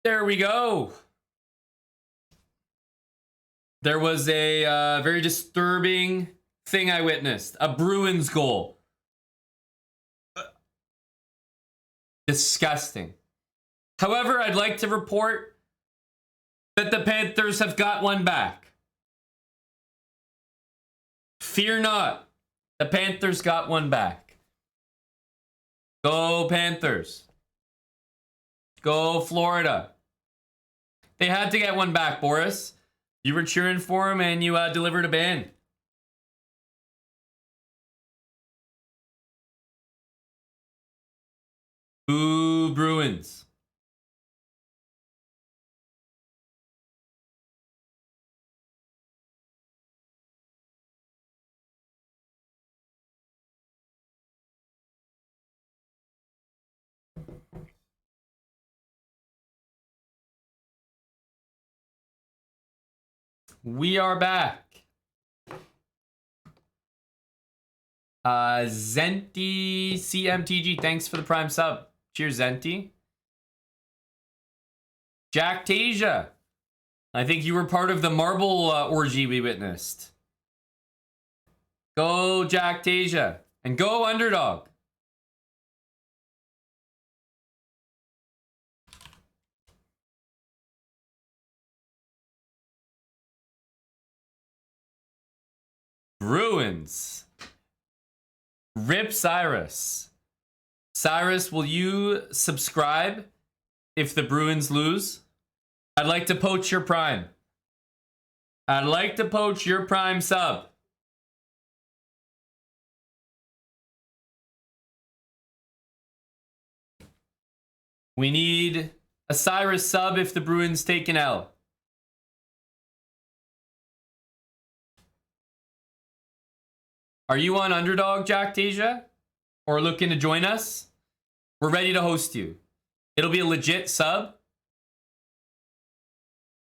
There we go. There was a very disturbing thing I witnessed. A Bruins goal. Disgusting. However, I'd like to report that the Panthers have got one back. Fear not. The Panthers got one back. Go Panthers. Go Florida. They had to get one back, Boris. You were cheering for him and you delivered a ban. Boo Bruins. We are back. Zenti CMTG, thanks for the prime sub. Cheers, Zenti. Jack Tasia, I think you were part of the marble orgy we witnessed. Go Jack Tasia. And go Underdog. Bruins. Rip Cyrus. Cyrus, will you subscribe if the Bruins lose? I'd like to poach your prime. I'd like to poach your prime sub. We need a Cyrus sub if the Bruins take an L. Are you on Underdog, Jack Tasia? Or looking to join us? We're ready to host you. It'll be a legit sub.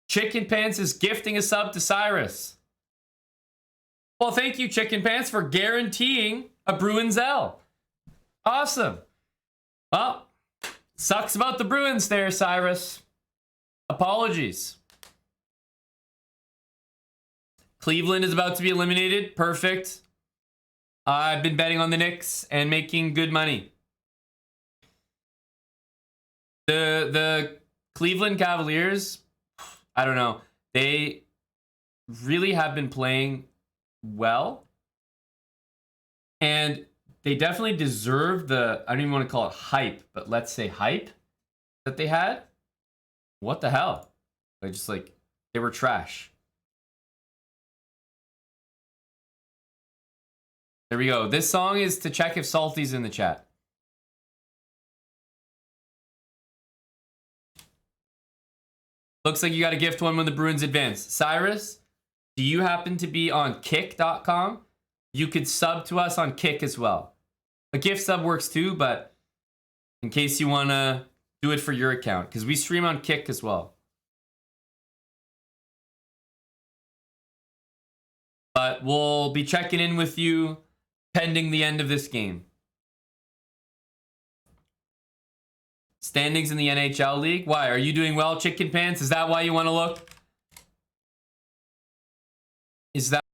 Chicken Pants is gifting a sub to Cyrus. Well, thank you, Chicken Pants, for guaranteeing a Bruins L. Awesome. Well, sucks about the Bruins there, Cyrus. Apologies. Cleveland is about to be eliminated. Perfect. I've been betting on the Knicks and making good money. The Cleveland Cavaliers, I don't know. They really have been playing well. And they definitely deserve the, I don't even want to call it hype, but let's say hype that they had. What the hell? They were trash. There we go. This song is to check if Salty's in the chat. Looks like you got a gift one when the Bruins advance. Cyrus, do you happen to be on kick.com? You could sub to us on Kick as well. A gift sub works too, but in case you want to do it for your account, because we stream on Kick as well. But we'll be checking in with you pending the end of this game. Standings in the NHL League. Why? Are you doing well, Chicken Pants? Is that why you want to look? Is that